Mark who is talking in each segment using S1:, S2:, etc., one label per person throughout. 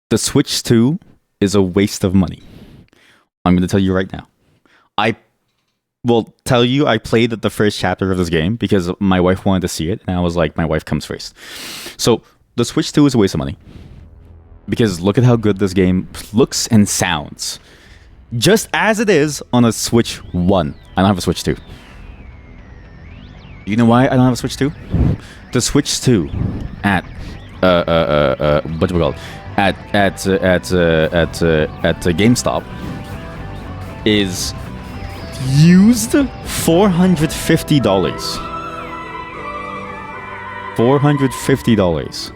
S1: The Switch 2 is a waste of money. I'm going to tell you right now. I will tell you I played the first chapter of this game because my wife wanted to see it, and I was like, my wife comes first. So, the Switch 2 is a waste of money. Because look at how good this game looks and sounds. Just as it is on a Switch 1. I don't have a Switch 2. You know why I don't have a Switch 2? The Switch 2 at what do we call it? At GameStop is used $450. $450.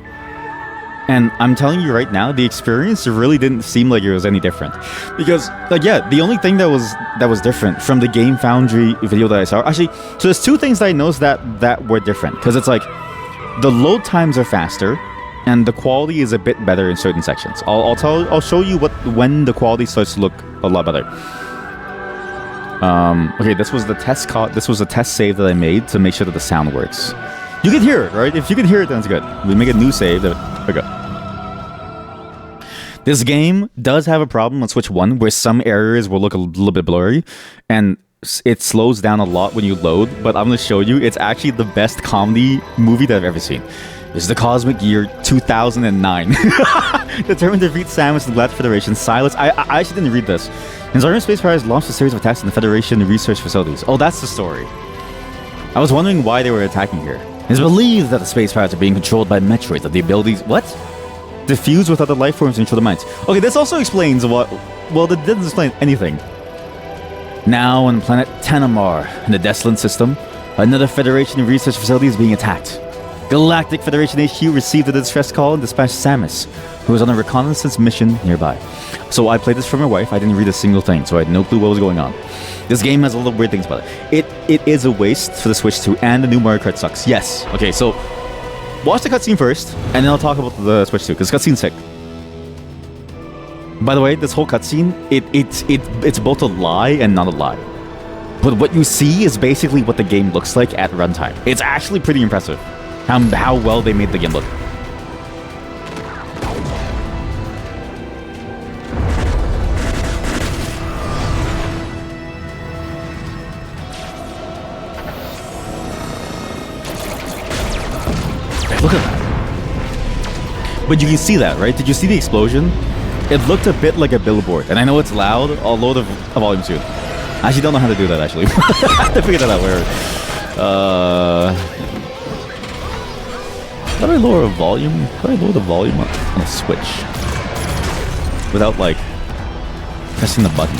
S1: And I'm telling you right now, the experience really didn't seem like it was any different. Because, like, yeah, the only thing that was different from the Game Foundry video that I saw, actually, so there's two things that I noticed that were different. Because it's like, the load times are faster, and the quality is a bit better in certain sections. I'll show you when the quality starts to look a lot better. Okay, this was the test save that I made to make sure that the sound works. You can hear it, right? If you can hear it, then it's good. We make a new save. Okay. This game does have a problem on Switch 1 where some areas will look a little bit blurry, and it slows down a lot when you load, but I'm going to show you, it's actually the best comedy movie that I've ever seen. This is the cosmic year 2009. Determined to defeat Samus and the Galactic Federation, Silas... I actually didn't read this. Zarya Space Pirates launched a series of attacks on the Federation research facilities. Oh, that's the story. I was wondering why they were attacking here. It is believed that the Space Pirates are being controlled by Metroid, that the abilities... What? Diffuse with other life forms and control the minds. Okay, this also explains what... Well, that doesn't explain anything. Now on planet Tanamar, in the Desolate system, another Federation research facility is being attacked. Galactic Federation HQ received a distress call and dispatched Samus, who was on a reconnaissance mission nearby. So I played this for my wife. I didn't read a single thing, so I had no clue what was going on. This game has a little weird things about it. It is a waste for the Switch 2, and the new Mario Kart sucks. Yes. Okay, so watch the cutscene first, and then I'll talk about the Switch 2, because cutscene's sick. By the way, this whole cutscene, it's both a lie and not a lie. But what you see is basically what the game looks like at runtime. It's actually pretty impressive how well they made the game look. Look at that. But you can see that, right? Did you see the explosion? It looked a bit like a billboard. And I know it's loud. I'll load the volume soon. I actually don't know how to do that, actually. I have to figure that out. Where? How do I lower a volume? How do I lower the volume on a Switch? Without, like, pressing the button.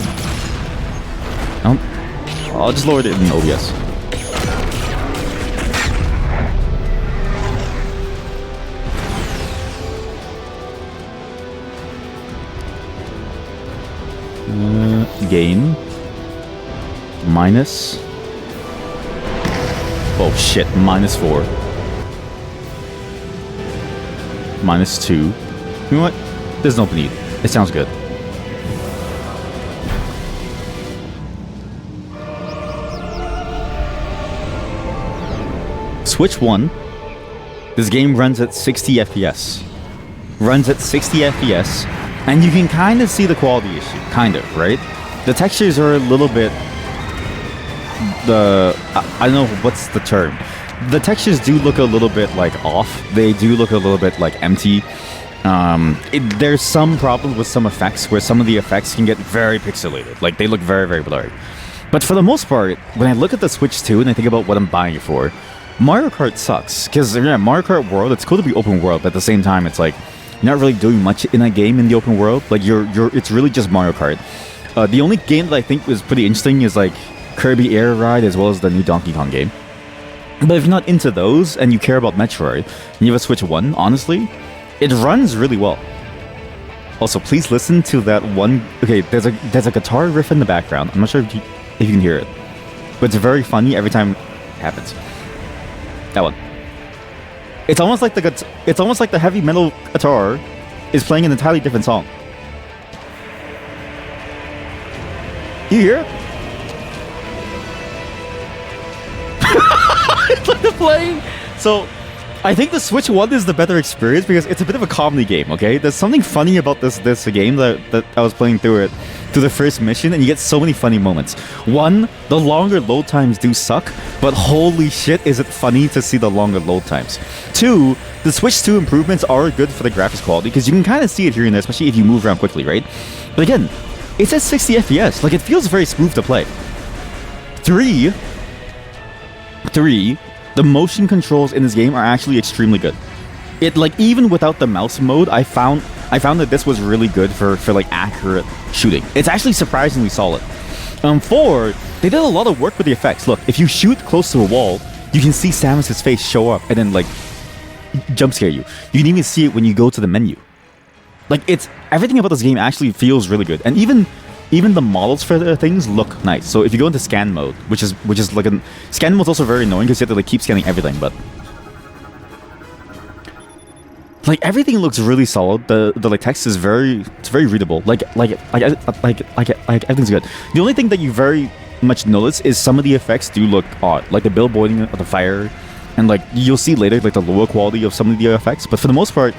S1: I'll just lower it in OBS. Gain. Minus. Oh shit, -4. -2. You know what? There's no need. It sounds good. Switch 1. This game runs at 60 FPS. Runs at 60 FPS. And you can kind of see the quality issue. Kind of, right? The textures are a little bit... I don't know what's the term. The textures do look a little bit, like, off. They do look a little bit, like, empty. There's some problems with some effects where some of the effects can get very pixelated. Like, they look very, very blurry. But for the most part, when I look at the Switch 2 and I think about what I'm buying it for, Mario Kart sucks. Because, yeah, Mario Kart World, it's cool to be open world, but at the same time, it's like, you're not really doing much in a game in the open world. Like, it's really just Mario Kart. The only game that I think was pretty interesting is, like, Kirby Air Ride as well as the new Donkey Kong game. But if you're not into those and you care about Metroid, and you have a Switch 1, honestly, it runs really well. Also, please listen to that one... Okay, there's a guitar riff in the background. I'm not sure if you can hear it. But it's very funny every time it happens. That one. It's almost like the heavy metal guitar is playing an entirely different song. You hear it? It's like the plane. So I think the Switch One is the better experience because it's a bit of a comedy game. Okay, there's something funny about this game that I was playing through the first mission, and you get so many funny moments. One, the longer load times do suck, but holy shit, is it funny to see the longer load times. Two, the Switch 2 improvements are good for the graphics quality because you can kind of see it here and there, especially if you move around quickly, right? But again, it's at 60 FPS. Like, it feels very smooth to play. Three, the motion controls in this game are actually extremely good. It, like, even without the mouse mode, I found that this was really good for like accurate shooting. It's actually surprisingly solid. Four, they did a lot of work with the effects. Look, if you shoot close to a wall, you can see Samus's face show up and then like jump scare you. You can even see it when you go to the menu. Like, it's everything about this game actually feels really good, and even the models for the things look nice. So if you go into scan mode, which is like scan mode is also very annoying because you have to like keep scanning everything, but like everything looks really solid. The like text is very readable. Like everything's good. The only thing that you very much notice is some of the effects do look odd, like the billboarding of the fire, and like you'll see later like the lower quality of some of the effects. But for the most part,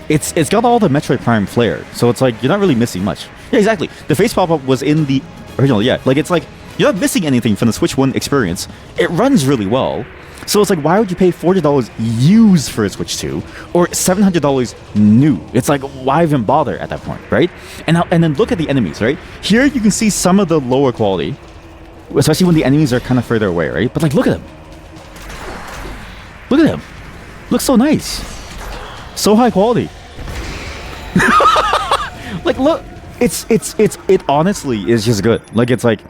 S1: it's got all the Metroid Prime flair, so it's like you're not really missing much. Yeah, exactly. The face pop-up was in the original, yeah. Like, it's like you're not missing anything from the Switch 1 experience. It runs really well. So it's like, why would you pay $40 used for a Switch 2 or $700 new? It's like, why even bother at that point, right? And then look at the enemies, right? Here you can see some of the lower quality, especially when the enemies are kind of further away, right? But like, look at them. Look at them. Looks so nice. So high quality. Like, look, it honestly is just good. Like, it's like,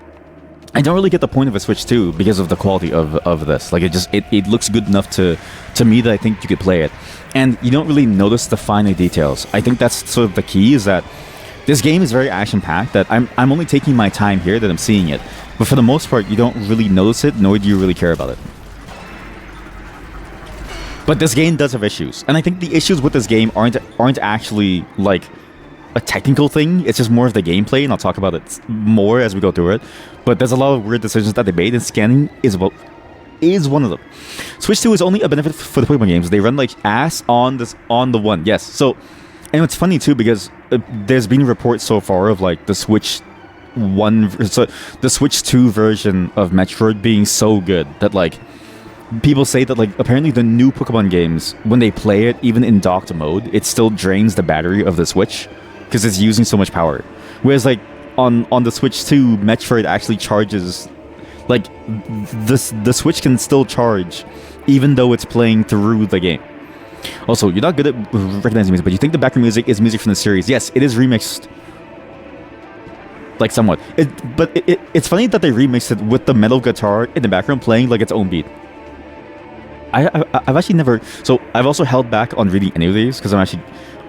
S1: I don't really get the point of a Switch 2 because of the quality of this. Like, it looks good enough to me that I think you could play it. And you don't really notice the finer details. I think that's sort of the key, is that this game is very action-packed, that I'm only taking my time here that I'm seeing it. But for the most part, you don't really notice it, nor do you really care about it. But this game does have issues, and I think the issues with this game aren't actually like a technical thing. It's just more of the gameplay, and I'll talk about it more as we go through it. But there's a lot of weird decisions that they made, and scanning is one of them. Switch 2 is only a benefit for the Pokemon games. They run like ass on the one. Yes. So, and it's funny too because there's been reports so far of like the Switch 2 version of Metroid being so good that like people say that like apparently the new Pokemon games, when they play it even in docked mode, it still drains the battery of the Switch because it's using so much power. Whereas like on the Switch 2, Metroid actually charges, like the Switch can still charge even though it's playing through the game. Also, you're not good at recognizing music, but you think the background music is music from the series. Yes, it is remixed, like somewhat. But it's funny that they remixed it with the metal guitar in the background playing like its own beat. I've actually never... So, I've also held back on reading any of these, because I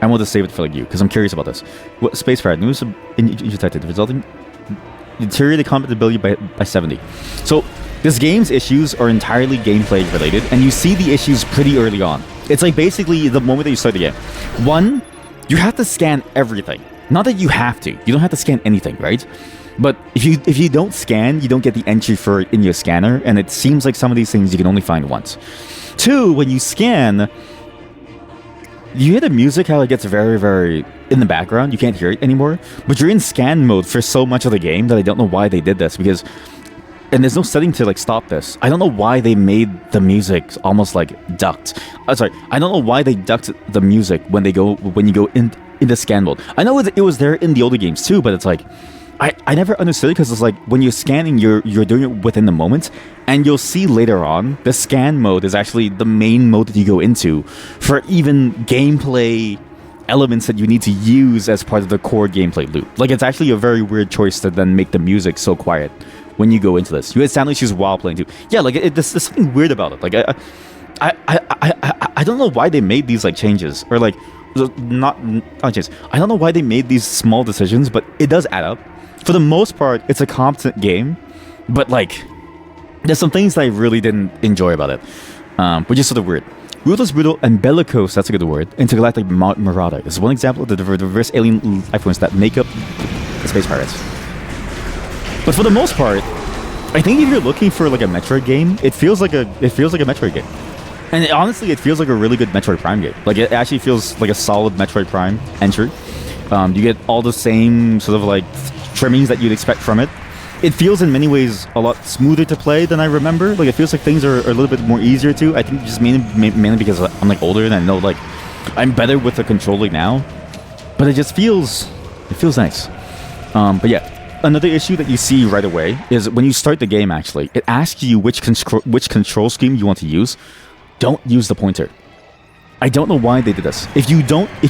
S1: want to save it for like you, because I'm curious about this. What Space Pirate news detected, resulting deteriorated compatibility by 70. So, this game's issues are entirely gameplay related, and you see the issues pretty early on. It's like basically the moment that you start the game. One, you have to scan everything. Not that you have to. You don't have to scan anything, right? But if you don't scan, you don't get the entry for it in your scanner, and it seems like some of these things you can only find once. Two, when you scan, you hear the music, how it gets very, very in the background. You can't hear it anymore. But you're in scan mode for so much of the game that I don't know why they did this, because... And there's no setting to like stop this. I don't know why they made the music almost like ducked. Sorry, I don't know why they ducked the music when you go into scan mode. I know it was there in the older games too, but it's like I never understood it, because it's like when you're scanning, you're doing it within the moment, and you'll see later on the scan mode is actually the main mode that you go into for even gameplay elements that you need to use as part of the core gameplay loop. Like, it's actually a very weird choice to then make the music so quiet when you go into this. You had sound issues while playing too. Yeah, like there's something weird about it. Like I don't know why they made these like changes, or like not changes. I don't know why they made these small decisions, but it does add up. For the most part, it's a competent game, but like there's some things that I really didn't enjoy about it, which is sort of weird. Ruthless, brutal, and bellicose, that's a good word, intergalactic marauder is one example of the diverse alien life forms that make up the Space Pirates. But for the most part, I think if you're looking for like a Metroid game, it feels like a Metroid game. And honestly, it feels like a really good Metroid Prime game. Like, it actually feels like a solid Metroid Prime entry. You get all the same sort of like trimmings that you'd expect from it. It feels in many ways a lot smoother to play than I remember. Like, it feels like things are a little bit more easier to. I think just mainly because I'm like older and I know like I'm better with the controller now. But it feels nice. But yeah, another issue that you see right away is when you start the game. Actually, it asks you which control scheme you want to use. Don't use the pointer. I don't know why they did this. If you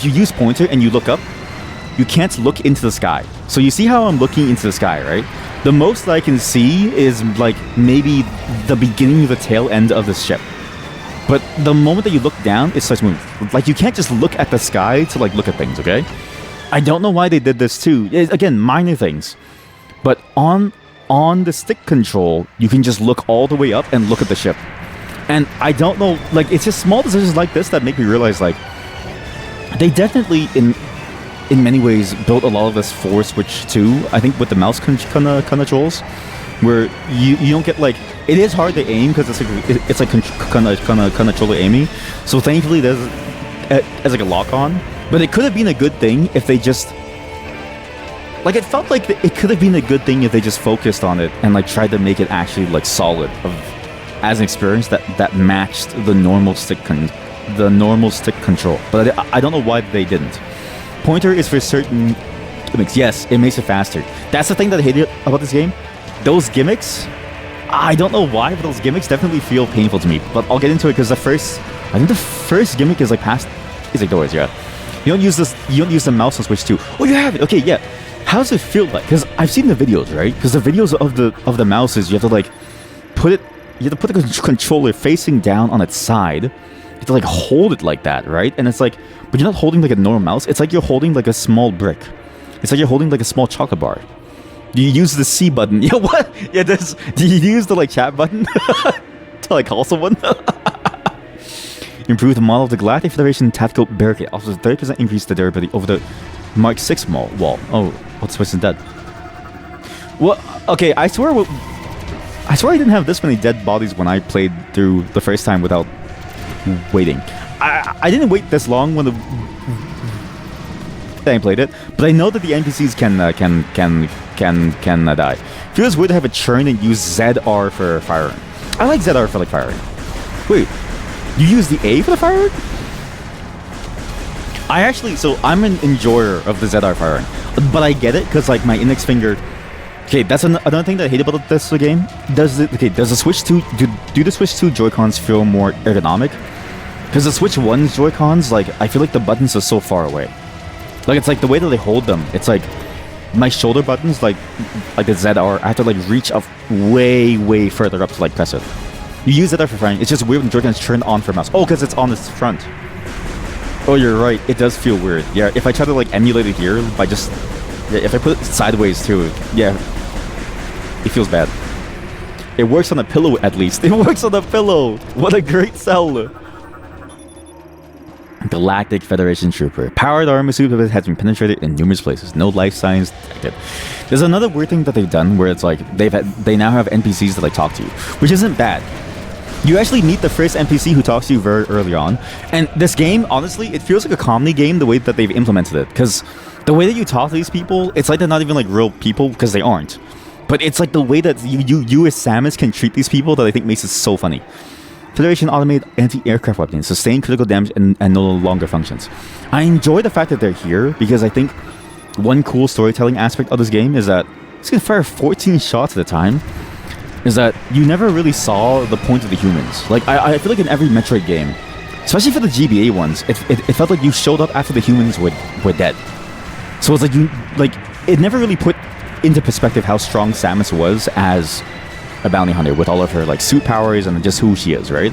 S1: use pointer and you look up, you can't look into the sky. So you see how I'm looking into the sky, right? The most I can see is like maybe the beginning of the tail end of the ship. But the moment that you look down, it starts moving. Like, you can't just look at the sky to like look at things, okay? I don't know why they did this too. Again, minor things. But on the stick control, you can just look all the way up and look at the ship. And I don't know, like, it's just small decisions like this that make me realize, like, they definitely in many ways built a lot of this for Switch 2, I think, with the mouse controls, where you don't get like, it is hard to aim because it's like controller aiming. So thankfully there's like a lock on, but it could have been a good thing if they just like, it felt like it could have been a good thing if they just focused on it and like tried to make it actually like solid as an experience that matched the normal stick control. But I don't know why they didn't. Pointer is for certain gimmicks. Yes, it makes it faster. That's the thing that I hated about this game. Those gimmicks, I don't know why, but those gimmicks definitely feel painful to me. But I'll get into it because I think the first gimmick is like doors, yeah. You don't use the mouse on Switch 2. Oh, you have it. Okay, yeah. How does it feel like? Because I've seen the videos, right? Because the videos of the mouses, you have to like put the controller facing down on its side. You have to like hold it like that, right? And it's like, but you're not holding like a normal mouse. It's like you're holding like a small brick. It's like you're holding like a small chocolate bar. Do you use the C button? Yeah, what? Yeah, do you use the like chat button to like call someone? Improve the model of the Galactic Federation Tactical Barricade. Also, 30% increase the durability over the Mark 6 wall. Oh, what's worse than that? Well, okay, I swear I didn't have this many dead bodies when I played through the first time without waiting. I didn't wait this long when I played it, but I know that the NPCs can die. Feels weird to have a churn and use ZR for firing. I like ZR for like firing. Wait, you use the A for the firing? So I'm an enjoyer of the ZR firing, but I get it because like my index finger. Okay, that's another thing that I hate about this game. Does the Switch 2 do the Switch 2 Joy-Cons feel more ergonomic? Because the Switch 1's Joy-Cons, like, I feel like the buttons are so far away. Like, it's like the way that they hold them. It's like my shoulder buttons, like the ZR, I have to like reach up way further up to like press it. You use ZR for firing. It's just weird when Joy-Cons turn on for mouse. Oh, because it's on its front. Oh, you're right. It does feel weird. Yeah, if I try to like emulate it here by just... Yeah, if I put it sideways too, yeah, it feels bad. It works on a pillow at least. It works on a pillow! What a great sell! Galactic Federation Trooper. Powered armor suit has been penetrated in numerous places. No life signs detected. There's another weird thing that they've done where it's like they now have NPCs that like talk to you, which isn't bad. You actually meet the first NPC who talks to you very early on. And this game, honestly, it feels like a comedy game the way that they've implemented it. Because the way that you talk to these people, it's like they're not even like real people because they aren't. But it's like the way that you as Samus can treat these people that I think makes it so funny. Federation automated anti-aircraft weapons, sustain critical damage and no longer functions. I enjoy the fact that they're here because I think one cool storytelling aspect of this game is that it's gonna fire 14 shots at a time. Is that you never really saw the point of the humans. Like, I feel like in every Metroid game, especially for the GBA ones, it felt like you showed up after the humans were dead. So it's like it never really put into perspective how strong Samus was as a bounty hunter with all of her like suit powers and just who she is, right?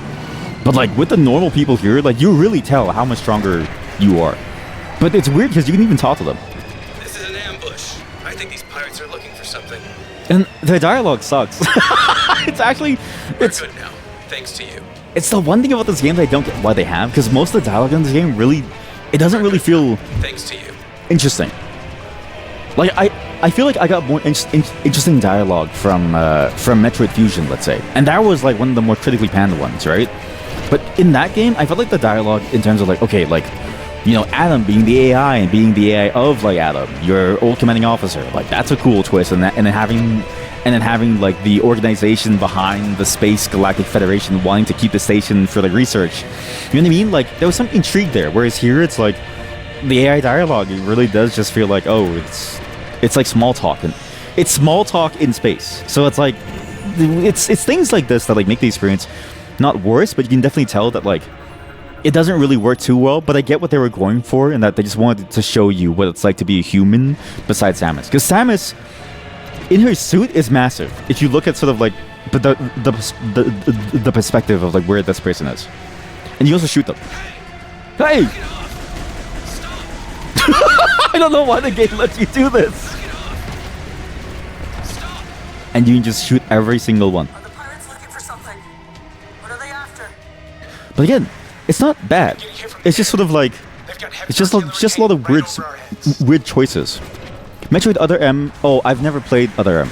S1: But like with the normal people here, like you really tell how much stronger you are. But it's weird because you can even talk to them.
S2: This is an ambush. I think these pirates are looking for something.
S1: And their dialogue sucks. It's
S2: good now, thanks to you.
S1: It's the one thing about this game that I don't get why they have, because most of the dialogue in this game it doesn't really feel
S2: thanks to you.
S1: Interesting. Like I feel like I got more interesting dialogue from Metroid Fusion, let's say, and that was like one of the more critically panned ones, right? But in that game, I felt like the dialogue in terms of like, okay, like, you know, Adam being the AI and being the AI of like Adam, your old commanding officer, like that's a cool twist, and then having like the organization behind the Space Galactic Federation wanting to keep the station for like research. You know what I mean? Like there was some intrigue there. Whereas here, it's like the AI dialogue. It really does just feel like, oh, it's like small talk, and it's small talk in space. So it's like it's things like this that like make the experience not worse, but you can definitely tell that like it doesn't really work too well. But I get what they were going for, and that they just wanted to show you what it's like to be a human besides Samus, because Samus in her suit is massive. If you look at sort of like the perspective of like where this person is, and you also shoot them. Hey! I don't know why the game lets you do this. And you can just shoot every single one.
S3: Are the pirates looking for something? What are they after?
S1: But again, it's not bad. It's just sort of like it's just a lot of weird choices. Metroid Other M. Oh, I've never played Other M.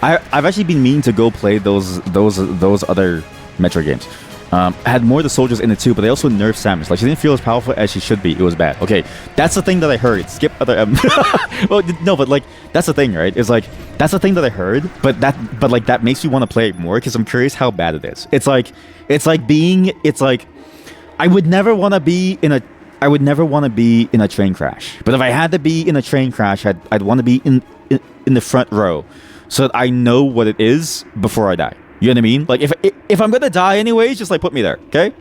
S1: I've actually been meaning to go play those other Metroid games. Had more of the soldiers in it too, but they also nerfed Samus. Like she didn't feel as powerful as she should be. It was bad. Okay, that's the thing that I heard. Skip Other M. Well, no, but like that's the thing, right? It's like that's the thing that I heard, but like that makes me want to play it more because I'm curious how bad it is. It's like I would never want to be in a train crash. But if I had to be in a train crash, I'd want to be in the front row, so that I know what it is before I die. You know what I mean? Like if I'm gonna die anyways, just like put me there, okay?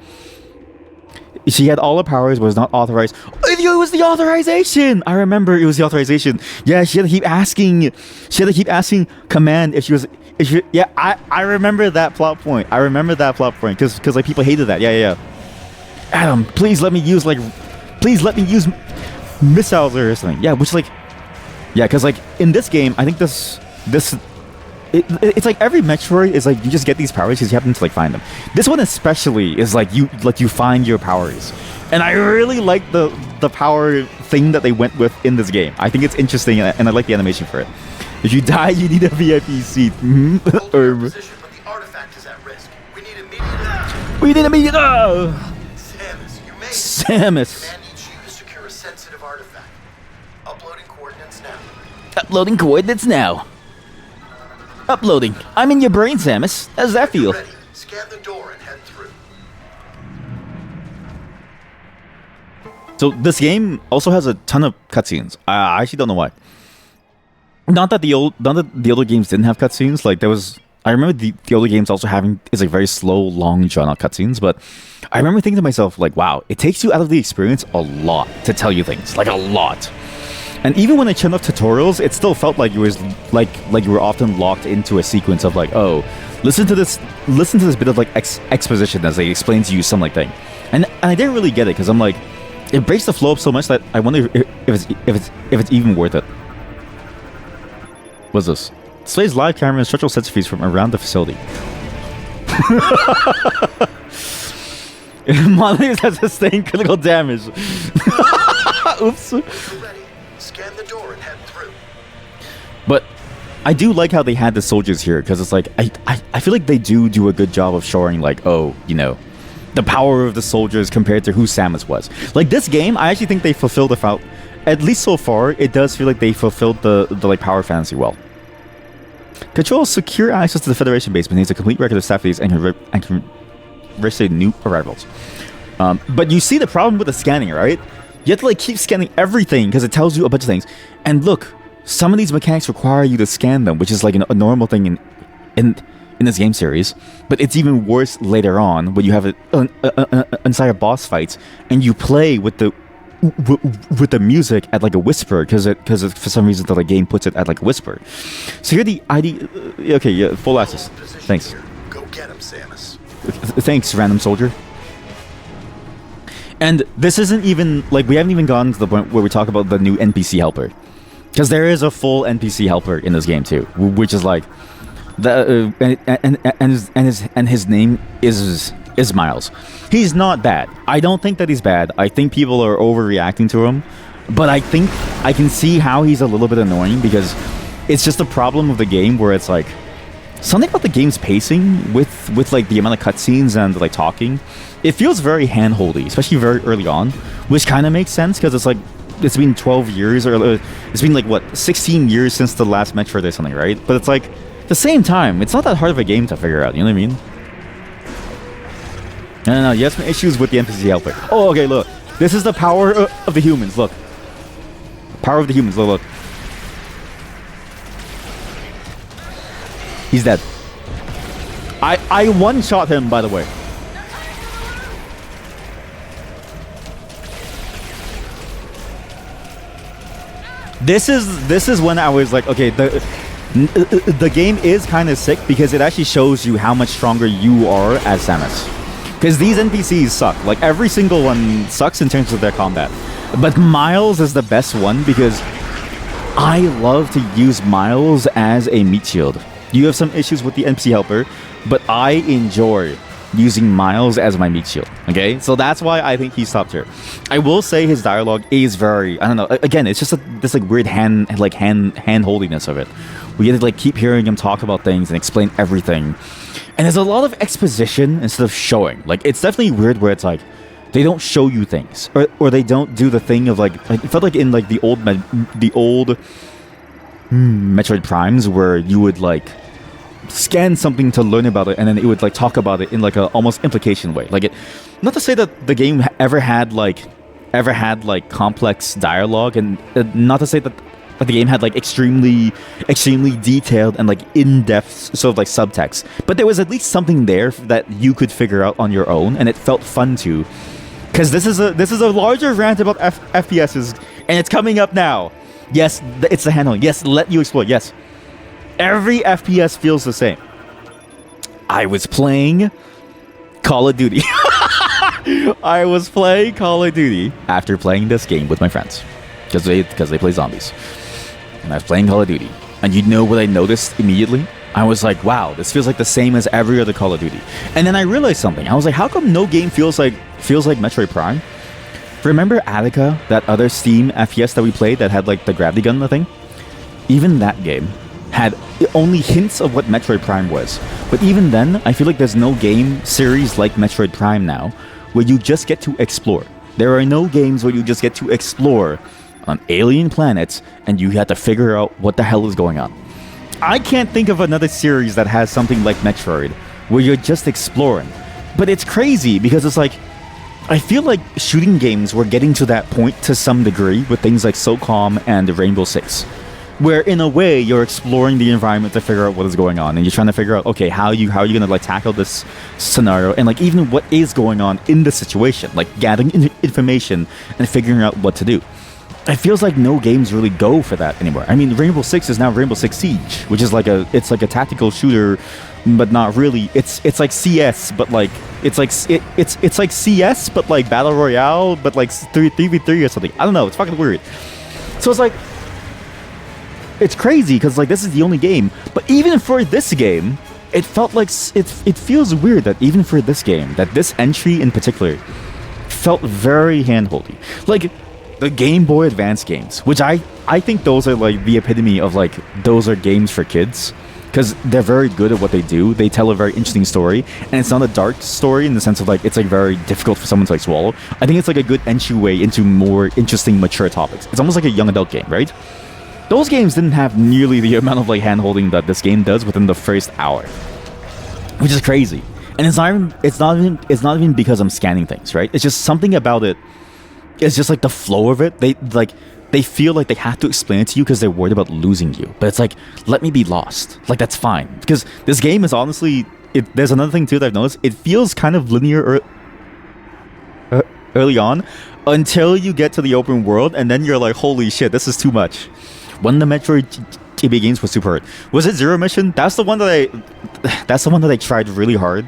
S1: She had all her powers, but was not authorized. Oh, it was the authorization. I remember it was the authorization. Yeah, she had to keep asking Command if she was. Yeah, I remember that plot point. Because like people hated that. Yeah. Adam, please let me use missiles or something. Yeah, which like, yeah, because like in this game, I think it's like every Metroid is like you just get these powers because you happen to like find them. This one especially is like you find your powers, and I really like the power thing that they went with in this game. I think it's interesting, and I like the animation for it. If you die, you need a VIP seat.
S4: Position, but the artifact is at risk. We need immediate.
S1: We need immediate.
S4: Samus, you made it.
S1: Samus.
S4: Command needs you to secure a sensitive artifact. Uploading coordinates now.
S1: Uploading coordinates now. Uploading. I'm in your brain, Samus. How does that feel?
S4: Ready. Scan the door and head through.
S1: So this game also has a ton of cutscenes. I actually don't know why. Not that the older games didn't have cutscenes. Like there was. I remember the older games also having is like very slow, long, drawn out cutscenes. But I remember thinking to myself, like, wow, it takes you out of the experience a lot to tell you things, like a lot. And even when I turned off tutorials, it still felt like it was like you were often locked into a sequence of like, oh, listen to this bit of like exposition as they explain to you some like thing, and I didn't really get it because I'm like, it breaks the flow up so much that I wonder if it's even worth it. What's this? Displays live camera and structural sensor feeds from around the facility. Monitors has sustained critical damage. Oops.
S4: You're ready. Scan the door and head through.
S1: But I do like how they had the soldiers here because it's like I feel like they do a good job of showing like, oh, you know, the power of the soldiers compared to who Samus was. Like this game, I actually think they fulfilled at least so far, it does feel like they fulfilled the like power fantasy well. Controls secure access to the Federation base, but needs a complete record of staff fees and can register new arrivals. But you see the problem with the scanning, right? You have to like keep scanning everything because it tells you a bunch of things. And look, some of these mechanics require you to scan them, which is like a normal thing in this game series. But it's even worse later on when you have it inside of boss fights and you play with the music at like a whisper because for some reason the game puts it at like a whisper. So here the ID. Okay, yeah, full access. Thanks.
S4: Go get him, Samus.
S1: Thanks, random soldier. And this isn't even like we haven't even gotten to the point where we talk about the new NPC helper, because there is a full NPC helper in this game too, which is like the and his name is Miles. He's not bad. I don't think that he's bad. I think people are overreacting to him, but I think I can see how he's a little bit annoying because it's just a problem of the game where it's like something about the game's pacing with like the amount of cutscenes and like talking, it feels very handholdy, especially very early on, which kind of makes sense because it's like it's been 12 years or it's been like what 16 years since the last Metroid or something, right? But it's like at the same time, it's not that hard of a game to figure out. You know what I mean? No, you have some issues with the NPC helper. Oh, okay, look. This is the power of the humans. Look, power of the humans. Look. He's dead. I one-shot him, by the way. This is when I was like, okay, the game is kind of sick because it actually shows you how much stronger you are as Samus. Because these NPCs suck. Like, every single one sucks in terms of their combat. But Miles is the best one because I love to use Miles as a meat shield. You have some issues with the NPC helper, but I enjoy using Miles as my meat shield. Okay? So that's why I think he's top tier. I will say his dialogue is very, I don't know, again, it's just this like weird hand holdiness of it. We get to like keep hearing him talk about things and explain everything. And there's a lot of exposition instead of showing. Like, it's definitely weird where it's like they don't show you things, or they don't do the thing of like it felt like in like the old Metroid Primes where you would like scan something to learn about it, and then it would like talk about it in like a almost implication way. Like, it, not to say that the game ever had like complex dialogue, and not to say that the game had like extremely detailed and like in-depth sort of like subtext, but there was at least something there that you could figure out on your own, and it felt fun too. Because this is a larger rant about FPSs, and it's coming up now. Yes, it's the handling. Yes, let you explore. Yes, every FPS feels the same. I was playing Call of Duty. I was playing Call of Duty after playing this game with my friends because they play zombies. And I was playing Call of Duty. And you know what I noticed immediately? I was like, wow, this feels like the same as every other Call of Duty. And then I realized something. I was like, how come no game feels like Metroid Prime? Remember Attica, that other Steam FPS that we played that had like the gravity gun thing? Even that game had only hints of what Metroid Prime was. But even then, I feel like there's no game series like Metroid Prime now where you just get to explore. There are no games where you just get to explore on alien planets and you have to figure out what the hell is going on. I can't think of another series that has something like Metroid where you're just exploring. But it's crazy because it's like, I feel like shooting games were getting to that point to some degree with things like SOCOM and Rainbow Six, where in a way you're exploring the environment to figure out what is going on, and you're trying to figure out, okay, how are you gonna like tackle this scenario, and like even what is going on in the situation, like gathering information and figuring out what to do. It feels like no games really go for that anymore. I mean, Rainbow Six is now Rainbow Six Siege, which is like a tactical shooter, but not really. It's like CS, but like it's like CS, but like battle royale, but like 3v3 or something. I don't know. It's fucking weird. So it's like, it's crazy because like this is the only game. But even for this game, it felt like it feels weird that even for this game, that this entry in particular felt very handholdy. Like the Game Boy Advance games, which I think those are like the epitome of like those are games for kids because they're very good at what they do. They tell a very interesting story, and it's not a dark story in the sense of like it's like very difficult for someone to like swallow. I think it's like a good entryway into more interesting, mature topics. It's almost like a young adult game, right? Those games didn't have nearly the amount of like hand-holding that this game does within the first hour, which is crazy. And it's not even because I'm scanning things, right? It's just something about it. It's just like the flow of it. They feel like they have to explain it to you because they're worried about losing you. But it's like, let me be lost. Like, that's fine. Because this game is honestly, there's another thing too that I've noticed. It feels kind of linear early on until you get to the open world, and then you're like, holy shit, this is too much. When the Metroid TB games was super hard. Was it Zero Mission? That's the one that I tried really hard,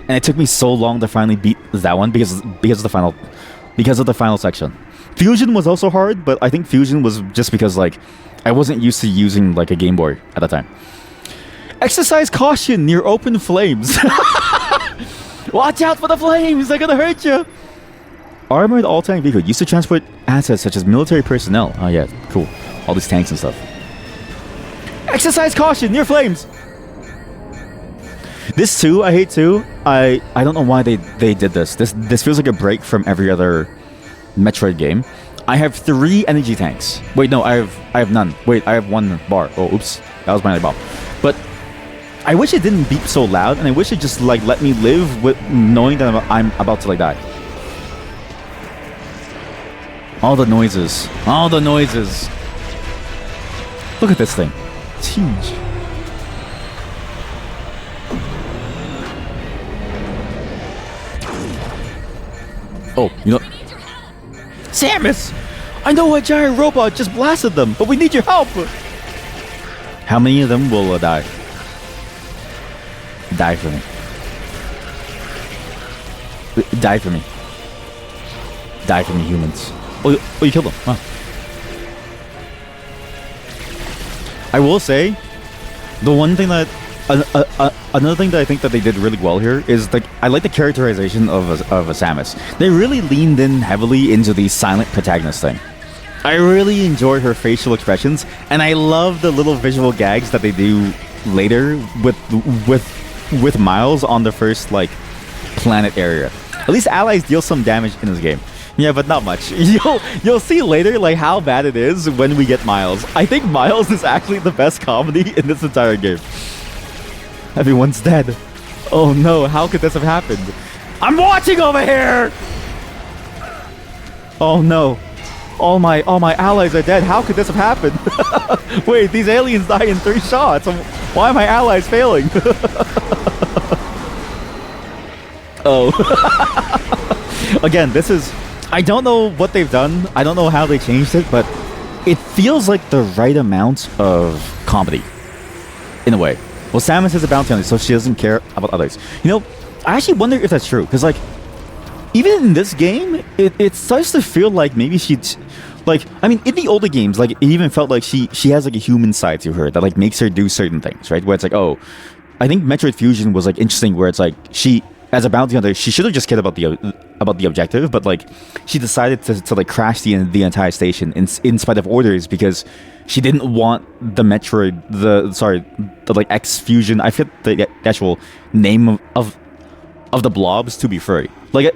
S1: and it took me so long to finally beat that one because of the final section. Fusion was also hard, but I think Fusion was just because like I wasn't used to using like a Game Boy at that time. Exercise caution near open flames. Watch out for the flames, they're gonna hurt you. Armored all-tank vehicle used to transport assets such as military personnel. Oh yeah, cool. All these tanks and stuff. Exercise caution near flames. This too, I hate too. I don't know why they did this. This feels like a break from every other Metroid game. I have 3 energy tanks. Wait, no, I have none. Wait, I have 1 bar. Oh, oops, that was my bomb. But I wish it didn't beep so loud, and I wish it just like let me live with knowing that I'm about to like die. All the noises. All the noises. Look at this thing. It's huge. Oh, you know... Samus! I know a giant robot just blasted them, but we need your help! How many of them will die? Die for me. Die for me. Die for me, humans. Oh, you killed them. Huh. I will say, the one thing that... another thing that I think that they did really well here is like I like the characterization of a Samus. They really leaned in heavily into the silent protagonist thing. I really enjoy her facial expressions, and I love the little visual gags that they do later with Miles on the first like planet area. At least allies deal some damage in this game. Yeah, but not much. You'll see later like how bad it is when we get Miles. I think Miles is actually the best comedy in this entire game. Everyone's dead. Oh no, how could this have happened? I'm watching over here! Oh no. All my allies are dead. How could this have happened? Wait, these aliens die in 3 shots. Why are my allies failing? Oh. Again, this is... I don't know what they've done. I don't know how they changed it, but it feels like the right amount of comedy. In a way. Well, Samus is a bounty hunter, so she doesn't care about others. You know, I actually wonder if that's true, because, like, even in this game, it starts to feel like maybe she'd... Like, I mean, in the older games, like, it even felt like she has, like, a human side to her that, like, makes her do certain things, right? Where it's like, oh... I think Metroid Fusion was, like, interesting, where it's like, she... As a bounty hunter, she should have just cared about the objective, but, like, she decided to like, crash the entire station in spite of orders because she didn't want the Metroid... the like, X-Fusion... I forget the actual name of the blobs to be free. Like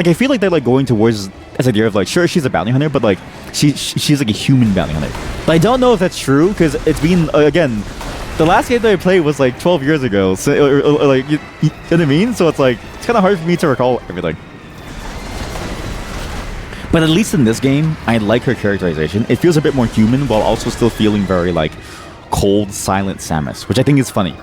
S1: I feel like they're like going towards this idea of like, sure, she's a bounty hunter, but like she's like a human bounty hunter. But I don't know if that's true because it's been again, the last game that I played was like 12 years ago. So or like you know what I mean? So it's like it's kind of hard for me to recall everything. But at least in this game, I like her characterization. It feels a bit more human while also still feeling very like cold, silent Samus, which I think is funny.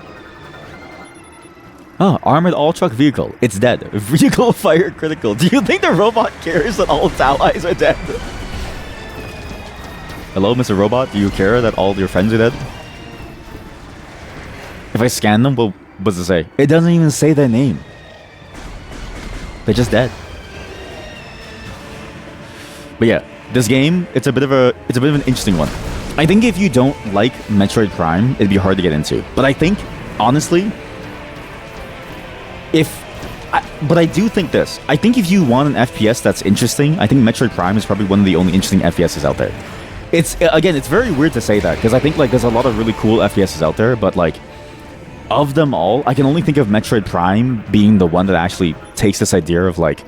S1: Oh, armored all-truck vehicle. It's dead. Vehicle fire critical. Do you think the robot cares that all its allies are dead? Hello, Mr. Robot? Do you care that all your friends are dead? If I scan them, what does it say? It doesn't even say their name. They're just dead. But yeah, this game, it's a bit of an interesting one. I think if you don't like Metroid Prime, it'd be hard to get into. But I think, honestly... But I do think this. I think if you want an FPS that's interesting, I think Metroid Prime is probably one of the only interesting FPSs out there. It's very weird to say that, because I think like there's a lot of really cool FPSs out there, but like, of them all, I can only think of Metroid Prime being the one that actually takes this idea of like,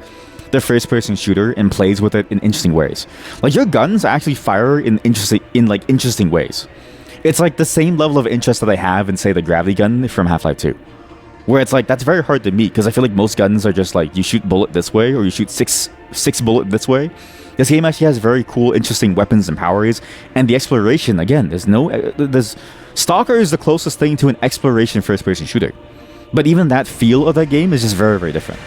S1: the first-person shooter and plays with it in interesting ways. Like, your guns actually fire in interesting ways. It's like the same level of interest that I have in, say, the gravity gun from Half-Life 2. Where it's like, that's very hard to meet, because I feel like most guns are just like, you shoot bullet this way, or you shoot six bullet this way. This game actually has very cool, interesting weapons and powers, and the exploration, again, Stalker is the closest thing to an exploration first-person shooter. But even that feel of that game is just very, very different.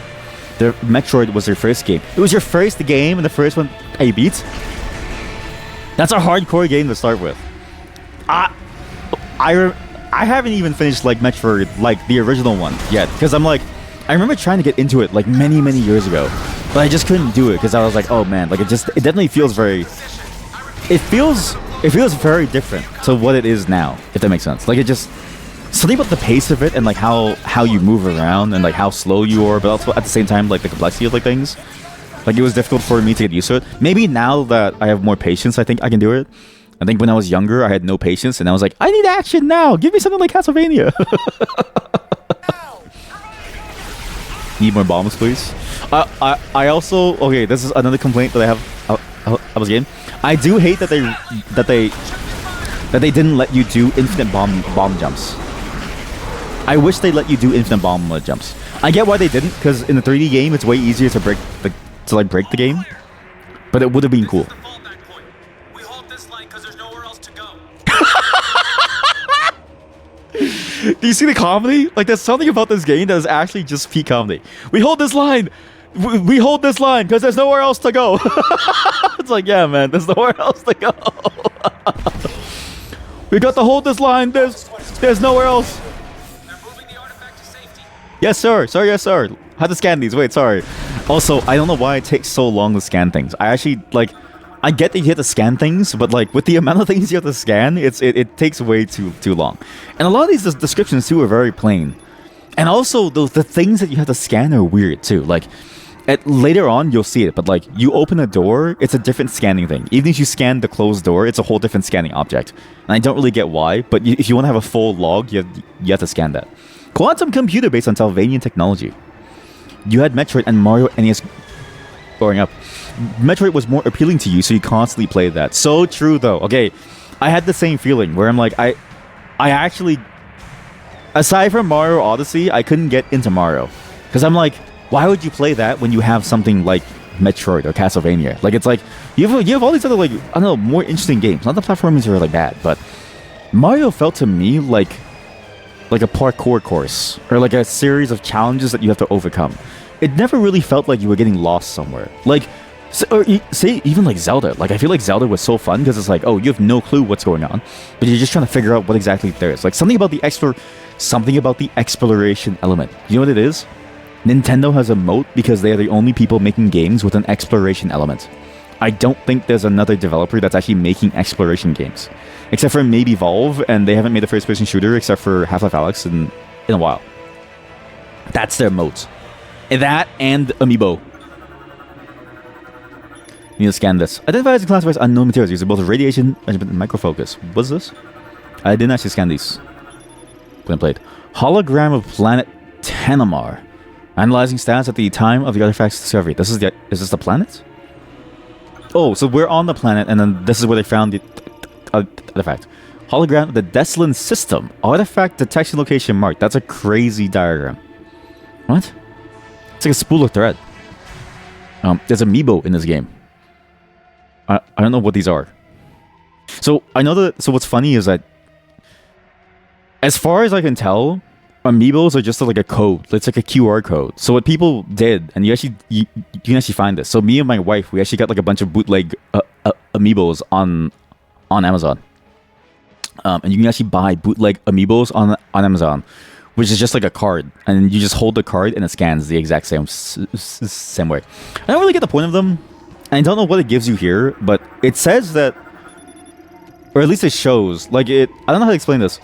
S1: The Metroid was their first game. It was your first game, and the first one you beat? That's a hardcore game to start with. I haven't even finished like Metroid, like the original one yet, because I remember trying to get into it like many years ago, but I just couldn't do it because I was like, oh man, like it definitely feels very, it feels very different to what it is now, if that makes sense. Like it just, something about the pace of it and like how you move around and like how slow you are, but also at the same time like the complexity of like things. Like it was difficult for me to get used to it. Maybe now that I have more patience, I think I can do it. I think when I was younger, I had no patience, and I was like, I need action now! Give me something like Castlevania! Need more bombs, please. I also okay. This is another complaint that I have I was getting. I do hate that they didn't let you do infinite bomb jumps. I wish they let you do infinite bomb jumps. I get why they didn't, because in the 3D game it's way easier to break the game. But it would have been cool.
S2: The fallback point. We hold this line because there's nowhere else to go.
S1: Do you see the comedy? Like, there's something about this game that is actually just peak comedy. We hold this line. We hold this line because there's nowhere else to go. It's like, yeah, man, there's nowhere else to go. We got to hold this line. There's nowhere else.
S2: They're moving the artifact to safety.
S1: Yes, sir. Sorry, yes, sir. How to scan these? Wait, sorry. Also, I don't know why it takes so long to scan things. I actually, like, I get that you have to scan things, but, like, with the amount of things you have to scan, it takes way too long. And a lot of these descriptions, too, are very plain. And also, the things that you have to scan are weird, too. Like, later on, you'll see it, but, like, you open a door, it's a different scanning thing. Even if you scan the closed door, it's a whole different scanning object. And I don't really get why, but if you want to have a full log, you have to scan that. Quantum computer based on Salvanian technology. You had Metroid and Mario NES growing up. Metroid was more appealing to you, so you constantly played that. So true, though. Okay, I had the same feeling where I'm like, I actually, aside from Mario Odyssey, I couldn't get into Mario. Because I'm like, why would you play that when you have something like Metroid or Castlevania? Like, it's like, you have all these other, like, I don't know, more interesting games. Not the platformers are, like, bad, but Mario felt to me like a parkour course, or like a series of challenges that you have to overcome. It never really felt like you were getting lost somewhere. Like, say even like Zelda. Like, I feel like Zelda was so fun because it's like, oh, you have no clue what's going on, but you're just trying to figure out what exactly there is. Like, something about the exploration element. You know what it is? Nintendo has a moat because they are the only people making games with an exploration element. I don't think there's another developer that's actually making exploration games. Except for maybe Valve, and they haven't made a first-person shooter except for Half-Life Alyx in a while. That's their moat. That and Amiibo. You need to scan this. Identifies and classifies unknown materials using both radiation and microfocus. What's this? I didn't actually scan these when I played. Hologram of planet Tanamar. Analyzing stats at the time of the artifact's discovery. Is this the planet? Oh, so we're on the planet, and then this is where they found the artifact. Hologram of the Deslin system. Artifact detection location marked. That's a crazy diagram. What? It's like a spool of thread. There's Amiibo in this game. I don't know what these are. So I know that. So what's funny is that, as far as I can tell, Amiibos are just like a code. It's like a QR code. So what people did, and you can actually find this. So me and my wife, we actually got like a bunch of bootleg Amiibos on Amazon. And you can actually buy bootleg Amiibos on Amazon, which is just like a card, and you just hold the card and it scans the exact same way. I don't really get the point of them. I don't know what it gives you here, but it says that, or at least it shows, like it. I don't know how to explain this.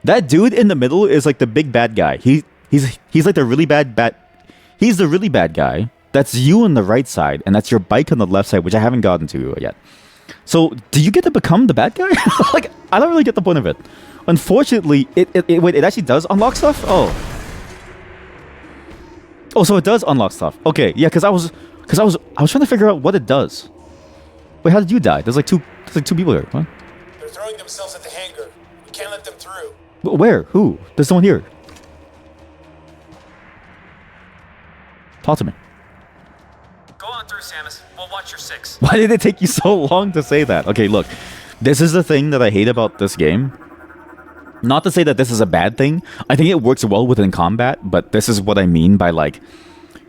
S1: That dude in the middle is like the big bad guy. He's like the really bad. He's the really bad guy. That's you on the right side, and that's your bike on the left side, which I haven't gotten to yet. So, do you get to become the bad guy? Like, I don't really get the point of it. Unfortunately, it actually does unlock stuff. Oh, so it does unlock stuff. Okay, yeah, because I was trying to figure out what it does. Wait, how did you die? There's like two people here. What?
S5: They're throwing themselves at the hangar. We can't let them through.
S1: Where? Who? There's no one here. Talk to me.
S2: Go on through, Samus. We'll watch your six.
S1: Why did it take you so long to say that? Okay, look. This is the thing that I hate about this game. Not to say that this is a bad thing. I think it works well within combat, but this is what I mean by, like,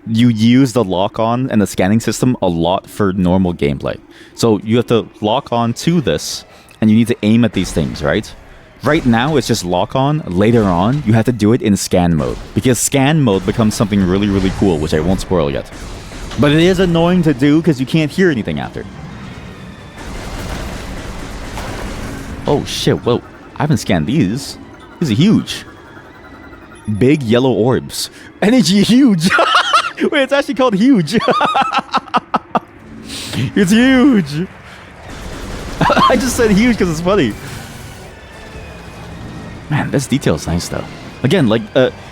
S1: you use the lock-on and the scanning system a lot for normal gameplay. So you have to lock on to this, and you need to aim at these things, right? Right now, it's just lock-on. Later on, you have to do it in scan mode, because scan mode becomes something really, really cool, which I won't spoil yet. But it is annoying to do because you can't hear anything after. Oh shit, whoa. I haven't scanned these. These are huge. Big yellow orbs. Energy huge. Wait, it's actually called huge. It's huge. I just said huge because it's funny. Man, this detail is nice though. Again, like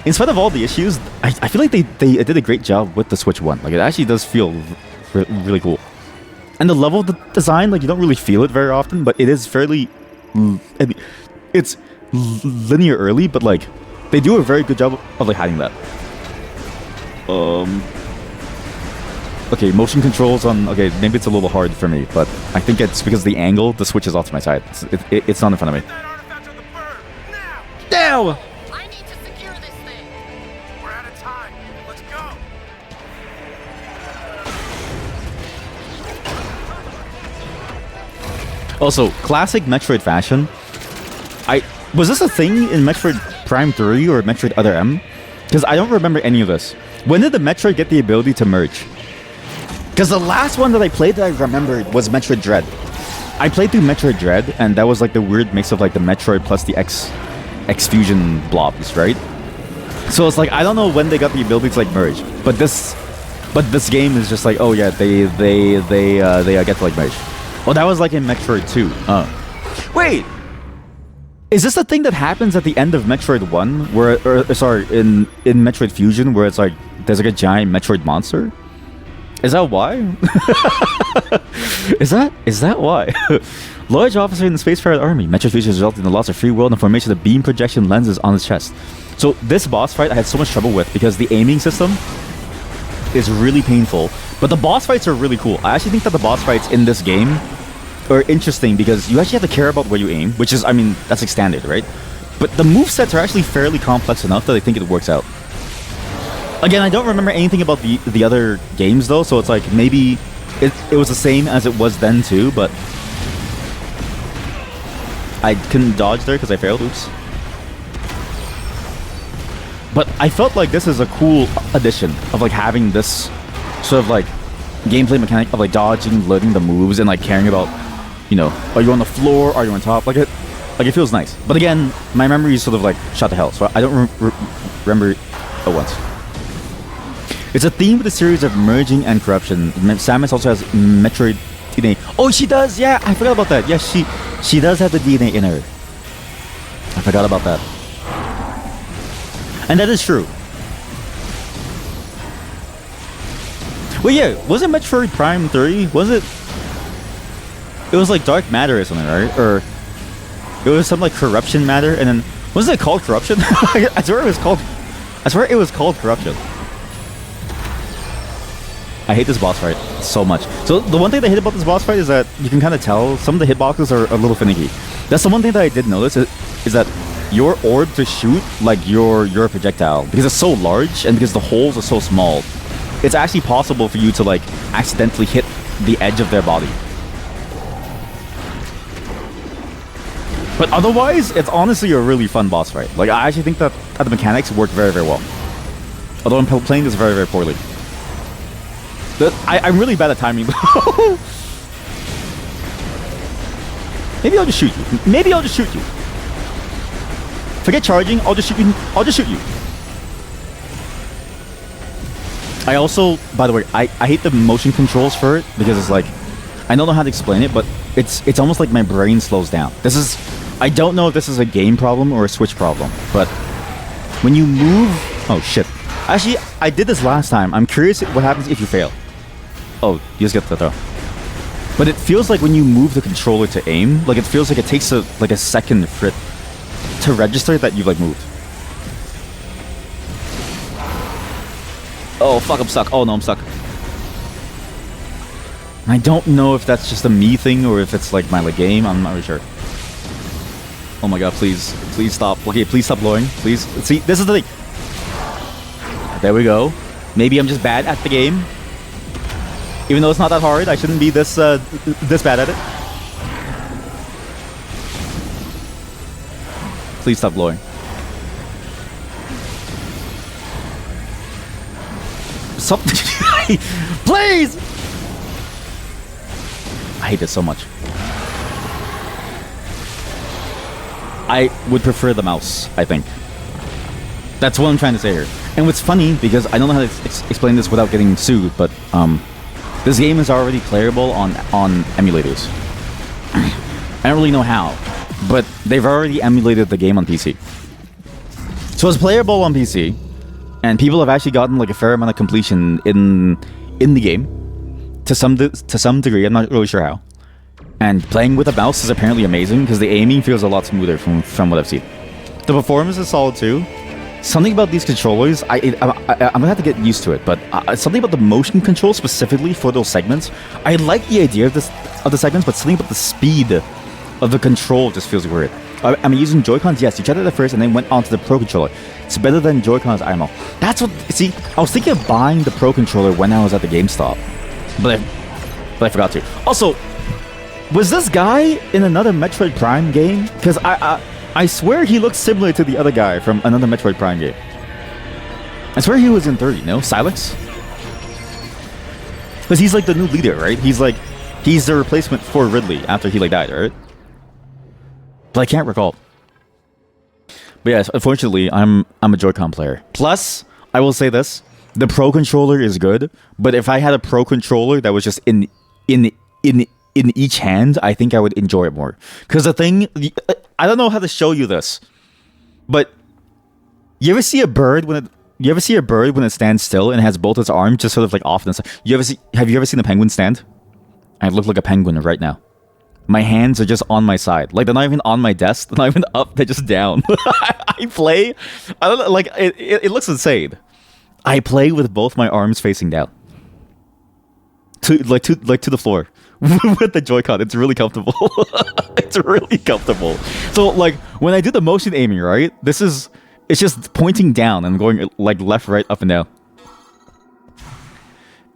S1: in spite of all the issues, I feel like they did a great job with the Switch One. Like it actually does feel really cool. And the level design, like you don't really feel it very often, but it is fairly. I mean, it's linear early, but like they do a very good job of like hiding that. Okay, motion controls on. Okay, maybe it's a little hard for me, but I think it's because the angle, the Switch is off to my side. It's not in front of me.
S2: That artifact on the bird! Now!
S1: Now.
S3: I need to secure this thing.
S2: We're out of time. Let's go!
S1: Also, classic Metroid fashion. Was this a thing in Metroid Prime 3 or Metroid Other M? Because I don't remember any of this. When did the Metroid get the ability to merge? Because the last one that I played that I remembered was Metroid Dread. I played through Metroid Dread, and that was like the weird mix of like the Metroid plus the X Fusion blobs, right? So it's like I don't know when they got the ability to like merge, but this game is just like, oh yeah, they get to like merge. Oh, that was like in Metroid 2. Wait, is this the thing that happens at the end of Metroid 1, where sorry, in Metroid Fusion, where it's like there's like a giant Metroid monster? Is that why? is that why? Large officer in the Space Pirate Army. Metroid Fusion resulted in the loss of free will and the formation of beam projection lenses on his chest. So this boss fight I had so much trouble with because the aiming system is really painful, but the boss fights are really cool. I actually think that the boss fights in this game are interesting because you actually have to care about where you aim, which is, I mean, that's like standard, right? But the movesets are actually fairly complex enough that I think it works out. Again, I don't remember anything about the other games though, so it's like maybe it was the same as it was then too, but I couldn't dodge there because I failed. Oops. But I felt like this is a cool addition of like having this sort of like gameplay mechanic of like dodging, learning the moves, and like caring about, you know, are you on the floor, are you on top? Like it feels nice. But again, my memory is sort of like shot to hell, so I don't remember it once. It's a theme with a series of merging and corruption. Samus also has Metroid DNA. Oh, she does! Yeah, I forgot about that. Yes, she does have the DNA in her. I forgot about that. And that is true. Well, yeah, wasn't Metroid Prime 3? Was it? It was like dark matter or something, right? Or it was some like corruption matter, and then wasn't it called corruption? I swear it was called. I swear it was called corruption. I hate this boss fight so much. So the one thing I hate about this boss fight is that you can kind of tell some of the hitboxes are a little finicky. That's the one thing that I did notice is that your orb to shoot like your projectile, because it's so large and because the holes are so small, it's actually possible for you to like accidentally hit the edge of their body. But otherwise, it's honestly a really fun boss fight. Like I actually think that the mechanics work very, very well. Although I'm playing this very, very poorly. I'm really bad at timing. Maybe I'll just shoot you. Maybe I'll just shoot you. Forget charging. I'll just shoot you. I'll just shoot you. I also, by the way, I hate the motion controls for it because it's like, I don't know how to explain it, but it's almost like my brain slows down. I don't know if this is a game problem or a Switch problem, but when you move, oh shit. Actually, I did this last time. I'm curious what happens if you fail. Oh, you just get the throw. But it feels like when you move the controller to aim, like it feels like it takes a second for it to register that you've like moved. Oh fuck, I'm stuck. Oh no, I'm stuck. I don't know if that's just a me thing or if it's like my like game. I'm not really sure. Oh my god, please stop. Okay, please stop blowing. Please. See, this is the thing. There we go. Maybe I'm just bad at the game. Even though it's not that hard, I shouldn't be this bad at it. Please stop blowing. Stop. Please! I hate this so much. I would prefer the mouse, I think. That's what I'm trying to say here. And what's funny, because I don't know how to explain this without getting sued, but this game is already playable on emulators. I don't really know how, but they've already emulated the game on PC. So it's playable on PC, and people have actually gotten like a fair amount of completion in the game to some degree. I'm not really sure how. And playing with a mouse is apparently amazing because the aiming feels a lot smoother from what I've seen. The performance is solid too. Something about these controllers, I'm gonna have to get used to it, but something about the motion control specifically for those segments, I like the idea of the segments, but something about the speed of the control just feels weird. I'm using Joy-Cons, yes, you tried it at first and then went onto the Pro Controller. It's better than Joy-Cons IMO. That's what, see, I was thinking of buying the Pro Controller when I was at the GameStop, but I forgot to. Also, was this guy in another Metroid Prime game? Because I swear he looks similar to the other guy from another Metroid Prime game. I swear he was in 30, no? Silex? Because he's like the new leader, right? He's the replacement for Ridley after he like died, right? But I can't recall. But yes, unfortunately, I'm a Joy-Con player. Plus, I will say this: the Pro Controller is good, but if I had a Pro Controller that was just in each hand, I think I would enjoy it more. Because the thing, I don't know how to show you this, but you ever see a bird when it stands still and has both its arms just sort of like off? Have you ever seen a penguin stand? I look like a penguin right now. My hands are just on my side. Like, they're not even on my desk. They're not even up. They're just down. I play. I don't know, like, it looks insane. I play with both my arms facing down. To the floor. With the Joy-Con. It's really comfortable. It's really comfortable. So, like, when I do the motion aiming, right? It's just pointing down and going, like, left, right, up, and down.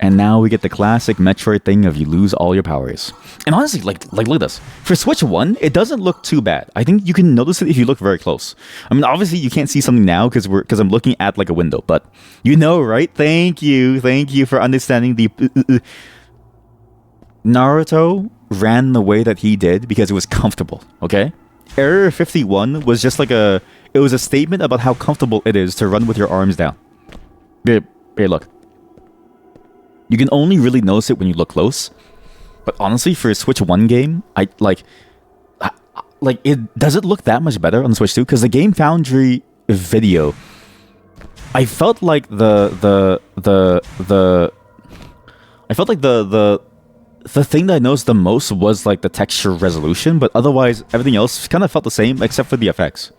S1: And now we get the classic Metroid thing of you lose all your powers. And honestly, like look at this. For Switch 1, it doesn't look too bad. I think you can notice it if you look very close. I mean, obviously you can't see something now because I'm looking at like a window, but you know, right? Thank you for understanding the Naruto ran the way that he did because it was comfortable, okay? Error 51 was just like it was a statement about how comfortable it is to run with your arms down. Here, look. You can only really notice it when you look close. But honestly, for a Switch 1 game, does it look that much better on Switch 2? Because the Game Foundry video, I felt like the thing that I noticed the most was like the texture resolution, but otherwise everything else kind of felt the same except for the effects.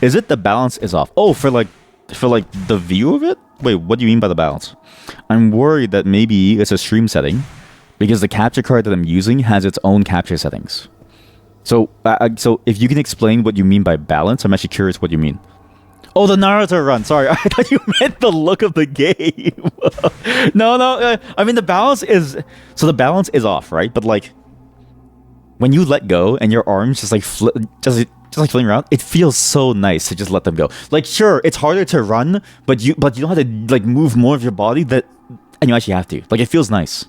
S1: Is it the balance is off? Oh, for the view of it? Wait, what do you mean by the balance? I'm worried that maybe it's a stream setting because the capture card that I'm using has its own capture settings. So if you can explain what you mean by balance, I'm actually curious what you mean. Oh, the Naruto run. Sorry, I thought you meant the look of the game. No. I mean, the balance is off, right? But like when you let go and your arms just like like fling around, it feels so nice to just let them go. Like, sure, it's harder to run, but you don't have to like move more of your body and you actually have to. Like, it feels nice.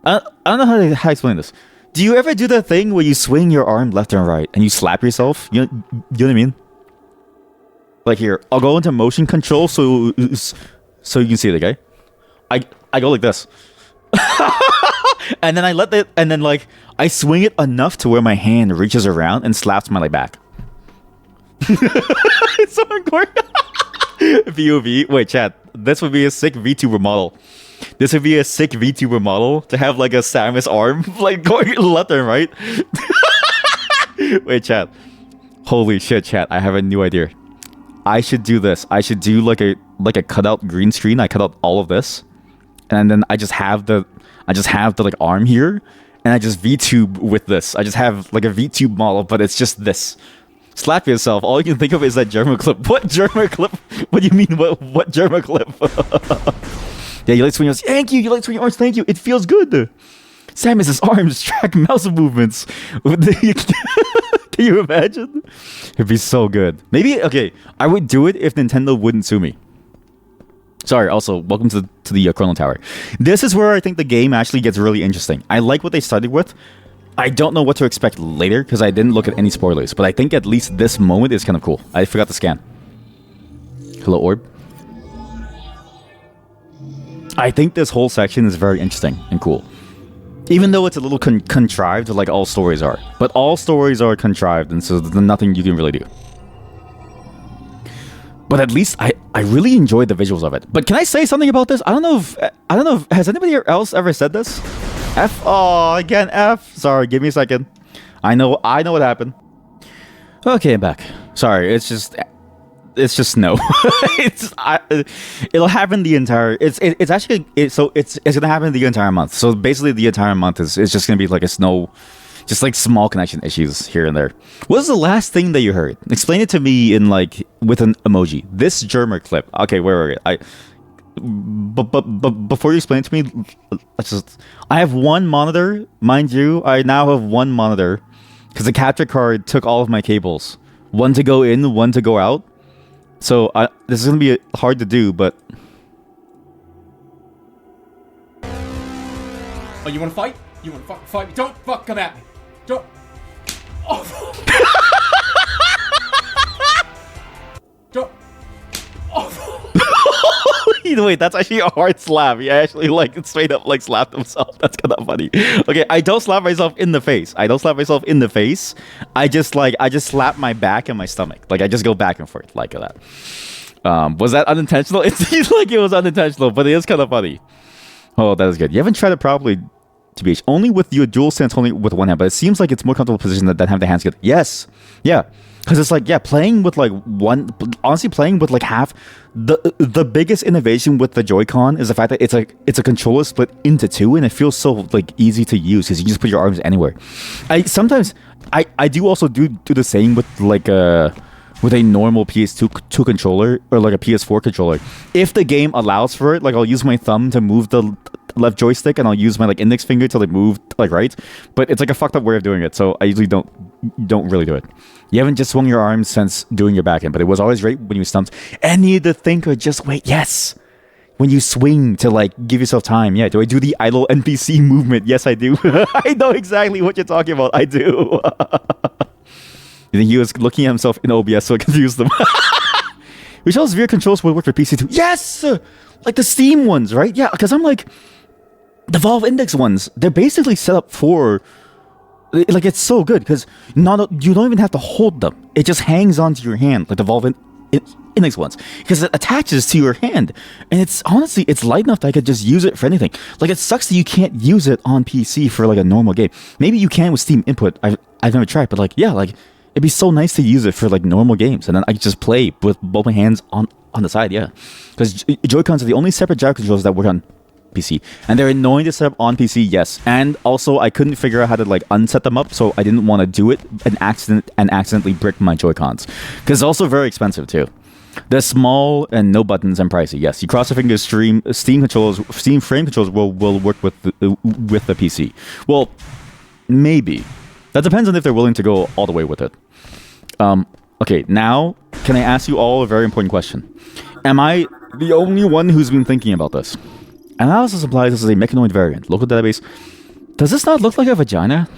S1: I don't know how to explain this. Do you ever do that thing where you swing your arm left and right and you slap yourself? You know what I mean? Like, here, I'll go into motion control so you can see it, okay? I go like this. And then I swing it enough to where my hand reaches around and slaps my like back. It's so hardcore. VOV. Wait, chat. This would be a sick VTuber model. This would be a sick VTuber model to have like a Samus arm like going left and right. Wait, chat. Holy shit, chat. I have a new idea. I should do this. I should do like a cutout green screen. I cut out all of this. And then I just have the like arm here, and I just VTube with this. I just have like a VTube model, but it's just this. Slap yourself. All you can think of is that German clip. What German clip? What do you mean? What German clip? Yeah, you like swing your arms. Thank you. You like swing your arms. Thank you. It feels good. Samus's arms track mouse movements. Can you imagine? It'd be so good. Maybe, okay, I would do it if Nintendo wouldn't sue me. Sorry, also, welcome to the Chrono Tower. This is where I think the game actually gets really interesting. I like what they started with. I don't know what to expect later, because I didn't look at any spoilers, but I think at least this moment is kind of cool. I forgot to scan. Hello, Orb. I think this whole section is very interesting and cool. Even though it's a little contrived, like all stories are. But all stories are contrived, and so there's nothing you can really do. But at least I really enjoyed the visuals of it. But can I say something about this? I don't know if has anybody else ever said this? F. Oh, again F. Sorry, give me a second. I know what happened. Okay, I'm back. Sorry, it's just no. It'll happen the entire. It's gonna happen the entire month. So basically, the entire month is just gonna be like a snow. Just like small connection issues here and there. What was the last thing that you heard? Explain it to me in like with an emoji. This German clip. Okay, where but before you explain it to me, I have one monitor, mind you. I now have one monitor because the capture card took all of my cables. One to go in, one to go out. So this is gonna be hard to do, but.
S6: Oh, you wanna fight? You wanna fight me? Don't come at me. Don't. Oh. Don't. Oh.
S1: Wait, that's actually a hard slap. He actually like straight up like slapped himself. That's kind of funny. Okay, I don't slap myself in the face. I just slap my back and my stomach. Like I just go back and forth like that. Was that unintentional? It seems like it was unintentional, but it is kind of funny. Oh, that is good. You haven't tried it properly. TBH, only with your dual stance, only with one hand, but it seems like it's more comfortable position than have the hands good. Yes, yeah, because it's like playing with like one. Honestly, playing with like half. The biggest innovation with the Joy-Con is the fact that it's a controller split into two, and it feels so like easy to use because you just put your arms anywhere. I do also do the same with like with a normal PS2 controller or like a PS4 controller. If the game allows for it, like I'll use my thumb to move the left joystick and I'll use my like index finger to like move like right, but it's like a fucked up way of doing it, so I usually don't really do it. You haven't just swung your arms since doing your backhand, but it was always great when you stumped and needed to think or just wait. Yes, when you swing to like give yourself time. Yeah, do I do the idle NPC movement? Yes, I do. I know exactly what you're talking about. I do. You think he was looking at himself in OBS, so it confused them. Which else VR controls would work for PC too? Yes, like the Steam ones, right? Yeah, because I'm like. The Valve Index ones, they're basically set up for, like, it's so good because you don't even have to hold them. It just hangs onto your hand, like the Valve Index ones, because it attaches to your hand. And it's honestly, it's light enough that I could just use it for anything. Like, it sucks that you can't use it on PC for like a normal game. Maybe you can with Steam Input. I've never tried, but like, yeah, like it'd be so nice to use it for like normal games, and then I could just play with both my hands on the side. Yeah, because Joy-Cons are the only separate gyro controllers that work on PC, and they're annoying to set up on PC. Yes, and also I couldn't figure out how to like unset them up, so I didn't want to do it and accidentally brick my Joy-Cons, because it's also very expensive too. They're small and no buttons and pricey. Yes, you cross your fingers. Steam frame controls will work with the PC. Well, maybe that depends on if they're willing to go all the way with it. Okay, now can I ask you all a very important question? Am I the only one who's been thinking about this? Analysis implies this is a mechanoid variant. Local database. Does this not look like a vagina?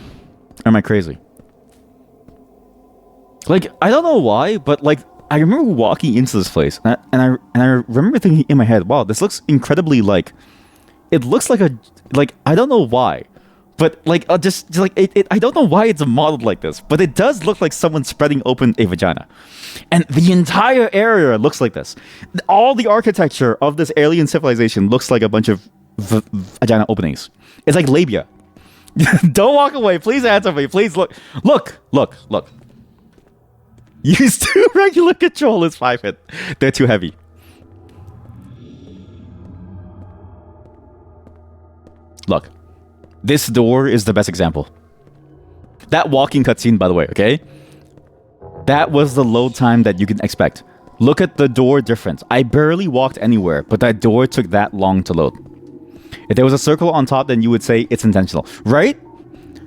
S1: Or am I crazy? Like, I don't know why, but like, I remember walking into this place, and I remember thinking in my head, wow, this looks incredibly like, it looks like I don't know why, but like, just like, I don't know why it's modeled like this, but it does look like someone spreading open a vagina. And the entire area looks like this. All the architecture of this alien civilization looks like a bunch of vagina openings. It's like labia. Don't walk away. Please answer me. Please look. Use 2 regular controllers, 5-hit. They're too heavy. Look. This door is the best example. That walking cutscene, by the way, okay? That was the load time that you can expect. Look at the door difference. I barely walked anywhere, but that door took that long to load. If there was a circle on top, then you would say it's intentional, right?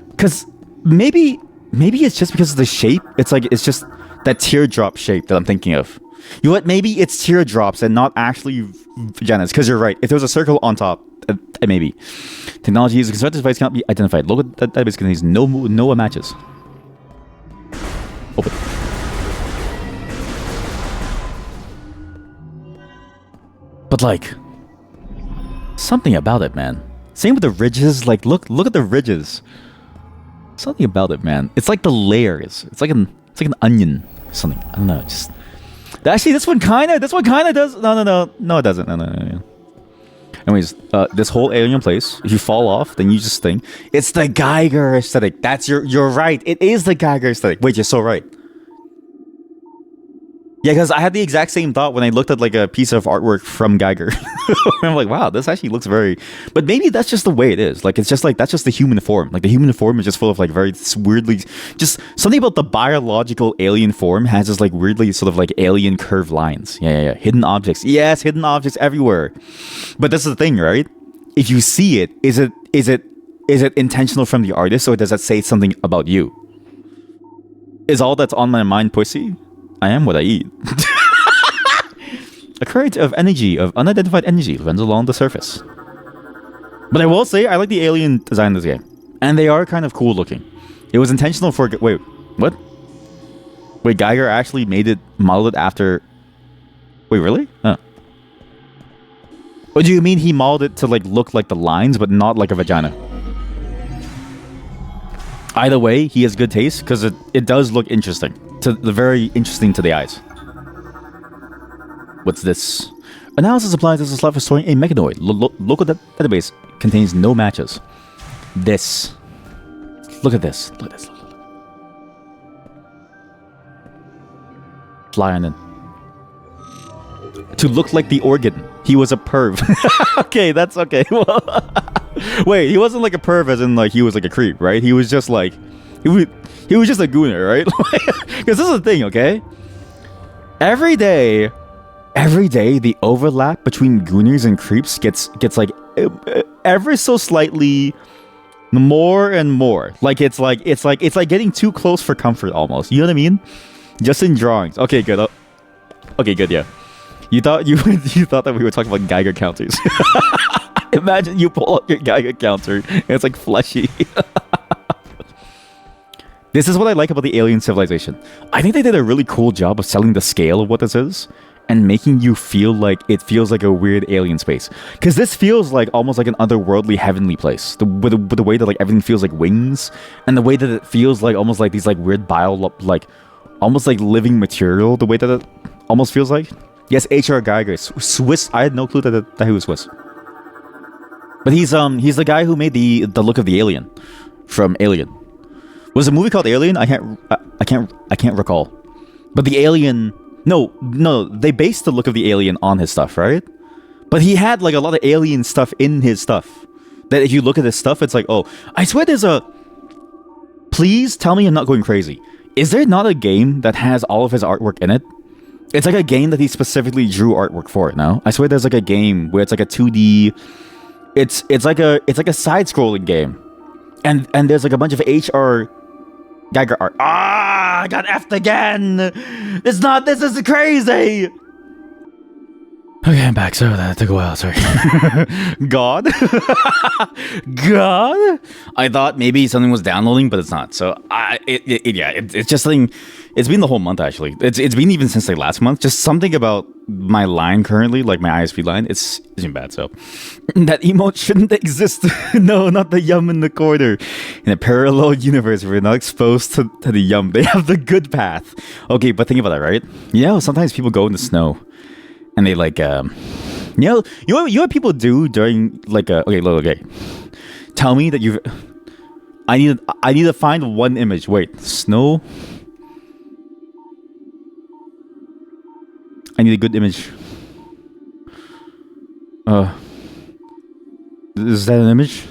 S1: Because maybe it's just because of the shape. It's like, it's just that teardrop shape that I'm thinking of. You know what? Maybe it's teardrops and not actually vaginas, because you're right. If there was a circle on top, maybe. Technology is a constructed device cannot be identified. Look at that database contains no matches. Open. But like, something about it, man. Same with the ridges. Like, look at the ridges. Something about it, man. It's like the layers. It's like an onion or something. I don't know. Just Actually, this one kind of does. No, it doesn't. No. Anyways, this whole alien place, if you fall off, then you just think it's the Geiger aesthetic. You're right. It is the Geiger aesthetic. Wait, you're so right. Yeah, because I had the exact same thought when I looked at like a piece of artwork from Geiger. I'm like, wow, this actually looks very. But maybe that's just the way it is. Like, it's just like that's just the human form. Like the human form is just full of like very weirdly, just something about the biological alien form has this like weirdly sort of like alien curved lines. Yeah. Hidden objects. Yes, hidden objects everywhere. But that's the thing, right? If you see it, is it intentional from the artist, or does that say something about you? Is all that's on my mind pussy? I am what I eat. A current of energy, of unidentified energy, runs along the surface. But I will say, I like the alien design of this game. And they are kind of cool looking. It was intentional for... Wait, what? Wait, Geiger actually modeled it after... Wait, really? Huh. What do you mean he modeled it to like look like the lines, but not like a vagina? Either way, he has good taste, because it does look interesting. Very interesting to the eyes. What's this? Analysis applies as a slot for storing a mechanoid. Local database contains no matches. This. Look at this. Look at this. Fly on in. To look like the organ. He was a perv. Okay, that's okay. Well, wait, he wasn't like a perv as in like he was like a creep, right? He was just like... He was just a gooner, right? Because this is the thing, okay? Every day, the overlap between gooners and creeps gets like ever so slightly more and more. Like it's like getting too close for comfort almost. You know what I mean? Just in drawings. Okay, good. Okay, good. Yeah. You thought that we were talking about Geiger counters. Imagine you pull up your Geiger counter and it's like fleshy. This is what I like about the alien civilization. I think they did a really cool job of selling the scale of what this is and making you feel like it feels like a weird alien space. Because this feels like almost like an otherworldly heavenly place. With the way that like everything feels like wings, and the way that it feels like almost like these like weird almost like living material. The way that it almost feels like. Yes, H.R. Geiger, Swiss. I had no clue that he was Swiss. But he's the guy who made the look of the alien from Alien. Was the movie called Alien? I can't recall. But the alien... No, they based the look of the alien on his stuff, right? But he had like a lot of alien stuff in his stuff. That if you look at his stuff, it's like, oh, I swear there's a... Please tell me I'm not going crazy. Is there not a game that has all of his artwork in it? It's like a game that he specifically drew artwork for, no? I swear there's like a game where it's like a 2D... It's like a side-scrolling game. And there's like a bunch of H.R. Geiger art. I got F'd again! This is crazy! Okay, I'm back. So that took a while, sorry. God? God? I thought maybe something was downloading, but it's not. So, it's just something... It's been the whole month, actually. It's been even since like last month. Just something about my line currently, like my ISP line, it's been bad, so... That emote shouldn't exist. No, not the yum in the corner. In a parallel universe, we're not exposed to the yum. They have the good path. Okay, but think about that, right? Sometimes people go in the snow. And they like, you know what people do during like okay. Tell me that you've. I need to find one image. Wait, snow. I need a good image. Is that an image?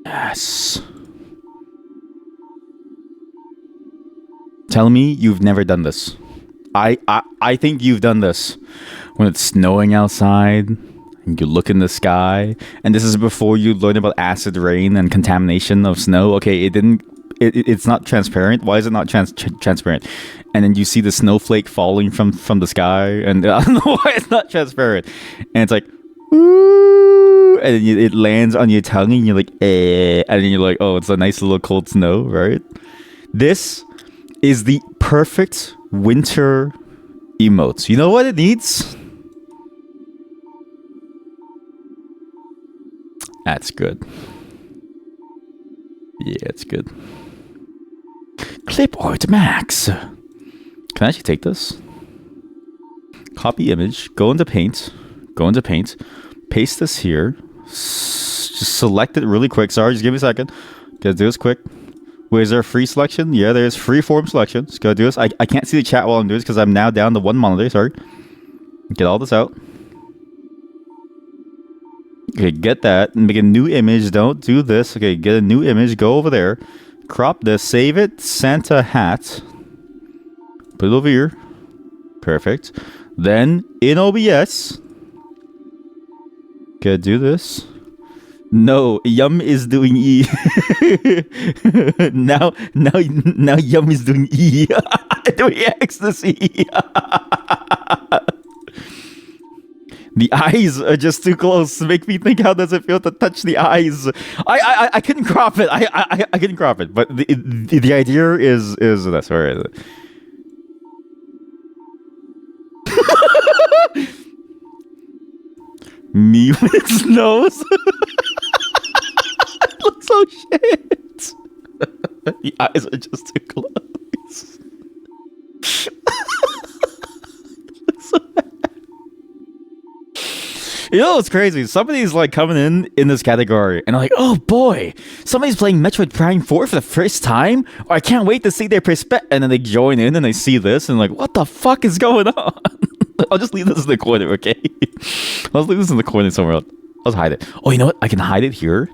S1: Yes. Tell me you've never done this. I think you've done this when it's snowing outside and you look in the sky, and this is before you learn about acid rain and contamination of snow. Okay, it's not transparent. Why is it not transparent? And then you see the snowflake falling from the sky, and I don't know why it's not transparent. And it's like, ooh, and then it lands on your tongue, and you're like, and then you're like, oh, it's a nice little cold snow, right? This is the perfect winter emotes. You know what it needs? That's good. Yeah, it's good. Clip art max. Can I actually take this? copy image, go into paint, paste this here, just select it really quick. Sorry, just give me a second. Gotta do this quick. Wait, is there a free selection? Yeah, there's free form selection. Just gotta do this. I can't see the chat while I'm doing this because I'm now down to one monitor. Sorry. Get all this out. Okay, get that. Make a new image. Don't do this. Okay, get a new image. Go over there. Crop this. Save it. Santa hat. Put it over here. Perfect. Then in OBS. Okay, do this. No, Yum is doing E. now Yum is doing E. Doing ecstasy. The eyes are just too close. Make me think, how does it feel to touch the eyes? I couldn't crop it. I couldn't crop it. But the idea is this. Where is it? Me with its nose. It looks so shit. The eyes are just too close. So bad. You know what's crazy? Somebody's like coming in this category and like, oh boy, somebody's playing Metroid Prime 4 for the first time? Or I can't wait to see their perspective. And then they join in and they see this and like, what the fuck is going on? I'll just leave this in the corner, okay? I'll leave this in the corner somewhere else. I'll just hide it. Oh, you know what? I can hide it here.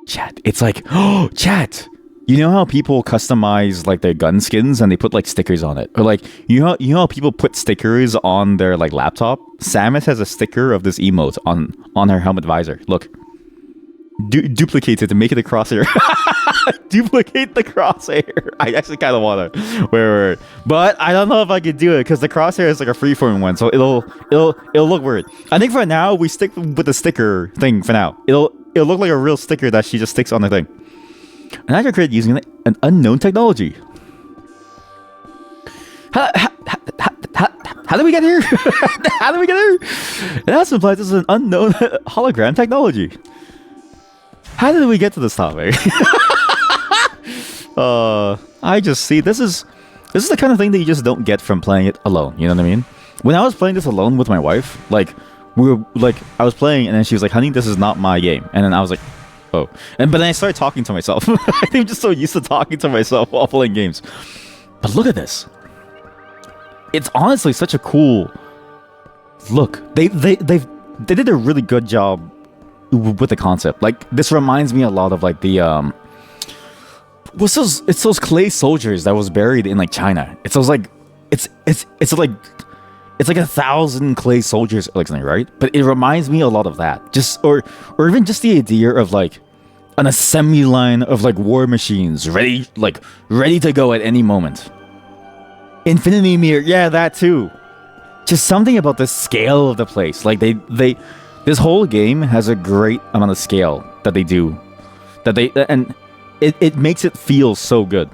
S1: Chat. It's like, oh, chat. You know how people customize like their gun skins and they put like stickers on it? Or like, you know how people put stickers on their like laptop? Samus has a sticker of this emote on her helmet visor. Look. Duplicate it to make it a crosshair. Duplicate the crosshair. I actually kind of want to. Wait. But I don't know if I could do it because the crosshair is like a freeform one, so it'll look weird. I think for now we stick with the sticker thing for now. It'll look like a real sticker that she just sticks on the thing. And I can create using an unknown technology. How did we get here? How did we get here? It has implied this is an unknown hologram technology. How did we get to this topic? I just see this is the kind of thing that you just don't get from playing it alone. You know what I mean? When I was playing this alone with my wife, like I was playing and then she was like, "Honey, this is not my game." And then I was like, "Oh," but then I started talking to myself. I think I'm just so used to talking to myself while playing games. But look at this. It's honestly such a cool look. They did a really good job with the concept. Like, this reminds me a lot of like the it's those clay soldiers that was buried in like China. It's those like it's like 1,000 clay soldiers, like something, right? But it reminds me a lot of that. Just or even just the idea of like an assembly line of like war machines ready to go at any moment. Infinity Mirror, yeah, that too. Just something about the scale of the place. Like they this whole game has a great amount of scale that they do. And it makes it feel so good.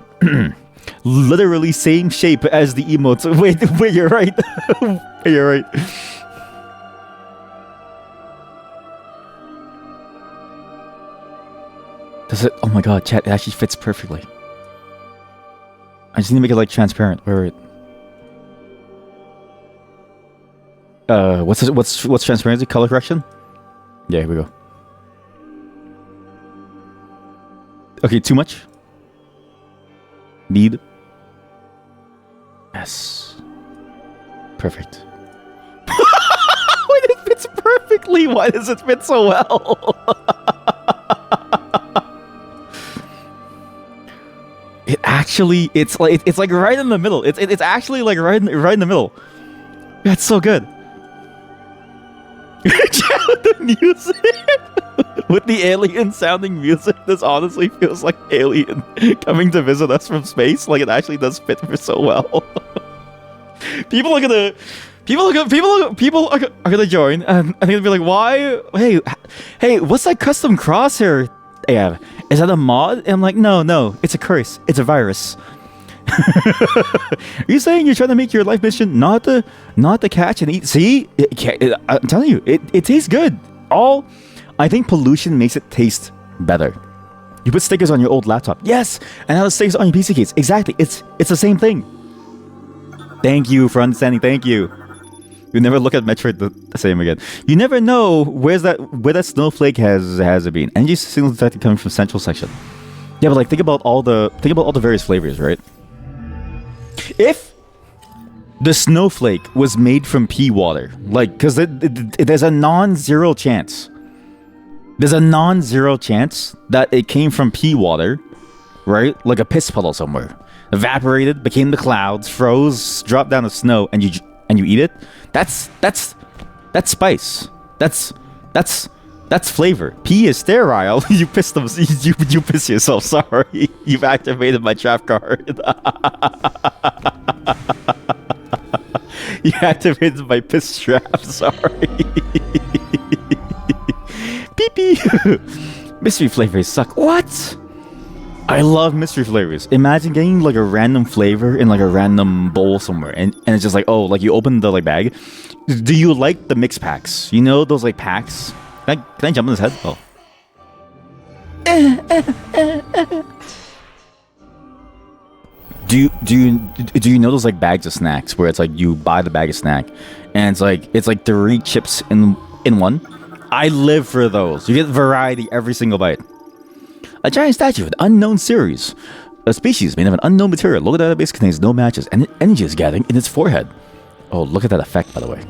S1: Literally same shape as the emotes. Wait, you're right. You're right. Does it? Oh my god, chat, it actually fits perfectly. I just need to make it like transparent. Wait. What's transparency? Color correction? Yeah, here we go. Okay, too much? Need? Yes. Perfect. It fits perfectly! Why does it fit so well? It actually, it's like right in the middle. It's actually like right in the middle. That's so good. The music with the alien sounding music, this honestly feels like Alien coming to visit us from space. Like, it actually does fit so well. People are gonna join and they're gonna be like, why? Hey, what's that custom crosshair? Yeah, is that a mod? And I'm like, no, it's a curse. It's a virus. Are you saying you're trying to make your life mission not to catch and eat? See, I'm telling you, it tastes good. I think pollution makes it taste better. You put stickers on your old laptop, yes, and now the stickers on your PC case, exactly. It's the same thing. Thank you for understanding. Thank you. You never look at Metroid the same again. You never know where that snowflake has been. Energy signals detected coming from central section. Yeah, but like think about all the various flavors, right? If the snowflake was made from pea water, like, because there's a non-zero chance. There's a non-zero chance that it came from pea water, right? Like a piss puddle somewhere, evaporated, became the clouds, froze, dropped down the snow, and you eat it. That's spice. That's flavor. Pea is sterile. You piss them. You piss yourself. Sorry, you've activated my trap card. You activated my piss trap. Sorry. Pee pee. Mystery flavors suck. What? I love mystery flavors. Imagine getting like a random flavor in like a random bowl somewhere, and it's just like, oh, like you open the like bag. Do you like the mix packs? You know those like packs? Can I jump on his head? Oh. Do you know those like bags of snacks where it's like you buy the bag of snack and it's like 3 chips in one? I live for those. You get variety every single bite. A giant statue of an unknown series. A species made of an unknown material. Local database contains no matches and energy is gathering in its forehead. Oh, look at that effect, by the way.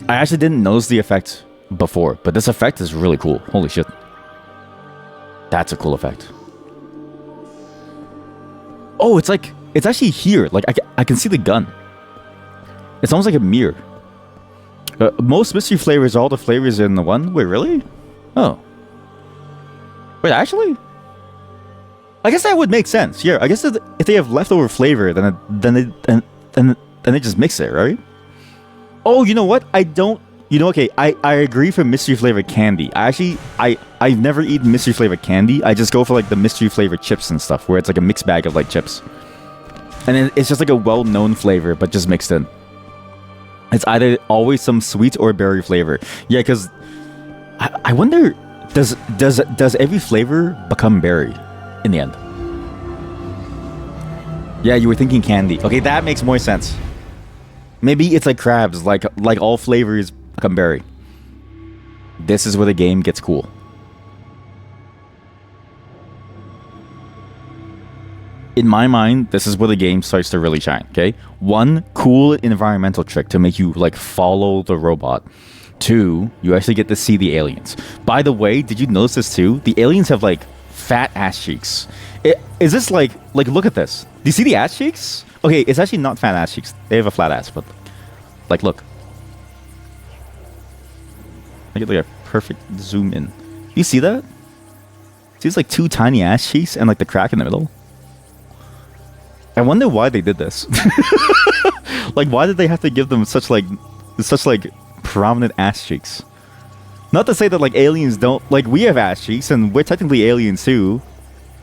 S1: I actually didn't notice the effect before, but this effect is really cool. Holy shit. That's a cool effect. Oh, it's actually here. Like, I can see the gun. It's almost like a mirror. Most mystery flavors are all the flavors in the one. Wait, really? Oh. Wait, actually? I guess that would make sense. Yeah, I guess if they have leftover flavor, then they just mix it, right? Oh, you know what? Okay, I agree for mystery flavored candy. I've never eaten mystery flavored candy. I just go for like the mystery flavored chips and stuff, where it's like a mixed bag of like chips. And then it's just like a well-known flavor, but just mixed in. It's either always some sweet or berry flavor. Yeah, because I wonder, does every flavor become berry in the end? Yeah, you were thinking candy. Okay, that makes more sense. Maybe it's like crabs, like all flavors become berry. This is where the game gets cool. In my mind, this is where the game starts to really shine, okay? 1, cool environmental trick to make you, like, follow the robot. 2, you actually get to see the aliens. By the way, did you notice this too? The aliens have, like, fat ass cheeks. Is this, like, look at this. Do you see the ass cheeks? Okay, it's actually not fat ass cheeks. They have a flat ass, but, like, look. I get, like, a perfect zoom in. You see that? See, it's, like, 2 tiny ass cheeks and, like, the crack in the middle? I wonder why they did this. Like, why did they have to give them such prominent ass cheeks? Not to say that like aliens don't, like, we have ass cheeks and we're technically aliens too,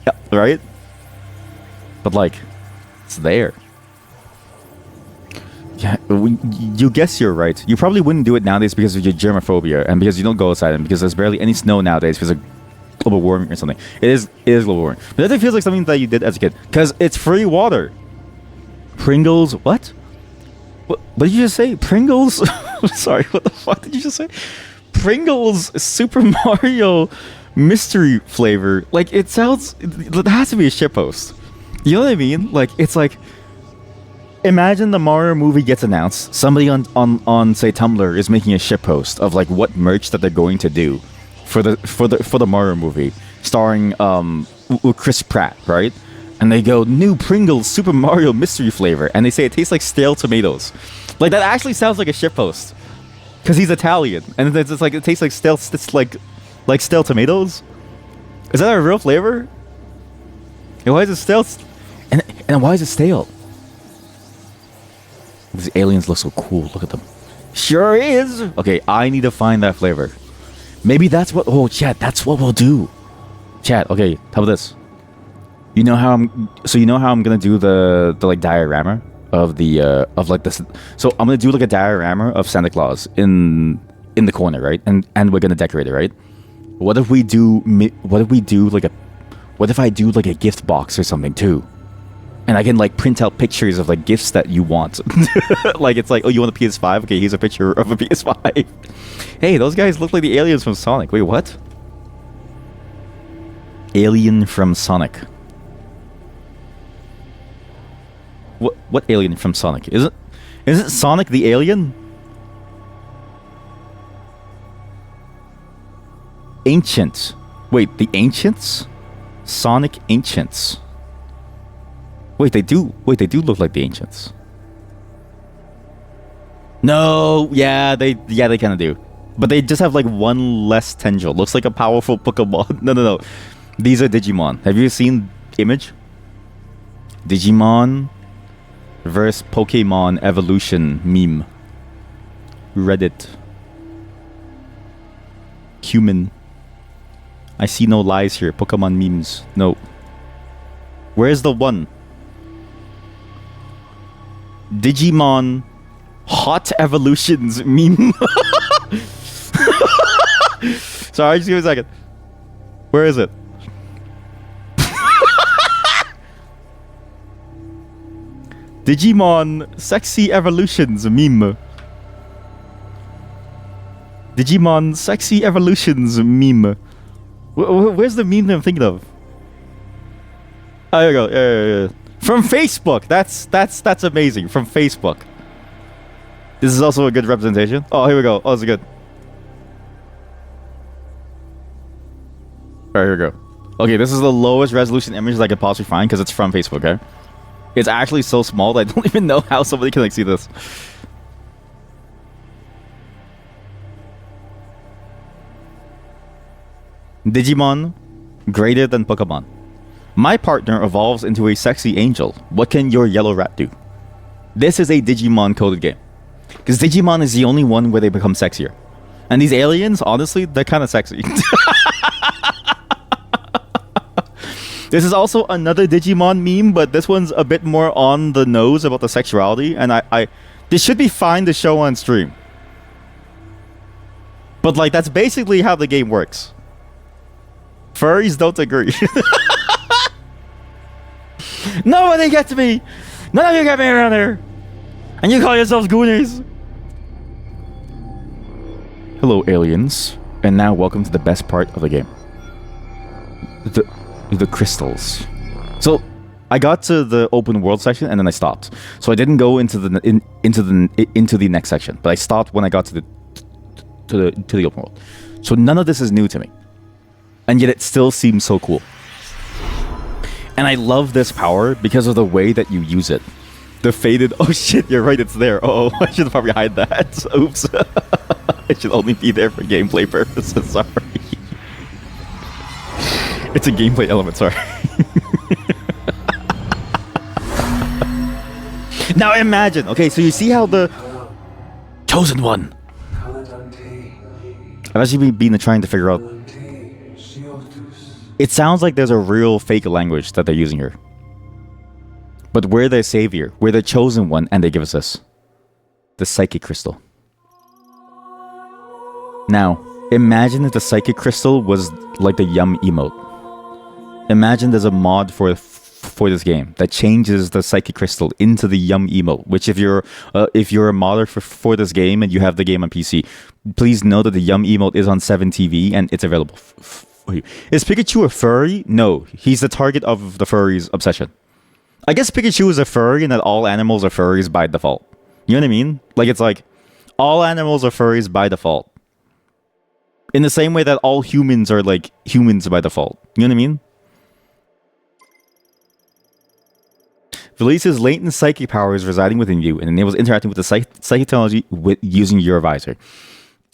S1: yeah, right? But like, it's there. Yeah, you guess you're right. You probably wouldn't do it nowadays because of your germophobia and because you don't go outside and because there's barely any snow nowadays because of global warming or something. It is global warming. But that feels like something that you did as a kid because it's free water. Pringles, what did you just say? Pringles? Sorry, what the fuck did you just say? Pringles Super Mario mystery flavor. Like, it sounds, it has to be a shitpost. You know what I mean? Like, it's like, imagine the Mario movie gets announced. Somebody on say Tumblr is making a shitpost of like what merch that they're going to do for the Mario movie, starring Chris Pratt, right? And they go, new Pringles Super Mario mystery flavor, and they say it tastes like stale tomatoes. Like, that actually sounds like a shitpost, because he's Italian, and it's just like it tastes like stale, it's like stale tomatoes. Is that a real flavor? And why is it stale? And why is it stale? These aliens look so cool. Look at them. Sure is. Okay, I need to find that flavor. Maybe that's what. Oh, chat. That's what we'll do. Chat. Okay. How about this? You know how I'm gonna do the like diorama of the of like this. So I'm gonna do like a diorama of Santa Claus in the corner, right? And we're gonna decorate it, right? What if I do like a gift box or something too? And I can like print out pictures of like gifts that you want. Like it's like, oh, you want a PS5? Okay, here's a picture of a PS5. Hey, those guys look like the aliens from Sonic. Wait, what? Alien from Sonic. What alien from Sonic? Isn't Sonic the alien? Ancient. Wait, the Ancients? Sonic Ancients. Wait, they do look like the Ancients. No, yeah, they kind of do. But they just have like one less tendril. Looks like a powerful Pokemon. No. These are Digimon. Have you seen image? Digimon versus Pokemon evolution meme. Reddit. Human. I see no lies here. Pokemon memes. No. Where's the one? Digimon hot evolutions meme. Sorry, just give me a second. Where is it? Digimon sexy evolutions meme. Digimon sexy evolutions meme. Where's the meme that I'm thinking of? Oh, there we go. Yeah. From Facebook. That's amazing. From Facebook. This is also a good representation. Oh, here we go. Oh, this is good. Alright, here we go. Okay, this is the lowest resolution image I could possibly find because it's from Facebook, okay? It's actually so small that I don't even know how somebody can like see this. Digimon greater than Pokemon. My partner evolves into a sexy angel. What can your yellow rat do? This is a Digimon coded game. Because Digimon is the only one where they become sexier. And these aliens, honestly, they're kind of sexy. This is also another Digimon meme, but this one's a bit more on the nose about the sexuality. And this should be fine to show on stream. But like, that's basically how the game works. Furries don't agree. Nobody gets me! None of you get me around here! And you call yourselves Goonies! Hello, aliens. And now welcome to the best part of the game. The crystals. So, I got to the open world section and then I stopped. So I didn't go into the next section, but I stopped when I got to the open world. So none of this is new to me. And yet it still seems so cool. And I love this power because of the way that you use it. The faded... Oh shit, you're right, it's there. Oh, I should probably hide that. Oops. It should only be there for gameplay purposes. Sorry. It's a gameplay element, sorry. Now imagine. Okay, so you see how the... Chosen One. I've actually been trying to figure out... It sounds like there's a real fake language that they're using here. But we're their savior. We're the chosen one, and they give us this. The Psychic Crystal. Now, imagine if the Psychic Crystal was like the Yum emote. Imagine there's a mod for this game that changes the Psychic Crystal into the Yum emote. Which, if you're a modder for this game and you have the game on PC, please know that the Yum emote is on 7TV and it's available. Is Pikachu a furry? No, he's the target of the furries' obsession. I guess Pikachu is a furry and that all animals are furries by default. You know what I mean? Like, it's like, all animals are furries by default. In the same way that all humans are like humans by default. You know what I mean? Releases latent psychic powers residing within you and enables interacting with the psychic technology using your visor.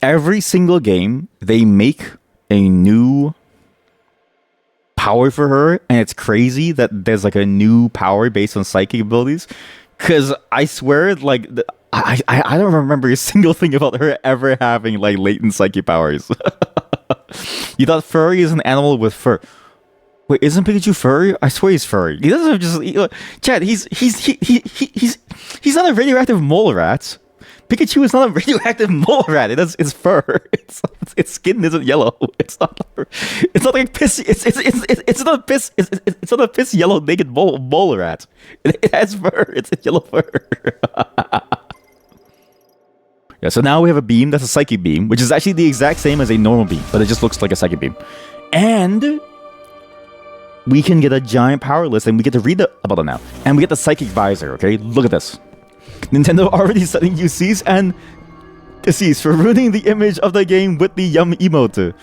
S1: Every single game, they make a new power for her, and it's crazy that there's like a new power based on psychic abilities. Because I swear, like, I don't remember a single thing about her ever having like latent psychic powers. You thought furry is an animal with fur. Wait, isn't Pikachu furry? I swear he's furry. He doesn't have just... Chad, he's not a radioactive mole rat. Pikachu is not a radioactive mole rat. It's fur. Its skin isn't yellow. It's not. It's not like piss. It's not a piss. It's not a piss yellow naked mole rat. It has fur. It's yellow fur. Yeah. So now we have a beam that's a psychic beam, which is actually the exact same as a normal beam, but it just looks like a psychic beam, and we can get a giant power list, and we get to read about it now, and we get the psychic visor. Okay, look at this. Nintendo already setting you cease and desist for ruining the image of the game with the yum emote.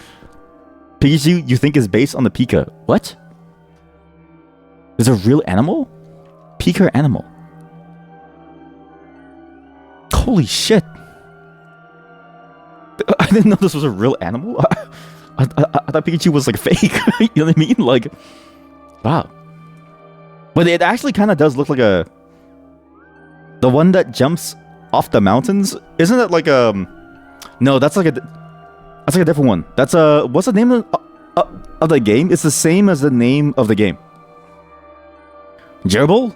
S1: Pikachu, you think is based on the Pika. What? There's a real animal? Pika animal. Holy shit. I didn't know this was a real animal. I thought Pikachu was like fake. You know what I mean? Like, wow. But it actually kind of does look like a... The one that jumps off the mountains, isn't it like no, that's like a different one. That's what's the name of the game? It's the same as the name of the game. Gerbil?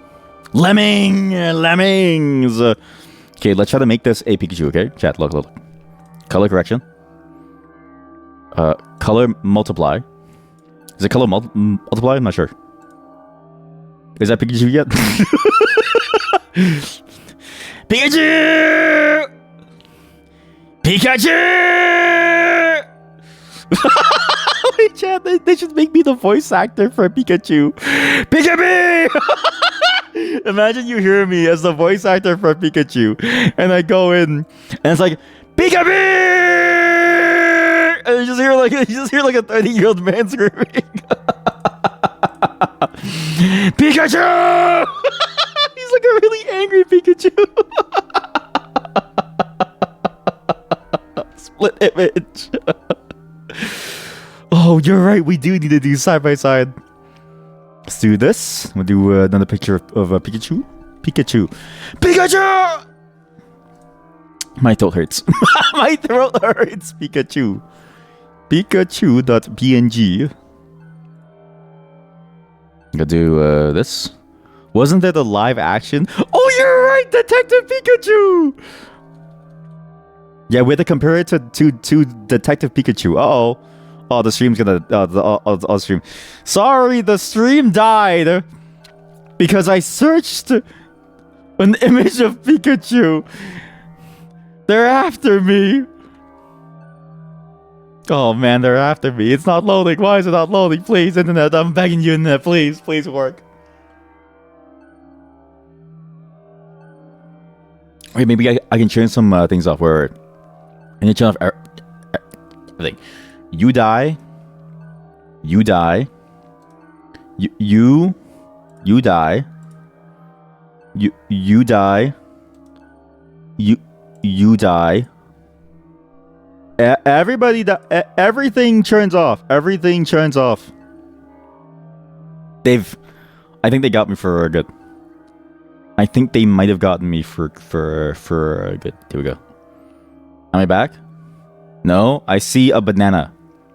S1: Lemmings. Okay, let's try to make this a Pikachu. Okay, chat. Look. Color correction. Color multiply. Is it color multiply? I'm not sure. Is that Pikachu yet? Pikachu! Pikachu! Wait, chat, they should make me the voice actor for Pikachu. Pikachu! Imagine you hear me as the voice actor for Pikachu, and I go in, and it's like, Pikachu! And you just hear like a 30-year-old man screaming. Pikachu! He's like a really angry Pikachu. Split image. Oh, you're right. We do need to do side by side. Let's do this. We'll do another picture of Pikachu. Pikachu. My throat hurts. My throat hurts. Pikachu. Pikachu.png. I'm gonna do this. Wasn't there the live action? Oh, you're right, Detective Pikachu! Yeah, we had to compare it to Detective Pikachu. Uh-oh. Oh, the stream's gonna... the stream. Sorry, the stream died. Because I searched an image of Pikachu. They're after me. Oh, man, they're after me. It's not loading. Why is it not loading? Please, internet. I'm begging you, internet. Please work. Wait, maybe I can turn some things off. Where I need to turn off everything. You die. You die. You die. You die. You die. Everybody everything turns off. Everything turns off. I think they got me for good. I think they might have gotten me for good. Here we go. Am I back? No, I see a banana.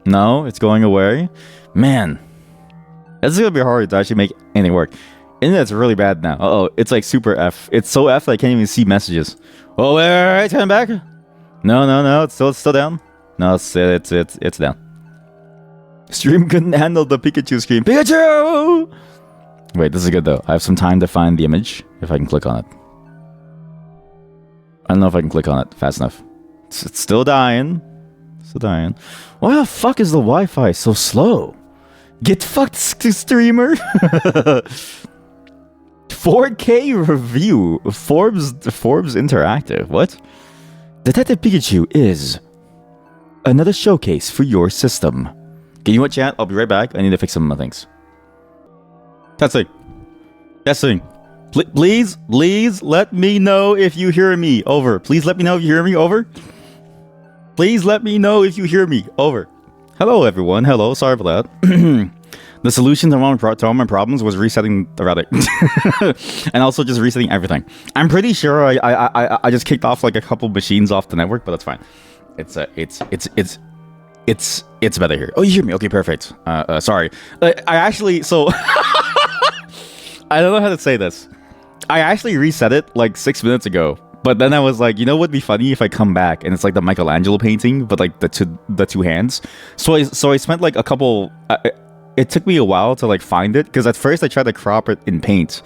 S1: No, it's going away. Man, this is gonna be hard to actually make anything work. Internet's really bad now. Uh-oh, it's like super F. It's so F that I can't even see messages. Oh, wait, it's coming back. No, it's still down. No, it's down. Stream couldn't handle the Pikachu scream. Pikachu! Wait, this is good though. I have some time to find the image. If I can click on it. I don't know if I can click on it fast enough. It's still dying. Still dying. Why the fuck is the Wi-Fi so slow? Get fucked, streamer. 4K review. Forbes Interactive. What? Detective Pikachu is another showcase for your system. Okay, you know what, chat? I'll be right back. I need to fix some things. Testing. Please let me know if you hear me. Over. Please let me know if you hear me. Over. Please let me know if you hear me. Over. Hello, everyone. Hello. Sorry for that. The solution to all my problems was resetting the router. And also just resetting everything. I'm pretty sure I just kicked off like a couple machines off the network, but that's fine. It's better here. Oh, you hear me? Okay, perfect. Sorry. I actually, so I don't know how to say this. I actually reset it like 6 minutes ago, But then I was like, you know what'd be funny if I come back and it's like the Michelangelo painting, but like the two hands. So I spent like a couple. It took me a while to like find it because at first I tried to crop it in paint,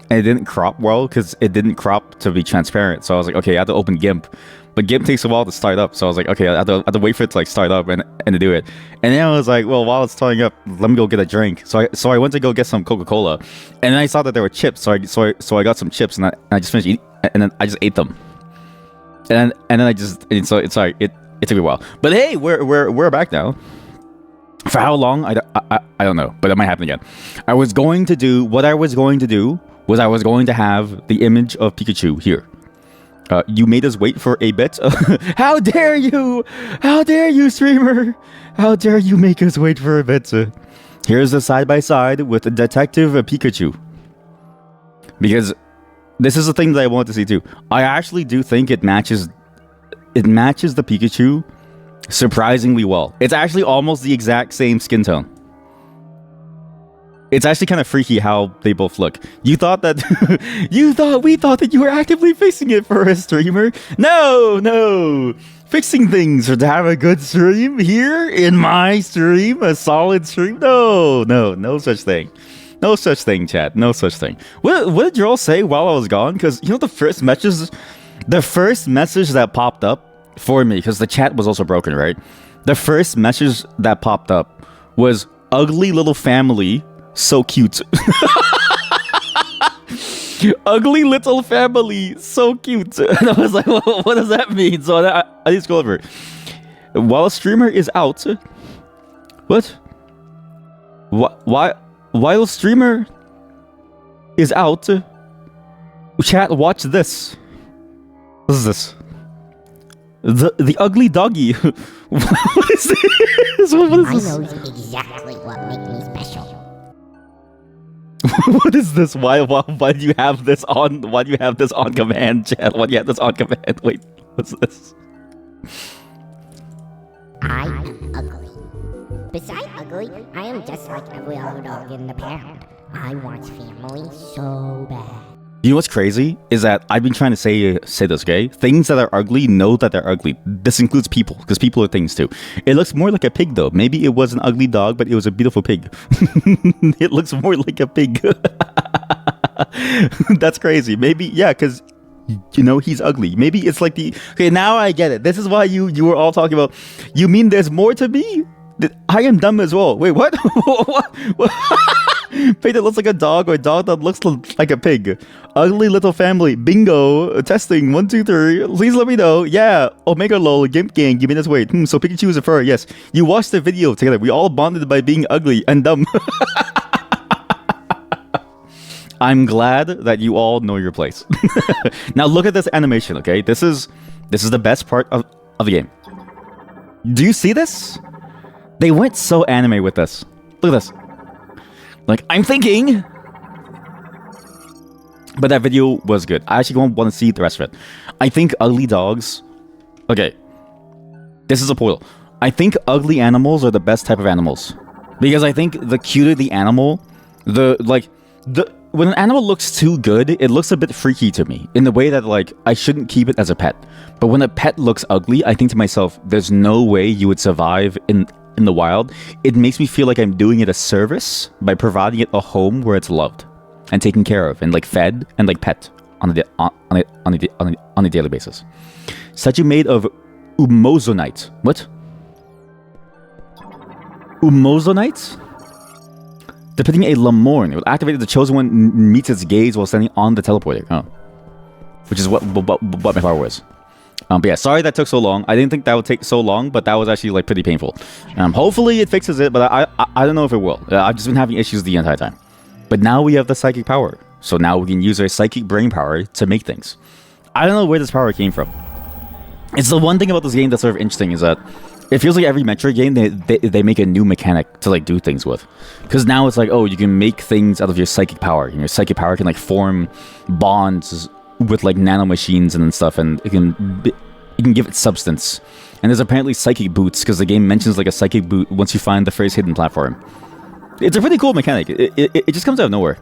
S1: and it didn't crop well because it didn't crop to be transparent. So I was like, okay, I have to open GIMP. But GIMP takes a while to start up, so I was like, okay, I have to wait for it to like start up and to do it. And then I was like, well, while it's starting up, let me go get a drink. So I went to go get some Coca-Cola, and then I saw that there were chips. So I got some chips, and I just finished eating, and then I just ate them. And then I just so it's sorry, it took me a while. But hey, we're back now. For how long? I don't know, but it might happen again. I was going to have the image of Pikachu here. You made us wait for a bit. How dare you? How dare you, streamer? How dare you make us wait for a bit? Here's a side-by-side with Detective Pikachu. Because this is the thing that I want to see too. I actually do think it matches the Pikachu surprisingly well. It's actually almost the exact same skin tone. It's actually kind of freaky how they both look. You thought that we thought that you were actively fixing it for a streamer? No. Fixing things or to have a good stream here in my stream, a solid stream? No such thing. No such thing, chat. No such thing. What did you all say while I was gone? Because you know the first message that popped up for me, because the chat was also broken, right? The first message that popped up was ugly little family. So cute. Ugly little family. So cute. And I was like, well, what does that mean? So I need to scroll over. While a streamer is out. What? Why? While a streamer is out. Chat, watch this. What is this? The ugly doggy. What is this? What is this?
S3: I know exactly what makes me special.
S1: What is this? Why do you have this on? Why do you have this on command, chat? Why do you have this on command? Wait, what's this?
S3: I am ugly. Besides ugly, I am just like every other dog in the pound. I want family so bad.
S1: You know what's crazy is that I've been trying to say this, okay? Things that are ugly know that they're ugly. This includes people, because people are things too. It looks more like a pig though. Maybe it was an ugly dog, but it was a beautiful pig. It looks more like a pig. That's crazy. Maybe, yeah, because you know he's ugly. Maybe it's like okay, now I get it. This is why you were all talking about. You mean there's more to me? I am dumb as well. Wait, what? What? Pig that looks like a dog or a dog that looks like a pig. Ugly little family. Bingo. Testing. 1, 2, 3. Please let me know. Yeah. Omega lol. Gimp gang. You made us wait. So Pikachu is a fur. Yes. You watched the video together. We all bonded by being ugly and dumb. I'm glad that you all know your place. Now look at this animation, okay? This is the best part of the game. Do you see this? They went so anime with this. Look at this. Like, I'm thinking. But that video was good. I actually don't want to see the rest of it. I think ugly dogs. Okay. This is a poll. I think ugly animals are the best type of animals. Because I think the cuter the animal, when an animal looks too good, it looks a bit freaky to me. In the way that, like, I shouldn't keep it as a pet. But when a pet looks ugly, I think to myself, there's no way you would survive in the wild. It makes me feel like I'm doing it a service by providing it a home where it's loved and taken care of and like fed and like pet on a daily basis. Statue made of umozonite. What? Umozonite? Depicting a Lamorne. It will activate the chosen one meets its gaze while standing on the teleporter. Oh. Which is what my power was. But yeah, sorry that took so long. I didn't think that would take so long, but that was actually like pretty painful. Hopefully it fixes it, but I don't know if it will. I've just been having issues the entire time. But now we have the psychic power. So now we can use our psychic brain power to make things. I don't know where this power came from. It's the one thing about this game that's sort of interesting is that it feels like every Metroid game, they make a new mechanic to like do things with. Because now it's like, oh, you can make things out of your psychic power. And your psychic power can like form bonds with like nanomachines and stuff, and it can give it substance. And there's apparently psychic boots, because the game mentions like a psychic boot once you find the first hidden platform. It's a pretty cool mechanic. It just comes out of nowhere.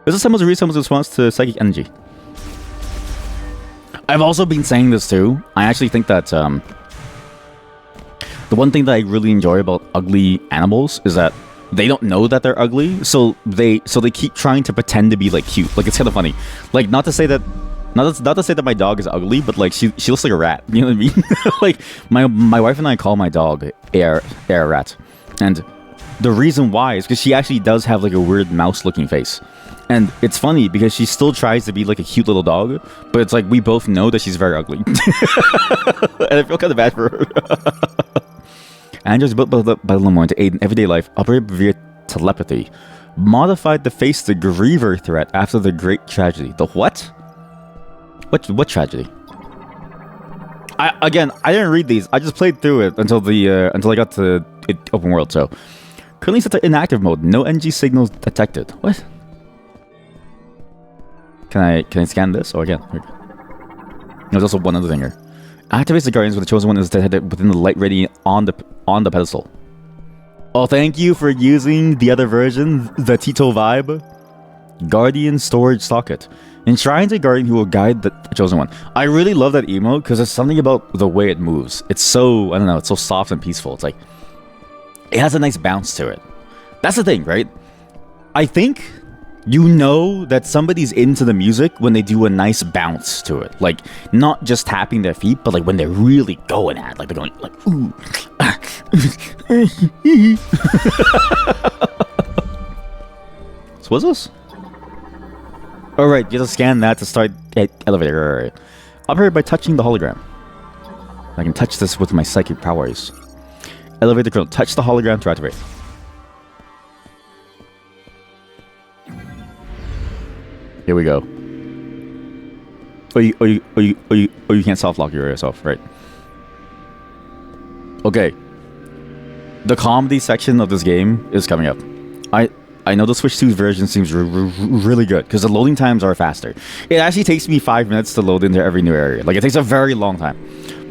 S1: This is someone's response to psychic energy. I've also been saying this too. I actually think that the one thing that I really enjoy about ugly animals is that they don't know that they're ugly, so they keep trying to pretend to be like cute. Like it's kind of funny. Like not to say that my dog is ugly, but like she looks like a rat. You know what I mean? Like my wife and I call my dog Air Rat, and the reason why is because she actually does have like a weird mouse looking face. And it's funny because she still tries to be like a cute little dog, but it's like we both know that she's very ugly. And I feel kind of bad for her. Androids built by Lemoyne to aid in everyday life, operate via telepathy, modified to face the Griever threat after the Great Tragedy. The what? What tragedy? I didn't read these. I just played through it until I got to open world. So currently set to inactive mode. No NG signals detected. What? Can I scan this? Oh, again. There's also one other thing here. Activates the Guardians when the Chosen One is detected within the light radiant on the pedestal. Oh, thank you for using the other version, the Tito vibe. Guardian storage socket. Enshrines a Guardian who will guide the Chosen One. I really love that emote because there's something about the way it moves. It's so, I don't know, it's so soft and peaceful. It's like, it has a nice bounce to it. That's the thing, right? I think you know that somebody's into the music when they do a nice bounce to it. Like, not just tapping their feet, but like when they're really going at it. Like, they're going like, ooh. So what's this? Alright, you have to scan that to start elevator. Alright. Operate by touching the hologram. I can touch this with my psychic powers. Elevator control. Touch the hologram to activate. Here we go. You can't soft lock yourself, right? Okay. The comedy section of this game is coming up. I know the Switch 2 version seems really good because the loading times are faster. It actually takes me 5 minutes to load into every new area. Like, it takes a very long time.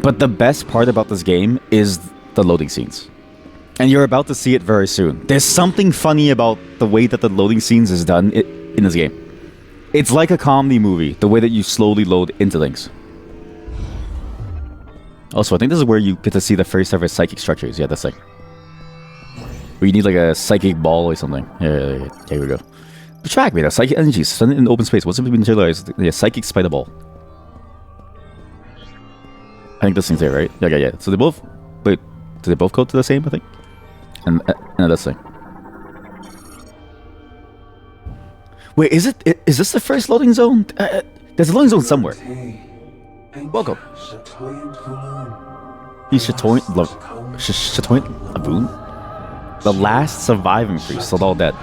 S1: But the best part about this game is the loading scenes. And you're about to see it very soon. There's something funny about the way that the loading scenes is done in this game. It's like a comedy movie, the way that you slowly load into things. Also, I think this is where you get to see the first ever psychic structures. Yeah, that's like... where you need like a psychic ball or something. Yeah, here we go. The track made of psychic energy suspended in open space. What's simply materialized? Yeah, psychic spider ball. I think this thing's there, right? Yeah. So they both... wait, do they both go to the same, I think? And this thing. Wait, is this the first loading zone? There's a loading zone somewhere. Welcome. He's Chatoyant Laboon? The last surviving priest, all dead.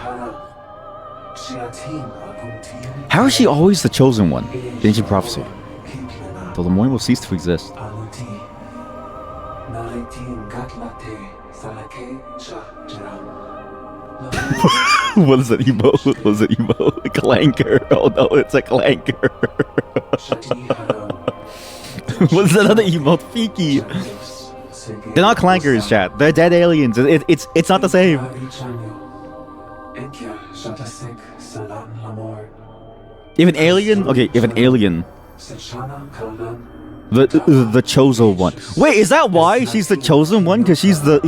S1: How is she always the chosen one? The ancient prophecy. Till the morning will cease to exist. What is that emote? What is it emote? Clanker. Oh no, it's a clanker. What is that other emote? Fiki. They're not clankers, chat. They're dead aliens. It's not the same. If an alien, okay, if an alien, the chosen one. Wait, is that why she's the chosen one? Because she's the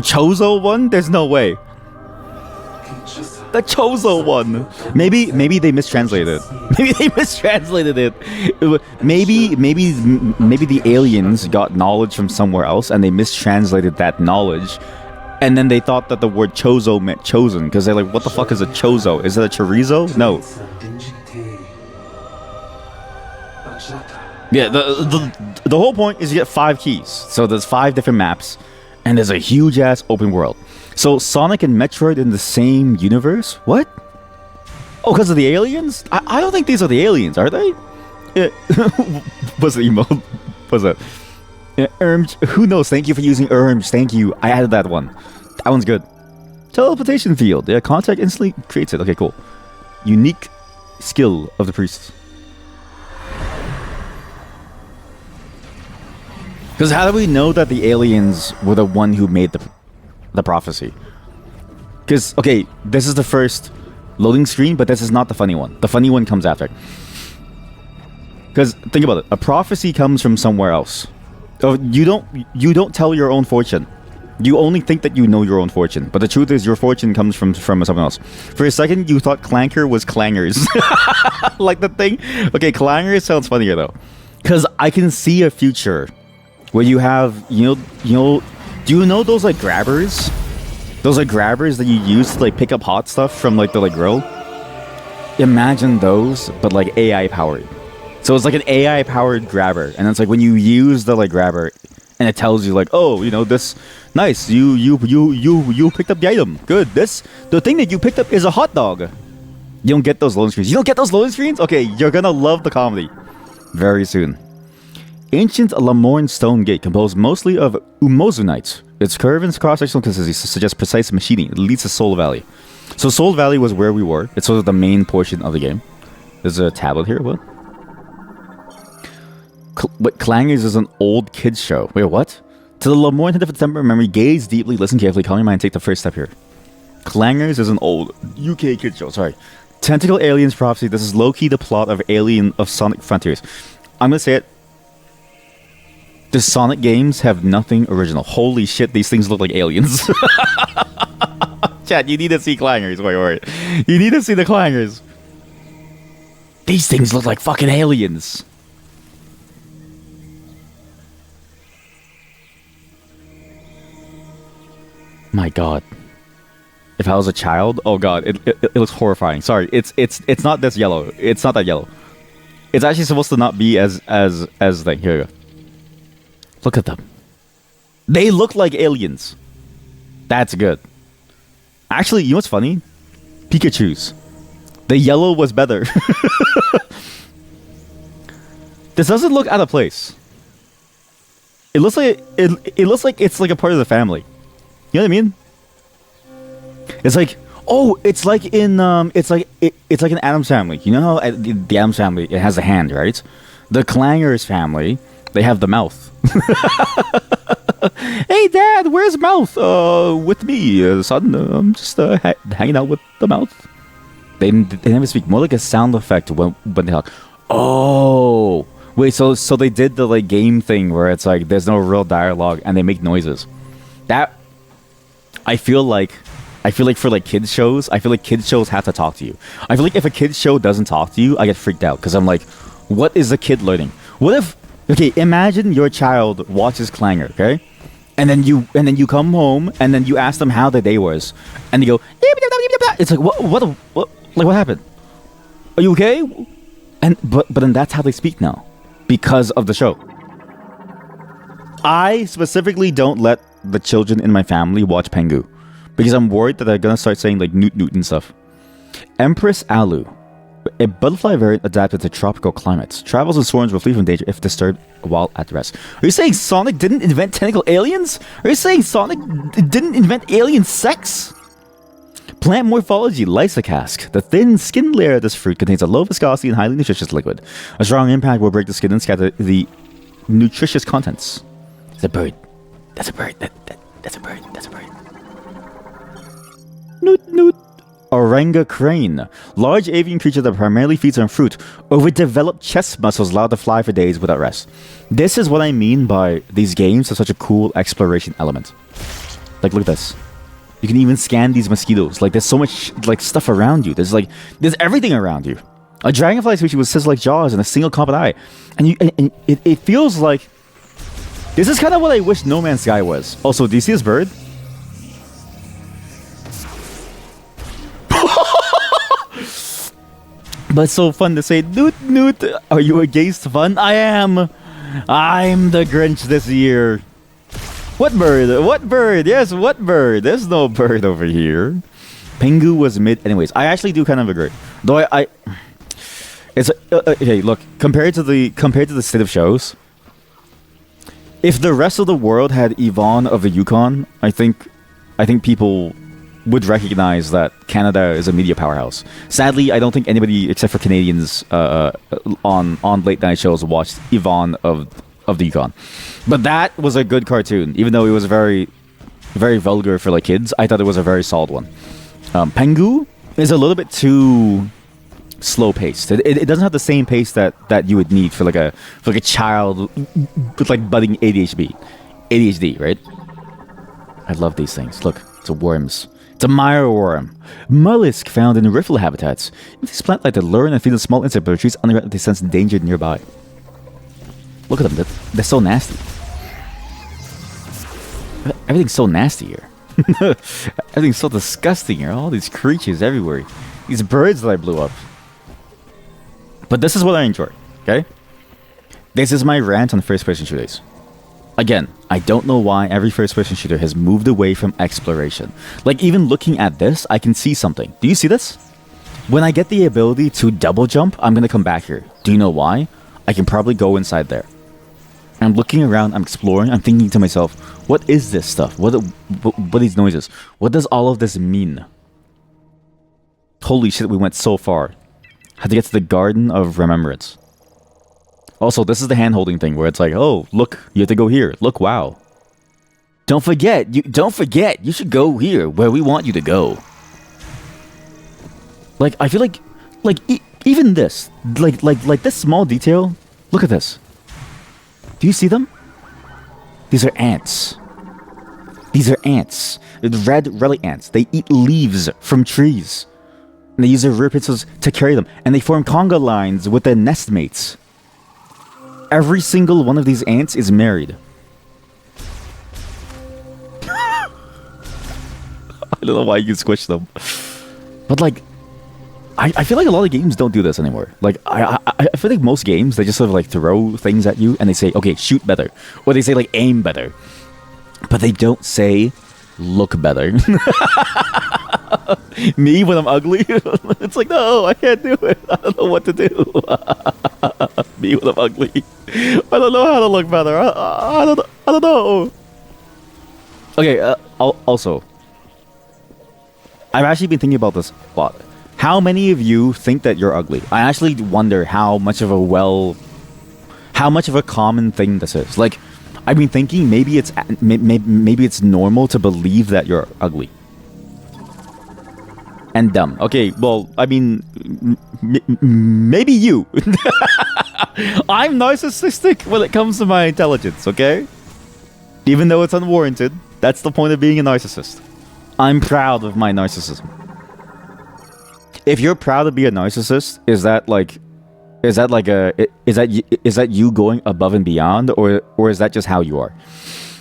S1: chosen one. There's no way. The chosen one. Maybe they mistranslated. Maybe they mistranslated it. Maybe the aliens got knowledge from somewhere else and they mistranslated that knowledge, and then they thought that the word chozo meant chosen because they're like, what the fuck is a chozo? Is it a chorizo? No. Yeah, the whole point is you get 5 keys. So there's 5 different maps, and there's a huge ass open world. So Sonic and Metroid in the same universe? What? Oh, because of the aliens? I don't think these are the aliens, are they? Yeah. What's the emote? What's that? Yeah, who knows? Thank you for using Erms. Thank you. I added that one. That one's good. Teleportation field. Yeah, contact instantly creates it. Okay, cool. Unique skill of the priests. Because how do we know that the aliens were the one who made the prophecy? Because, okay, this is the first loading screen, but this is not the funny one. The funny one comes after. Because think about it. A prophecy comes from somewhere else. Oh, you don't tell your own fortune. You only think that you know your own fortune, but the truth is your fortune comes from someone else. For a second, you thought Clanker was Clangers. Like the thing. Okay, Clangers sounds funnier though, because I can see a future where you have do you know those like grabbers? Those like grabbers that you use to like pick up hot stuff from like the like grill. Imagine those, but like AI powered. So it's like an AI powered grabber, and it's like when you use the like grabber, and it tells you like, oh, this nice. You picked up the item. Good. The thing that you picked up is a hot dog. You don't get those loading screens. You don't get those loading screens? Okay, you're gonna love the comedy very soon. Ancient Lamorne stone gate, composed mostly of umozunite. Its curve and cross-sectional consistency suggests precise machining. It leads to Soul Valley. So Soul Valley was where we were. It's sort of the main portion of the game. There's a tablet here. What? But Clangers is an old kids show. Wait, what? To the Lamorne hint of temper memory, gaze deeply, listen carefully, calm your mind, take the first step here. Clangers is an old UK kids show. Sorry. Tentacle Aliens Prophecy. This is low-key the plot of Sonic Frontiers. I'm gonna say it. The Sonic games have nothing original. Holy shit, these things look like aliens. Chat, you need to see Clangers. Wait. You need to see the Clangers. These things look like fucking aliens. My god. If I was a child, oh god, it looks horrifying. Sorry, it's not this yellow. It's not that yellow. It's actually supposed to not be as thing. Here we go. Look at them. They look like aliens. That's good. Actually, you know what's funny? Pikachu's. The yellow was better. This doesn't look out of place. It looks like it's like a part of the family. You know what I mean? It's like, oh, it's like in it's like an Addams Family. You know how the Addams Family, it has a hand, right? The Clangers family, they have the mouth. Hey, Dad, where's mouth? With me, son. I'm just hanging out with the mouth. They never speak. More like a sound effect when they talk. Oh, wait. So they did the like game thing where it's like there's no real dialogue and they make noises. That I feel like for like kids shows, I feel like kids shows have to talk to you. I feel like if a kids show doesn't talk to you, I get freaked out because I'm like, what is the kid learning? What if? Okay, imagine your child watches Clanger, okay? And then you come home and then you ask them how the day was, and they go, it's like what like what happened? Are you okay? And but then that's how they speak now because of the show. I specifically don't let the children in my family watch Pengu because I'm worried that they're gonna start saying like newt and stuff. Empress Alu. A butterfly variant adapted to tropical climates. Travels and swarms will flee from danger if disturbed while at rest. Are you saying Sonic didn't invent tentacle aliens? Are you saying Sonic didn't invent alien sex? Plant morphology, lysocask. The thin skin layer of this fruit contains a low viscosity and highly nutritious liquid. A strong impact will break the skin and scatter the nutritious contents. It's a bird. That's a bird. That's a bird. That's a bird. Noot. Oranga crane. Large avian creature that primarily feeds on fruit. Overdeveloped chest muscles allowed to fly for days without rest. This is what I mean by these games have such a cool exploration element. Like, look at this. You can even scan these mosquitoes. Like, there's so much like stuff around you. There's everything around you. A dragonfly species with scissor-like jaws and a single competent eye. And it feels like this is kind of what I wish No Man's Sky was. Also, do you see this bird? But it's so fun to say, Newt, are you against fun? I am. I'm the Grinch this year. What bird? What bird? Yes, what bird? There's no bird over here. Pengu was mid. Anyways, I actually do kind of agree. Though it's okay. Look, compared to the state of shows, if the rest of the world had Yvonne of the Yukon, I think people would recognize that Canada is a media powerhouse. Sadly, I don't think anybody except for Canadians on late night shows watched Yvonne of the Yukon. But that was a good cartoon, even though it was very, very vulgar for like kids. I thought it was a very solid one. Pengu is a little bit too slow paced. It doesn't have the same pace that you would need for like a child with like budding ADHD, right? I love these things. Look, it's a worms. It's a mire worm. Mollusk found in riffle habitats. If these plant like to learn and feed on small insect trees underground, they sense danger nearby. Look at them. They're so nasty. Everything's so nasty here. Everything's so disgusting here. All these creatures everywhere. These birds that I blew up. But this is what I enjoy, okay? This is my rant on first-person shooters. Again, I don't know why every first-person shooter has moved away from exploration. Like, even looking at this, I can see something. Do you see this? When I get the ability to double jump, I'm gonna come back here. Do you know why? I can probably go inside there. I'm looking around, I'm exploring, I'm thinking to myself, what is this stuff? What are these noises? What does all of this mean? Holy shit, we went so far. Had to get to the Garden of Remembrance. Also, this is the hand-holding thing where it's like, oh, look, you have to go here. Look, wow. Don't forget, you should go here where we want you to go. Like, I feel like even this, like this small detail, look at this. Do you see them? These are ants. These are ants. Red relic ants. They eat leaves from trees. And they use their rear pincers to carry them. And they form conga lines with their nest mates. Every single one of these ants is married. I don't know why you can squish them. But like, I feel like a lot of games don't do this anymore. Like, I feel like most games, they just sort of like throw things at you and they say, okay, shoot better. Or they say like aim better. But they don't say look better. Me when I'm ugly, it's like, no, I can't do it. I don't know what to do. Me when I'm ugly. I don't know how to look better. I don't know. Okay, also, I've actually been thinking about this a lot. How many of you think that you're ugly? I actually wonder how much of a common thing this is. Like, I've been thinking maybe it's normal to believe that you're ugly and dumb. Okay, well, I mean, maybe you. I'm narcissistic when it comes to my intelligence, okay? Even though it's unwarranted, that's the point of being a narcissist. I'm proud of my narcissism. If you're proud to be a narcissist, is that you going above and beyond, or is that just how you are?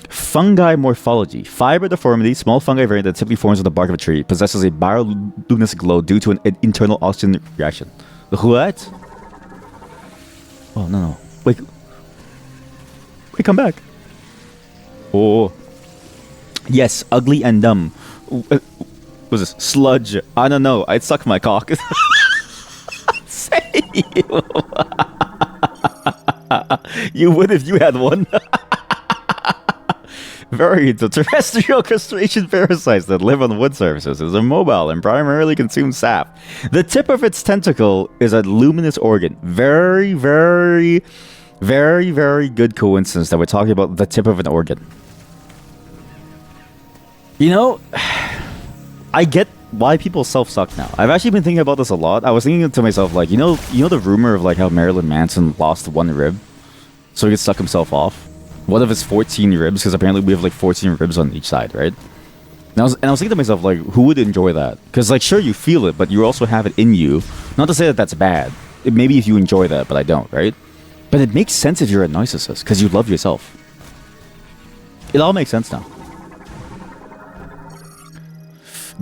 S1: Fungi morphology. Fiber deformity, small fungi variant that typically forms on the bark of a tree, possesses a bioluminescent glow due to an internal oxygen reaction. What? Oh, no. Wait, come back. Oh. Yes, ugly and dumb. What's this? Sludge. I don't know. I'd suck my cock. Same. You would if you had one. Variants of terrestrial crustacean parasites that live on wood surfaces are mobile and primarily consume sap. The tip of its tentacle is a luminous organ. Very, very, very, very good coincidence that we're talking about the tip of an organ. You know, I get why people self-suck now. I've actually been thinking about this a lot. I was thinking to myself, like, you know the rumor of like how Marilyn Manson lost one rib so he could suck himself off? One of his 14 ribs, because apparently we have like 14 ribs on each side, right? And I was thinking to myself, like, who would enjoy that? Because like, sure, you feel it, but you also have it in you. Not to say that that's bad. Maybe if you enjoy that, but I don't, right? But it makes sense if you're a narcissist, because you love yourself. It all makes sense now.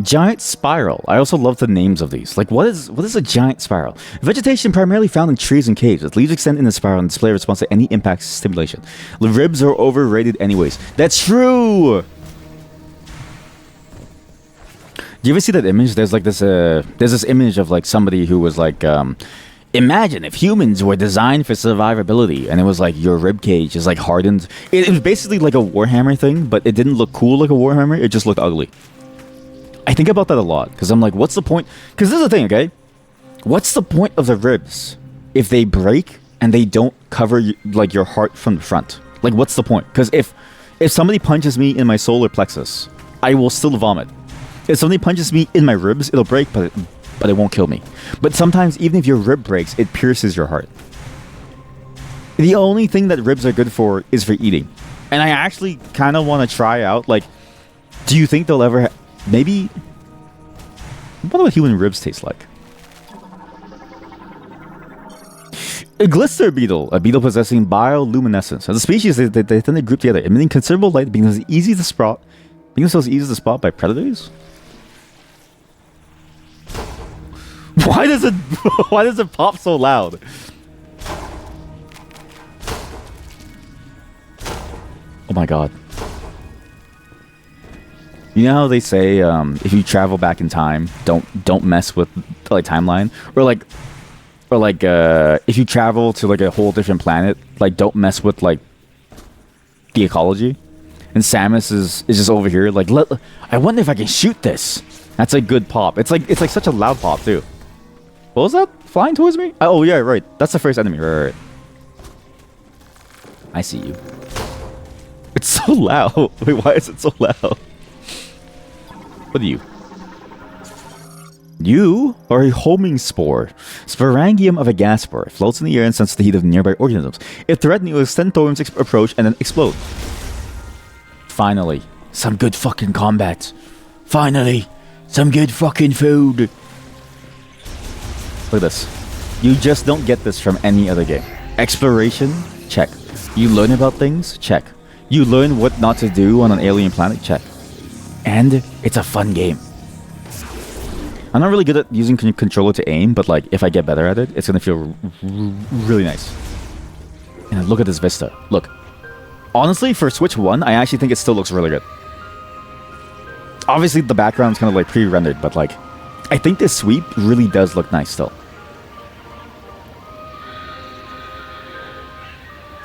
S1: Giant spiral. I also love the names of these. Like, what is a giant spiral? Vegetation primarily found in trees and caves. Its leaves extend in a spiral and display a response to any impact stimulation. The ribs are overrated anyways. That's true! Do you ever see that image? There's like this, there's this image of like somebody who was like, imagine if humans were designed for survivability, and it was like your rib cage is like hardened. It was basically like a Warhammer thing, but it didn't look cool like a Warhammer. It just looked ugly. I think about that a lot, because I'm like, what's the point? Because this is the thing, okay? What's the point of the ribs if they break and they don't cover like your heart from the front? Like, what's the point? Because if somebody punches me in my solar plexus, I will still vomit. If somebody punches me in my ribs, it'll break, but but it won't kill me. But sometimes, even if your rib breaks, it pierces your heart. The only thing that ribs are good for is for eating. And I actually kind of want to try out, like, do you think they'll ever... maybe... I wonder what human ribs taste like. A glister beetle, a beetle possessing bioluminescence. As a species, they tend to group together, emitting considerable light, being as easy to spot, by predators. Why does it pop so loud? Oh my god. You know how they say if you travel back in time, don't mess with like timeline, or like if you travel to like a whole different planet, like don't mess with like the ecology. And Samus is just over here like, I wonder if I can shoot this. That's a good pop. It's like such a loud pop too. What was that? Flying towards me? Oh yeah, right. That's the first enemy. Right. I see you. It's so loud. Wait, why is it so loud? What are you? You are a homing spore. Sporangium of a gas spore. Floats in the air and senses the heat of nearby organisms. If threatened, it will extend towards approach and then explode. Finally, some good fucking combat. Finally, some good fucking food. Look at this. You just don't get this from any other game. Exploration? Check. You learn about things? Check. You learn what not to do on an alien planet? Check. And it's a fun game. I'm not really good at using controller to aim, but like if I get better at it, it's gonna feel really nice. And look at this vista. Look. Honestly, for Switch 1, I actually think it still looks really good. Obviously, the background's kind of like pre-rendered, but like, I think this sweep really does look nice still.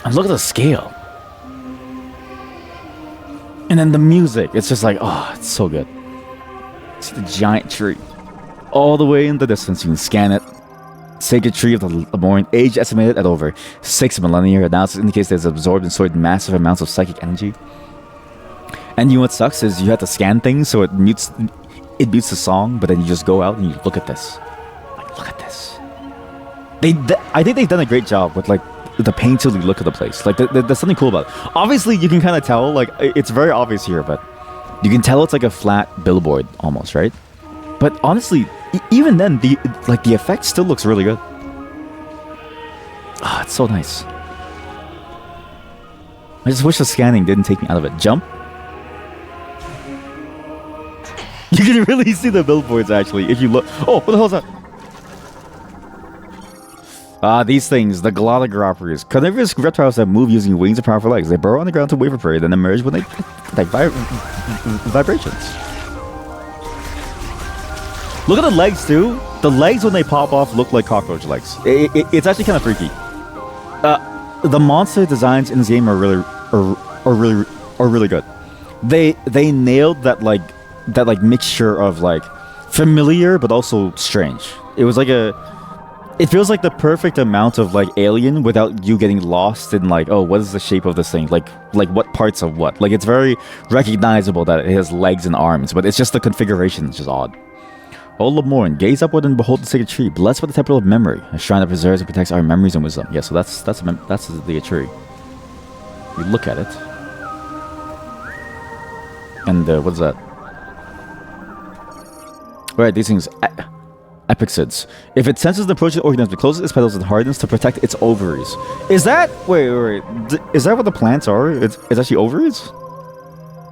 S1: And look at the scale. And then the music, it's just like, oh, it's so good. See the giant tree. All the way in the distance, you can scan it. Sacred tree of the Lemurian, age estimated at over 6 millennia. Analysis indicates that it's absorbed and stored massive amounts of psychic energy. And you know what sucks is you have to scan things, so it mutes the song, but then you just go out and you look at this. Like, look at this. I think they've done a great job with like the painterly look of the place. Like, there's something cool about it. Obviously, you can kind of tell, like, it's very obvious here, but you can tell it's like a flat billboard almost, right? But honestly, even then, the effect still looks really good. Ah, it's so nice. I just wish the scanning didn't take me out of it. Jump. You can really see the billboards actually if you look. Oh, what the hell is that? These things, the glottographers, carnivorous reptiles that move using wings and powerful legs. They burrow on the ground to wave a prey, then emerge when they like vibrations. Look at the legs too. The legs when they pop off look like cockroach legs. It's actually kind of freaky. The monster designs in this game are really good. They nailed that mixture of like familiar but also strange. It was like it feels like the perfect amount of like alien without you getting lost in like, oh, what is the shape of this thing? Like what parts of what? Like it's very recognizable that it has legs and arms, but it's just the configuration is just odd. O Lemurian, gaze upward and behold the sacred tree, blessed by the temple of memory, a shrine that preserves and protects our memories and wisdom. Yeah, so that's the tree. You look at it, and what's that? Right, these things, epixids. If it senses the approaching organism, it closes its petals and hardens to protect its ovaries. Is that wait? Is that what the plants are? It's actually ovaries.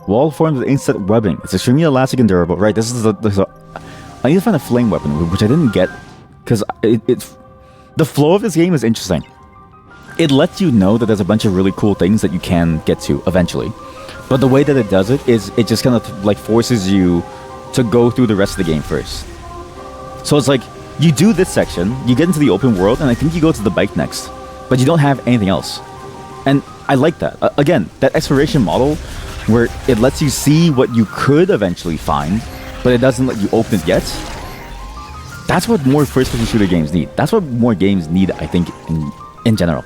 S1: Wall formed with insect webbing. It's extremely elastic and durable. Right, this is I need to find a flame weapon, which I didn't get, because it's the flow of this game is interesting. It lets you know that there's a bunch of really cool things that you can get to eventually, but the way that it does it is it just kind of like forces you to go through the rest of the game first. So it's like you do this section, you get into the open world, and I think you go to the bike next, but you don't have anything else. And I like that. Again, that exploration model where it lets you see what you could eventually find, but it doesn't let you open it yet. That's what more first-person shooter games need. That's what more games need, I think, in general.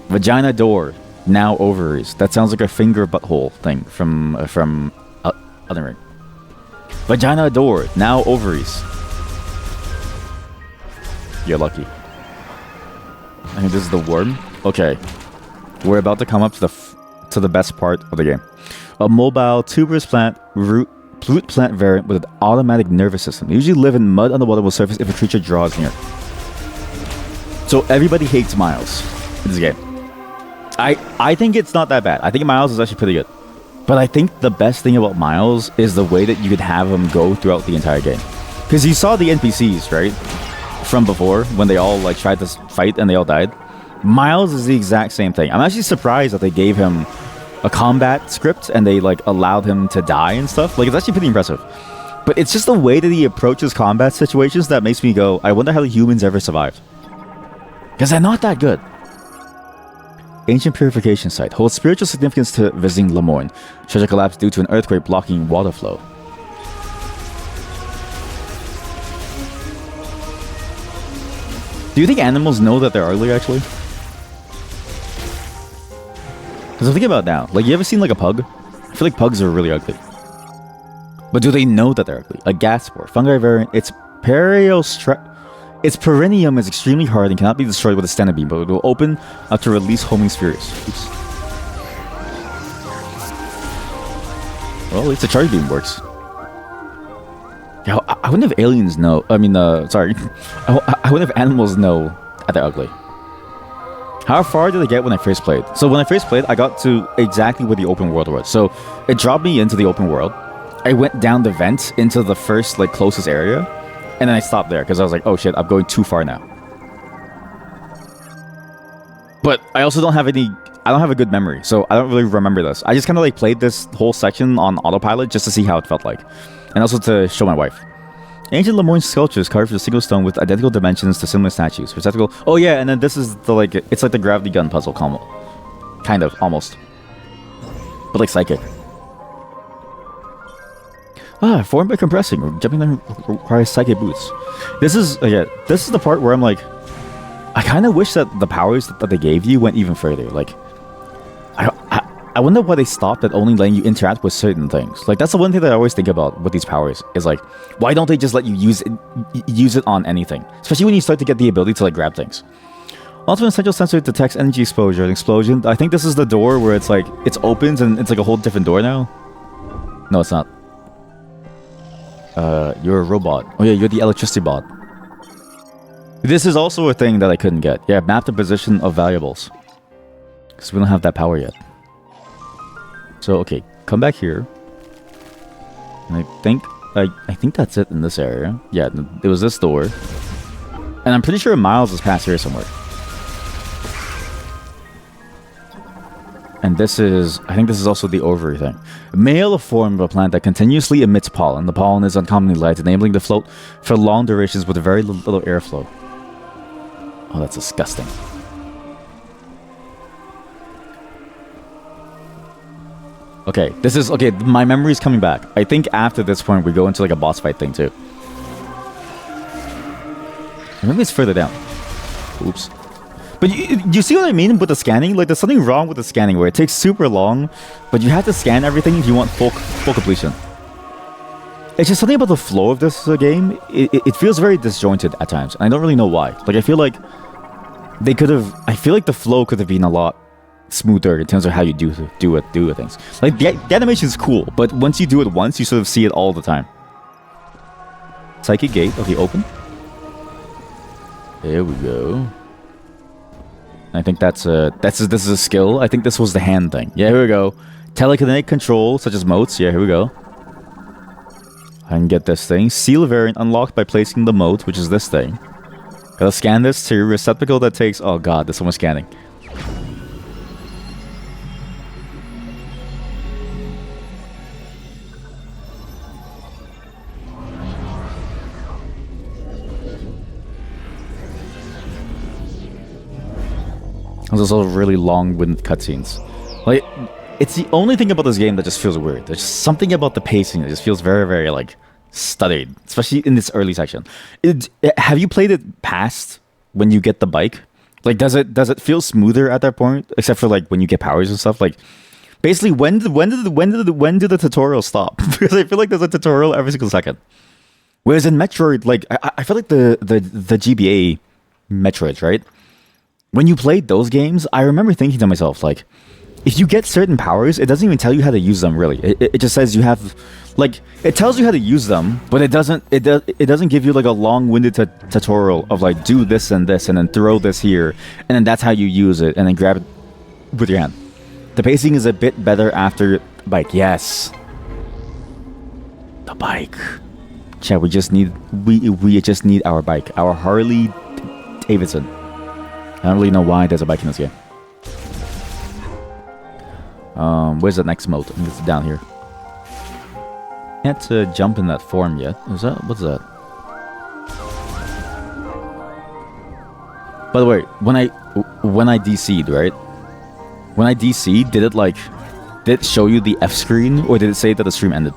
S1: Vagina door, now ovaries. That sounds like a finger butthole thing from Elden Ring. Vagina door, now ovaries. You're lucky. I think this is the worm. Okay. We're about to come up to the best part of the game. A mobile tuberous plant root plant variant with an automatic nervous system. They usually live in mud on the water will surface if a creature draws near. So everybody hates Miles in this game. I think it's not that bad. I think Miles is actually pretty good. But I think the best thing about Miles is the way that you could have him go throughout the entire game. Because you saw the NPCs, right? From before, when they all like tried to fight and they all died. Miles is the exact same thing. I'm actually surprised that they gave him a combat script and they like allowed him to die and stuff. Like, it's actually pretty impressive. But it's just the way that he approaches combat situations that makes me go, I wonder how the humans ever survived. Because they're not that good. Ancient Purification Site holds spiritual significance to visiting Lemoyne. Treasure collapsed due to an earthquake blocking water flow. Do you think animals know that they're ugly, actually? Because I'm thinking about it now. Like, you ever seen, like, a pug? I feel like pugs are really ugly. But do they know that they're ugly? A gas spore. Fungi variant. Its perineum is extremely hard and cannot be destroyed with a standard beam, but it will open up to release homing spheres. Oops. Well, at least the charge beam works. Yeah, I wonder if aliens know. I mean, sorry. I wonder if animals know that they're ugly. How far did I get when I first played? So when I first played, I got to exactly where the open world was. So it dropped me into the open world. I went down the vent into the first, like, closest area. And then I stopped there because I was like, oh shit, I'm going too far now. But I also don't have I don't have a good memory. So I don't really remember this. I just kind of like played this whole section on autopilot just to see how it felt like. And also to show my wife. Ancient Lemoyne sculptures carved with a single stone with identical dimensions to similar statues. Receptacle. Oh yeah, and then this is the like, it's like the gravity gun puzzle combo. Kind of, almost. But like psychic. Formed by compressing. Jumping down requires psychic boots. This is the part where I'm like, I kind of wish that the powers that they gave you went even further. Like, I wonder why they stopped at only letting you interact with certain things. Like, that's the one thing that I always think about with these powers is like, why don't they just let you use it on anything? Especially when you start to get the ability to like grab things. Ultimate central sensor detects energy exposure and explosion. I think this is the door where it's like it opens and it's like a whole different door now. No, it's not. You're a robot. Oh yeah, you're the electricity bot. This is also a thing that I couldn't get. Yeah, map the position of valuables. Because we don't have that power yet. So, okay, come back here. And I think that's it in this area. Yeah, it was this door. And I'm pretty sure Miles is past here somewhere. And this is, I think this is also the ovary thing. Male form of a plant that continuously emits pollen. The pollen is uncommonly light, enabling to float for long durations with very little airflow. Oh, that's disgusting. Okay, my memory's coming back. I think after this point, we go into like a boss fight thing too. Maybe it's further down. Oops. But you see what I mean with the scanning? Like, there's something wrong with the scanning where it takes super long, but you have to scan everything if you want full completion. It's just something about the flow of this game. It feels very disjointed at times, and I don't really know why. Like, I feel like I feel like the flow could have been a lot smoother in terms of how you do things. Like, the animation is cool, but once you do it once, you sort of see it all the time. Psychic gate. Okay, open. There we go. I think this is a skill. I think this was the hand thing. Yeah, here we go. Telekinetic control, such as motes. Yeah, here we go. I can get this thing. Seal variant unlocked by placing the mote, which is this thing. Gotta scan this to receptacle that takes... Oh god, there's so much scanning. There's also really long-winded cutscenes. Like, it's the only thing about this game that just feels weird. There's something about the pacing that just feels very, very, like, stuttered. Especially in this early section. Have you played it past when you get the bike? Like, does it feel smoother at that point? Except for, like, when you get powers and stuff? Like, basically, when do the tutorials stop? Because I feel like there's a tutorial every single second. Whereas in Metroid, like, I feel like the GBA Metroids, right? When you played those games, I remember thinking to myself, like, if you get certain powers, it doesn't even tell you how to use them. Really, it just says you have, like, it tells you how to use them, but it doesn't give you like a long-winded tutorial of like do this and then throw this here, and then that's how you use it, and then grab it with your hand. The pacing is a bit better after bike. Yes, the bike. Chat, we just need our bike, our Harley Davidson. I don't really know why there's a bike in this game. Where's the next mode? I think it's down here. Can't jump in that form yet. Is that, what's that? By the way, when I DC'd, right? When I DC'd, did it show you the F screen, or did it say that the stream ended?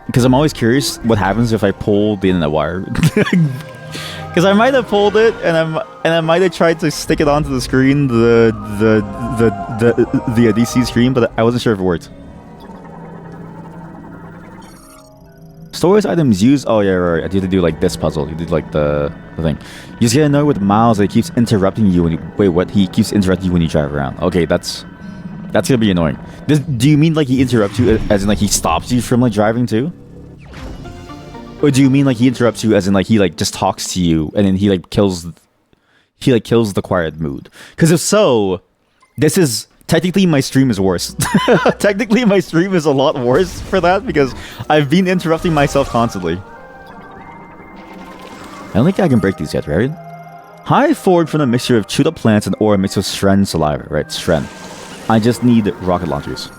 S1: Because I'm always curious what happens if I pull the internet wire. Because I might have pulled it, and I might have tried to stick it onto the screen, the DC screen, but I wasn't sure if it worked. Storage items used. Oh yeah, right. I have to do like this puzzle. You did like the thing. You just get annoyed with Miles that he keeps interrupting you when you wait. What? He keeps interrupting you when you drive around. Okay, that's gonna be annoying. Do you mean like he interrupts you as in like he stops you from like driving too? Or do you mean like he interrupts you as in like he like just talks to you and then he kills the quiet mood? Because if so, this is technically my stream is worse. Technically my stream is a lot worse for that because I've been interrupting myself constantly. I don't think I can break these yet, right? High forward from a mixture of chewed up plants and or a mix of Stren saliva, right? Stren. I just need rocket launchers.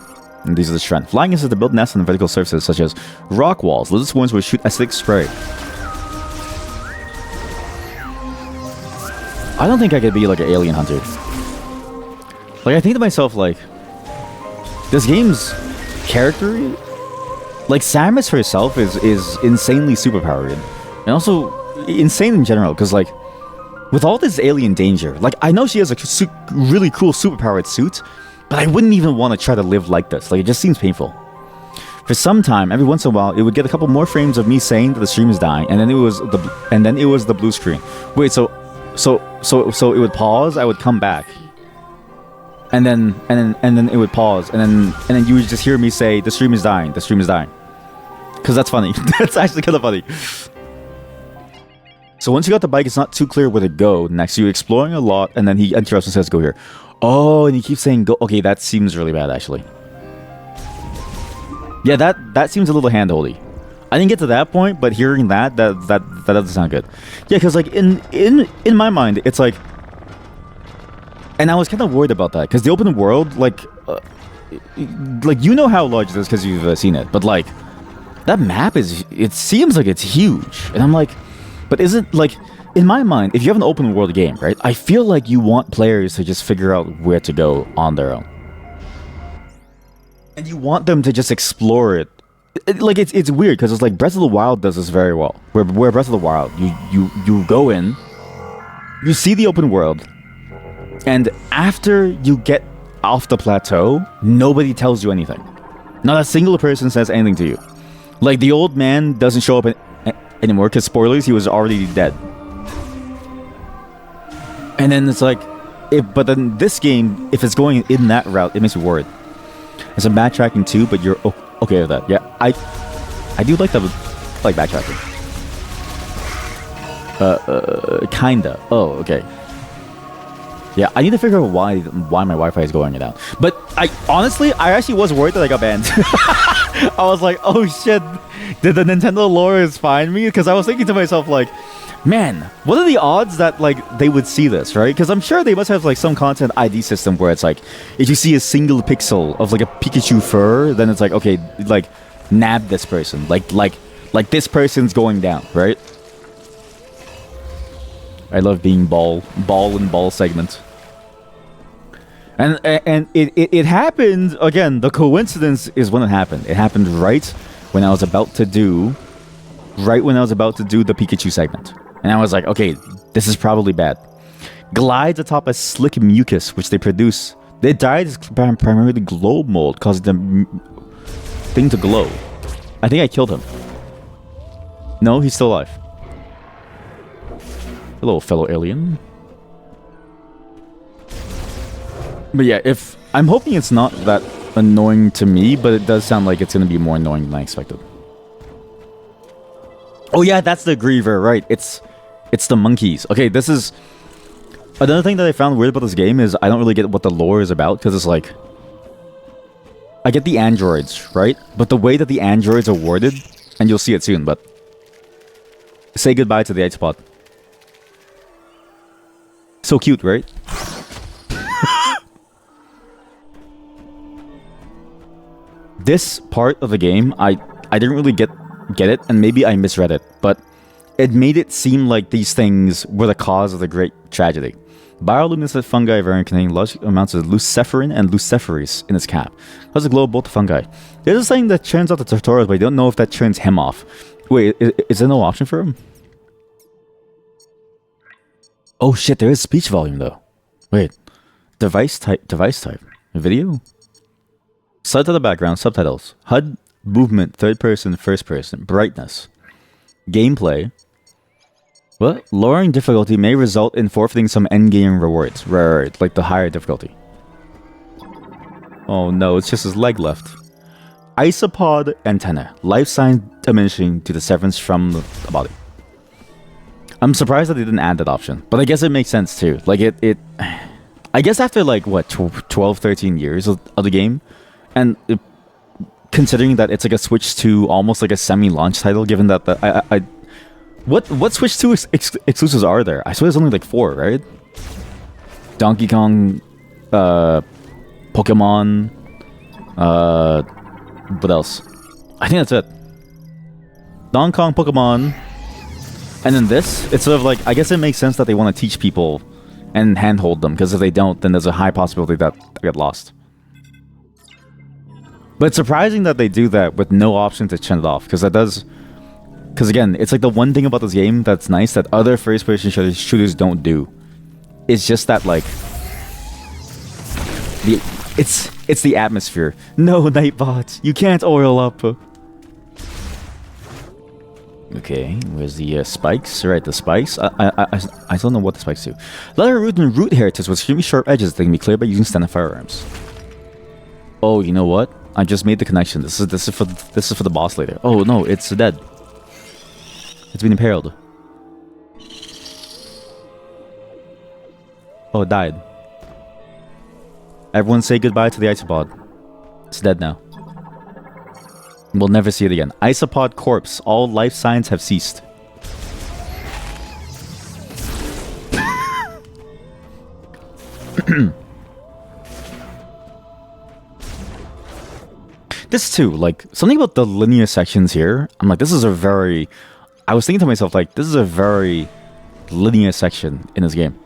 S1: And these are the strength. Flying is to build nests on vertical surfaces such as rock walls. Lizard swarms will shoot acidic spray. I don't think I could be like an alien hunter. Like I think to myself like, this game's character, like Samus herself is insanely superpowered, and also insane in general. Because like, with all this alien danger, like I know she has a really cool superpowered suit. But I wouldn't even want to try to live like this. Like, it just seems painful. For some time, every once in a while, it would get a couple more frames of me saying that the stream is dying, and then it was the blue screen. Wait, so it would pause. I would come back, and then it would pause, and then you would just hear me say the stream is dying. The stream is dying. Because that's funny. That's actually kind of funny. So once you got the bike, it's not too clear where to go next. You're exploring a lot, and then he interrupts and says, "Go here." Oh, and he keeps saying go. Okay, that seems really bad, actually. Yeah, that seems a little handholdy. I didn't get to that point, but hearing that doesn't sound good. Yeah, because like in my mind, it's like, and I was kind of worried about that because the open world, like you know how large it is because you've seen it, but like that map it seems like it's huge, and I'm like, but is it like? In my mind, if you have an open world game, right, I feel like you want players to just figure out where to go on their own. And you want them to just explore it. Like, it's weird, because it's like Breath of the Wild does this very well. Where Breath of the Wild, you go in, you see the open world, and after you get off the plateau, nobody tells you anything. Not a single person says anything to you. Like, the old man doesn't show up anymore, because spoilers, he was already dead. And then it's like, but then this game, if it's going in that route, it makes me worried. It's a backtracking too, but you're okay with that. Yeah, I do like backtracking. Kinda. Oh, okay. Yeah, I need to figure out why my Wi-Fi is going down. But I actually was worried that I got banned. I was like, oh shit, did the Nintendo lawyers find me? Because I was thinking to myself like, man, what are the odds that like they would see this, right? Because I'm sure they must have like some content ID system where it's like, if you see a single pixel of like a Pikachu fur, then it's like, okay, like nab this person, like this person's going down, right? I love being ball and ball segment. And it happened again. The coincidence is when it happened. It happened right when I was about to do the Pikachu segment. And I was like, okay, this is probably bad. Glides atop a slick mucus, which they produce. They died primarily glow mold, causing the thing to glow. I think I killed him. No, he's still alive. Hello, fellow alien. But yeah, if I'm hoping it's not that annoying to me, but it does sound like it's gonna be more annoying than I expected. Oh yeah, that's the Griever, right? It's the monkeys. Okay, this is another thing that I found weird about this game is I don't really get what the lore is about because it's like I get the androids, right? But the way that the androids are worded, and you'll see it soon, but say goodbye to the iPod. So cute, right? This part of the game, I didn't really get it, and maybe I misread it, but it made it seem like these things were the cause of the great tragedy. Bioluminescent fungi variant containing large amounts of luciferin and luciferase in its cap. How's the glow both the fungi? There's a thing that churns out the tutorials, but I don't know if that turns him off. Wait, is there no option for him? Oh shit, there is speech volume though. Wait, device type, video? Subtitle background, subtitles. HUD, movement, third person, first person, brightness. Gameplay. What? Lowering difficulty may result in forfeiting some endgame rewards. Right, like the higher difficulty. Oh no, it's just his leg left. Isopod antenna. Life sign diminishing to the severance from the body. I'm surprised that they didn't add that option. But I guess it makes sense too. Like it I guess after like, what, 12, 13 years of the game, and considering that it's like a Switch 2, almost like a semi-launch title, given that what Switch 2 exclusives are there? I swear there's only like 4, right? Donkey Kong, Pokemon, what else? I think that's it. Donkey Kong, Pokemon, and then this. It's sort of like, I guess it makes sense that they want to teach people and handhold them, because if they don't, then there's a high possibility that they get lost. But it's surprising that they do that with no option to turn it off, because that does... Because again, it's like the one thing about this game that's nice that other first-person shooters don't do. It's just that, like... It's the atmosphere. No, Nightbot! You can't oil up! Okay, where's the spikes? Right, the spikes. I still don't know what the spikes do. Leather root and root heritage with extremely sharp edges that can be cleared by using standard firearms. Oh, you know what? I just made the connection. This is for the boss later. Oh no, it's dead. It's been impaled. Oh, it died. Everyone say goodbye to the isopod. It's dead now. We'll never see it again. Isopod corpse. All life signs have ceased. This too, like, something about the linear sections here. I'm like, this is a very... I was thinking to myself, like, this is a very linear section in this game.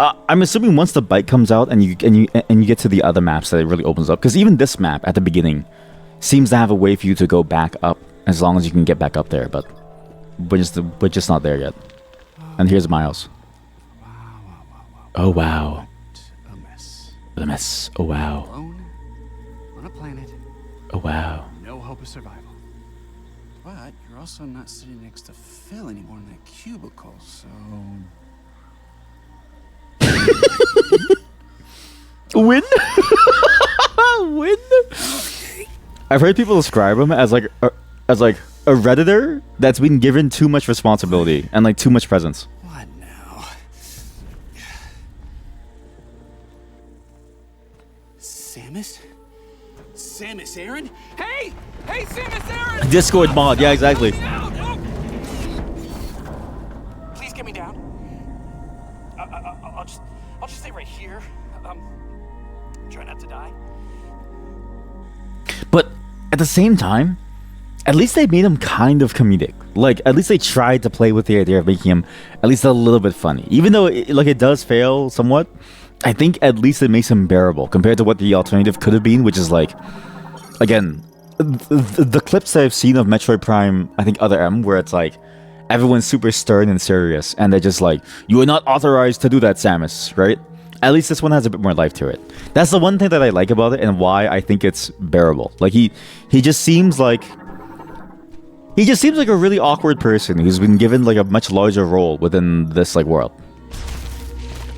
S1: I'm assuming once the bike comes out and you get to the other maps that it really opens up. Because even this map at the beginning seems to have a way for you to go back up as long as you can get back up there. But we're just not there yet. And here's Miles. Oh wow.
S7: A mess.
S1: The mess. Oh wow.
S7: Alone on a planet.
S1: Oh wow.
S7: No hope of survival. But you're also not sitting next to Phil anymore in that cubicle, so...
S1: Win? Win? I've heard people describe him as like a redditor that's been given too much responsibility and like too much presence.
S7: What now? Samus? Samus Aran? Hey! Hey, Samus Aran!
S1: Discord mod, yeah, exactly.
S7: Please get me down. I'll just stay right here. Try not to die.
S1: But at the same time, at least they made him kind of comedic. Like, at least they tried to play with the idea of making him at least a little bit funny. Even though it does fail somewhat, I think at least it makes him bearable compared to what the alternative could have been, which is like, again, the clips that I've seen of Metroid Prime, I think Other M, where it's like, everyone's super stern and serious, and they're just like, you are not authorized to do that, Samus, right? At least this one has a bit more life to it. That's the one thing that I like about it and why I think it's bearable. Like, he just seems like He just seems like a really awkward person who's been given like a much larger role within this like world.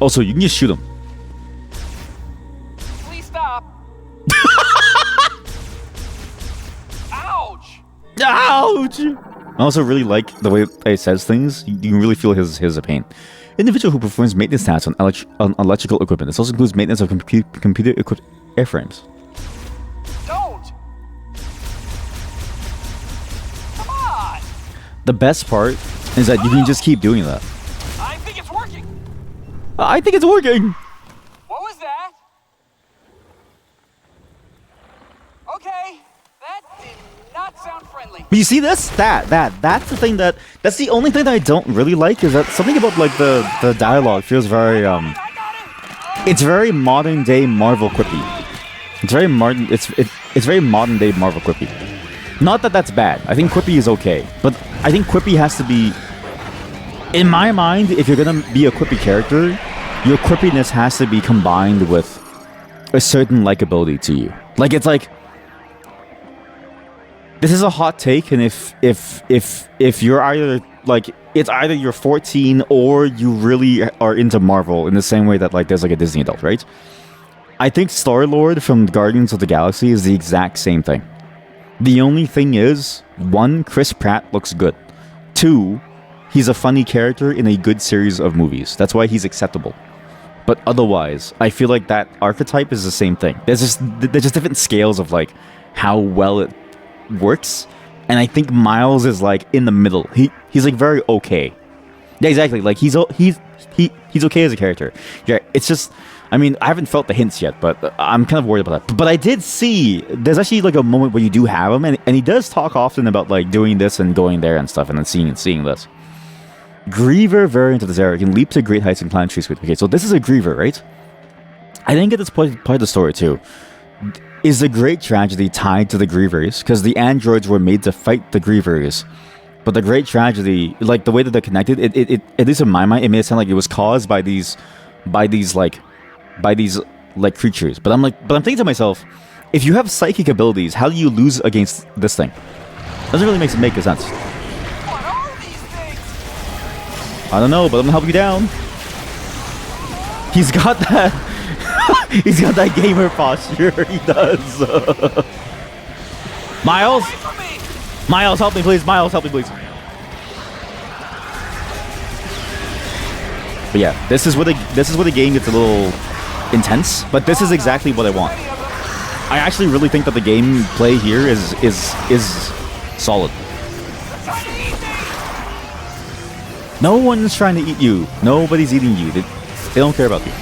S1: Also, you can just shoot him.
S5: Please stop. Ouch!
S1: Ouch! I also really like the way he says things. You can really feel his pain. Individual who performs maintenance tasks on electrical equipment. This also includes maintenance of computer-equipped airframes.
S5: Don't! Come on!
S1: The best part is that you can just keep doing that.
S5: I think it's working.
S1: I think it's working!
S5: What was that? Okay, that did not sound friendly.
S1: But you see this? That's the thing that's the only thing that I don't really like is that something about like the dialogue feels very
S5: I got it!
S1: it's very modern day Marvel quippy. It's very modern it's very modern day Marvel quippy. Not that that's bad. I think quippy is okay, but I think quippy has to be in my mind if you're going to be a quippy character, your quippiness has to be combined with a certain likability to you. Like it's like this is a hot take, and if you're either like it's either you're 14 or you really are into Marvel in the same way that like there's like a Disney adult, right? I think Star-Lord from Guardians of the Galaxy is the exact same thing. The only thing is, one, Chris Pratt looks good. Two, he's a funny character in a good series of movies. That's why he's acceptable. But otherwise, I feel like that archetype is the same thing. There's just different scales of like how well it works, and I think Miles is like in the middle. He's like very okay. Yeah, exactly. Like he's okay as a character. Yeah, it's just I mean I haven't felt the hints yet, but I'm kind of worried about that. But I did see there's actually like a moment where you do have him, and he does talk often about like doing this and going there and stuff, and then seeing this. Griever variant of this era can leap to great heights and climb tree speed. Okay, so this is a Griever, right? I didn't get this part of the story too. Is the great tragedy tied to the Grievers? Because the androids were made to fight the Grievers, but the great tragedy, like the way that they're connected, it at least in my mind, it made it sound like it was caused by these creatures. But I'm thinking to myself, if you have psychic abilities, how do you lose against this thing? Doesn't really make sense.
S5: What are these things?
S1: I don't know, but I'm gonna help you down. He's got that. He's got that gamer posture. He does. Miles,
S5: Wait for me!
S1: Miles, help me, please. Miles, help me, please. But yeah, this is where the game gets a little intense. But this is exactly what I want. I actually really think that the gameplay here is solid.
S5: Trying to eat me!
S1: No one's trying to eat you. Nobody's eating you. They don't care about you.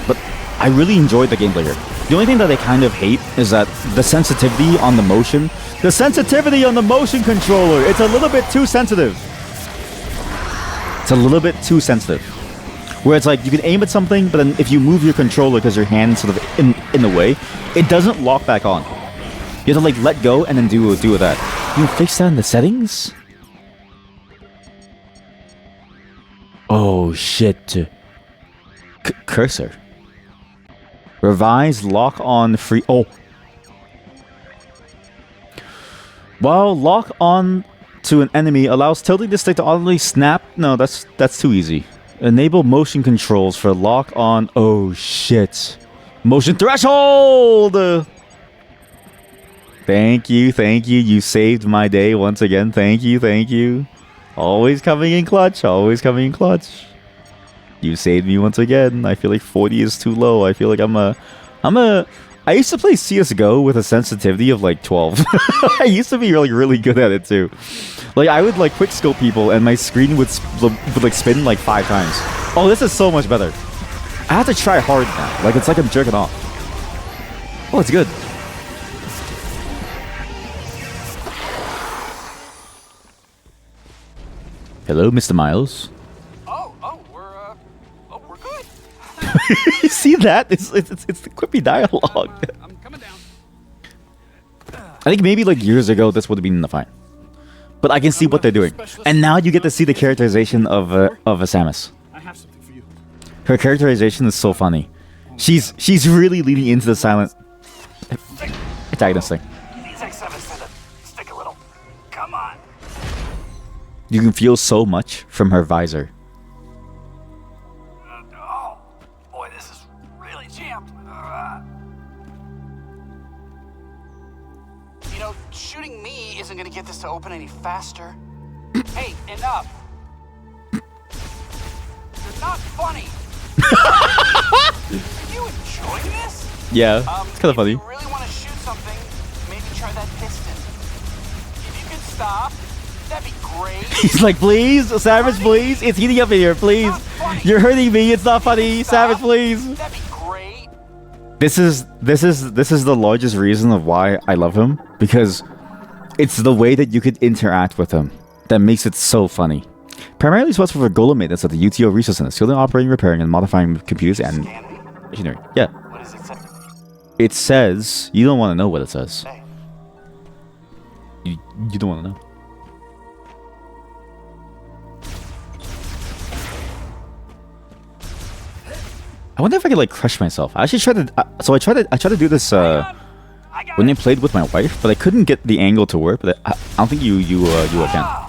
S1: But I really enjoyed the gameplay here. The only thing that I kind of hate is that the sensitivity on the motion. The sensitivity on the motion controller. It's a little bit too sensitive. It's a little bit too sensitive. Where it's like you can aim at something, but then if you move your controller because your hand's sort of in the way, it doesn't lock back on. You have to like let go and then do that. You fix that in the settings? Oh shit. Cursor. Revise lock on free. Oh. While lock on to an enemy allows tilting the stick to automatically snap. No, that's too easy. Enable motion controls for lock on. Oh shit. Motion threshold. Thank you. You saved my day once again. Thank you. Always coming in clutch. You saved me once again. I feel like 40 is too low. I feel like I used to play CSGO with a sensitivity of like 12. I used to be really good at it too. Like I would like quick scope people and my screen would like spin like 5 times. Oh, this is so much better. I have to try hard now. Like it's like I'm jerking off. Oh, it's good. Hello, Mr. Miles.
S5: We're good.
S1: You see that? It's the quippy dialogue.
S5: I'm coming down.
S1: I think maybe like years ago this would have been fine, but I can see what they're doing, and now you get to see the characterization of Samus.
S6: I have something for you.
S1: Her characterization is so funny. She's really leaning into the silent antagonist thing.
S5: These X7s tend to stick a little.
S1: You can feel so much from her visor.
S7: Oh, boy, this is really jammed. You know, shooting me isn't gonna get this to open any faster. Hey, enough. You're not funny. Are you enjoying this?
S1: Yeah, it's kind of funny.
S7: If you really want to shoot something, maybe try that piston. If you could stop, that'd be great.
S1: He's like, please, Savage, please. It's heating up in here, please. You're hurting me. It's not funny. Savage, please.
S7: That'd be great.
S1: This is the largest reason of why I love him, because it's the way that you could interact with him that makes it so funny. Primarily responsible for Golem maintenance at the UTO resource center, skilled in operating, repairing, and modifying computers and machinery. Yeah.
S7: What does it say?
S1: It says you don't want to know what it says.
S7: Hey.
S1: You don't want to know. I wonder if I could like crush myself. I actually tried to. So I tried to do this when I played with my wife, but I couldn't get the angle to work. But I don't think you can.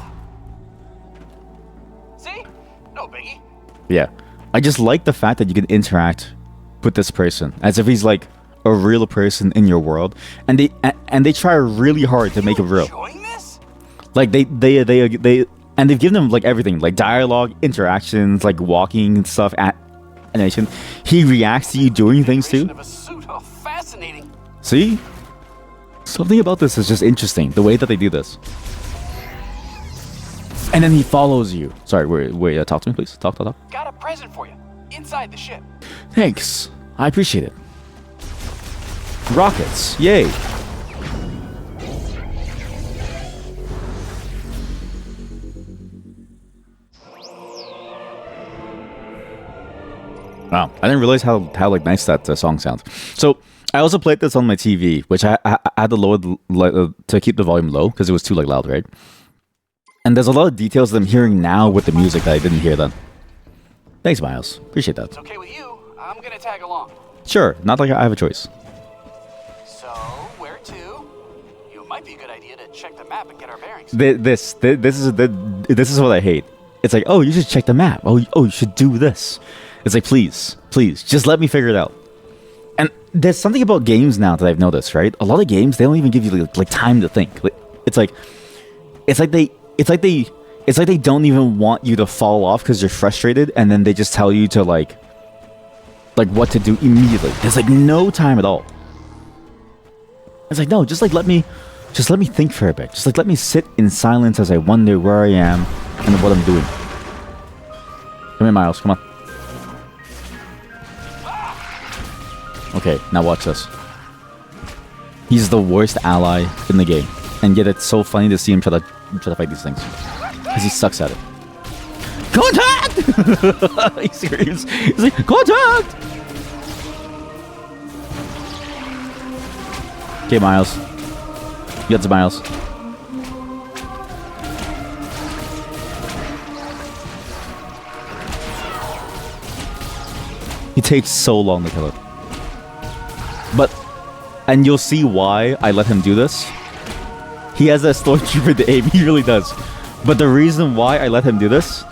S7: See? No biggie.
S1: Yeah, I just like the fact that you can interact with this person as if he's like a real person in your world, and they try really hard to make it real.
S7: Enjoying this?
S1: Like they and they've given him like everything, like dialogue, interactions, like walking and stuff, animation. He reacts to you doing things too.
S7: Of a suit. Oh, fascinating.
S1: See? Something about this is just interesting, the way that they do this. And then he follows you. Sorry, wait, talk to me, please. Talk.
S7: Got a present for you. Inside the ship.
S1: Thanks. I appreciate it. Rockets. Yay. Wow, I didn't realize how like nice that song sounds. So I also played this on my TV, which I had to lower to keep the volume low because it was too like loud, right? And there's a lot of details that I'm hearing now with the music that I didn't hear then. Thanks, Miles. Appreciate that.
S7: It's okay with you. I'm gonna tag along.
S1: Sure, not like I have a choice.
S7: So, where to? You might be a good idea to check the map and get our bearings.
S1: This is what I hate. It's like, oh, you should check the map. Oh, you should do this. It's like, please, just let me figure it out. And there's something about games now that I've noticed, right? A lot of games, they don't even give you like time to think. It's like they don't even want you to fall off because you're frustrated, and then they just tell you to like what to do immediately. There's like no time at all. It's like, no, just let me think for a bit. Just let me sit in silence as I wonder where I am and what I'm doing. Come here, Miles. Come on. Okay, now watch this. He's the worst ally in the game, and yet it's so funny to see him try to fight these things because he sucks at it. Contact! He screams. He's like, contact! Okay, Miles. You got the Miles. He takes so long to kill it. And you'll see why I let him do this. He has that stormtrooper to aim. He really does. But the reason why I let him do this,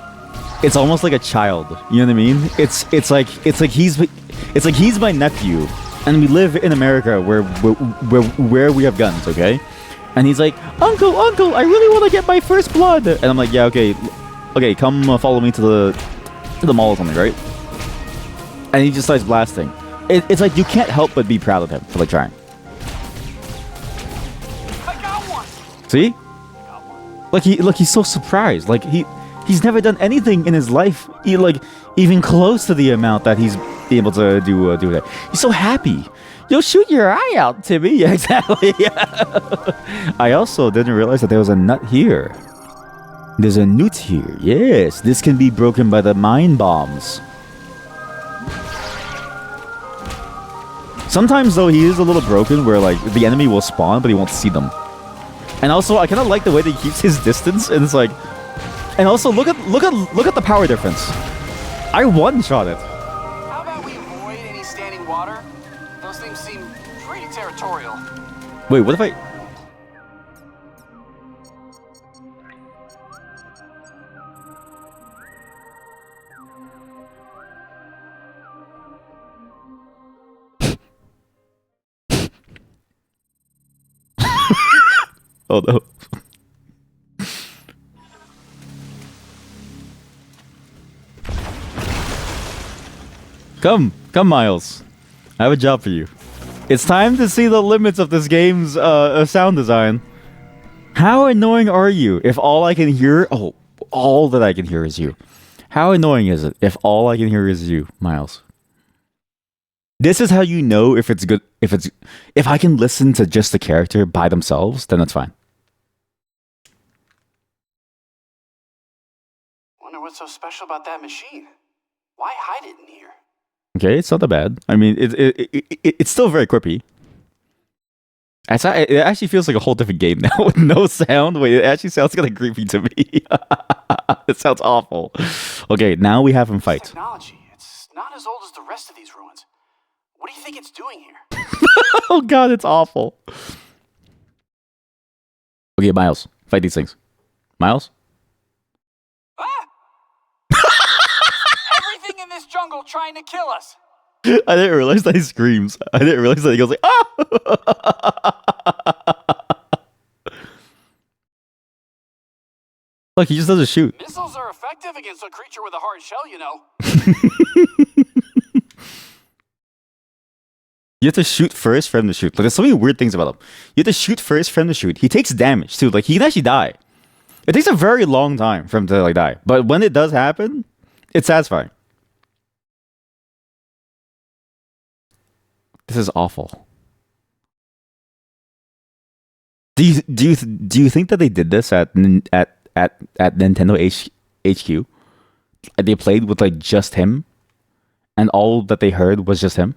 S1: it's almost like a child. You know what I mean? It's like he's my nephew, and we live in America where we have guns. Okay, and he's like, Uncle, I really want to get my first blood. And I'm like, yeah, okay, come follow me to the mall or something, right? And he just starts blasting. It's like you can't help but be proud of him for like trying.
S7: I got one.
S1: See? He's so surprised. Like he's never done anything in his life even close to the amount that he's able to do that. He's so happy. You'll shoot your eye out, Timmy. Yeah, exactly. Yeah. I also didn't realize that there was a nut here. There's a nut here. Yes, this can be broken by the mine bombs. Sometimes though he is a little broken where like the enemy will spawn but he won't see them. And also I kind of like the way that he keeps his distance, and it's like, and also look at the power difference. I one-shot it.
S7: How about we avoid any standing water? Those things seem pretty territorial.
S1: Wait, what if I Oh no. Come, Miles. I have a job for you. It's time to see the limits of this game's sound design. How annoying are you if all I can hear... Oh, all that I can hear is you. How annoying is it if all I can hear is you, Miles? This is how you know if it's good... If I can listen to just the character by themselves, then that's fine.
S7: Wonder what's so special about that machine. Why hide it in here?
S1: Okay, it's not that bad. I mean, it's still very quippy. It actually feels like a whole different game now with no sound. Wait, it actually sounds kind of creepy to me. It sounds awful. Okay, now we have him fight.
S7: Technology. It's not as old as the rest of these ruins. What do you think it's doing here?
S1: Oh god, it's awful. Okay, Miles, fight these things. Miles?
S7: Everything in this jungle trying to kill us.
S1: I didn't realize that he screams. I didn't realize that he goes like, ah! Look, he just doesn't shoot.
S7: Missiles are effective against a creature with a hard shell, you know.
S1: You have to shoot first for him to shoot. Like, there's so many weird things about him. You have to shoot first for him to shoot. He takes damage too. Like, he can actually die. It takes a very long time for him to like die. But when it does happen, it's satisfying. This is awful. Do you think that they did this at Nintendo HQ? They played with like just him, and all that they heard was just him,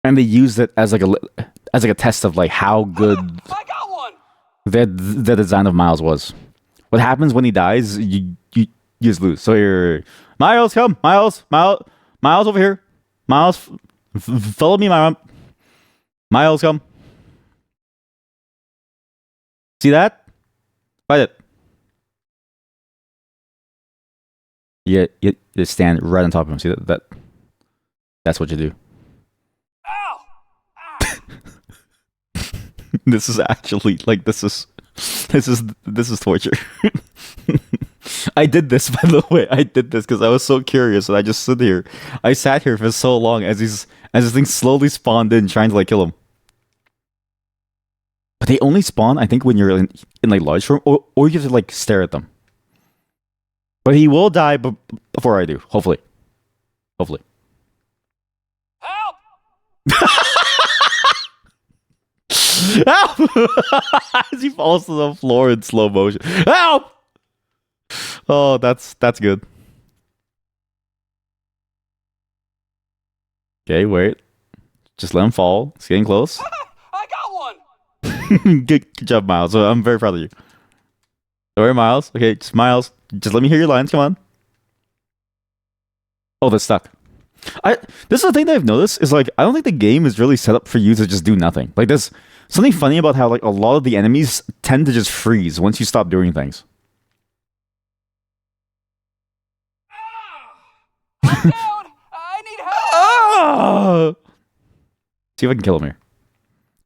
S1: and they used it as like a test of like how good
S7: I got one.
S1: the design of Miles was. What happens when he dies? You just lose. So you're Miles, come, Miles over here, Miles. Follow me, Miles, come. See that? Fight it. You stand right on top of him. See that? That's what you do.
S7: Ow!
S1: This is actually like this is torture. I did this, by the way. I did this because I was so curious, and I just stood here. I sat here for so long as this thing slowly spawned in, trying to like kill him. But they only spawn, I think, when you're in like large form, or you have to like stare at them. But he will die before I do. Hopefully.
S7: Help!
S1: Help! As he falls to the floor in slow motion. Help! Oh, that's good. Okay, wait. Just let him fall. It's getting close.
S7: I got one.
S1: Good job, Miles. I'm very proud of you. Don't worry, Miles. Okay, just Miles. Just let me hear your lines. Come on. Oh, they're stuck. This is the thing that I've noticed is like I don't think the game is really set up for you to just do nothing. Like there's something funny about how like a lot of the enemies tend to just freeze once you stop doing things.
S7: I'm down. I need help.
S1: Ah! See if I can kill him here.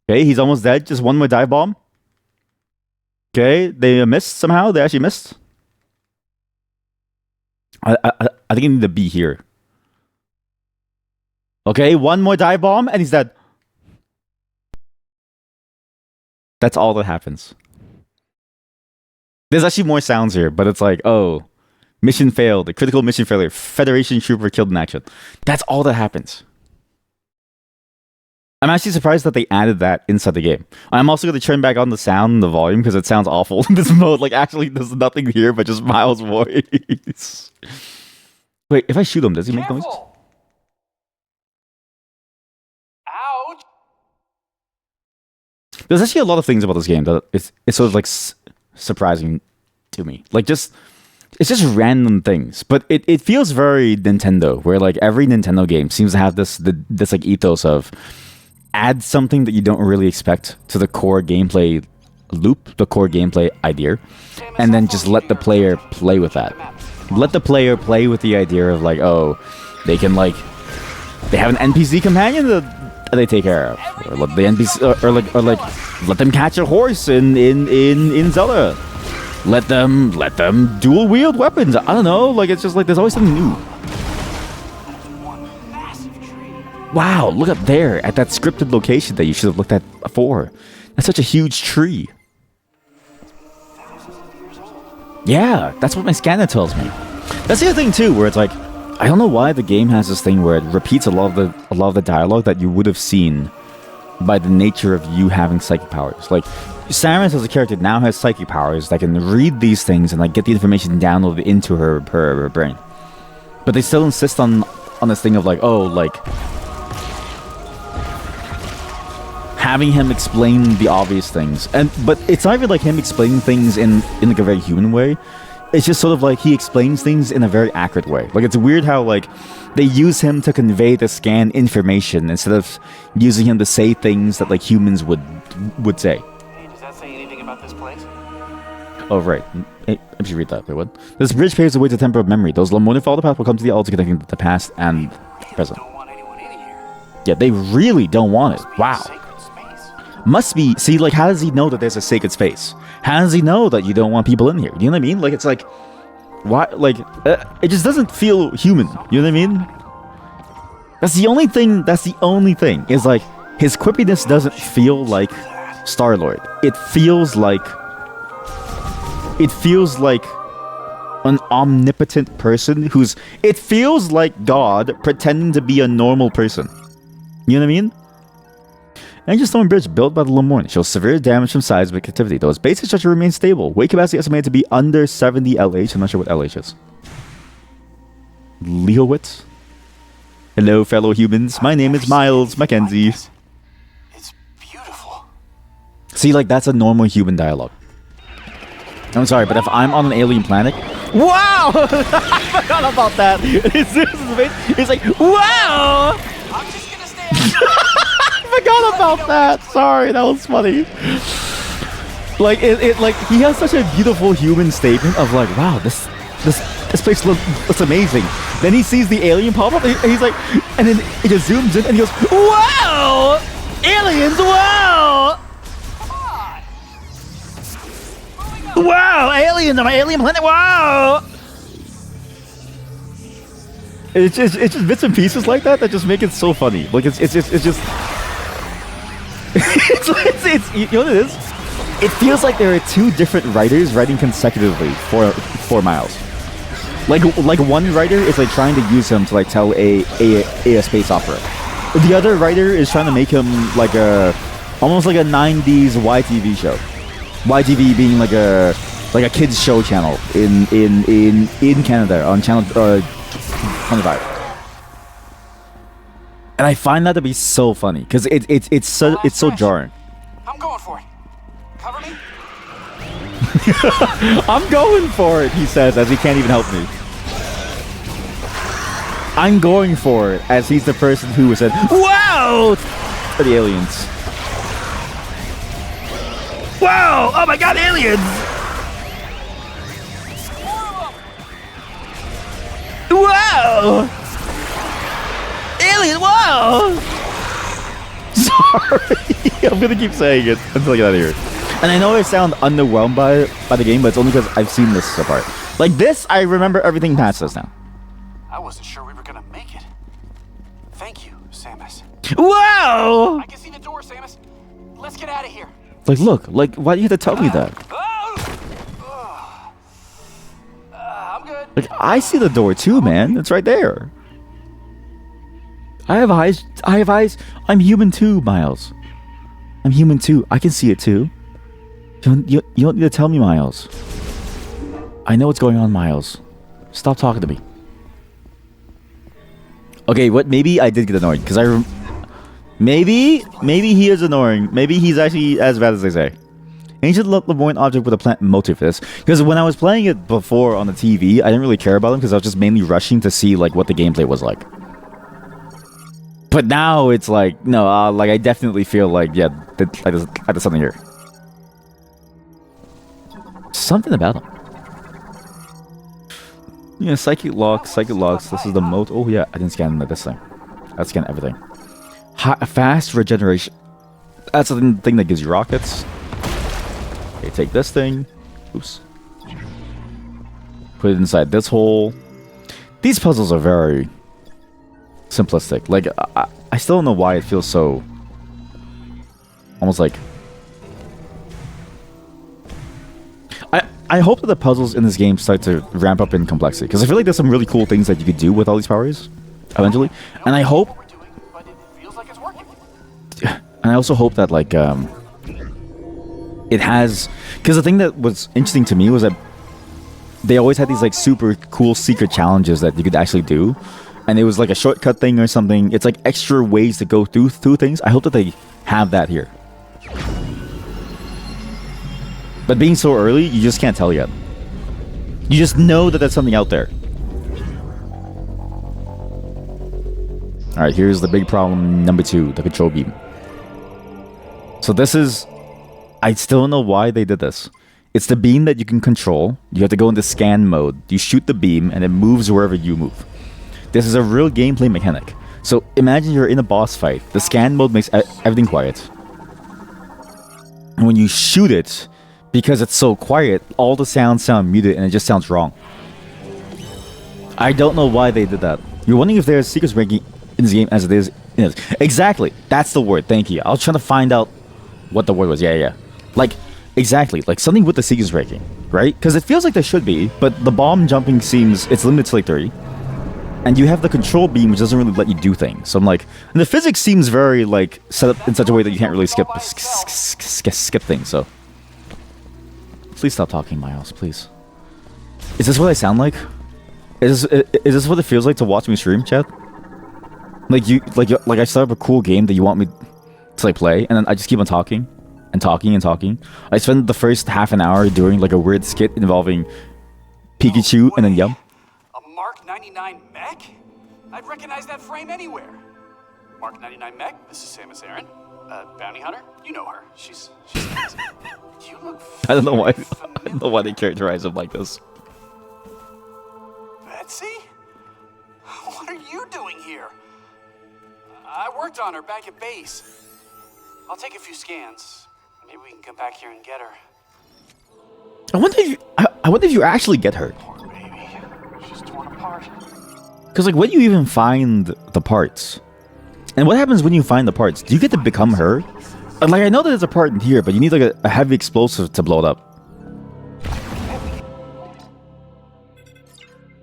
S1: Okay, he's almost dead. Just one more dive bomb. Okay, they missed somehow. They actually missed. I think I need to be here. Okay, one more dive bomb and he's dead. That's all that happens. There's actually more sounds here, but it's like, oh, mission failed, a critical mission failure, Federation trooper killed in action. That's all that happens. I'm actually surprised that they added that inside the game. I'm also going to turn back on the sound and the volume because it sounds awful in this mode. Like, actually, there's nothing here but just Miles' voice. Wait, if I shoot him, does he make noise?
S7: Ouch!
S1: There's actually a lot of things about this game that it's sort of like surprising to me. Like, it's just random things, but it feels very Nintendo, where like every Nintendo game seems to have this like ethos of add something that you don't really expect to the core gameplay loop, the core gameplay idea, and then just let the player play with that. Let the player play with the idea of like, oh, they can like, they have an NPC companion they take care of, or let the NPC, or like let them catch a horse in Zelda. Let them dual wield weapons. I don't know. Like it's just like there's always something new. Wow, look up there at that scripted location that you should have looked at before. That's such a huge tree. Yeah, that's what my scanner tells me. That's the other thing too, where it's like, I don't know why the game has this thing where it repeats a lot of the dialogue that you would have seen by the nature of you having psychic powers. Like, Samus as a character now has psychic powers that can read these things and like get the information downloaded into her brain. But they still insist on this thing of like, oh, like having him explain the obvious things. But it's not even like him explaining things in like a very human way. It's just sort of like he explains things in a very accurate way. Like it's weird how like they use him to convey the scan information instead of using him to say things that like humans would say.
S8: Hey, does that say anything about this place?
S1: Oh right. Hey, I should read that. Wait, what? This bridge paves the way to the Temple of Memory. Those Lamoni follow the path will come to the altar connecting the past and present.
S8: Don't want anyone in here.
S1: Yeah, they really don't want it. Wow.
S8: Sacred space.
S1: Must be. See, like, how does he know that there's a sacred space? How does he know that you don't want people in here? You know what I mean? Like, it's like, why? Like, it just doesn't feel human. You know what I mean? That's the only thing. That's the only thing. Is like his quippiness doesn't feel like Star-Lord. It feels like an omnipotent person who's. It feels like God pretending to be a normal person. You know what I mean? Angel Stone Bridge, built by the Lamorne, shows severe damage from seismic activity, though its basic structure remains stable. Weight capacity estimated to be under 70 LH. I'm not sure what LH is. Leowitz? Hello, fellow humans. My name is Miles Mackenzie.
S8: It's beautiful.
S1: See, like, that's a normal human dialogue. I'm sorry, but if I'm on an alien planet... Wow! I forgot about that. It's like, wow!
S8: I'm just gonna stand.
S1: I forgot about that. Sorry, that was funny. Like it like he has such a beautiful human statement of like, wow, this place looks amazing. Then he sees the alien pop up and he's like, and then it just zooms in and he goes, wow, aliens, wow, wow, aliens on my alien planet, wow. It's just bits and pieces like that just make it so funny. Like it's just. it's you know what it is? It feels like there are two different writers writing consecutively for Miles. Like one writer is like trying to use him to like tell a space opera. The other writer is trying to make him like almost like a 90s YTV show. YTV being like a kids show channel in Canada on channel 25. And I find that to be so funny because it's so jarring.
S8: I'm going for it. Cover me.
S1: I'm going for it, he says, as he can't even help me. I'm going for it, as he's the person who said, wow! For the aliens. Wow! Oh my god, aliens! Wow! Alien, wow! Sorry, I'm gonna keep saying it until I get out of here. And I know I sound underwhelmed by the game, but it's only because I've seen this so far. Like this, I remember everything past this now.
S8: I wasn't sure we were gonna make it. Thank you, Samus.
S1: Wow!
S8: I can see the door, Samus. Let's get out of here.
S1: Like, look, like, why do you have to tell me that?
S8: I'm good.
S1: Like, I see the door too, man. It's right there. I have eyes. I'm human too, Miles. I'm human too. I can see it too. You don't need to tell me, Miles. I know what's going on, Miles. Stop talking to me. Okay, what? Maybe I did get annoyed because maybe he is annoying. Maybe he's actually as bad as they say. Ancient Lemoyne object with a plant motive for this. Because when I was playing it before on the TV, I didn't really care about him because I was just mainly rushing to see like what the gameplay was like. But now it's like, no, like I definitely feel like, yeah, there's something here. Something about him. Yeah, psychic locks. This is the mode. Oh yeah, I didn't scan this thing. I scanned everything. fast regeneration. That's the thing that gives you rockets. Okay, take this thing. Oops. Put it inside this hole. These puzzles are very simplistic. Like, I still don't know why it feels so... almost like... I hope that the puzzles in this game start to ramp up in complexity, because I feel like there's some really cool things that you could do with all these powers eventually, and I hope, and I also hope that like it has, because the thing that was interesting to me was that they always had these like super cool secret challenges that you could actually do, and it was like a shortcut thing or something. It's like extra ways to go through things. I hope that they have that here. But being so early, you just can't tell yet. You just know that there's something out there. Alright, here's the big problem number 2, the control beam. So this is... I still don't know why they did this. It's the beam that you can control. You have to go into scan mode. You shoot the beam, and it moves wherever you move. This is a real gameplay mechanic. So imagine you're in a boss fight. The scan mode makes everything quiet. And when you shoot it... because it's so quiet, all the sounds sound muted and it just sounds wrong. I don't know why they did that. You're wondering if there's secrets breaking in this game as it is in it. Exactly. That's the word. Thank you. I was trying to find out what the word was. Yeah. Like, exactly. Like something with the secrets breaking, right? Because it feels like there should be, but the bomb jumping seems... it's limited to like 30. And you have the control beam, which doesn't really let you do things. So I'm like... and the physics seems very, like, set up in such a way that you can't really skip things, so... Please stop talking, Miles, please. Is this what I sound like? Is this what it feels like to watch me stream, chat? Like I start up a cool game that you want me to like play, and then I just keep on talking and talking and talking. I spend the first half an hour doing like a weird skit involving Pikachu and then Yum.
S8: A Mark 99 mech? I'd recognize that frame anywhere. Mark 99 mech, this is Samus Aran. Bounty hunter? You know her. She's amazing. You look
S1: I don't know why they characterize him like this.
S8: Betsy? What are you doing here? I worked on her back at base. I'll take a few scans. Maybe we can come back here and get her.
S1: I wonder if you actually get her.
S8: Poor baby. She's torn apart.
S1: Because like, when do you even find the parts? And what happens when you find the parts? Do you get to become her? Like, I know that there's a part in here, but you need like a heavy explosive to blow it up.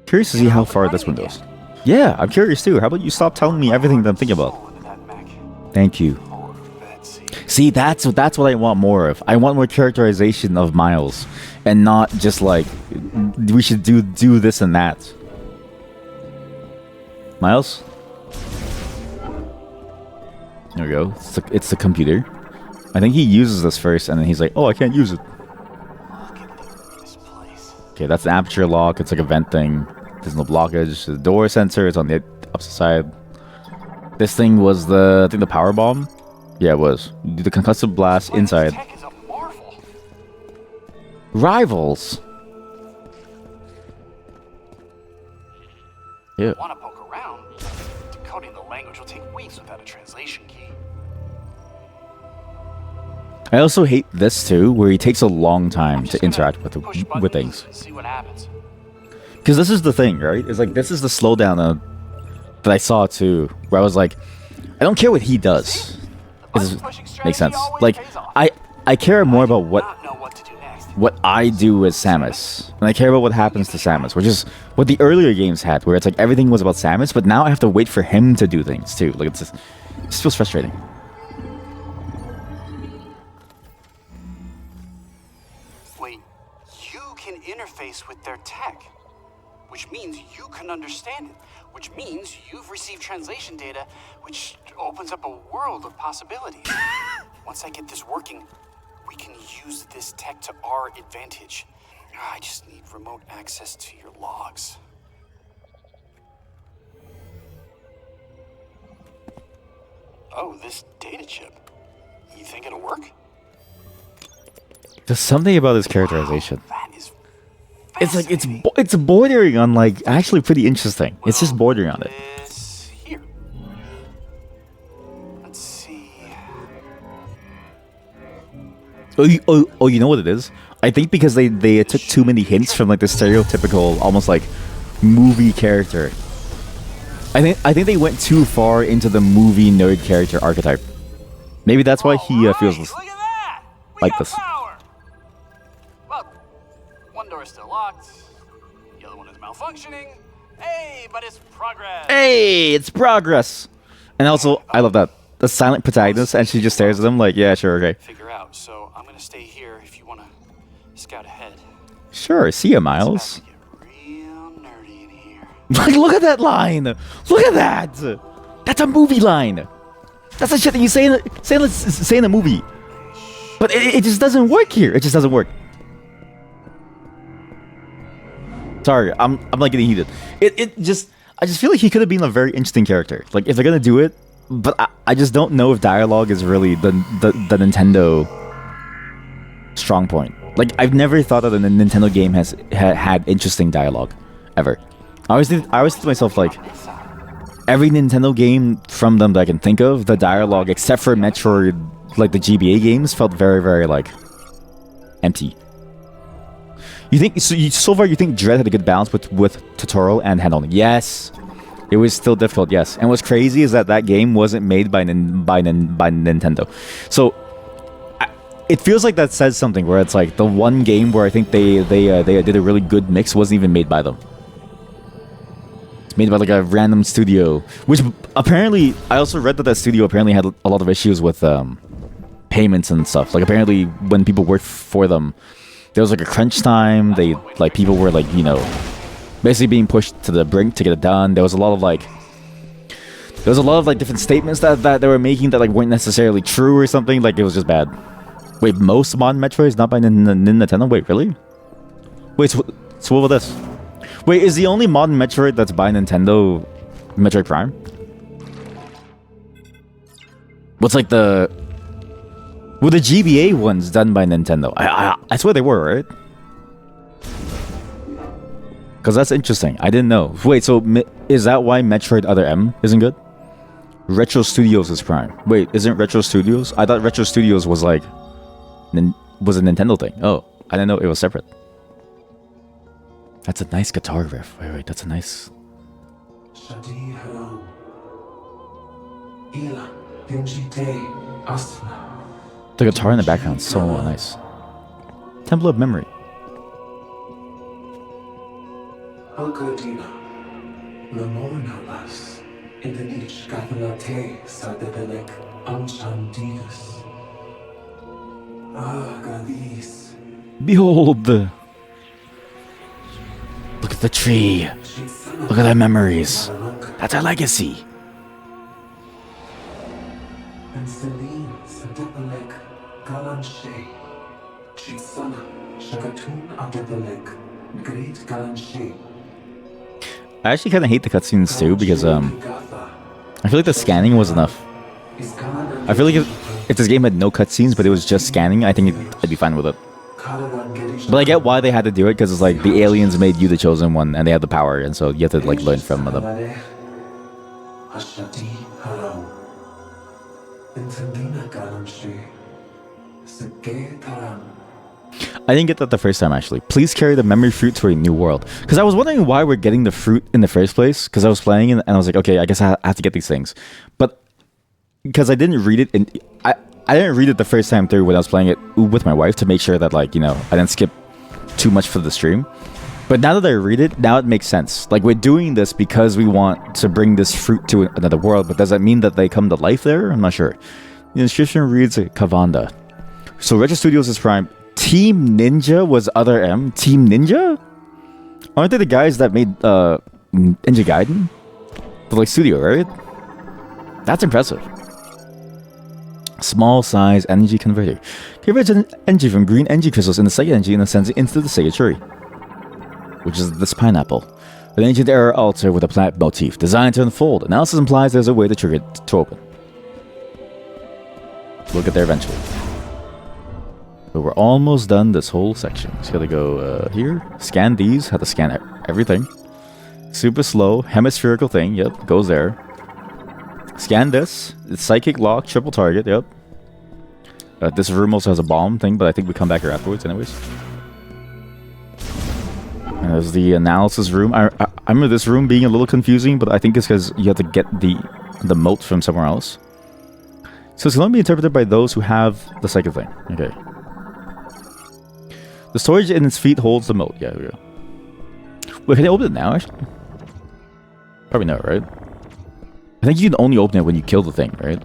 S1: Curious to see how far this one goes. Yeah, I'm curious too. How about you stop telling me everything that I'm thinking about? Thank you. See, that's what I want more of. I want more characterization of Miles, and not just like we should do this and that. Miles? There we go. It's the computer. I think he uses this first, and then he's like, "Oh, I can't use it." Okay, that's the aperture lock. It's like a vent thing. There's no blockage. The door sensor is on the opposite side. This thing was I think the power bomb. Yeah, it was. You do the concussive blast inside. Rivals. Yeah.
S8: Want to poke around? Decoding the language will take weeks without a translation key.
S1: I also hate this too, where he takes a long time to interact with things.
S8: See what happens.
S1: Because this is the thing, right? It's like, this is the slowdown that I saw too, where I was like, I don't care what he does. Makes sense. Like, I care more about what I do as Samus, and I care about what happens to Samus, which is what the earlier games had, where it's like everything was about Samus, but now I have to wait for him to do things too. Like, it just feels frustrating.
S8: Wait, you can interface with their tech, which means you can understand it, which means you've received translation data, which opens up a world of possibilities. Once I get this working, we can use this tech to our advantage. I just need remote access to your logs. Oh, this data chip. You think it'll work?
S1: There's something about his characterization.
S8: That is
S1: It's like it's bordering on like actually pretty interesting. It's just bordering on it.
S8: Here. Let's
S1: Oh, you know what it is? I think because they took too many hints from like the stereotypical, almost like movie character. I think they went too far into the movie nerd character archetype. Maybe that's why he feels this,
S8: Look at that! We
S1: like
S8: got
S1: this.
S8: power! Well, one door is still locked. The other one is malfunctioning. Hey, but it's progress.
S1: Hey, it's progress. And also, I love that the silent protagonist, and she just stares at him like, yeah, sure, okay,
S8: Figure out. So I'm gonna stay here if you wanna scout ahead.
S1: sure. See ya, Miles.
S8: It's about to get real nerdy in here.
S1: Like, look at that line. Look at that. That's a movie line. That's the shit that you say in a movie. But it just doesn't work here. It just doesn't work. Sorry, I'm like getting heated. I just feel like he could have been a very interesting character. Like if they're gonna do it, but I just don't know if dialogue is really the Nintendo strong point. Like I've never thought that a Nintendo game has had interesting dialogue ever. I always think to myself like every Nintendo game from them that I can think of, the dialogue except for Metroid, like the GBA games, felt very, very like empty. You think so far? You think Dread had a good balance with tutorial and handling? Yes, it was still difficult. Yes, and what's crazy is that game wasn't made by Nintendo. So it feels like that says something. Where it's like the one game where I think they did a really good mix wasn't even made by them. It's made by like a random studio, which apparently I also read that studio apparently had a lot of issues with payments and stuff. Like apparently when people worked for them, there was like a crunch time. They like people were like, you know, basically being pushed to the brink to get it done. There was a lot of like different statements that they were making that like weren't necessarily true or something. Like it was just bad. Wait, most modern Metroid is not by Nintendo? Wait, really? Wait, so what about this? Wait, is the only modern Metroid that's by Nintendo Metroid Prime? What's like the... Were the GBA ones done by Nintendo? I swear they were, right? Because that's interesting. I didn't know. Wait, so is that why Metroid Other M isn't good? Retro Studios is Prime. Wait, isn't Retro Studios? I thought Retro Studios was like... was a Nintendo thing. Oh, I didn't know it was separate. That's a nice guitar riff. Wait, that's a nice... The guitar in the background is so nice. Temple of Memory. Behold! Look at the tree. Look at the memories. That's our legacy. I actually kind of hate the cutscenes too because I feel like the scanning was enough. I feel like if this game had no cutscenes but it was just scanning, I think I'd be fine with it. But I get why they had to do it because it's like the aliens made you the chosen one and they had the power, and so you have to like learn from them. I didn't get that the first time actually. Please carry the memory fruit to a new world. Because I was wondering why we're getting the fruit in the first place. Because I was playing and I was like, okay, I guess I have to get these things. But because I didn't read it, I didn't read it the first time through when I was playing it with my wife to make sure that like, you know, I didn't skip too much for the stream. But now that I read it, now it makes sense. Like we're doing this because we want to bring this fruit to another world. But does that mean that they come to life there? I'm not sure. The inscription reads Kavanda. So Retro Studios is Prime. Team Ninja was Other M. Team Ninja? Aren't they the guys that made Ninja Gaiden? The like studio, right? That's impressive. Small size energy converter. Converts energy from green energy crystals in the Sega energy and sends it into the Sega tree, which is this pineapple. An ancient era altar with a plant motif designed to unfold. Analysis implies there's a way to trigger it to open. We'll get there eventually. But we're almost done this whole section. Just gotta go here. Scan these. Have to scan everything. Super slow. Hemispherical thing. Yep. Goes there. Scan this. It's psychic lock. Triple target. Yep. This room also has a bomb thing, but I think we come back here afterwards anyways. And there's the analysis room. I remember this room being a little confusing, but I think it's because you have to get the moat from somewhere else. So it's going to be interpreted by those who have the second thing. Okay. The storage in its feet holds the moat. Yeah, there we go. Wait, can I open it now, actually? Probably not, right? I think you can only open it when you kill the thing, right?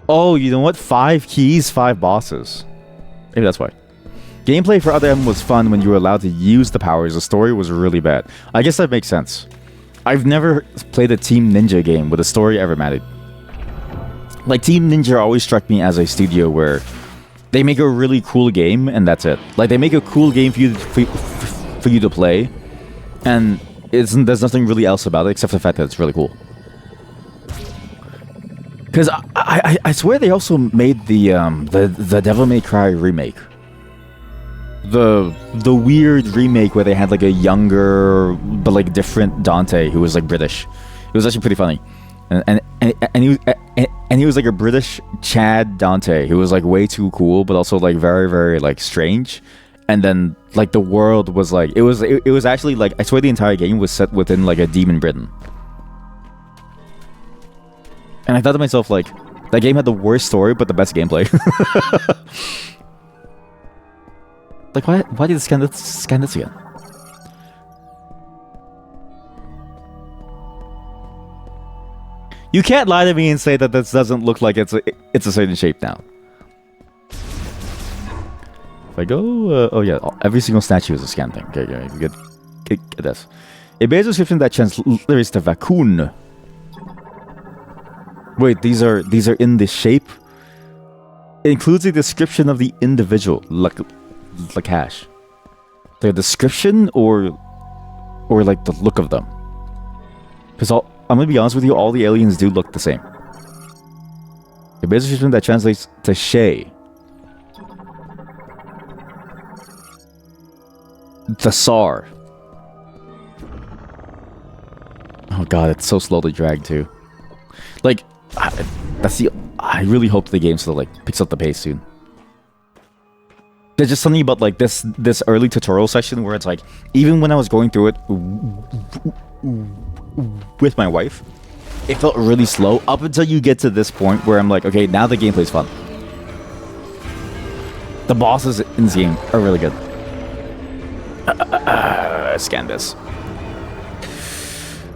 S1: Oh, you know what? 5 keys, 5 bosses. Maybe that's why. Gameplay for Other M was fun when you were allowed to use the powers. The story was really bad. I guess that makes sense. I've never played a Team Ninja game with a story ever mattered. Like, Team Ninja always struck me as a studio where they make a really cool game and that's it. Like, they make a cool game for you to play, and there's nothing really else about it except for the fact that it's really cool. Because I swear they also made the Devil May Cry remake. The weird remake where they had like a younger but like different Dante who was like British. It was actually pretty funny, and he was like a British Chad Dante who was like way too cool but also like very, very like strange. And then like the world was like it was actually like, I swear the entire game was set within like a demon Britain. And I thought to myself, like, that game had the worst story but the best gameplay. Like, why did it scan this again? You can't lie to me and say that this doesn't look like it's a certain shape now. If I go, oh yeah, every single statue is a scan thing. Okay, get this. A base description that translates to Vakun. Wait, these are in the shape. It includes a description of the individual, Lakash. The description or like the look of them. Because I'm gonna be honest with you, all the aliens do look the same. A base description that translates to Shay. The SAR. Oh god, it's so slowly dragged too. Like, I really hope the game still like picks up the pace soon. There's just something about like this early tutorial section where it's like, even when I was going through it with my wife, it felt really slow up until you get to this point where I'm like, okay, now the gameplay's fun. The bosses in this game are really good. Scan this.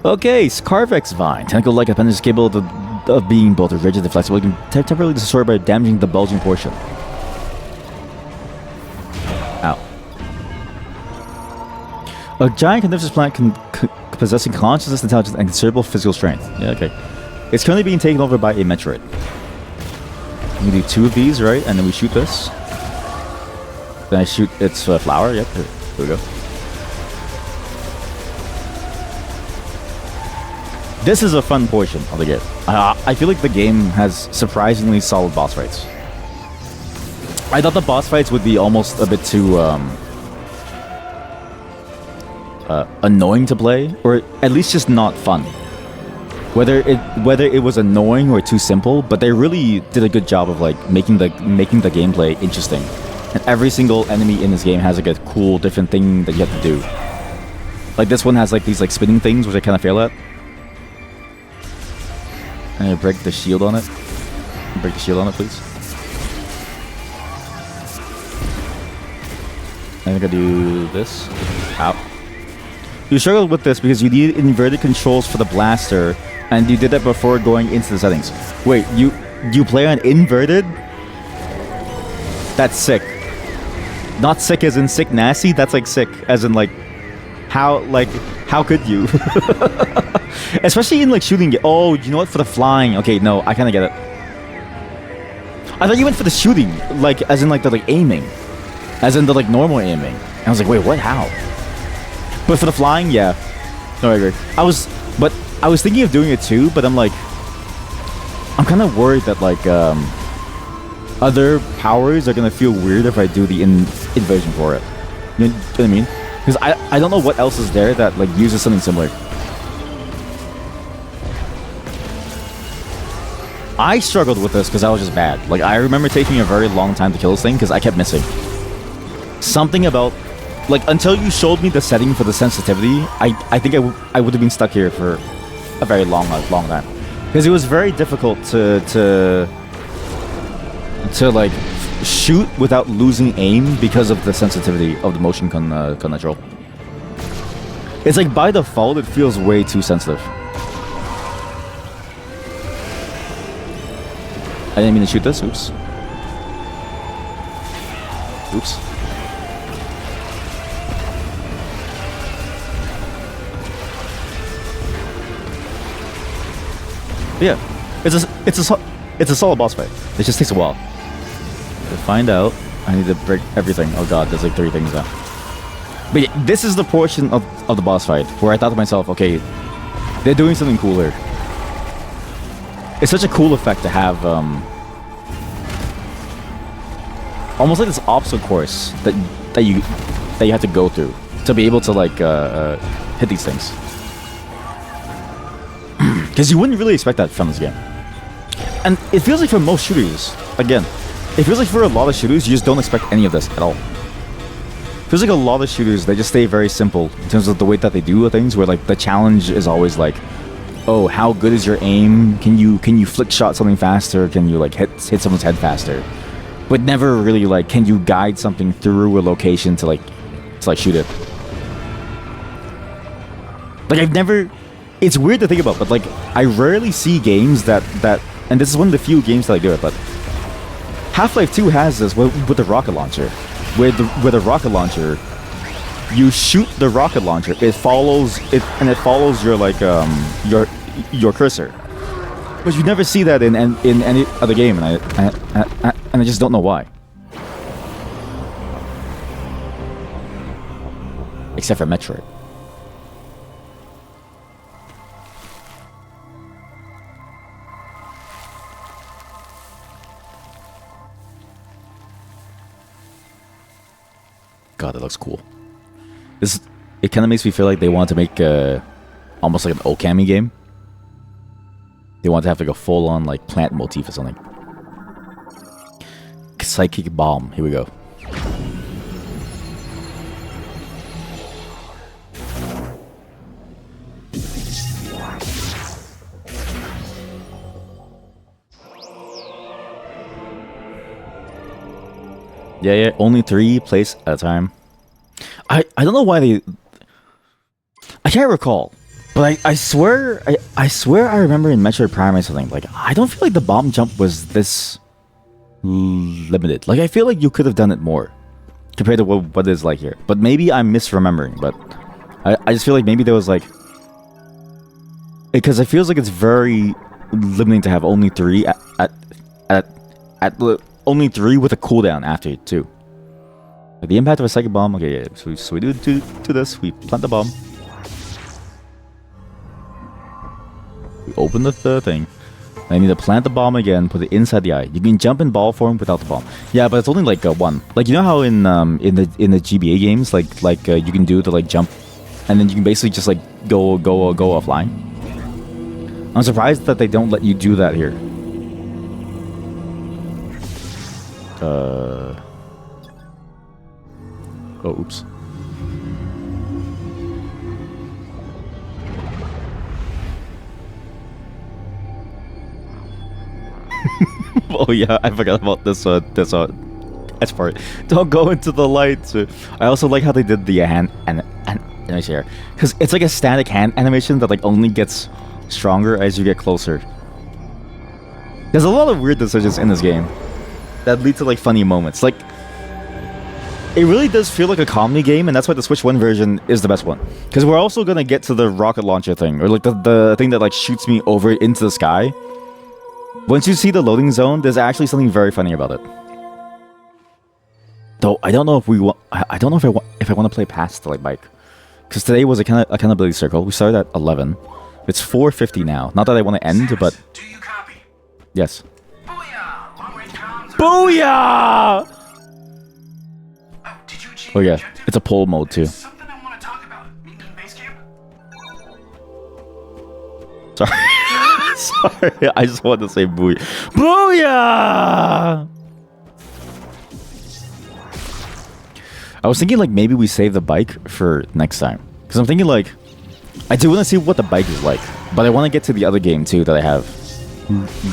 S1: Okay, Scarvex Vine. Tentacle-like appendage capable of being both rigid and flexible. It can temporarily destroy by damaging the bulging portion. Ow. A giant carnivorous plant possessing consciousness, intelligence, and considerable physical strength. Yeah, okay. It's currently being taken over by a Metroid. We do 2 of these, right? And then we shoot this. Then I shoot its flower. Yep, here we go. This is a fun portion of the game. I feel like the game has surprisingly solid boss fights. I thought the boss fights would be almost a bit too annoying to play, or at least just not fun. Whether it was annoying or too simple, but they really did a good job of like making the gameplay interesting. And every single enemy in this game has like a cool different thing that you have to do. Like this one has like these like spinning things, which I kind of fail at. And I break the shield on it. Break the shield on it, please. I think I do this. Ow. You struggled with this because you needed inverted controls for the blaster, and you did that before going into the settings. Wait, you play on inverted? That's sick. Not sick as in sick nasty, that's like sick as in like how could you? Especially in like shooting. Oh, you know what? For the flying. Okay, no, I kind of get it. I thought you went for the shooting, like as in like the like aiming, as in the like normal aiming. And I was like, wait, what? How? But for the flying, yeah. No, I agree. I was thinking of doing it too, but I'm like, I'm kind of worried that like other powers are gonna feel weird if I do the inversion for it. You know what I mean? Because I don't know what else is there that like uses something similar. I struggled with this because I was just bad. Like, I remember taking a very long time to kill this thing because I kept missing. Something about, like, until you showed me the setting for the sensitivity, I think I would have been stuck here for a very long time. Because it was very difficult to like shoot without losing aim because of the sensitivity of the motion control. It's like by default it feels way too sensitive. I didn't mean to shoot this. Oops. Oops. But yeah, it's a solid boss fight. It just takes a while. To find out, I need to break everything. Oh god, there's like 3 things now. But yeah, this is the portion of the boss fight where I thought to myself, okay, they're doing something cooler. It's such a cool effect to have, almost like this obstacle course that you have to go through to be able to like hit these things. Because you wouldn't really expect that from this game. And it feels like for most shooters, again, it feels like for a lot of shooters, you just don't expect any of this at all. It feels like a lot of shooters, they just stay very simple in terms of the way that they do things, where like the challenge is always like, oh, how good is your aim? Can you flick shot something faster? Can you like hit someone's head faster? But never really like, can you guide something through a location to like shoot it? Like I've never... It's weird to think about, but like I rarely see games that and this is one of the few games that I do it, but Half-Life 2 has this with the rocket launcher. With the rocket launcher, you shoot the rocket launcher, it follows your like your cursor. But you never see that in any other game, and I just don't know why. Except for Metroid. God, that looks cool. It kind of makes me feel like they want to make almost like an Okami game. They want to have like a full-on like plant motif or something. Psychic bomb. Here we go. Yeah, only 3 plays at a time. I don't know why they... I can't recall, but I swear I remember in Metroid Prime or something, like, I don't feel like the bomb jump was this limited. Like, I feel like you could have done it more compared to what it is like here. But maybe I'm misremembering, but I just feel like maybe there was like... Because it feels like it's very limiting to have only 3 at only 3 with a cooldown after it too. Like the impact of a psychic bomb. Okay, yeah. So we do this. We plant the bomb. We open the thing. I need to plant the bomb again. Put it inside the eye. You can jump in ball form without the bomb. Yeah, but it's only like 1. Like, you know how in the GBA games, like you can do the like jump, and then you can basically just like go offline. I'm surprised that they don't let you do that here. Oh, oops. Oh yeah, I forgot about this part. Don't go into the lights. I also like how they did the hand animation here, because it's like a static hand animation that like only gets stronger as you get closer. There's a lot of weird decisions in this game that lead to like funny moments. Like, it really does feel like a comedy game, and that's why the Switch 1 version is the best one. Because we're also gonna get to the rocket launcher thing, or like the thing that like shoots me over into the sky. Once you see the loading zone, there's actually something very funny about it. Though I don't know if I don't know if I want to play past the like bike, because today was a accountability circle. We started at 11. It's 4:50 now. Not that I want to end, but
S8: Do you copy?
S1: yes.
S8: Booyah! Long-range comms.
S1: Booyah!
S8: Oh, did you achieve
S1: Oh
S8: your
S1: yeah,
S8: objective?
S1: it's a pull mode too.
S8: Something I want to talk about. Meet me in base camp.
S1: Sorry. Sorry, I just want to say booyah. Booyah! I was thinking like maybe we save the bike for next time. Because I'm thinking like, I do want to see what the bike is like. But I want to get to the other game too that I have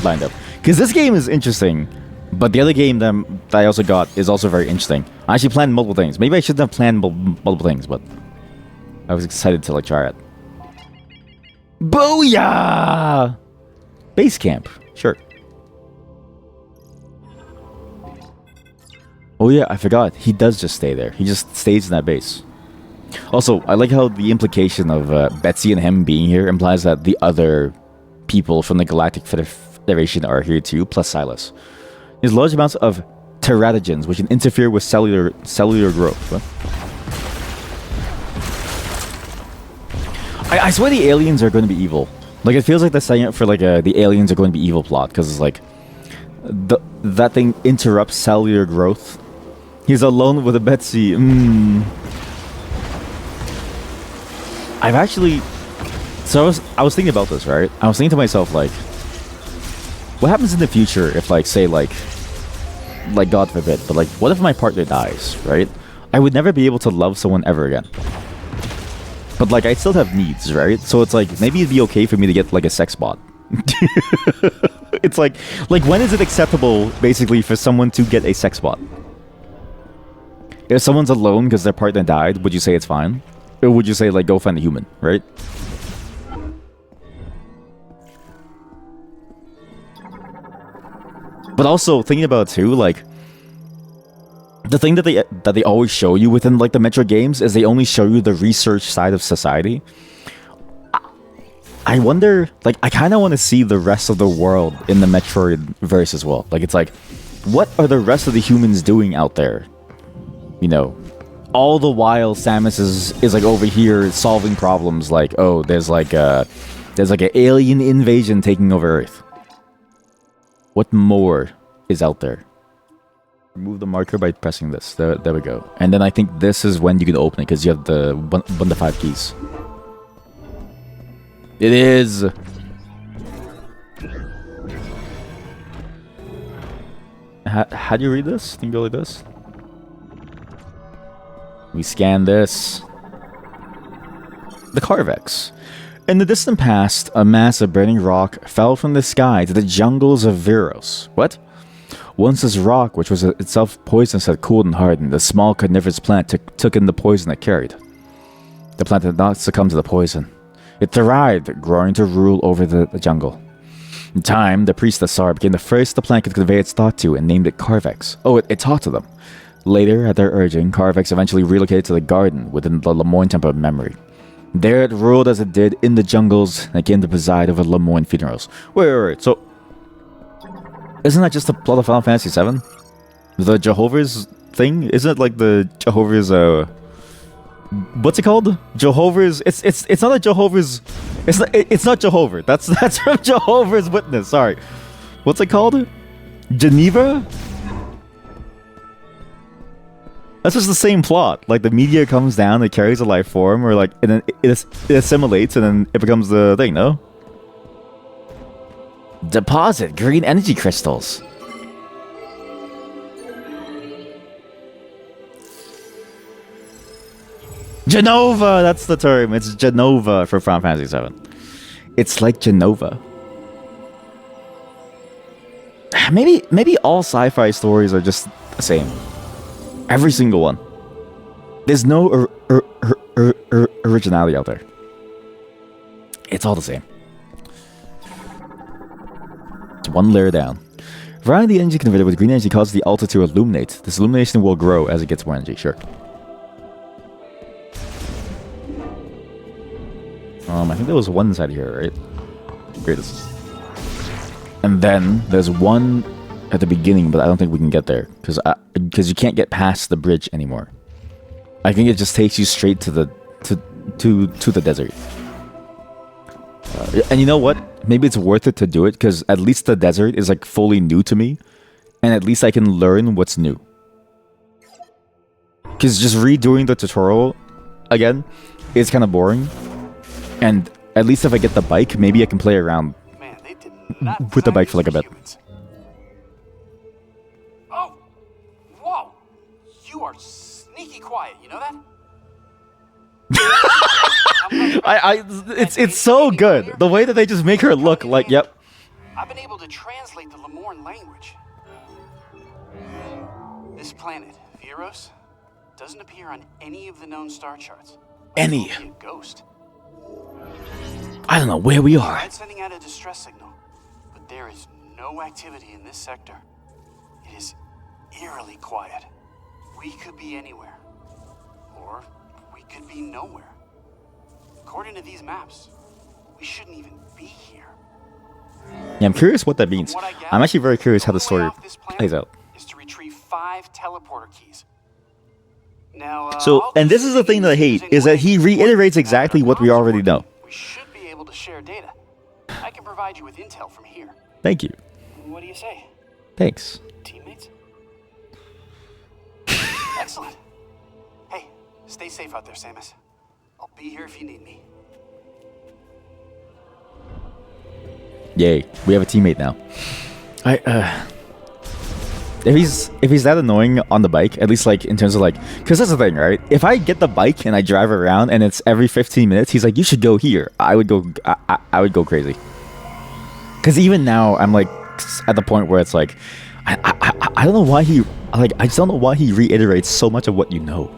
S1: lined up. Because this game is interesting. But the other game that I also got is also very interesting. I actually planned multiple things. Maybe I shouldn't have planned multiple things, but I was excited to like try it. Booyah! Base camp, sure. Oh yeah, I forgot. He does just stay there. He just stays in that base. Also, I like how the implication of Betsy and him being here implies that the other people from the Galactic Federation are here too, plus Silas. There's large amounts of teratogens which can interfere with cellular growth. What? I swear the aliens are going to be evil. Like it feels like they're setting up for like the aliens are going to be evil plot because it's like that thing interrupts cellular growth. He's alone with a Betsy. I've actually, so I was thinking about this, right? I was thinking to myself like, what happens in the future if like say like God forbid, but like what if my partner dies, right? I would never be able to love someone ever again. But like I still have needs, right? So it's like maybe it'd be okay for me to get like a sex bot. It's like when is it acceptable basically for someone to get a sex bot? If someone's alone because their partner died, would you say it's fine? Or would you say like go find a human, right? But also thinking about it too, like the thing that they always show you within like the Metroid games is they only show you the research side of society. I wonder, like I kind of want to see the rest of the world in the Metroid verse as well. Like it's like, what are the rest of the humans doing out there? You know, all the while Samus is like over here solving problems. Like there's like an alien invasion taking over Earth. What more is out there? Remove the marker by pressing this. There we go. And then I think this is when you can open it because you have the 1 to 5 keys. It is. How do you read this? Think you go like this? We scan this. The Carvex. In the distant past, a mass of burning rock fell from the sky to the jungles of Viros. What? Once this rock, which was itself poisonous, had cooled and hardened, a small carnivorous plant took in the poison it carried. The plant did not succumb to the poison. It thrived, growing to rule over the jungle. In time, the priest Asar became the first the plant could convey its thought to and named it Carvex. Oh, it talked to them. Later, at their urging, Carvex eventually relocated to the garden within the Lemoyne Temple of Memory. There it ruled as it did in the jungles and came to preside over Lemoyne funerals. Wait. So, isn't that just the plot of Final Fantasy VII? The Jehovah's thing? Isn't it like the Jehovah's, what's it called? Jehovah's, it's not a Jehovah's, it's not Jehovah. That's from Jehovah's Witness, sorry. What's it called? Geneva? That's just the same plot. Like the meteor comes down, it carries a life form, or like, and then it assimilates, and then it becomes the thing. No. Deposit green energy crystals. Genova. That's the term. It's Genova for Final Fantasy VII. It's like Genova. Maybe all sci-fi stories are just the same. Every single one. There's no originality out there. It's all the same. It's one layer down. Running the energy converter with green energy causes the altar to illuminate. This illumination will grow as it gets more energy, sure. I think there was one inside here, right? Great. And then there's one at the beginning, but I don't think we can get there because you can't get past the bridge anymore. I think it just takes you straight to the desert. And you know what? Maybe it's worth it to do it because at least the desert is like fully new to me, and at least I can learn what's new. Because just redoing the tutorial again is kind of boring. And at least if I get the bike, maybe I can play around
S8: That
S1: with the bike
S8: planet
S1: for like a
S8: is
S1: bit.
S8: humans. Oh, whoa! You are sneaky quiet. You know that?
S1: It's so good. The way that they just make her look like, yep.
S8: I've been able to translate the Lemorn language. This planet, Viros, doesn't appear on any of the known star charts.
S1: Any.
S8: It's a ghost.
S1: I don't know where we are.
S8: Tried sending out a distress signal, but there is no activity in this sector. It is eerily quiet. We could be anywhere, or we could be nowhere. According to these maps, we shouldn't even be here.
S1: Yeah, I'm curious what that means.
S8: From what I gather,
S1: I'm actually very curious how the
S8: only way
S1: story
S8: off this planet
S1: plays out.
S8: Is to retrieve 5 teleporter keys. Now,
S1: So,
S8: all
S1: and this
S8: these
S1: is the thing that I hate,
S8: using
S1: is that he
S8: ways
S1: reiterates
S8: that
S1: exactly
S8: are
S1: what we already know.
S8: We should be able to share data. I can provide you with intel from here.
S1: Thank you.
S8: What do you say,
S1: Thanks.
S8: teammates? Excellent. Hey, stay safe out there, Samus. I'll be here if you need me.
S1: Yay, we have a teammate now. If he's that annoying on the bike, at least like in terms of like, because that's the thing, right? If I get the bike and I drive around and it's every 15 minutes, he's like, you should go here. I would go crazy. Because even now, I'm like at the point where it's like, I don't know why I just don't know why he reiterates so much of what you know.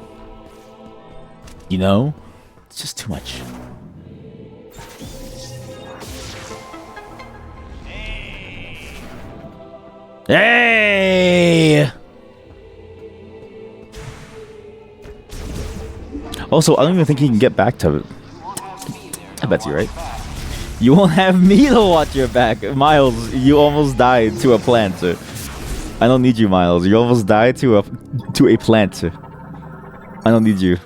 S1: You know, it's just too much. Hey! Also, I don't even think he can get back to it. I bet you, right? You won't have me to watch your back. Miles, you almost died to a plant. I don't need you, Miles. You almost died to a plant. I don't need you.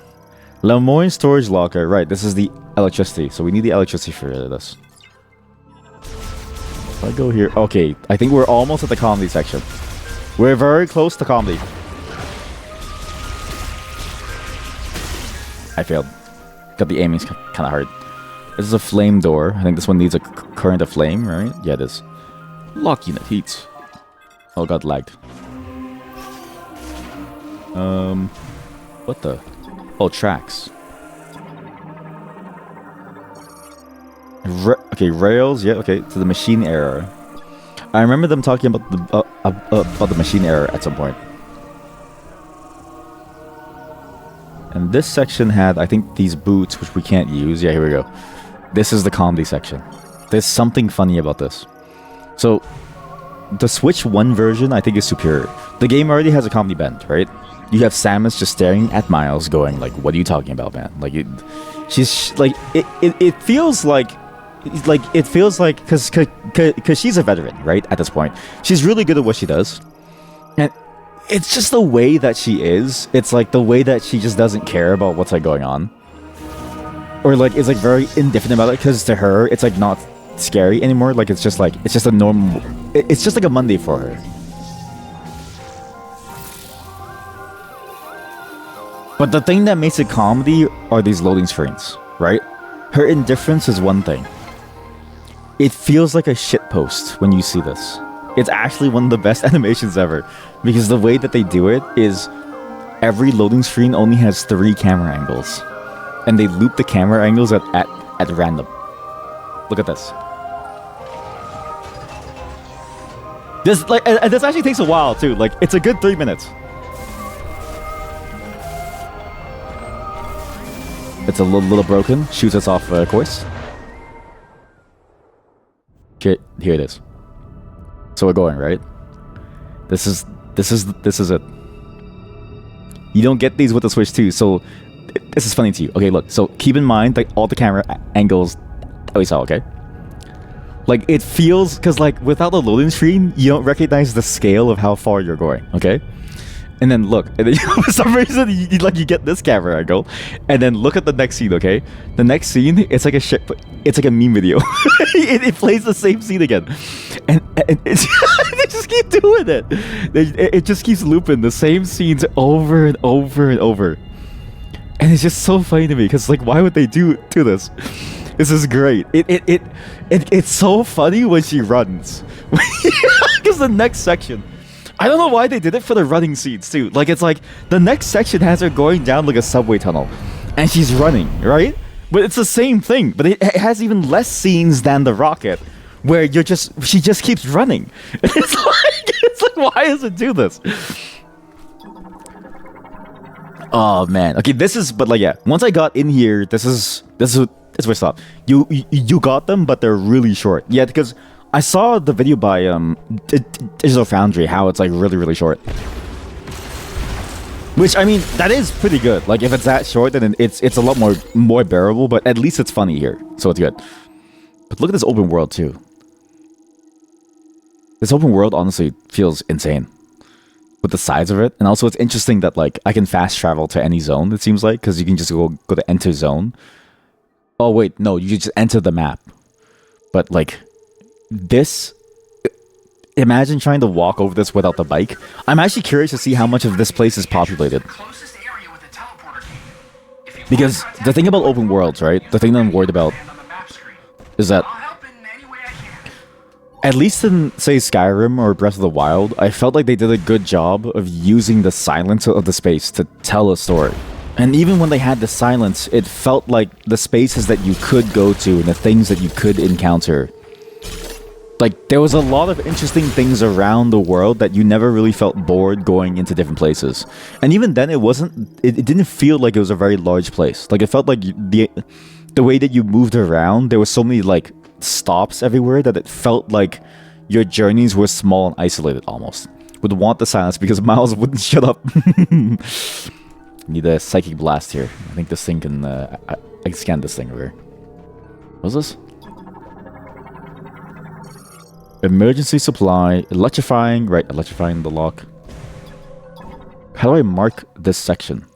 S1: Lemoyne storage locker. Right, this is the electricity. So we need the electricity for this. If I go here, okay, I think we're almost at the comedy section. We're very close to comedy. I failed. Got the aiming's kind of hard. This is a flame door. I think this one needs a current of flame, right? Yeah, it is. Lock unit heat. Oh god, lagged. What the? Oh, tracks. Okay, rails. Yeah, okay. To the machine error. I remember them talking about the machine error at some point. And this section had, I think, these boots, which we can't use. Yeah, here we go. This is the comedy section. There's something funny about this. So, the Switch 1 version, I think, is superior. The game already has a comedy bend, right? You have Samus just staring at Miles, going like, "What are you talking about, man?" Like, she's like, it feels like. It feels like because she's a veteran, right? At this point, she's really good at what she does, and it's just the way that she is. It's like the way that she just doesn't care about what's like going on, or like is like very indifferent about it. Because to her, it's like not scary anymore. Like it's just a normal. It's just like a Monday for her. But the thing that makes it comedy are these loading screens, right? Her indifference is one thing. It feels like a shitpost when you see this. It's actually one of the best animations ever. Because the way that they do it is every loading screen only has 3 camera angles. And they loop the camera angles at random. Look at this. This actually takes a while too. Like, it's a good 3 minutes. It's a little broken. Shoots us off course. Okay, here it is. So we're going, right? This is it. You don't get these with the Switch 2, so this is funny to you. Okay, look. So keep in mind like all the camera angles that we saw. Okay. Like it feels because like without the loading screen, you don't recognize the scale of how far you're going. Okay. And then look, and then for some reason you get this camera angle, and then look at the next scene. Okay, the next scene it's like a meme video. it plays the same scene again, and it's they just keep doing it. It just keeps looping the same scenes over and over and over, and it's just so funny to me because like why would they do this? This is great. It's so funny when she runs. Because the next section, I don't know why they did it for the running scenes too. Like it's like the next section has her going down like a subway tunnel, and she's running, right? But it's the same thing. But it has even less scenes than the rocket, where she just keeps running. It's like why does it do this? Oh man. Okay, but like yeah. Once I got in here, this is where I stopped. You got them, but they're really short. Yeah, because I saw the video by Digital Foundry how it's like really short. Which I mean, that is pretty good. Like if it's that short, then it's a lot more bearable. But at least it's funny here, so it's good. But look at this open world too. This open world honestly feels insane with the size of it, and also it's interesting that like I can fast travel to any zone. It seems like because you can just go to enter zone. Oh wait, no, you just enter the map. But like this, imagine trying to walk over this without the bike. I'm actually curious to see how much of this place is populated. Because the thing about open worlds, right? The thing that I'm worried about is that at least in, say, Skyrim or Breath of the Wild, I felt like they did a good job of using the silence of the space to tell a story. And even when they had the silence, it felt like the spaces that you could go to and the things that you could encounter. Like, there was a lot of interesting things around the world that you never really felt bored going into different places. And even then, it didn't feel like it was a very large place. Like, it felt like the way that you moved around, there were so many, like, stops everywhere that it felt like your journeys were small and isolated almost. Would want the silence because Miles wouldn't shut up. Need a psychic blast here. I think this thing can I can scan this thing over. What's this? Emergency supply, electrifying, right, electrifying the lock. How do I mark this section?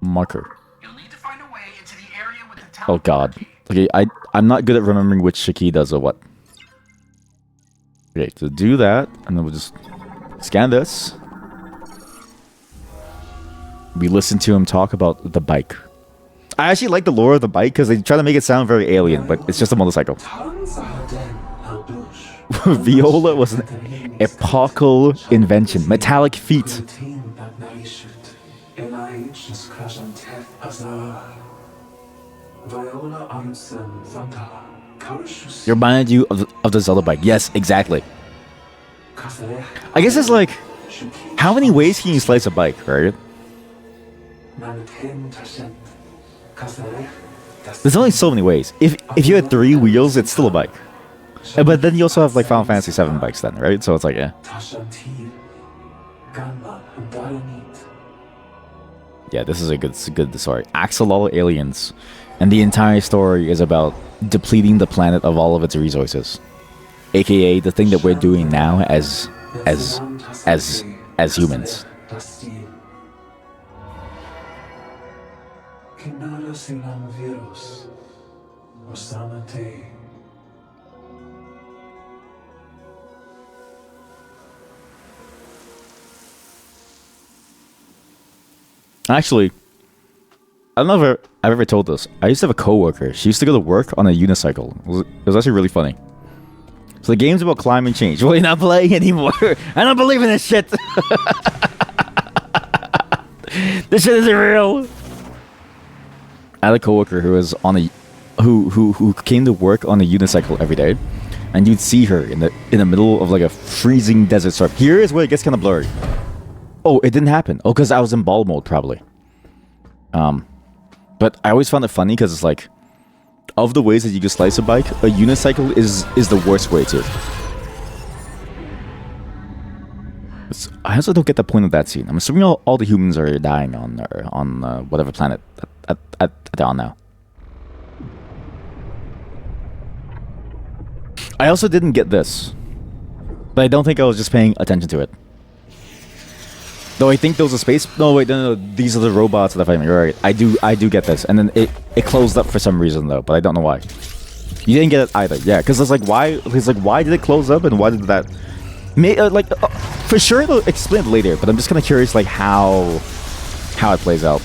S1: Marker.
S8: You'll need to find a way into the area with the
S1: Oh god. Okay, I'm not good at remembering which key does or what. Okay, to do that, and then we'll just scan this. We listen to him talk about the bike. I actually like the lore of the bike because they try to make it sound very alien, but it's just a motorcycle. Viola was an epochal invention. Metallic feet. It reminded you of the Zelda bike. Yes, exactly. I guess it's like, how many ways can you slice a bike, right? There's only so many ways. If you had 3 wheels, it's still a bike. But then you also have like Final Fantasy 7 bikes then, right? So it's like, yeah. Yeah, this is a good story. Axolotl aliens. And the entire story is about depleting the planet of all of its resources. AKA the thing that we're doing now as humans. Actually, I don't know if I've ever told this. I used to have a coworker. She used to go to work on a unicycle. It was actually really funny. So the game's about climate change. Well, you're not playing anymore. I don't believe in this shit. This shit isn't real. I had a coworker who was on a who came to work on a unicycle every day, and you'd see her in the middle of like a freezing desert storm. Here is where it gets kind of blurry. Oh, it didn't happen. Oh, because I was in ball mode probably. But I always found it funny because it's like, of the ways that you can slice a bike, a unicycle is the worst way to. I also don't get the point of that scene. I'm assuming all the humans are dying on whatever planet that they're on now. I also didn't get this, but I don't think I was just paying attention to it. Though I think those are space. No, wait, no. These are the robots that are fighting me. Right, I do get this, and then it closed up for some reason though, but I don't know why. You didn't get it either, yeah? Because it's like why? It's like why did it close up, and why did that? For sure they'll explain it later, but I'm just kind of curious, like how it plays out.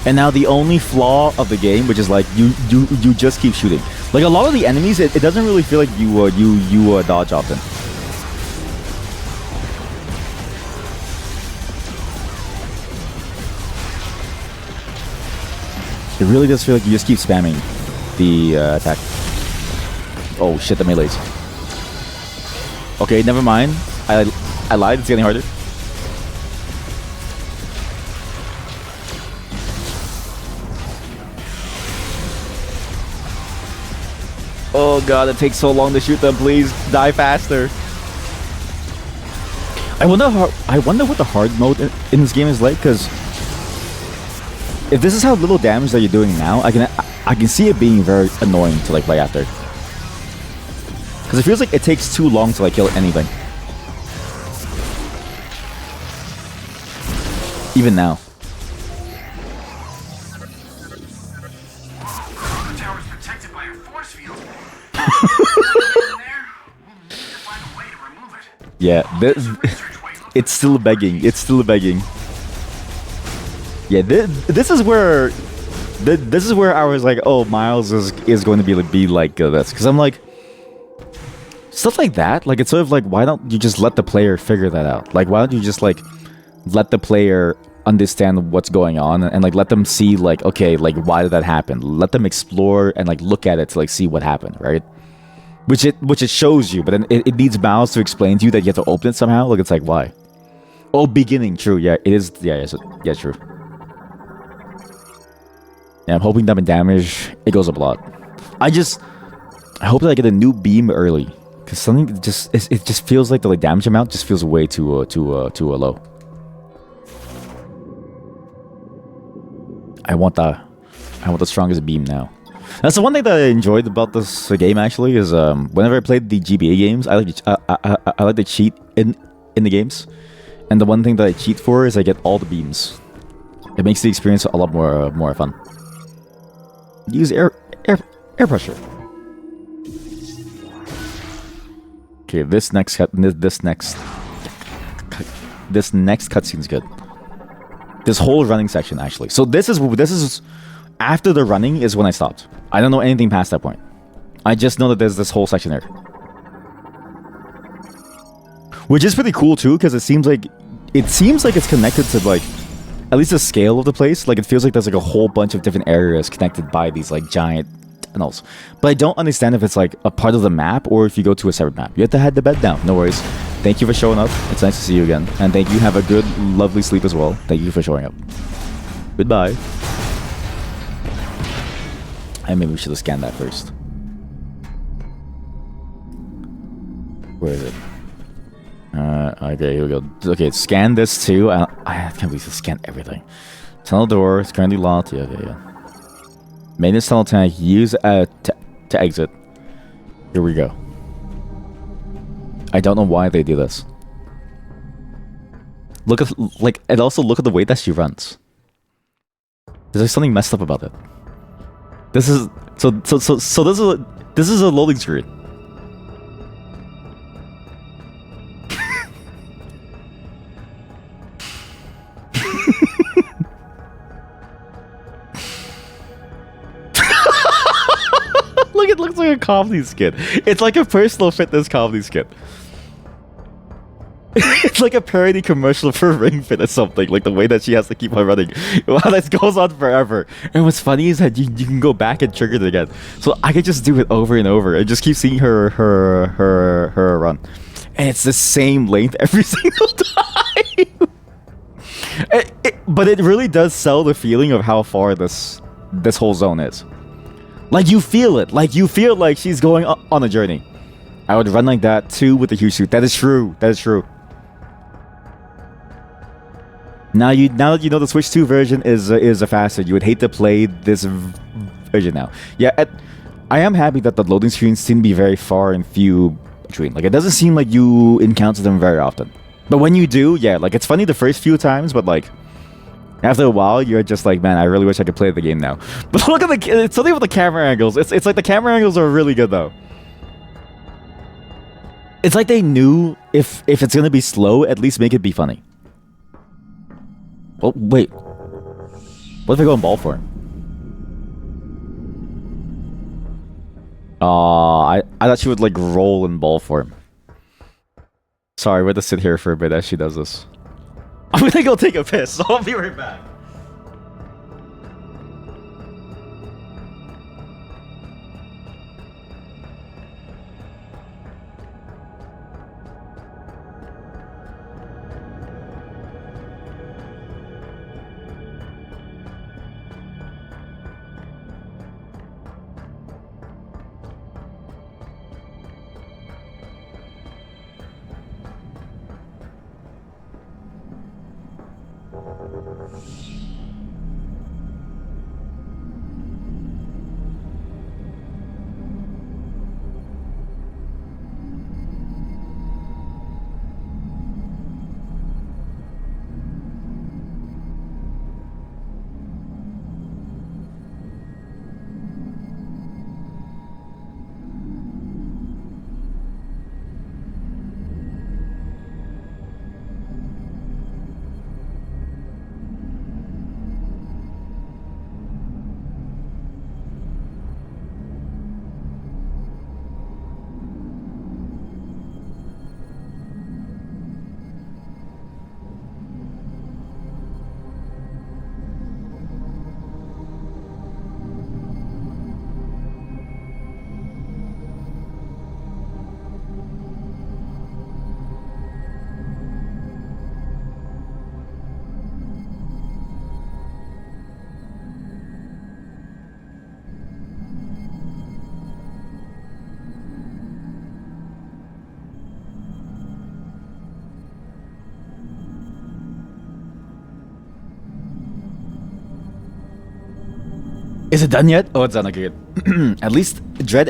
S1: And now the only flaw of the game, which is like you just keep shooting. Like a lot of the enemies, it doesn't really feel like you dodge often. It really does feel like you just keep spamming the attack. Oh shit, the melees. Okay, never mind. I lied, it's getting harder. Oh god, it takes so long to shoot them. Please die faster. I wonder what the hard mode in this game is like, because if this is how little damage that you're doing now, I can see it being very annoying to like play after. Because it feels like it takes too long to like kill anything. Even now.
S4: The tower's protected by a force field.
S1: Yeah, it's still begging. It's still begging. Yeah, this is where I was like, oh, Miles is going to be like this, because I'm like, stuff like that. Like it's sort of like, why don't you just let the player figure that out? Like why don't you just like let the player understand what's going on and like let them see like, okay, like why did that happen? Let them explore and like look at it to like see what happened, right? Which it shows you, but then it needs Miles to explain to you that you have to open it somehow. Like it's like, why? Oh, beginning, true. Yeah, it is. Yeah, true. Yeah, I'm hoping that my damage it goes up a lot. I hope that I get a new beam early, because something it just feels like the like damage amount just feels way too low. I want the strongest beam now. That's the one thing that I enjoyed about this game actually is whenever I played the GBA games, I like to cheat in the games, and the one thing that I cheat for is I get all the beams. It makes the experience a lot more fun. Use air pressure. Okay, this next cutscene's good. This whole running section actually. So this is after the running is when I stopped. I don't know anything past that point. I just know that there's this whole section there, which is pretty cool too, because it seems like it's connected to like at least the scale of the place. Like it feels like there's like a whole bunch of different areas connected by these like giant tunnels. But I don't understand if it's like a part of the map or if you go to a separate map. You have to head the bed down. No worries. Thank you for showing up. It's nice to see you again. And thank you. Have a good, lovely sleep as well. Thank you for showing up. Goodbye. And maybe we should have scanned that first. Where is it? Okay, here we go. Okay, scan this too. I can't believe to scan everything. Tunnel door is currently locked. Yeah. Maintenance tunnel tank. Use to exit. Here we go. I don't know why they do this. Look at and also look at the way that she runs. There's like something messed up about it. This is this is a loading screen. Look, it looks like a comedy skit. It's like a personal fitness comedy skit. It's like a parody commercial for Ring Fit or something. Like the way that she has to keep on running. Wow, that goes on forever. And what's funny is that you can go back and trigger it again. So I could just do it over and over and just keep seeing her run. And it's the same length every single time. But it really does sell the feeling of how far this whole zone is. Like you feel it. Like you feel like she's going on a journey. I would run like that too with the huge suit. That is true. That is true. Now that you know the Switch 2 version is a faster, you would hate to play this version now. Yeah, I am happy that the loading screens seem to be very far and few between. Like it doesn't seem like you encounter them very often. But when you do, yeah, like it's funny the first few times, but like after a while, you're just like, man, I really wish I could play the game now. But look at it's something with the camera angles. It's like the camera angles are really good though. It's like they knew if it's gonna be slow, at least make it be funny. Oh wait, What if I go in ball form? I thought she would like roll in ball form. Sorry, we're gonna sit here for a bit as she does this. I'm gonna go take a piss, so I'll be right back. Is it done yet? Oh, it's done. Okay, good. At least Dread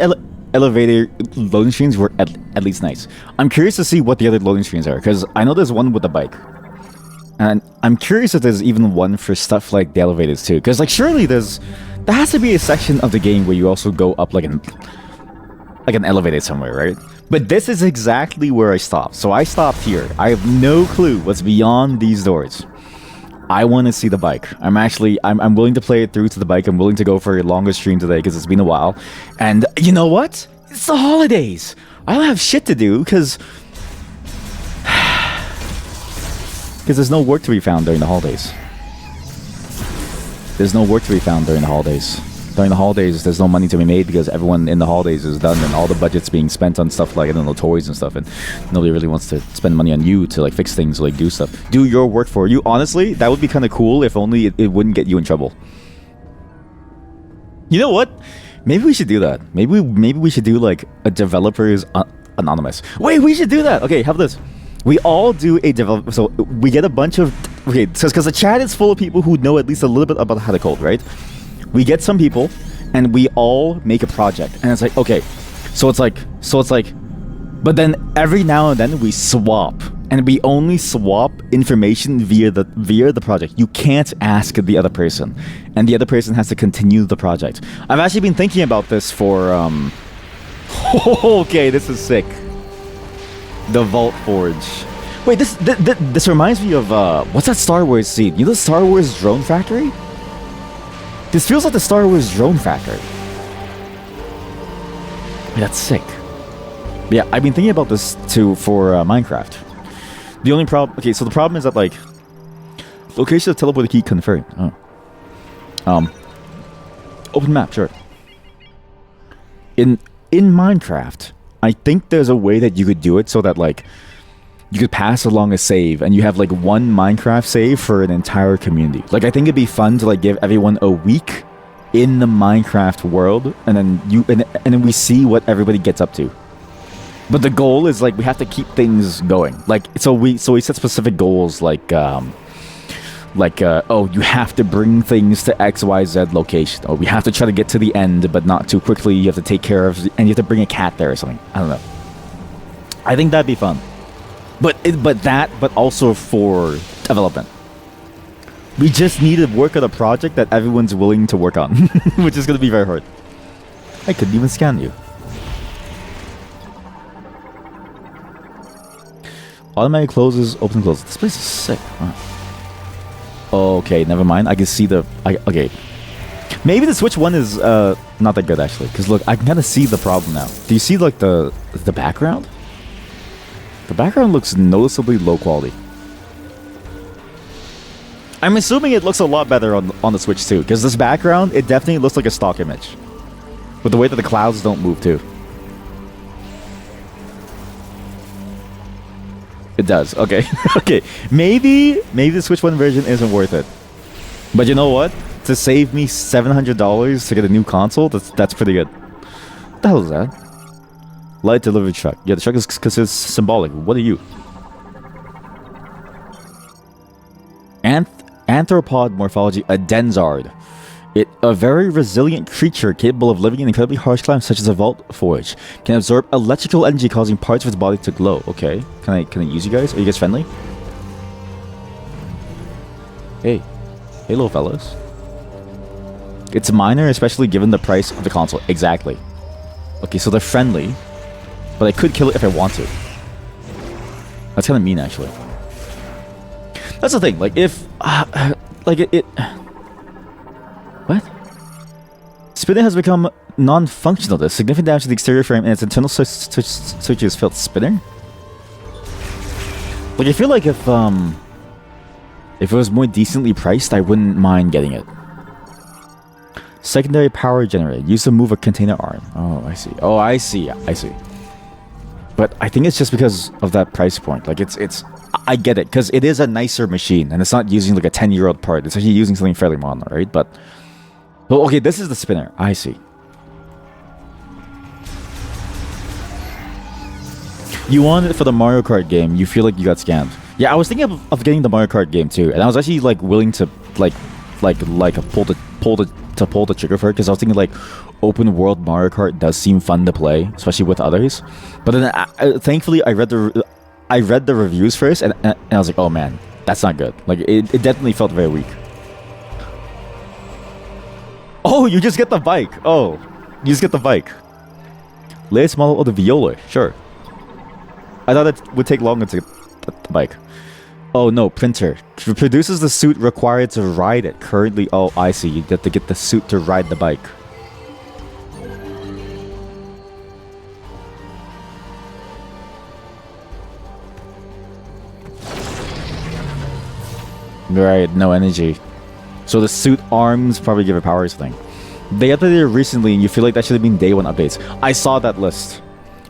S1: Elevator loading screens were at least nice. I'm curious to see what the other loading screens are, because I know there's one with the bike. And I'm curious if there's even one for stuff like the elevators too. Because like surely there has to be a section of the game where you also go up like an elevator somewhere, right? But this is exactly where I stopped. So I stopped here. I have no clue what's beyond these doors. I want to see the bike. I'm willing to play it through to the bike. I'm willing to go for a longer stream today because it's been a while. And you know what? It's the holidays. I don't have shit to do because there's no work to be found during the holidays. There's no work to be found during the holidays. During the holidays, there's no money to be made because everyone in the holidays is done and all the budget's being spent on stuff like, I don't know, toys and stuff, and nobody really wants to spend money on you to like fix things, like do stuff. Do your work for you. Honestly, that would be kind of cool if only it wouldn't get you in trouble. You know what? Maybe we should do that. Maybe we should do like a developer's anonymous. Wait, we should do that. Okay, how about this? We all do a develop. So we get a bunch of because the chat is full of people who know at least a little bit about how to code, right? We get some people, and we all make a project, and it's like okay, so it's like, but then every now and then we swap, and we only swap information via the project. You can't ask the other person, and the other person has to continue the project. I've actually been thinking about this for okay, this is sick. The Vault Forge. Wait, this reminds me of what's that Star Wars scene? You know the Star Wars drone factory? This feels like the Star Wars drone factory. Wait, that's sick. Yeah, I've been thinking about this too for Minecraft. The only problem, okay, so the problem is that like location of teleport key confirmed. Oh. Open map, sure. In Minecraft, I think there's a way that you could do it so that like you could pass along a save and you have like one Minecraft save for an entire community. Like I think it'd be fun to like give everyone a week in the Minecraft world and then we see what everybody gets up to. But the goal is like we have to keep things going. Like so we set specific goals like oh, you have to bring things to XYZ location. Or we have to try to get to the end but not too quickly. You have to take care of and you have to bring a cat there or something. I don't know. I think that'd be fun. But also for development. We just need to work on a project that everyone's willing to work on, which is going to be very hard. I couldn't even scan you. Automatic closes, open closes. This place is sick. Wow. Okay, never mind. I can see the. Okay. Maybe the Switch One is not that good actually. Because look, I can kind of see the problem now. Do you see like the background? The background looks noticeably low quality. I'm assuming it looks a lot better on the Switch too. Because this background, it definitely looks like a stock image. With the way that the clouds don't move too. It does. Okay. Okay. Maybe the Switch One version isn't worth it. But you know what? To save me $700 to get a new console, that's pretty good. What the hell is that? Light delivery truck. Yeah, the truck is considered symbolic. What are you? Anthropod morphology, a Denzard. A very resilient creature capable of living in incredibly harsh climates such as a vault forge. Can absorb electrical energy causing parts of its body to glow. Okay. Can I use you guys? Are you guys friendly? Hey. Hey little fellas. It's minor, especially given the price of the console. Exactly. Okay, so they're friendly. But I could kill it if I want to. That's kind of mean, actually. That's the thing. Like, if... like, it... What? Spinning has become non-functional. There's significant damage to the exterior frame and its internal switches felt spinning. Like, I feel like if it was more decently priced, I wouldn't mind getting it. Secondary power generator. Used to move a container arm. Oh, I see. Oh, I see. I see. But I think it's just because of that price point. Like, it's... I get it, because it is a nicer machine, and it's not using, like, a 10-year-old part. It's actually using something fairly modern, right? But... Oh, okay, this is the spinner. I see. You wanted it for the Mario Kart game. You feel like you got scammed. Yeah, I was thinking of getting the Mario Kart game, too. And I was actually, like, willing to, pull the trigger for it, because I was thinking like open world Mario Kart does seem fun to play, especially with others. But then thankfully I read the reviews first, and I was like, oh man, that's not good. Like it definitely felt very weak. Oh, you just get the bike. Oh, you just get the bike. Latest model of the Viola. Sure. I thought it would take longer to get the bike. Oh no, printer. Produces the suit required to ride it. Currently, oh, I see. You get to get the suit to ride the bike. Right, no energy. So the suit arms probably give it power or something. They updated it recently, and you feel like that should have been day one updates. I saw that list.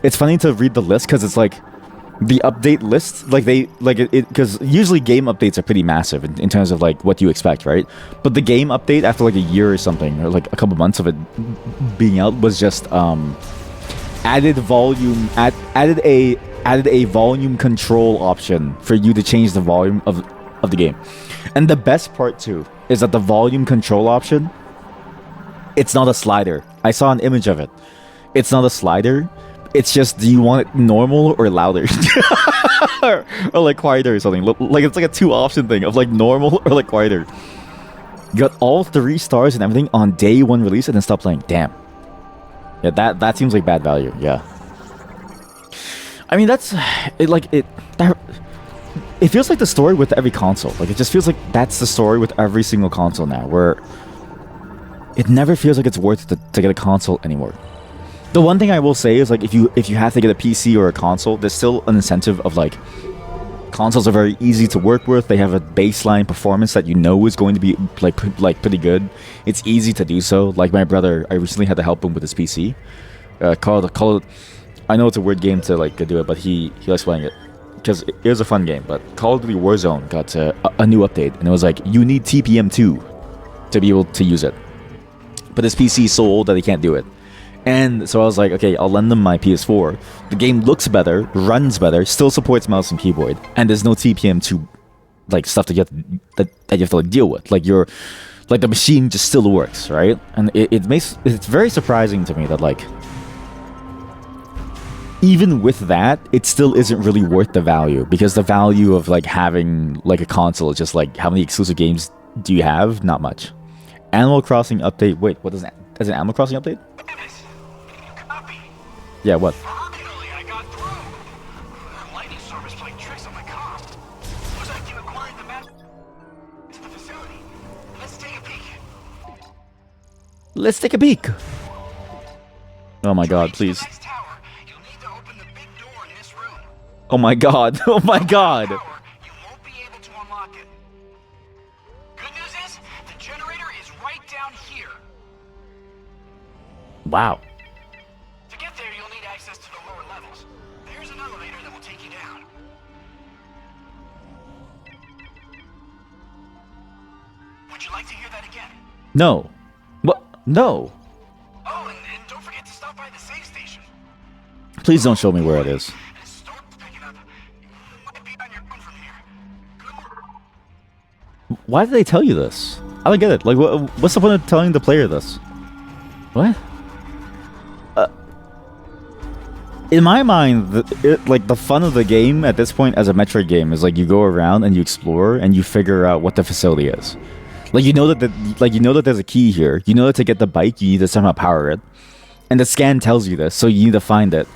S1: It's funny to read the list because it's like the update list, like because usually game updates are pretty massive in terms of like what you expect, right? But the game update after like a year or something, or like a couple months of it being out, was just added a volume control option for you to change the volume of the game. And the best part too is that the volume control option, it's not a slider. I saw an image of it. It's not a slider. It's just, do you want it normal or louder? or like quieter or something. Like it's like a 2-option thing of like normal or like quieter. You got all 3 stars and everything on day 1 release and then stop playing. Damn. Yeah, that seems like bad value. Yeah. I mean, that's it feels like the story with every console. Like it just feels like that's the story with every single console now, where it never feels like it's worth it to get a console anymore. The one thing I will say is like if you have to get a PC or a console, there's still an incentive of like consoles are very easy to work with. They have a baseline performance that you know is going to be like pretty good. It's easy to do so. Like my brother, I recently had to help him with his PC. Call it. I know it's a weird game to like do it, but he likes playing it because it was a fun game. But Call of Duty Warzone got a new update, and it was like you need TPM2 to be able to use it. But his PC is so old that he can't do it. And so I was like, okay, I'll lend them my PS4. The game looks better, runs better, still supports mouse and keyboard, and there's no TPM2 like stuff that you have to like deal with. Like the machine just still works, right? And it's very surprising to me that like even with that, it still isn't really worth the value, because the value of like having like a console is just like how many exclusive games do you have? Not much. Animal Crossing update. Wait, what is that? Is an Animal Crossing update? Yeah, what?
S8: Fortunately, I got through. Lightning storm is playing tricks on my comm. Looks like you acquired the map to the facility.
S1: Let's take a peek. Oh my god, please.
S8: Next tower, you'll need to open the big door in this room.
S1: Oh my god. Oh my god.
S8: Tower, you won't be able to unlock it. Good news is, the generator is right down here.
S1: Wow.
S8: To get there, you'll need access to the lower levels. There's an elevator that will take you down. Would you like to hear that again?
S1: No. What? No.
S8: Oh, and don't forget to stop by the safe station.
S1: Please don't show me where it is.
S8: And start picking up. You might be on your own from here. Good luck.
S1: Why did they tell you this? I don't get it. Like, what's the point of telling the player this? What? In my mind, like the fun of the game at this point as a Metroid game is like you go around and you explore and you figure out what the facility is. Like you know that there's a key here. You know that to get the bike you need to somehow power it, and the scan tells you this, so you need to find it.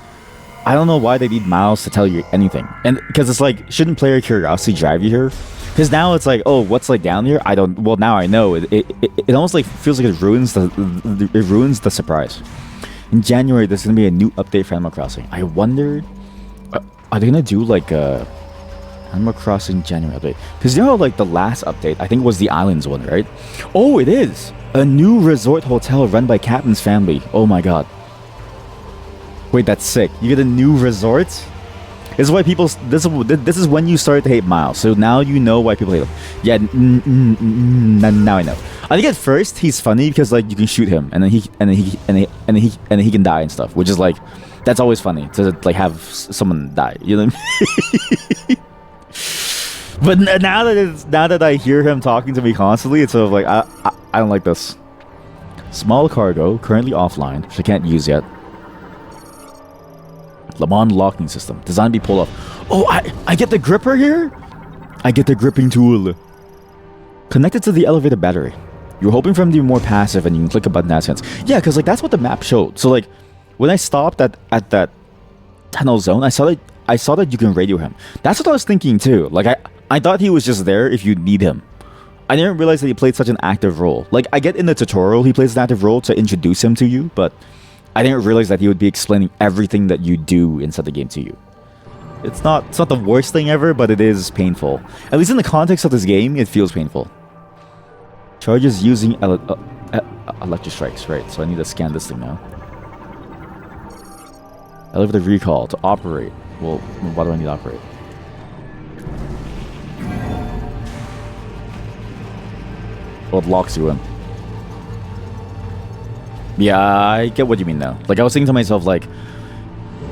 S1: I don't know why they need Miles to tell you anything, and because it's like shouldn't player curiosity drive you here? Because now it's like, oh, what's like down here? I don't. Well, now I know. It almost like feels like it ruins the surprise. In January, there's gonna be a new update for Animal Crossing. I wonder, are they gonna do like a Animal Crossing January update? Because you know, like the last update, I think was the Islands one, right? Oh, it is a new resort hotel run by Captain's family. Oh my god! Wait, that's sick. You get a new resort. This is why people. This is when you started to hate Miles. So now you know why people hate him. Yeah, now I know. I think at first he's funny because like you can shoot him and then he can die and stuff, which is like that's always funny to like have someone die. You know what I mean? But now that I hear him talking to me constantly, it's sort of like I don't like this. Small cargo currently offline, which I can't use yet. Le Mans locking system designed to be pulled off. Oh, I get the gripper here. I get the gripping tool connected to the elevator battery. You're hoping for him to be more passive, and you can click a button that sense. Yeah, because like that's what the map showed. So like when I stopped at that tunnel zone, I saw that you can radio him. That's what I was thinking too. Like I thought he was just there if you need him. I didn't realize that he played such an active role. Like I get in the tutorial he plays an active role to introduce him to you, but I didn't realize that he would be explaining everything that you do inside the game to you. It's not the worst thing ever, but it is painful. At least in the context of this game, it feels painful. Charges using electric strikes, right? So I need to scan this thing now. Elevator recall to operate. Well, why do I need to operate? Well, it locks you in. Yeah, I get what you mean now. Like I was thinking to myself, like,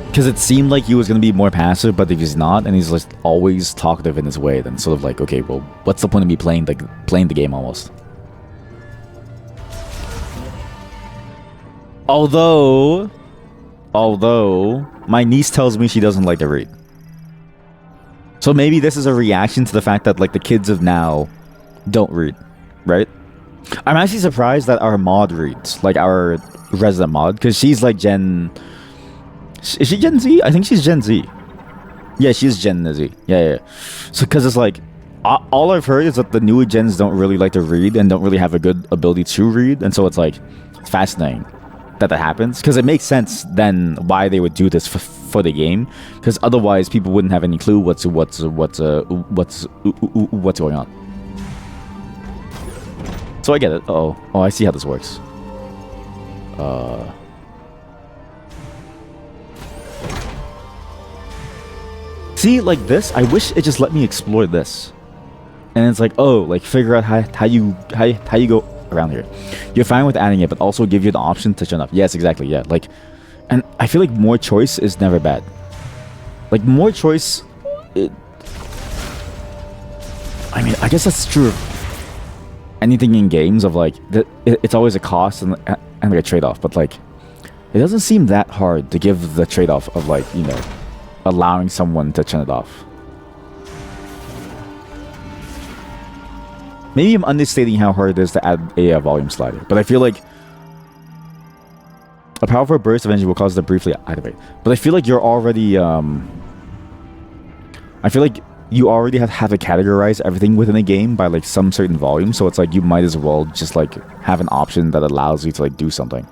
S1: because it seemed like he was gonna be more passive, but if he's not, and he's like always talkative in his way, then sort of like, okay, well, what's the point of me playing the game almost? Although my niece tells me she doesn't like to read, so maybe this is a reaction to the fact that like the kids of now don't read, right? I'm actually surprised that our mod reads, like our resident mod, because she's like is she Gen Z? I think she's Gen Z. Yeah, she's Gen Z. Yeah. So because it's like all I've heard is that the newer gens don't really like to read and don't really have a good ability to read, and so it's like it's fascinating that happens, because it makes sense then why they would do this for the game, because otherwise people wouldn't have any clue what's going on. So I get it. Oh, I see how this works. See, like this, I wish it just let me explore this. And it's like, oh, like figure out how you go around here. You're fine with adding it, but also give you the option to turn off. Yes, exactly. Yeah, like, and I feel like more choice is never bad. Like more choice. I mean, I guess that's true of anything in games. Of like, it's always a cost and like a trade-off. But like, it doesn't seem that hard to give the trade-off of like, you know, allowing someone to turn it off. Maybe I'm understating how hard it is to add a volume slider, but I feel like a powerful burst of energy will cause it to briefly activate. But I feel like you're already, I feel like you already have to categorize everything within a game by like some certain volume, so it's like you might as well just like have an option that allows you to like do something.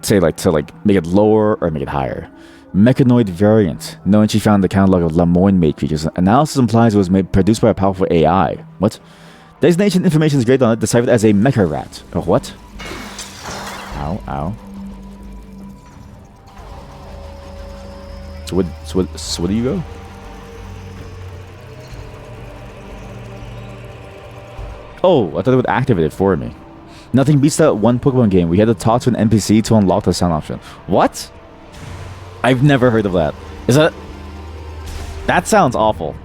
S1: Say like to like make it lower or make it higher. Mechanoid variant. Knowing she found the catalog of Lemoyne-made creatures. Analysis implies it was produced by a powerful AI. What? Designation information is graded on it, deciphered as a mecha rat. Oh, what? Ow, ow. So where do you go? Oh, I thought it would activate it for me. Nothing beats that one Pokemon game. We had to talk to an NPC to unlock the sound option. What? I've never heard of that. Is that... That sounds awful.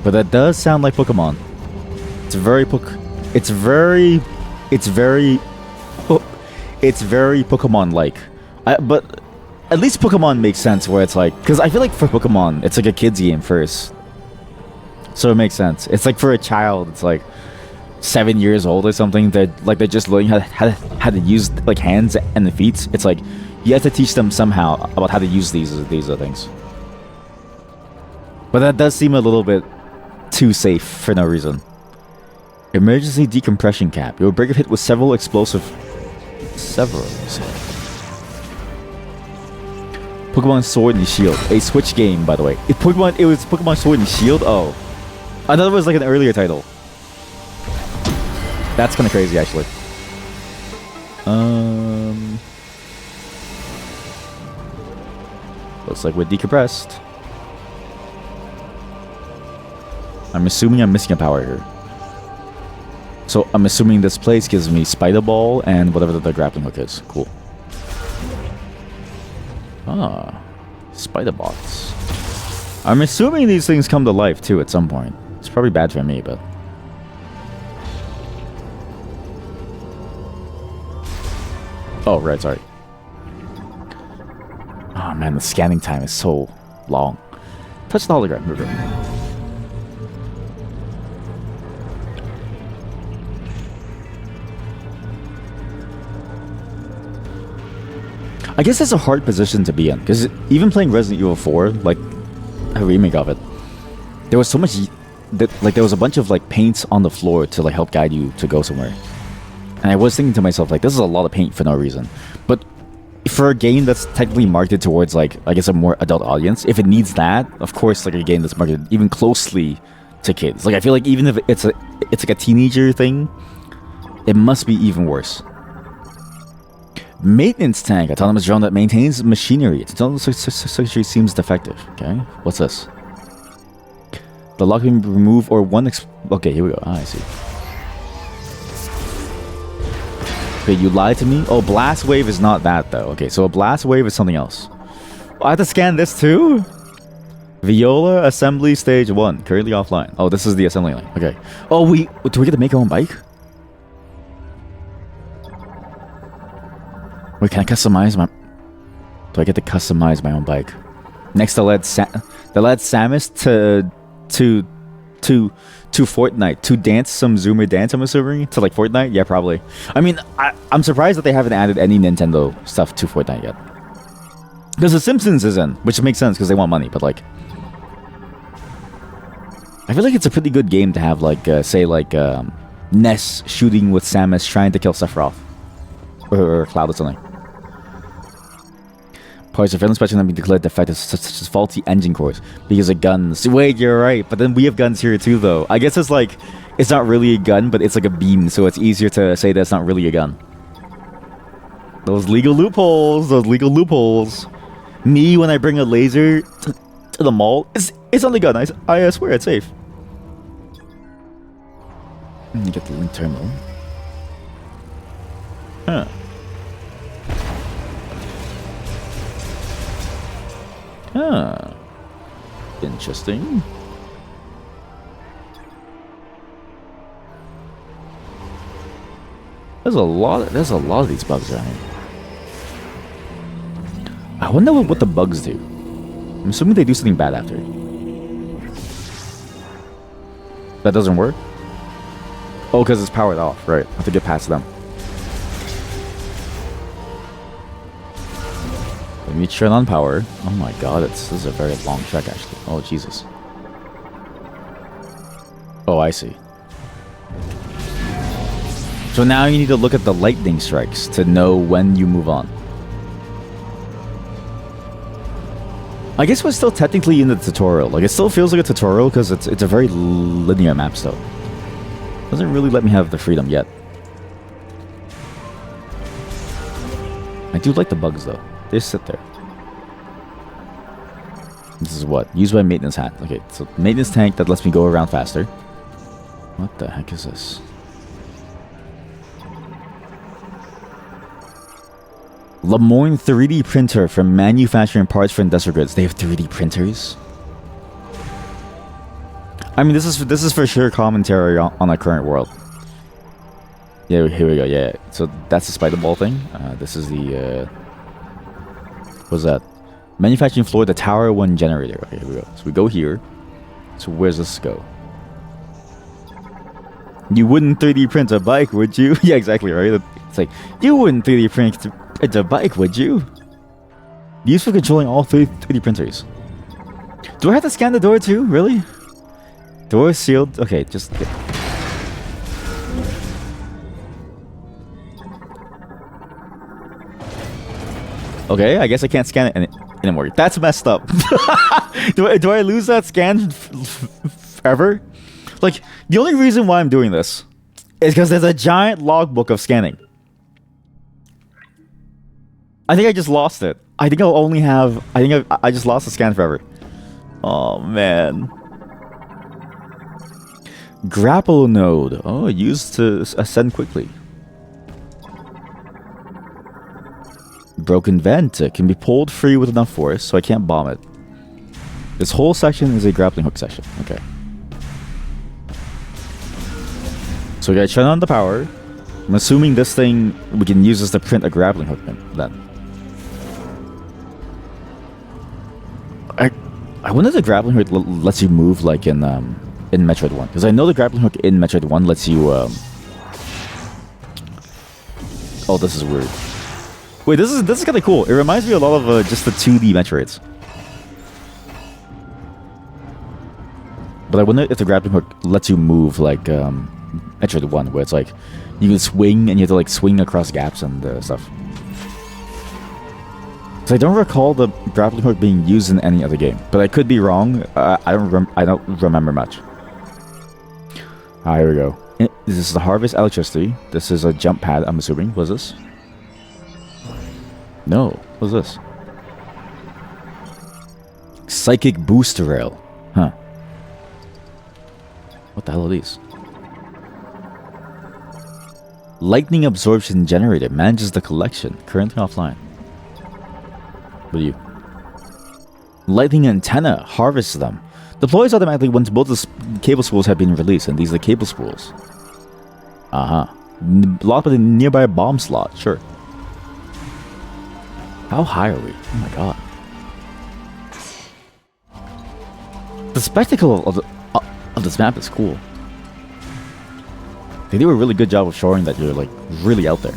S1: But that does sound like Pokemon. It's very Pokemon-like. But at least Pokemon makes sense where it's like... Because I feel like for Pokemon, it's like a kid's game first. So it makes sense. It's like for a child, it's like 7 years old or something. They're just learning how to use like hands and the feet. It's like you have to teach them somehow about how to use these things. But that does seem a little bit too safe for no reason. Emergency decompression cap. Your break if hit with several explosive. Pokemon Sword and Shield. A Switch game, by the way. It was Pokemon Sword and Shield? Oh. I thought it was like an earlier title. That's kind of crazy, actually. Looks like we're decompressed. I'm assuming I'm missing a power here. So I'm assuming this place gives me Spider Ball and whatever the grappling hook is. Cool. Ah. Spider bots. I'm assuming these things come to life too at some point. It's probably bad for me, but... Oh, right, sorry. Oh man, the scanning time is so long. Touch the hologram. I guess that's a hard position to be in, because even playing Resident Evil 4, like a remake of it, there was so much like there was a bunch of like paints on the floor to like help guide you to go somewhere. And I was thinking to myself, like, this is a lot of paint for no reason. But for a game that's technically marketed towards, like, I guess a more adult audience, if it needs that, of course, like a game that's marketed even closely to kids. Like, I feel like even if it's like a teenager thing, it must be even worse. Maintenance tank, autonomous drone that maintains machinery. Its autonomous circuitry seems defective. Okay, what's this? The lock can be removed or one. Okay, here we go. I see. Okay, you lied to me? Oh, blast wave is not that though. Okay, so a blast wave is something else. Oh, I have to scan this too? Viola assembly stage 1, currently offline. Oh, this is the assembly line. Okay. Oh, do we get to make our own bike? Wait, can I customize my... Do I get to customize my own bike? Next to LED Samus to Fortnite to dance some Zoomer dance, I'm assuming, to like Fortnite. Yeah, probably. I mean, I'm surprised that they haven't added any Nintendo stuff to Fortnite yet, because The Simpsons is in, which makes sense because they want money. But like, I feel like it's a pretty good game to have like say like Ness shooting with Samus trying to kill Sephiroth or Cloud or something. Parts of inspection have been declared defective, such as faulty engine cores because of guns. Wait, you're right, but then we have guns here too, though. I guess it's like, it's not really a gun, but it's like a beam, so it's easier to say that's not really a gun. Those legal loopholes, Me, when I bring a laser to the mall, it's on the gun. I swear it's safe. You get the link terminal. Huh. Huh. Interesting. There's a lot of these bugs around here. I wonder what the bugs do. I'm assuming they do something bad after. That doesn't work? Oh, because it's powered off, right. I have to get past them. me turn on power. Oh my god, this is a very long track actually. Oh Jesus. Oh, I see. So now you need to look at the lightning strikes to know when you move on. I guess we're still technically in the tutorial. Like, it still feels like a tutorial because it's a very linear map still. Doesn't really let me have the freedom yet. I do like the bugs though. They just sit there. This is what? Used by maintenance hat. Okay, so maintenance tank that lets me go around faster. What the heck is this? Lemoyne 3D printer for manufacturing parts for industrial goods. They have 3D printers. I mean, this is for sure commentary on our current world. Yeah, here we go. Yeah, so that's the spider ball thing. This is the what's that? Manufacturing floor, the tower one generator. Okay, here we go. So we go here. So where's this go? You wouldn't 3D print a bike, would you? Yeah, exactly, right? It's like, you wouldn't 3D print a bike, would you? Used for controlling all 3D printers. Do I have to scan the door too? Really? Door sealed? Okay, just... Okay, I guess I can't scan it anymore. That's messed up. do I lose that scan forever? Like, the only reason why I'm doing this is because there's a giant logbook of scanning. I think I just lost it. I think I'll only have... I just lost the scan forever. Oh, man. Grapple node. Oh, used to ascend quickly. Broken vent. It can be pulled free with enough force, so I can't bomb it. This whole section is a grappling hook section. Okay. So we gotta turn on the power. I'm assuming this thing we can use this to print a grappling hook then. I wonder if the grappling hook lets you move like in Metroid 1, because I know the grappling hook in Metroid 1 lets you Oh, this is weird. Wait, this is kind of cool. It reminds me a lot of just the 2D Metroids. But I wonder if the grappling hook lets you move like Metroid 1, where it's like you can swing and you have to like swing across gaps and stuff. So I don't recall the grappling hook being used in any other game, but I could be wrong. I don't remember much. Here we go. This is the harvest electricity. This is a jump pad, I'm assuming. What's this? No. What's this? Psychic booster rail. Huh. What the hell are these? Lightning absorption generator manages the collection. Currently offline. What are you? Lightning antenna harvests them. Deploys automatically once both the cable spools have been released, and these are the cable spools. Blocked by the nearby bomb slot. Sure. How high are we? Oh my god. The spectacle of this map is cool. They do a really good job of showing that you're like really out there.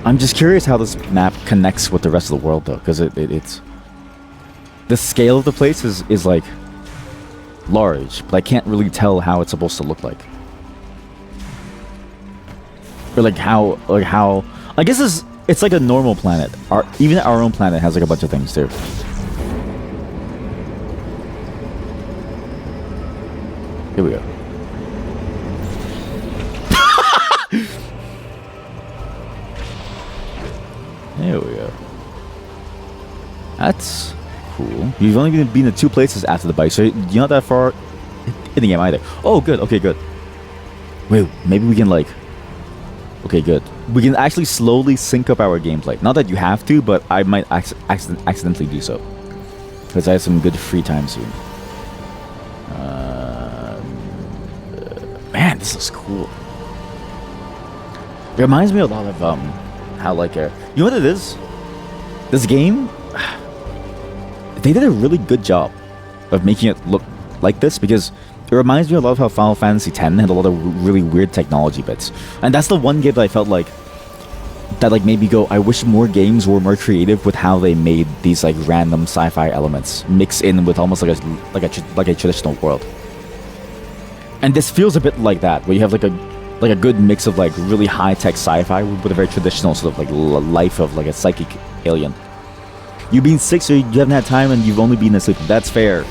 S1: I'm just curious how this map connects with the rest of the world though, because it's... The scale of the place is like large, but I can't really tell how it's supposed to look like. Or like how I guess it's like a normal planet. Even our own planet has like a bunch of things too. Here we go. There we go. That's cool. You've only been to 2 places after the bike, so you're not that far in the game either. Oh, good. Okay, good. Wait, maybe we can like... Okay, good. We can actually slowly sync up our gameplay. Not that you have to, but I might accidentally do so. Because I have some good free time soon. Man, this is cool. It reminds me a lot of how like you know what it is? This game, they did a really good job of making it look like this, because it reminds me a lot of how Final Fantasy X had a lot of really weird technology bits. And that's the one game that I felt like that like made me go, I wish more games were more creative with how they made these like random sci-fi elements mix in with almost like a traditional world. And this feels a bit like that, where you have like a good mix of like really high-tech sci-fi with a very traditional sort of like life of like a psychic alien. You've been sick, so you haven't had time, and you've only been asleep. That's fair.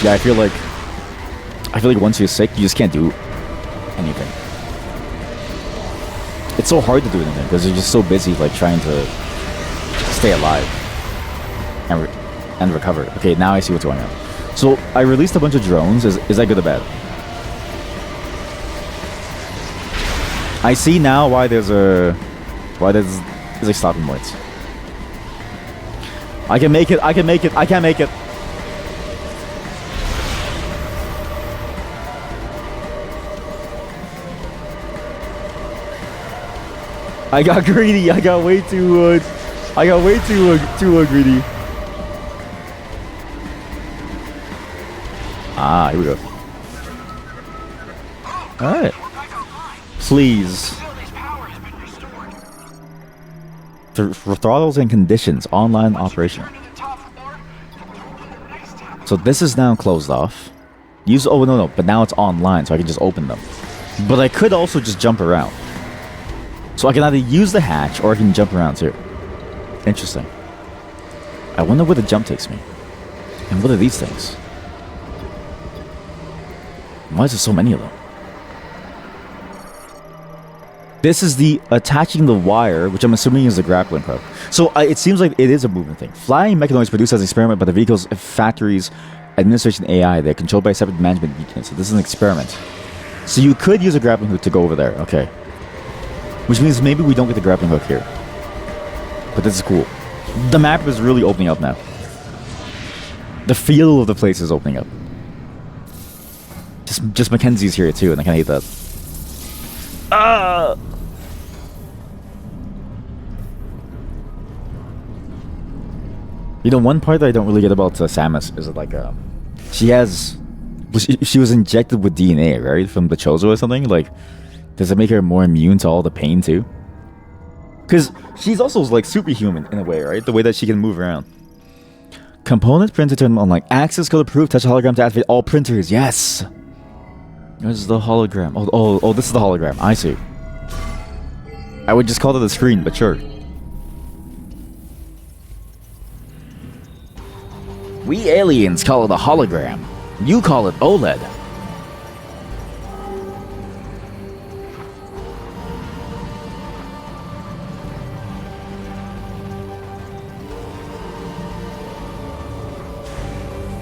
S1: Yeah, I feel like once you're sick, you just can't do anything. It's so hard to do anything because you're just so busy like trying to stay alive and recover. Okay, now I see what's going on. So I released a bunch of drones. Is that good or bad? I see now why there's like stopping points. I can make it. I can't make it. I got greedy. I got way too greedy. Ah, here we go. Alright. Please. Throttles and conditions. Online operation. So this is now closed off. Oh no, but now it's online, so I can just open them. But I could also just jump around. So I can either use the hatch or I can jump around too. Interesting. I wonder where the jump takes me. And what are these things? Why is there so many of them? This is the attaching the wire, which I'm assuming is the grappling hook. So it seems like it is a movement thing. Flying mechanoids produced as an experiment by the vehicle's factory's administration AI. They're controlled by separate management units. So this is an experiment. So you could use a grappling hook to go over there. Okay. Which means maybe we don't get the grappling hook here. But this is cool. The map is really opening up now. The feel of the place is opening up. Just Mackenzie's here too, and I kind of hate that. Ah! You know, one part that I don't really get about Samus is that, like, she was injected with DNA, right, from the Chozo or something. Like, does it make her more immune to all the pain too? Because she's also like superhuman in a way, right? The way that she can move around. Component printer turned on, like access code approved. Touch hologram to activate all printers. Yes. This is the hologram. Oh, this is the hologram. I see. I would just call it a screen, but sure. We aliens call it a hologram. You call it OLED.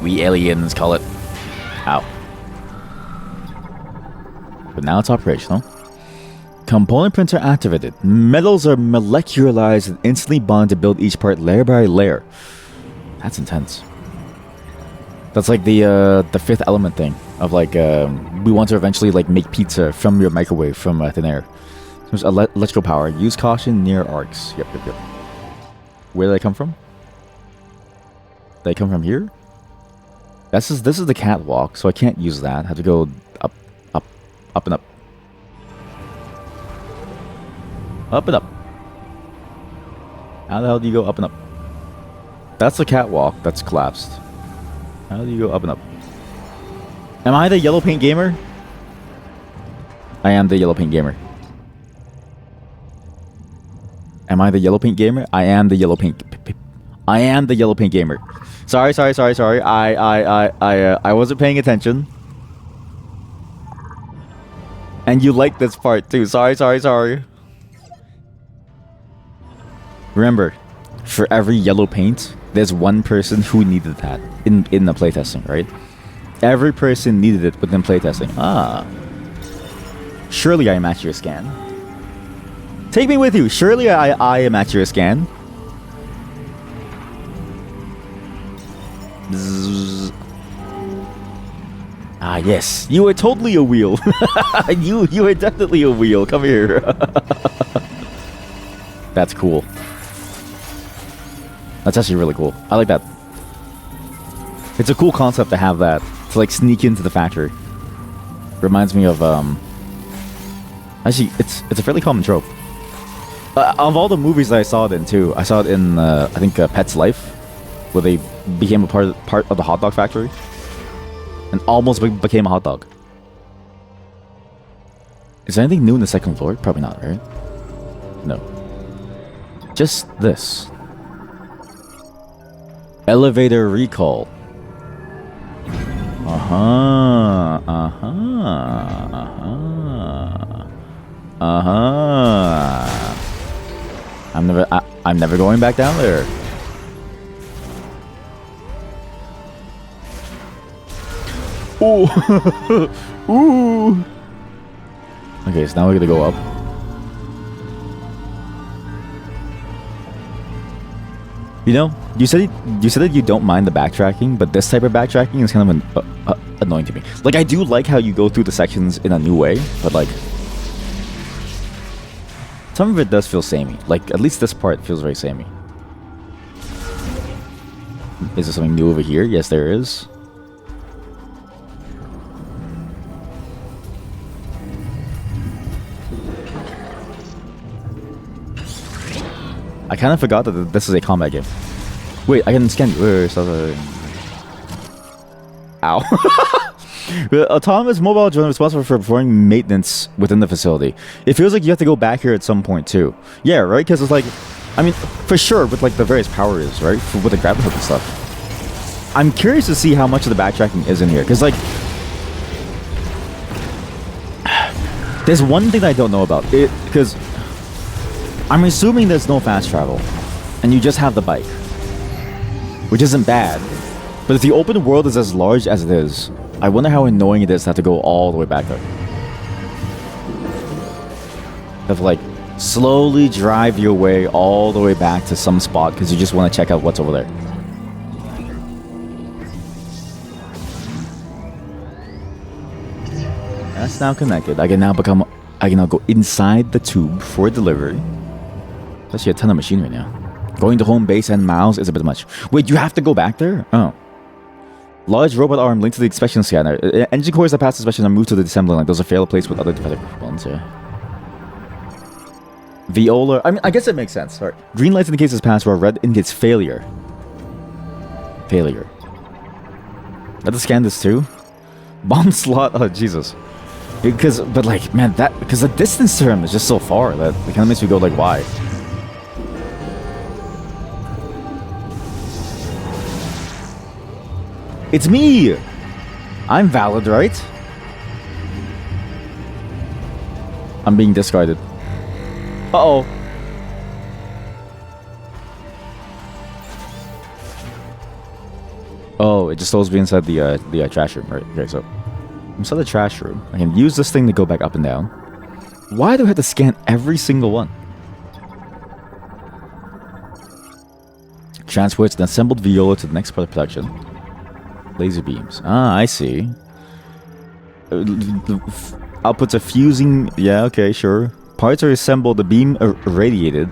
S1: We aliens call it... Ow. But now it's operational. Component printer activated. Metals are molecularized and instantly bond to build each part layer by layer. That's intense. That's like the fifth element thing of like we want to eventually like make pizza from your microwave from thin air. There's electrical power. Use caution near arcs. Yep. Where do they come from? They come from here. This is the catwalk, so I can't use that. I have to go up and up. Up and up. How the hell do you go up and up? That's the catwalk that's collapsed. How do you go up and up? Am I the yellow paint gamer? I am the yellow paint gamer. Am I the yellow paint gamer? I am the yellow paint. I am the yellow paint gamer. Sorry. I wasn't paying attention. And you like this part too. Sorry. Remember, for every yellow paint, there's one person who needed that in the playtesting, right? Every person needed it within playtesting. Ah. Surely I am at your scan. Take me with you. Surely I am at your scan. Bzzz. Ah, yes. You are totally a wheel. you are definitely a wheel. Come here. That's cool. That's actually really cool. I like that. It's a cool concept to have that. To like sneak into the factory. Reminds me of Actually, it's a fairly common trope. Of all the movies that I saw it in too, I saw it in I think Pet's Life, where they became a part of the hot dog factory, and almost became a hot dog. Is there anything new in the second floor? Probably not, right? No. Just this. Elevator recall. Uh-huh. Uh-huh. Uh-huh. Uh-huh. I'm never going back down there. Ooh. Ooh. Okay, so now we're gonna go up. You know, you said that you don't mind the backtracking, but this type of backtracking is kind of annoying to me. Like, I do like how you go through the sections in a new way, but like, some of it does feel samey. Like, at least this part feels very samey. Is there something new over here? Yes, there is. I kind of forgot that this is a combat game. Wait, I can scan you. Wait, ow. The autonomous mobile drone responsible for performing maintenance within the facility. It feels like you have to go back here at some point too. Yeah, right? Because it's like, I mean, for sure, with like the various powers, right? With the grapple hook and stuff. I'm curious to see how much of the backtracking is in here. Because like, there's one thing that I don't know about it. Because I'm assuming there's no fast travel, and you just have the bike, which isn't bad. But if the open world is as large as it is, I wonder how annoying it is to have to go all the way back there. Have to like slowly drive your way all the way back to some spot because you just want to check out what's over there. That's now connected. I can now go inside the tube for delivery. That's actually a ton of machinery now. Going to home base and miles is a bit much. Wait, you have to go back there? Oh. Large robot arm linked to the inspection scanner. Engine cores that pass the inspection are moved to the assembly line. Those are fail place with other defective ones, yeah. Viola. I mean, I guess it makes sense. All right. Green lights indicates this pass, where red indicates failure. Failure. I have to scan this too? Bomb slot. Oh, Jesus. But like, man, because the distance to him is just so far that it kind of makes me go like, why? It's me! I'm valid, right? I'm being discarded. Uh-oh. Oh, it just throws me inside the trash room. Right, okay, so inside the trash room, I can use this thing to go back up and down. Why do I have to scan every single one? Transports an assembled viola to the next part of production. Laser beams. Ah, I see. Outputs are fusing. Yeah, okay, sure. Parts are assembled. The beam irradiated.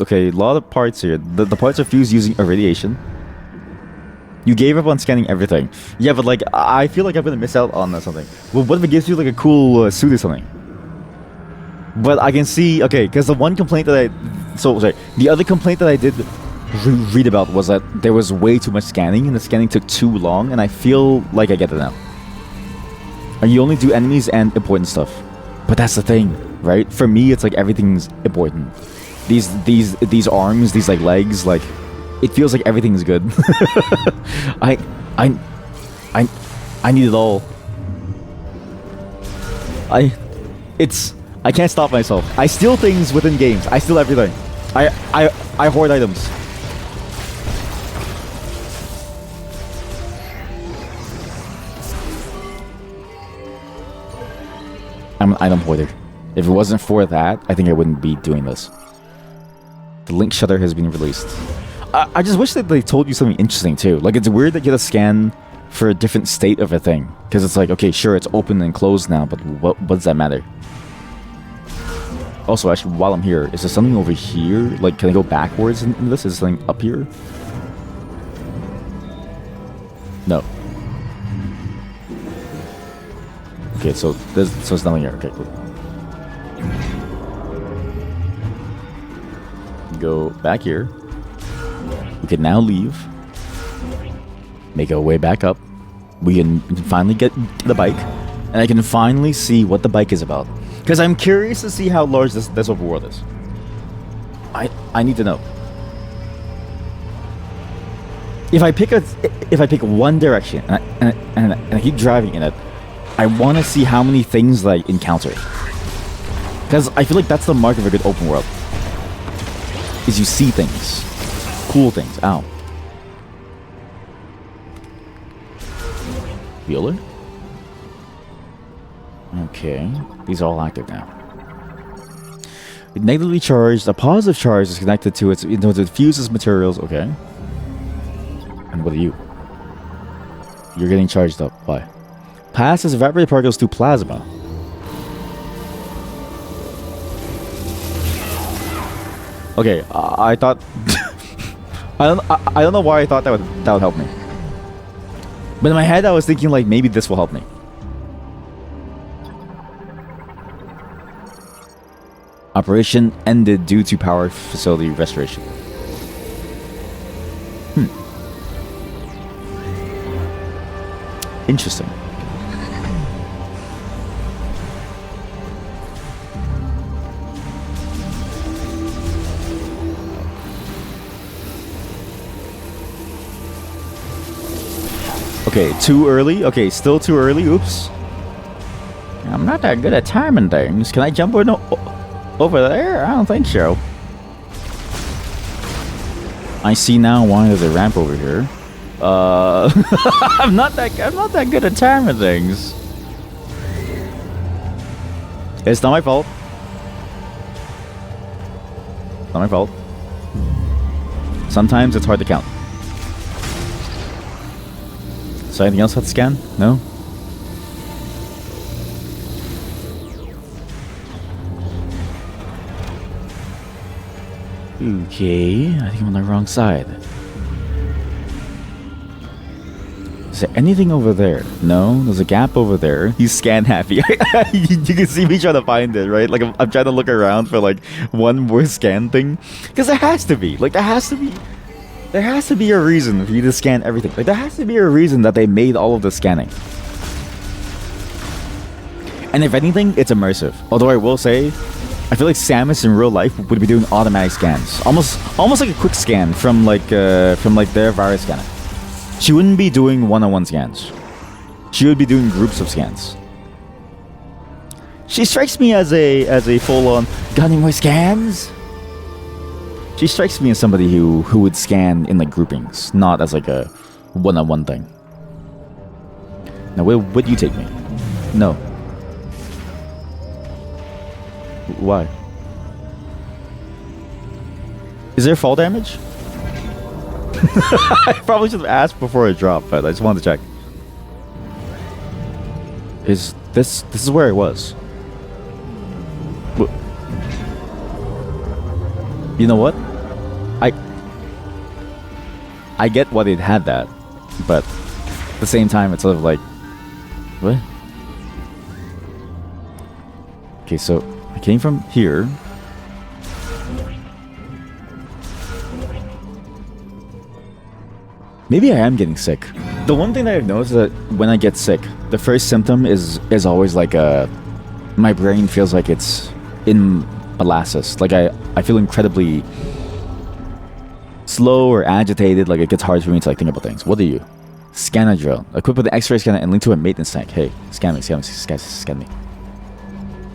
S1: Okay, a lot of parts here. The parts are fused using irradiation. You gave up on scanning everything. Yeah, but like, I feel like I'm gonna miss out on something. Well, what if it gives you like a cool suit or something? But I can see, okay, because the one complaint that the other complaint that I did read about was that there was way too much scanning and the scanning took too long, and I feel like I get it now. And you only do enemies and important stuff. But that's the thing, right? For me, it's like everything's important. These arms, these like legs, like it feels like everything's good. I need it all. I can't stop myself. I steal things within games. I steal everything. I hoard items. I'm an item hoarder. If it wasn't for that, I think I wouldn't be doing this. The link shutter has been released. I just wish that they told you something interesting too. Like, it's weird that you have to scan for a different state of a thing. Because it's like, okay, sure, it's open and closed now, but what does that matter? Also, actually, while I'm here, is there something over here? Like, can I go backwards in this? Is there something up here? No. Okay, so there's nothing here. Okay, cool. Go back here. We can now leave. Make our way back up. We can finally get the bike, and I can finally see what the bike is about. Because I'm curious to see how large this overworld is. I need to know. If I pick one direction and I keep driving in it, I want to see how many things that I encounter. Because I feel like that's the mark of a good open world. Is you see things, cool things. Ow. Healer? Okay, these are all active now. Negatively charged, a positive charge is connected to it, it fuses materials. Okay. And what are you? You're getting charged up. Why? Passes evaporated particles to plasma. Okay, I thought I don't know why I thought that would help me. But in my head I was thinking like maybe this will help me. Operation ended due to power facility restoration. Interesting. Okay, too early. Okay, still too early. Oops. I'm not that good at timing things. Can I jump over there? I don't think so. I see now why there's a ramp over here. I'm not that good at timing things. It's not my fault. Not my fault. Sometimes it's hard to count. So anything else I have to scan? No? Okay, I think I'm on the wrong side. Is there anything over there? No, there's a gap over there. He's scan happy. You can see me trying to find it, right? Like I'm trying to look around for like one more scan thing. Because there has to be. Like there has to be a reason for you to scan everything. Like there has to be a reason that they made all of the scanning. And if anything, it's immersive. Although I will say, I feel like Samus in real life would be doing automatic scans, almost like a quick scan from their virus scanner. She wouldn't be doing one-on-one scans. She would be doing groups of scans. She strikes me as a full-on got any more scans? She strikes me as somebody who would scan in like groupings, not as like a one-on-one thing. Now where would you take me? No. Why? Is there fall damage? I probably should have asked before it dropped, but I just wanted to check. Is this is where it was? You know what? I get why it had that, but at the same time, it's sort of like, what? Okay, so I came from here. Maybe I am getting sick. The one thing that I've noticed is that when I get sick, the first symptom is always like my brain feels like it's in molasses. Like I feel incredibly slow or agitated. Like it gets hard for me to like think about things. What are you? Scanner drill. Equipped with an X-ray scanner and linked to a maintenance tank. Hey, scan me.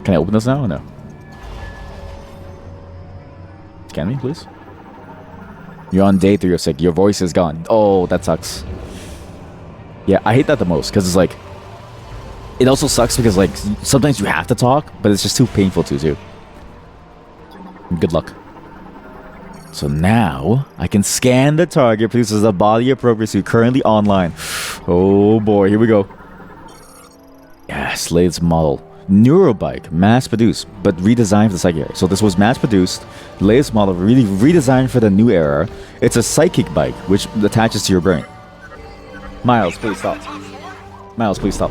S1: Can I open this now or no? Scan me, please. You're on day 3 of sick. Your voice is gone. Oh, that sucks. Yeah, I hate that the most because it's like, it also sucks because like sometimes you have to talk, but it's just too painful to do. Good luck. So now I can scan the target. Please, this is a body appropriate suit currently online. Oh boy, here we go. Yes, latest model. Neurobike, mass-produced, but redesigned for the psychic era. So this was mass-produced, latest model, really redesigned for the new era. It's a psychic bike, which attaches to your brain. Miles, please stop. Miles, please stop.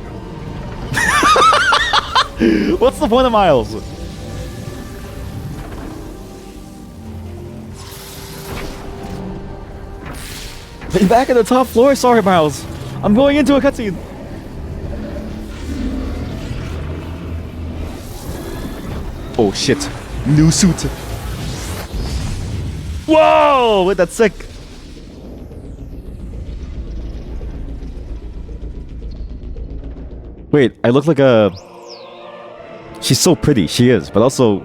S1: What's the point of Miles? Be back at the top floor. Sorry, Miles. I'm going into a cutscene. Oh shit. New suit. Whoa! Wait, that's sick. Wait, I look like a... She's so pretty, she is, but also...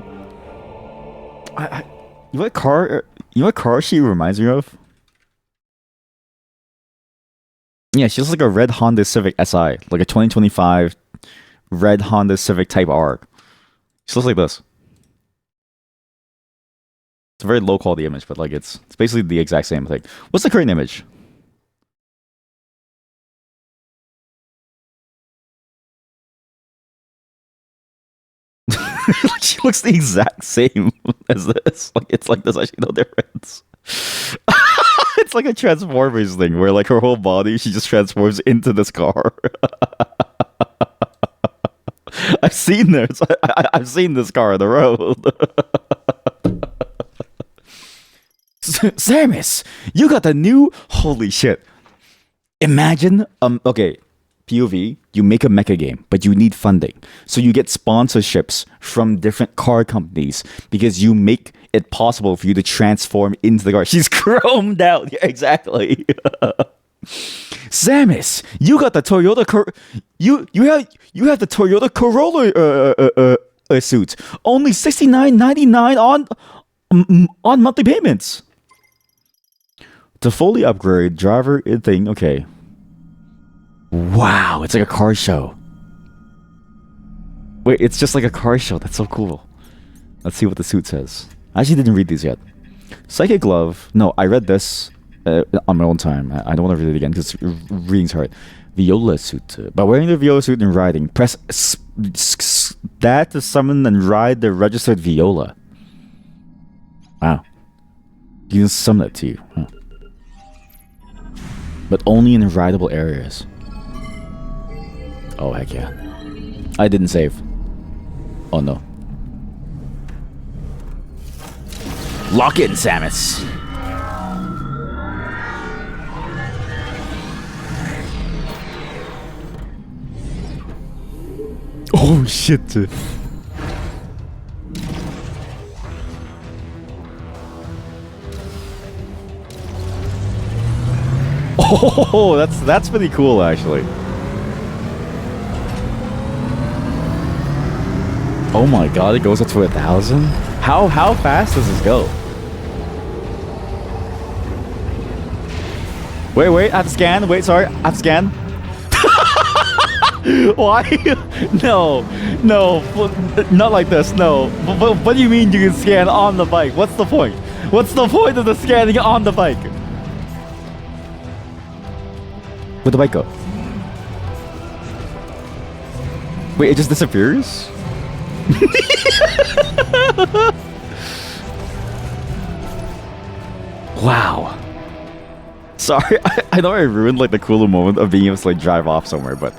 S1: You know what car she reminds me of? Yeah, she looks like a red Honda Civic SI, like a 2025 red Honda Civic Type R. She looks like this. It's a very low quality image, but like it's basically the exact same thing. What's the current image? She looks the exact same as this. Like it's like there's actually no difference. It's like a Transformers thing where like her whole body she just transforms into this car. I've seen this. I've seen this car on the road. Samus, you got the new... Holy shit. Imagine, okay, POV, you make a mecha game, but you need funding. So you get sponsorships from different car companies because you make it possible for you to transform into the car. She's chromed out. Yeah, exactly. Samus, you got the Toyota you have the Toyota Corolla suit. Only $69.99 on monthly payments. To fully upgrade driver thing, okay. Wow, it's like a car show. Wait, it's just like a car show. That's so cool. Let's see what the suit says. I actually didn't read these yet. Psychic glove. No, I read this on my own time. I don't want to read it again because reading's hard. Viola suit. By wearing the Viola suit and riding, press that to summon and ride the registered Viola. Wow. You can summon it to you. Huh. But only in rideable areas. Oh, heck yeah. I didn't save. Oh, no. Lock in, Samus! Oh, shit. Oh, that's pretty cool, actually. Oh my god, it goes up to 1,000? How fast does this go? Wait, I have to scan. Wait, sorry, I have to scan. Why? No, not like this, no. But what do you mean you can scan on the bike? What's the point? What's the point of the scanning on the bike? Where'd the bike go? Wait, it just disappears? Wow. Sorry, I know I ruined like the cooler moment of being able to like drive off somewhere, but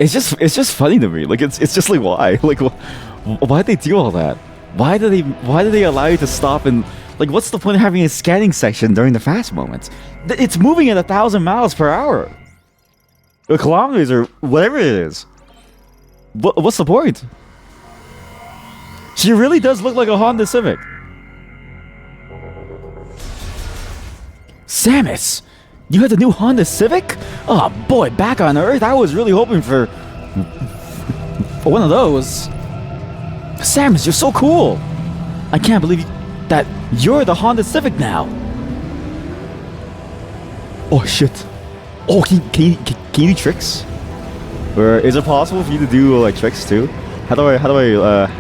S1: it's just funny to me. Like it's just like why? Like why'd they do all that? Why do they allow you to stop and like what's the point of having a scanning section during the fast moments? It's moving at 1,000 miles per hour. Or kilometers or whatever it is. What's the point? She really does look like a Honda Civic. Samus, you had the new Honda Civic? Oh boy, back on Earth, I was really hoping for one of those. Samus, you're so cool. I can't believe that you're the Honda Civic now. Oh shit. Oh, can you do tricks? Or is it possible for you to do like tricks too? How do I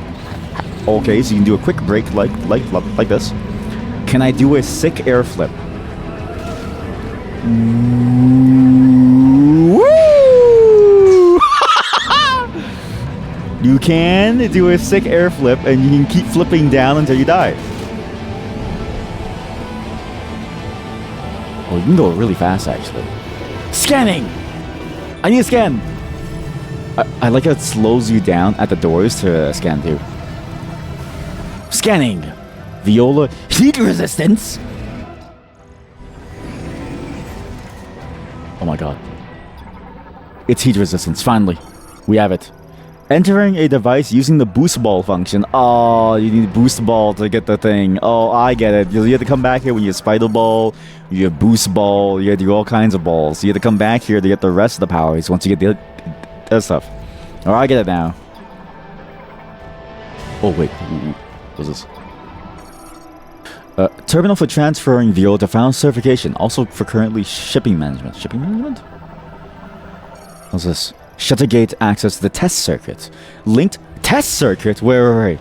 S1: okay, so you can do a quick break like this. Can I do a sick air flip? Woo! You can do a sick air flip and you can keep flipping down until you die. Oh, you can go really fast actually. Scanning! I need a scan! I like how it slows you down at the doors to scan too. Scanning. Viola heat resistance. Oh my god. It's heat resistance, finally. We have it. Entering a device using the boost ball function. Oh, you need boost ball to get the thing. Oh, I get it. You have to come back here when you have spider ball, you have boost ball, you have to do all kinds of balls. You have to come back here to get the rest of the powers once you get the other stuff. Oh, I get it now. Oh, wait. What's this? Terminal for transferring Viola to final certification. Also for currently shipping management. Shipping management? What's this? Shutter gate access to the test circuit. Linked test circuit? Wait.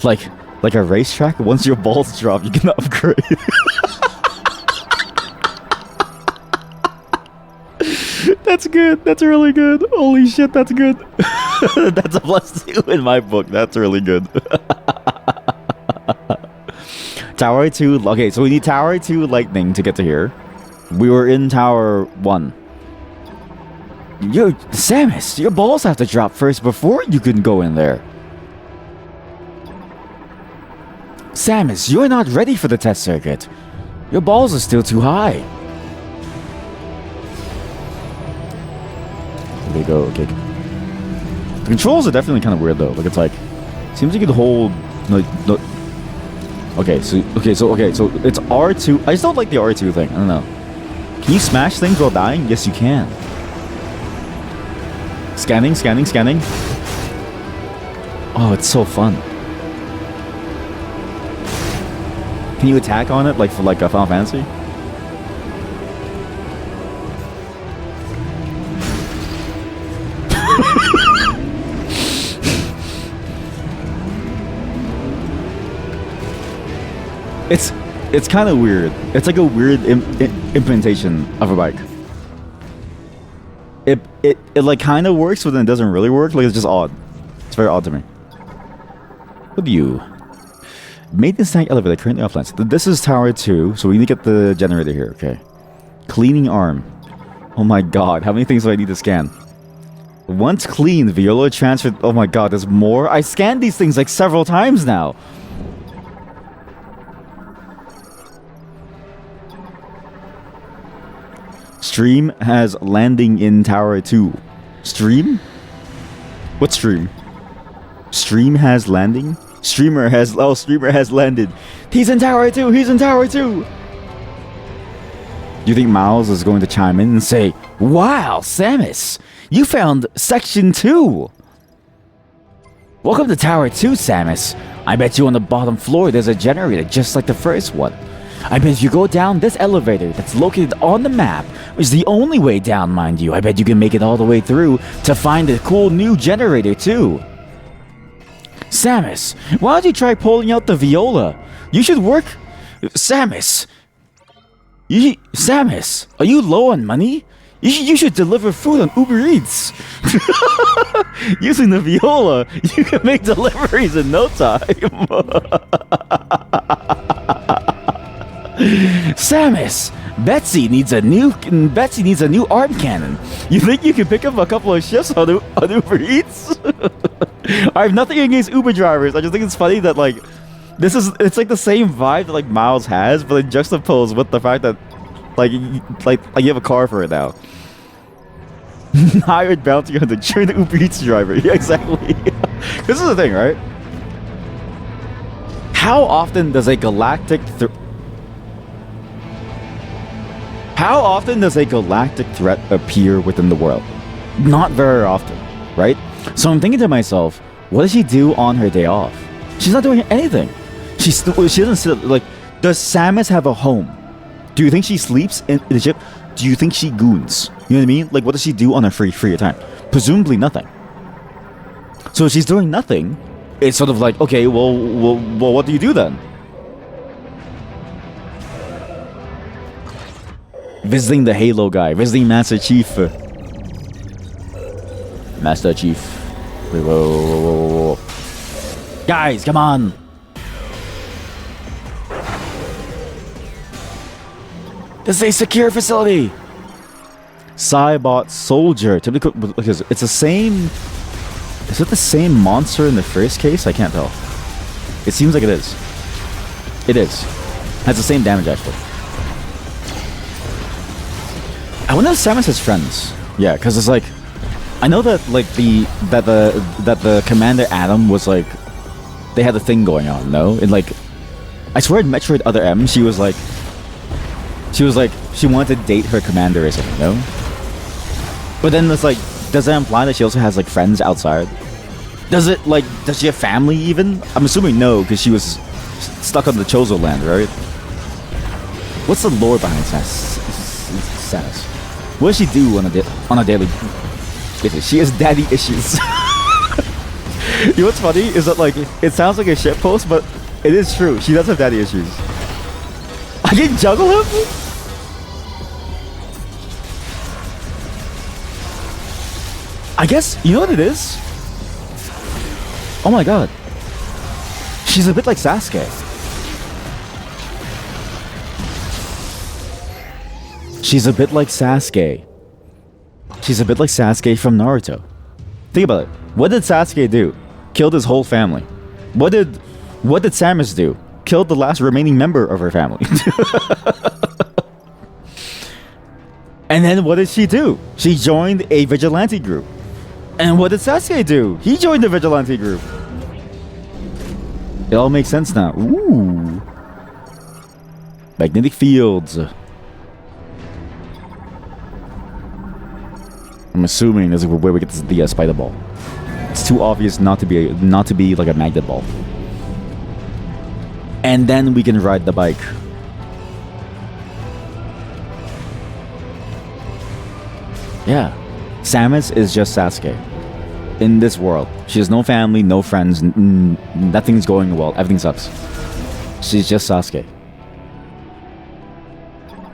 S1: Like a racetrack? Once your balls drop, you can upgrade. That's good. That's really good. Holy shit, that's good. That's a +2 in my book. That's really good. Tower 2. Okay, so we need Tower 2 lightning to get to here. We were in Tower 1. Samus, your balls have to drop first before you can go in there. Samus, you're not ready for the test circuit. Your balls are still too high. There you go, okay. The controls are definitely kind of weird though. Like it's like, seems like you could hold, no. Okay, so it's R2. I just don't like the R2 thing. I don't know. Can you smash things while dying? Yes, you can. Scanning. Oh, it's so fun. Can you attack on it like for like a Final Fantasy? It's kind of weird. It's like a weird implementation of a bike. It like kind of works, but then it doesn't really work. Like it's just odd. It's very odd to me. What do you? Maintenance tank elevator currently offline. So this is Tower 2, so we need to get the generator here. Okay. Cleaning arm. Oh my god, how many things do I need to scan? Once cleaned, Viola transferred. Oh my god, there's more. I scanned these things like several times now. Stream has landing in Tower 2. Stream? What stream? Stream has landing? Streamer has landed. He's in Tower 2! He's in Tower 2! Do you think Miles is going to chime in and say, "Wow, Samus, you found Section 2! Welcome to Tower 2, Samus. I bet you on the bottom floor there's a generator just like the first one. I bet if you go down this elevator that's located on the map, which is the only way down, mind you, I bet you can make it all the way through to find a cool new generator too. Samus, why don't you try pulling out the Viola? You should work... Samus! Samus, are you low on money? You should deliver food on Uber Eats. Using the Viola, you can make deliveries in no time. Samus, Betsy needs a new arm cannon. You think you can pick up a couple of shifts on Uber Eats? I have nothing against Uber drivers. I just think it's funny that like it's like the same vibe that like Miles has, but then juxtaposed with the fact that like you have a car for it now. Hired bounty hunter, trained Uber Eats driver. Yeah, exactly. This is the thing, right? How often does a galactic threat appear within the world? Not very often, right? So I'm thinking to myself, what does she do on her day off? She's not doing anything. She doesn't sit like. Does Samus have a home? Do you think she sleeps in the ship? Do you think she goons? You know what I mean? Like, what does she do on her free time? Presumably nothing. So if she's doing nothing, it's sort of like, okay, well, what do you do then? Visiting the Halo guy, visiting Master Chief. Master Chief. Wait, whoa. Guys, come on! This is a secure facility! Cybot soldier. Typically, because it's the same. Is it the same monster in the first case? I can't tell. It seems like it is. It is. Has the same damage actually. I wonder if Samus has friends. Yeah, because it's like, I know that like the Commander Adam was like, they had a thing going on. No, and like, I swear in Metroid Other M, she was like, she wanted to date her commander or something. No, but then it's like, does that imply that she also has like friends outside? Does she have family even? I'm assuming no, because she was stuck on the Chozo land, right? What's the lore behind Samus? What does she do on a daily basis? She has daddy issues. You know what's funny is that like it sounds like a shit post, but it is true. She does have daddy issues. I can juggle him. I guess you know what it is. Oh my god, she's a bit like Sasuke. She's a bit like Sasuke. She's a bit like Sasuke from Naruto. Think about it. What did Sasuke do? Killed his whole family. What did Samus do? Killed the last remaining member of her family. And then what did she do? She joined a vigilante group. And what did Sasuke do? He joined the vigilante group. It all makes sense now. Ooh. Magnetic fields. I'm assuming this is where we get the spider ball. It's too obvious not to be like a magnet ball. And then we can ride the bike. Yeah. Samus is just Sasuke. In this world. She has no family, no friends, nothing's going well, everything sucks. She's just Sasuke.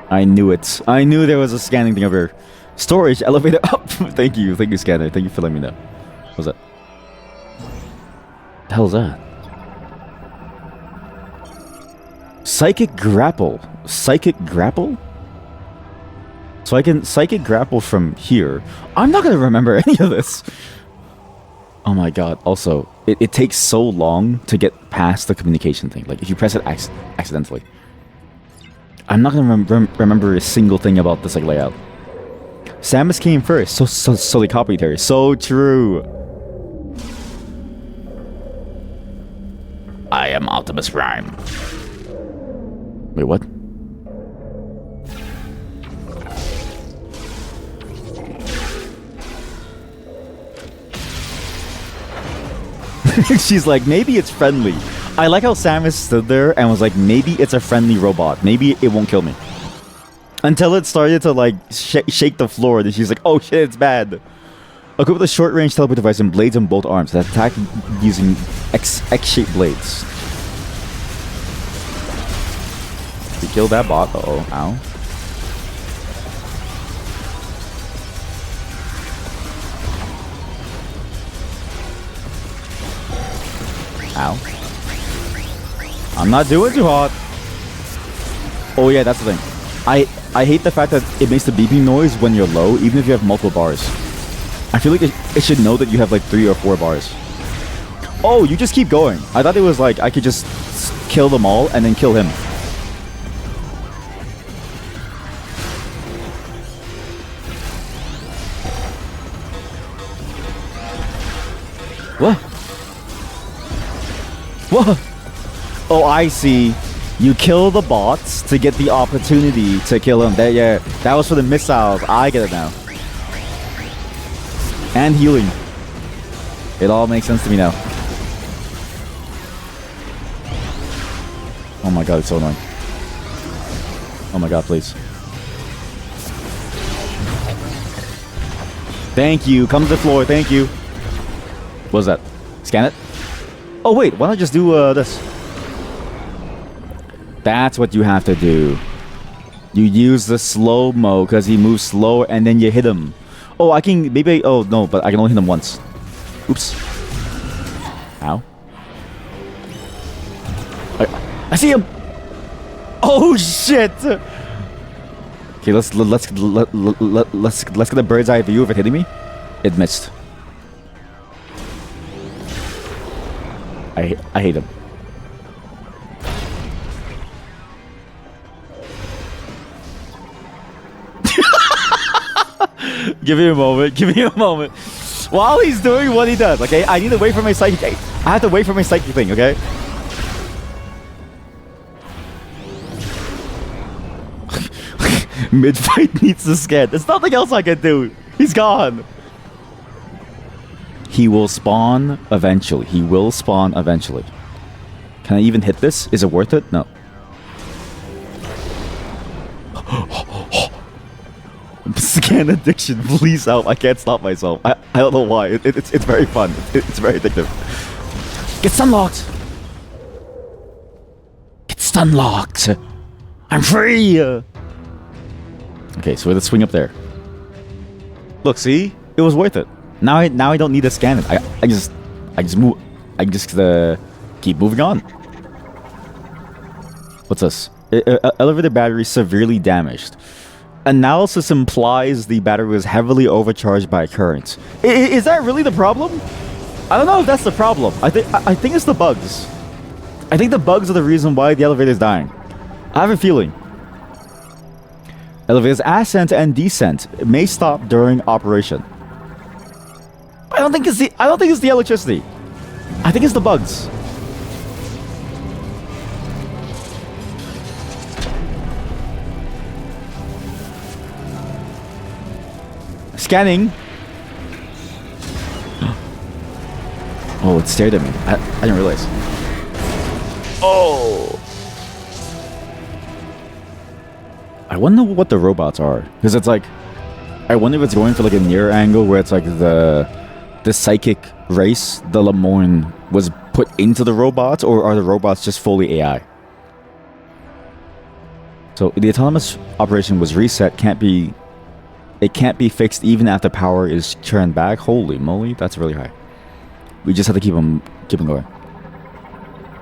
S1: I knew it. I knew there was a scanning thing over here. Storage, elevator up! Thank you, scanner. Thank you for letting me know. What was that? The hell is that? Psychic grapple. Psychic grapple? So I can psychic grapple from here. I'm not gonna remember any of this. Oh my god. Also, it takes so long to get past the communication thing. Like, if you press it accidentally. I'm not gonna remember a single thing about this like layout. Samus came first, so they copied her. So true. I am Optimus Prime. Wait, what? She's like, maybe it's friendly. I like how Samus stood there and was like, maybe it's a friendly robot. Maybe it won't kill me. Until it started to like shake the floor, then she's like, oh shit, it's bad. Equipped with a short-range teleport device and blades on both arms that attack using X-shaped blades. We killed that bot. Uh-oh. Ow. Ow. I'm not doing too hot. Oh yeah, that's the thing. I hate the fact that it makes the beeping noise when you're low, even if you have multiple bars. I feel like it should know that you have like 3 or 4 bars. Oh, you just keep going. I thought it was like I could just kill them all and then kill him. What? What? Oh, I see. You kill the bots to get the opportunity to kill him. That was for the missiles. I get it now. And healing. It all makes sense to me now. Oh my god, it's so annoying. Oh my god, please. Thank you. Come to the floor. Thank you. What was that? Scan it? Oh wait, why not just do this? That's what you have to do. You use the slow-mo because he moves slower and then you hit him. Oh, I can maybe. Oh no, but I can only hit him once. Oops. Ow. I see him. Oh shit! Okay, let's get a bird's eye view of it hitting me. It missed. I hate him. Give me a moment. Give me a moment. While he's doing what he does, okay? I need to wait for my psychic. I have to wait for my psychic thing, okay? Mid-fight needs to scan. There's nothing else I can do. He's gone. He will spawn eventually. He will spawn eventually. Can I even hit this? Is it worth it? No. Scan addiction, please help. I can't stop myself. I don't know why. It's very fun. It's very addictive. Get stunlocked! Get stunlocked! I'm free! Okay, so let's swing up there. Look, see? It was worth it. Now I don't need to scan it. I just keep moving on. What's this? Elevator battery severely damaged. Analysis implies the battery was heavily overcharged by current. Is that really the problem? I don't know if that's the problem. I think it's the bugs. I think the bugs are the reason why the elevator is dying. I have a feeling. Elevator's ascent and descent may stop during operation. I don't think it's the electricity. I think it's the bugs. Scanning. Oh, it stared at me. I didn't realize. Oh. I wonder what the robots are. Because it's like, I wonder if it's going for like a near angle where it's like the psychic race, the Lemoyne, was put into the robots, or are the robots just fully AI? So the autonomous operation was reset, it can't be fixed even after power is turned back. Holy moly, that's really high. We just have to keep them going.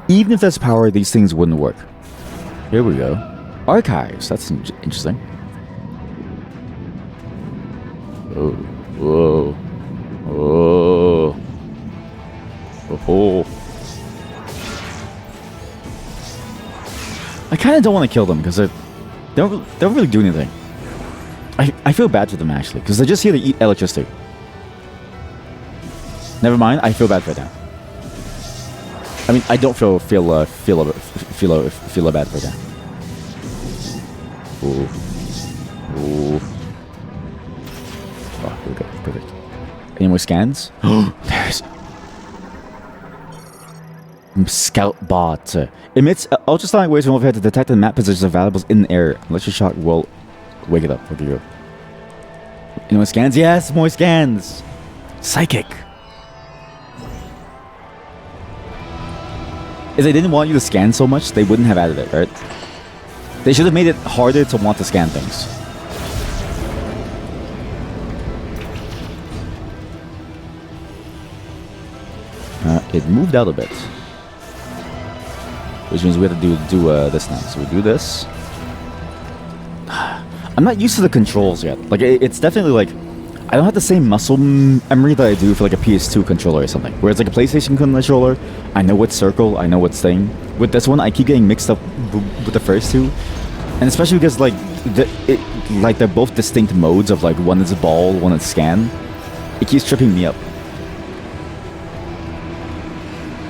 S1: Even if there's power, these things wouldn't work. Here we go. Archives, that's interesting. Oh, whoa, whoa, oh. I kind of don't want to kill them because they don't really do anything. I feel bad for them actually because they're just here to eat electricity. Never mind, I feel bad for them. I mean, I don't feel bad for them. Ooh. Ooh. Oh, here we go. Perfect. Any more scans? There's... Scout bot. Emits ultrasonic waves from overhead to detect the map positions of valuables in the air. Electroshock will wake it up. Look at you. Any more scans? Yes, more scans. Psychic. If they didn't want you to scan so much, they wouldn't have added it, right? They should have made it harder to want to scan things. It moved out a bit. Which means we have to do this now. So we do this. I'm not used to the controls yet. Like, it's definitely like... I don't have the same muscle memory that I do for like a PS2 controller or something. Whereas like a PlayStation controller, I know what's circle, I know what's thing. With this one, I keep getting mixed up with the first two. And especially because like, they're both distinct modes of like, one is ball, one is scan. It keeps tripping me up.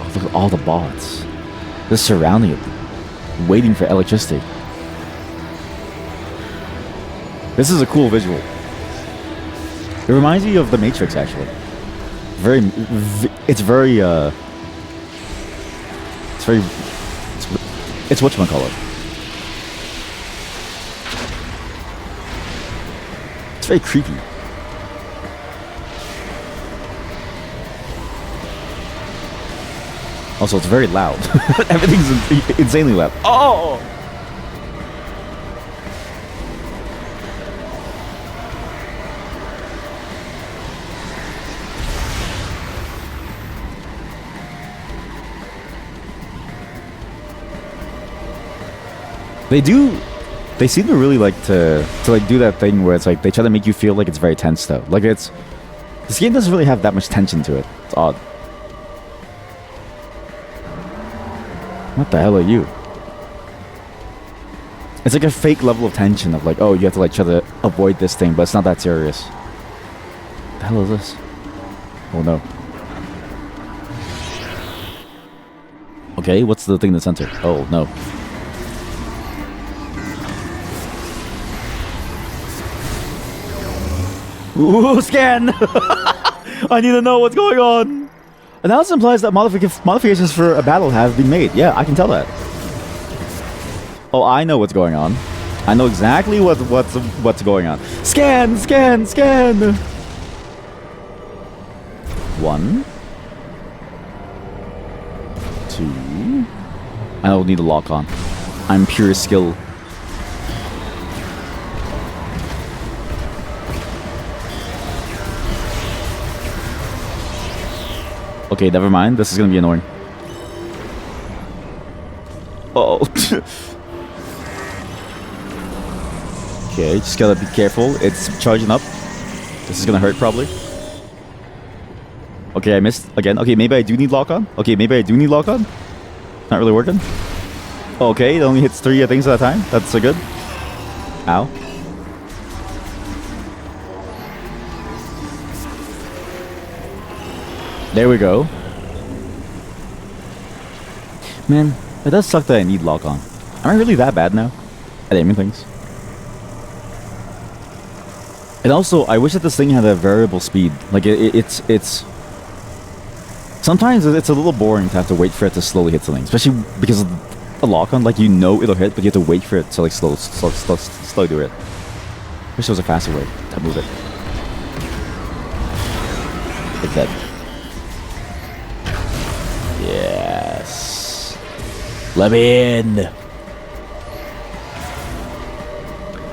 S1: Oh, look at all the bots. They're surrounding it, waiting for electricity. This is a cool visual. It reminds me of The Matrix, actually. It's whatchamacallit. It's very creepy. Also, it's very loud. Everything's insanely loud. Oh! They do They seem to really like to like do that thing where it's like they try to make you feel like it's very tense though. Like it's this game doesn't really have that much tension to it. It's odd. What the hell are you? It's like a fake level of tension of like, oh, you have to like try to avoid this thing, but it's not that serious. What the hell is this? Oh no. Okay, what's the thing in the center? Oh no. Ooh, scan! I need to know what's going on. Analysis implies that modifications for a battle have been made. Yeah, I can tell that. Oh, I know what's going on. I know exactly what's going on. Scan, scan, scan. 1, 2. I don't need a lock on. I'm pure skill. Okay, never mind. This is gonna be annoying. Oh. Okay, just gotta be careful. It's charging up. This is gonna hurt probably. Okay, I missed again. Okay, maybe I do need lock on. Okay, maybe I do need lock on. Not really working. Okay, it only hits 3 things at a time. That's so good. Ow. There we go. Man, it does suck that I need lock on. Am I really that bad now at aiming things? And also, I wish that this thing had a variable speed. Like, it's... Sometimes it's a little boring to have to wait for it to slowly hit something. Especially because of a lock-on, like, you know it'll hit, but you have to wait for it to, like, slow do it. Wish there was a faster way to move it. It's dead. Yes. Let me in.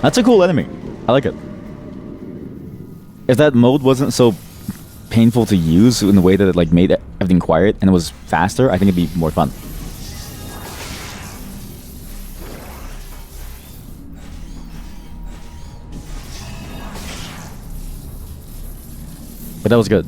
S1: That's a cool enemy. I like it. If that mode wasn't so painful to use in the way that it like made everything quiet and it was faster, I think it'd be more fun. But that was good.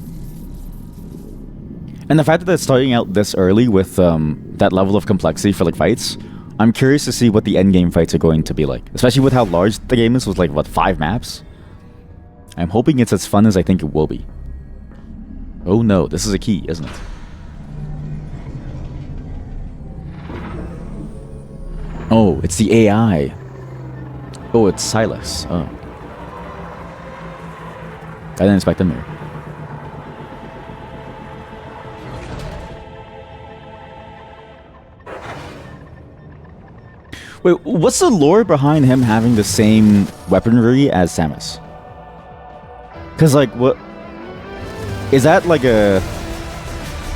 S1: And the fact that it's starting out this early with that level of complexity for like fights, I'm curious to see what the end game fights are going to be like. Especially with how large the game is with like, what, 5 maps? I'm hoping it's as fun as I think it will be. Oh no, this is a key, isn't it? Oh, it's the AI. Oh, it's Silas. Oh. I didn't expect him here. Wait, what's the lore behind him having the same weaponry as Samus? Because, like, what... Is that, like, a...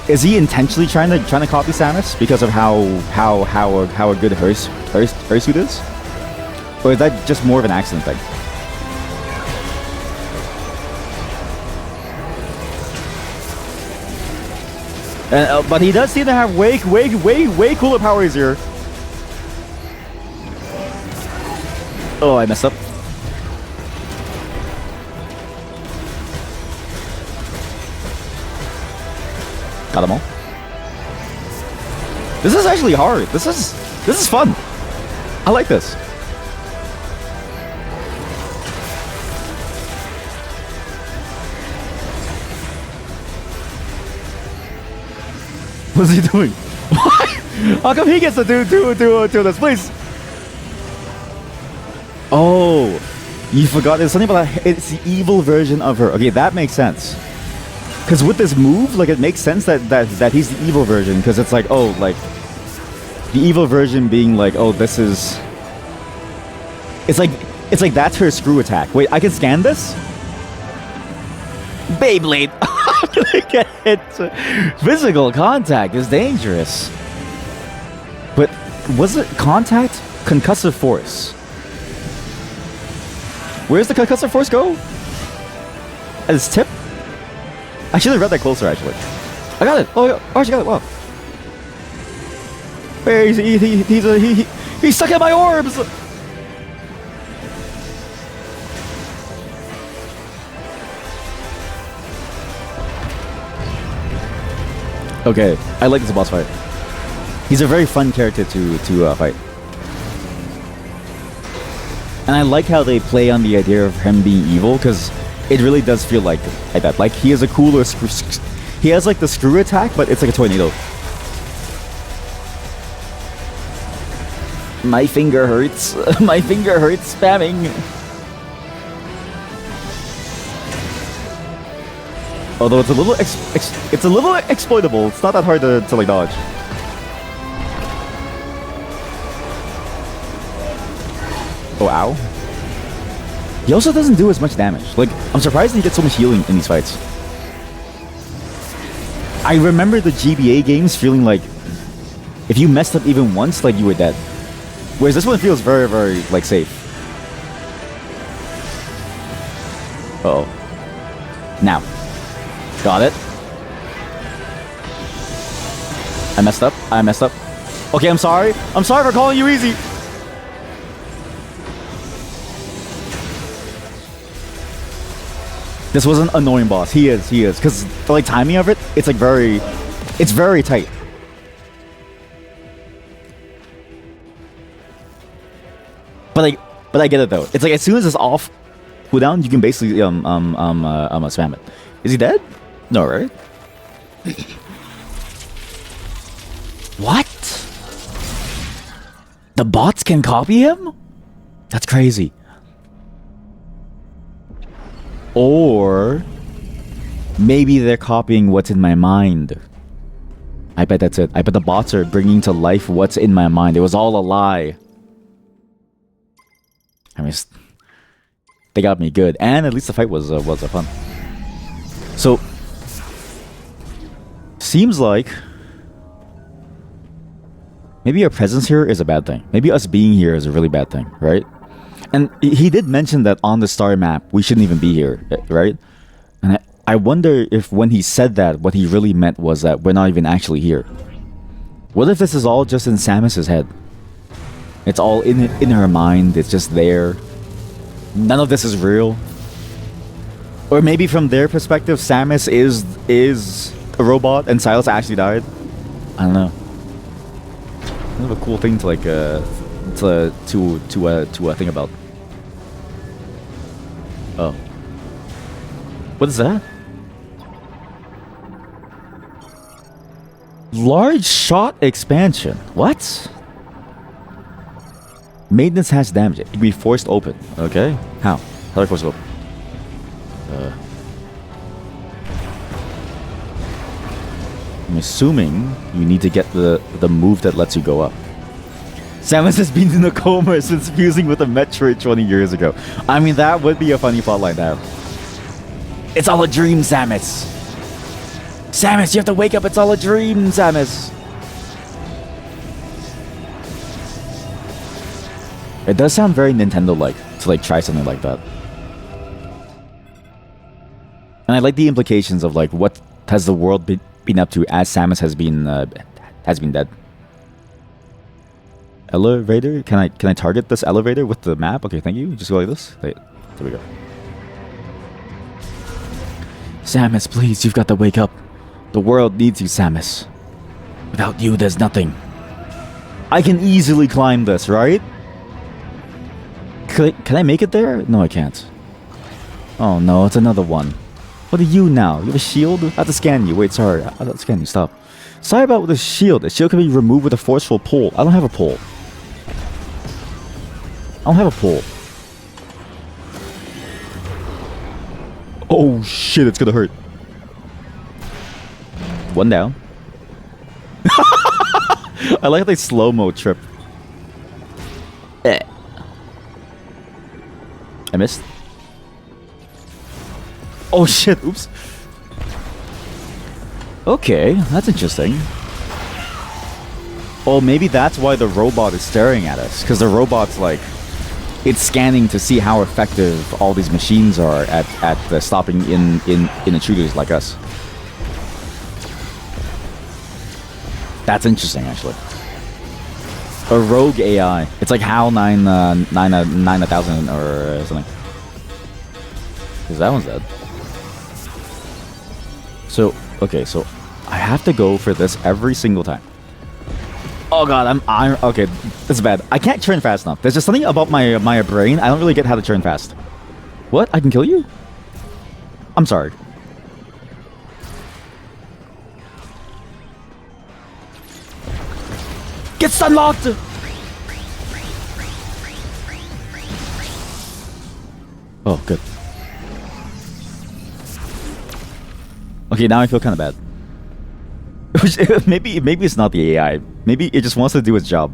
S1: Is he intentionally trying to copy Samus because of how a good her suit is? Or is that just more of an accident thing? But he does seem to have way cooler powers here. Oh, I messed up. Got them all. This is actually hard. This is fun. I like this. What's he doing? Why? How come he gets to do this? Please. Oh, you forgot. There's something about that. It's the evil version of her. Okay, that makes sense. Because with this move, like, it makes sense that he's the evil version. Because it's like, oh, like, the evil version being like, oh, this is... It's like that's her screw attack. Wait, I can scan this? Beyblade. How can I get it? Physical contact is dangerous. But was it contact? Concussive force. Where's the concussive force go? At his tip? I should have read that closer, actually. I got it. Oh, I actually got it. Wow. Hey, he's stuck in my orbs. Okay, I like this boss fight. He's a very fun character to fight. And I like how they play on the idea of him being evil, because it really does feel like that. Like, he has a cooler... He has, like, the screw attack, but it's like a tornado. My finger hurts. My finger hurts spamming. Although it's a little it's a little exploitable. It's not that hard to like dodge. Oh, ow. He also doesn't do as much damage. Like, I'm surprised he gets so much healing in these fights. I remember the GBA games feeling like if you messed up even once, like, you were dead. Whereas this one feels very, very, like, safe. Uh-oh. Now. Got it. I messed up. I messed up. Okay, I'm sorry. I'm sorry for calling you easy. This was an annoying boss. He is. Because the, like, timing of it, it's, like, it's very tight. But I get it, though. It's like, as soon as it's off cooldown, you can basically, spam it. Is he dead? No, right? What? The bots can copy him? That's crazy. Or maybe they're copying what's in my mind. I bet that's it. I bet the bots are bringing to life what's in my mind. It was all a lie. I mean, they got me good, and at least the fight was fun. So, seems like maybe our presence here is a bad thing. Maybe us being here is a really bad thing, right? And he did mention that on the star map, we shouldn't even be here, right? And I wonder if when he said that, what he really meant was that we're not even actually here. What if this is all just in Samus's head? It's all in her mind, it's just there. None of this is real. Or maybe from their perspective, Samus is a robot and Silas actually died. I don't know. Kind of a cool thing to like to think about. Oh, what is that? Large shot expansion. What? Maintenance has damage. It can be forced open. Okay. How? How do I force it open? I'm assuming you need to get the move that lets you go up. Samus has been in a coma since fusing with a Metroid 20 years ago. I mean, that would be a funny plotline to have. It's all a dream, Samus. Samus, you have to wake up. It's all a dream, Samus. It does sound very Nintendo-like to like try something like that. And I like the implications of like what has the world been up to as Samus has been dead. Elevator? Can I target this elevator with the map? Okay, thank you. Just go like this. Wait, there we go. Samus, please, you've got to wake up. The world needs you, Samus. Without you, there's nothing. I can easily climb this, right? Can I make it there? No, I can't. Oh no, it's another one. What are you now? You have a shield? I have to scan you. Wait, sorry. I have to scan you. Stop. Sorry about the shield. The shield can be removed with a forceful pull. I don't have a pull. I don't have a pull. Oh shit, it's gonna hurt. One down. I like how they slow-mo trip. I missed. Oh shit, oops. Okay, that's interesting. Oh, maybe that's why the robot is staring at us. Because the robot's like... It's scanning to see how effective all these machines are at stopping in intruders like us. That's interesting, actually. A rogue AI. It's like HAL 9000 or something. Because that one's dead. So, okay, so I have to go for this every single time. Oh god, I'm okay. This is bad. I can't turn fast enough. There's just something about my brain. I don't really get how to turn fast. What? I can kill you? I'm sorry. Get stun locked! Oh, good. Okay, now I feel kind of bad. maybe it's not the AI. Maybe it just wants to do its job.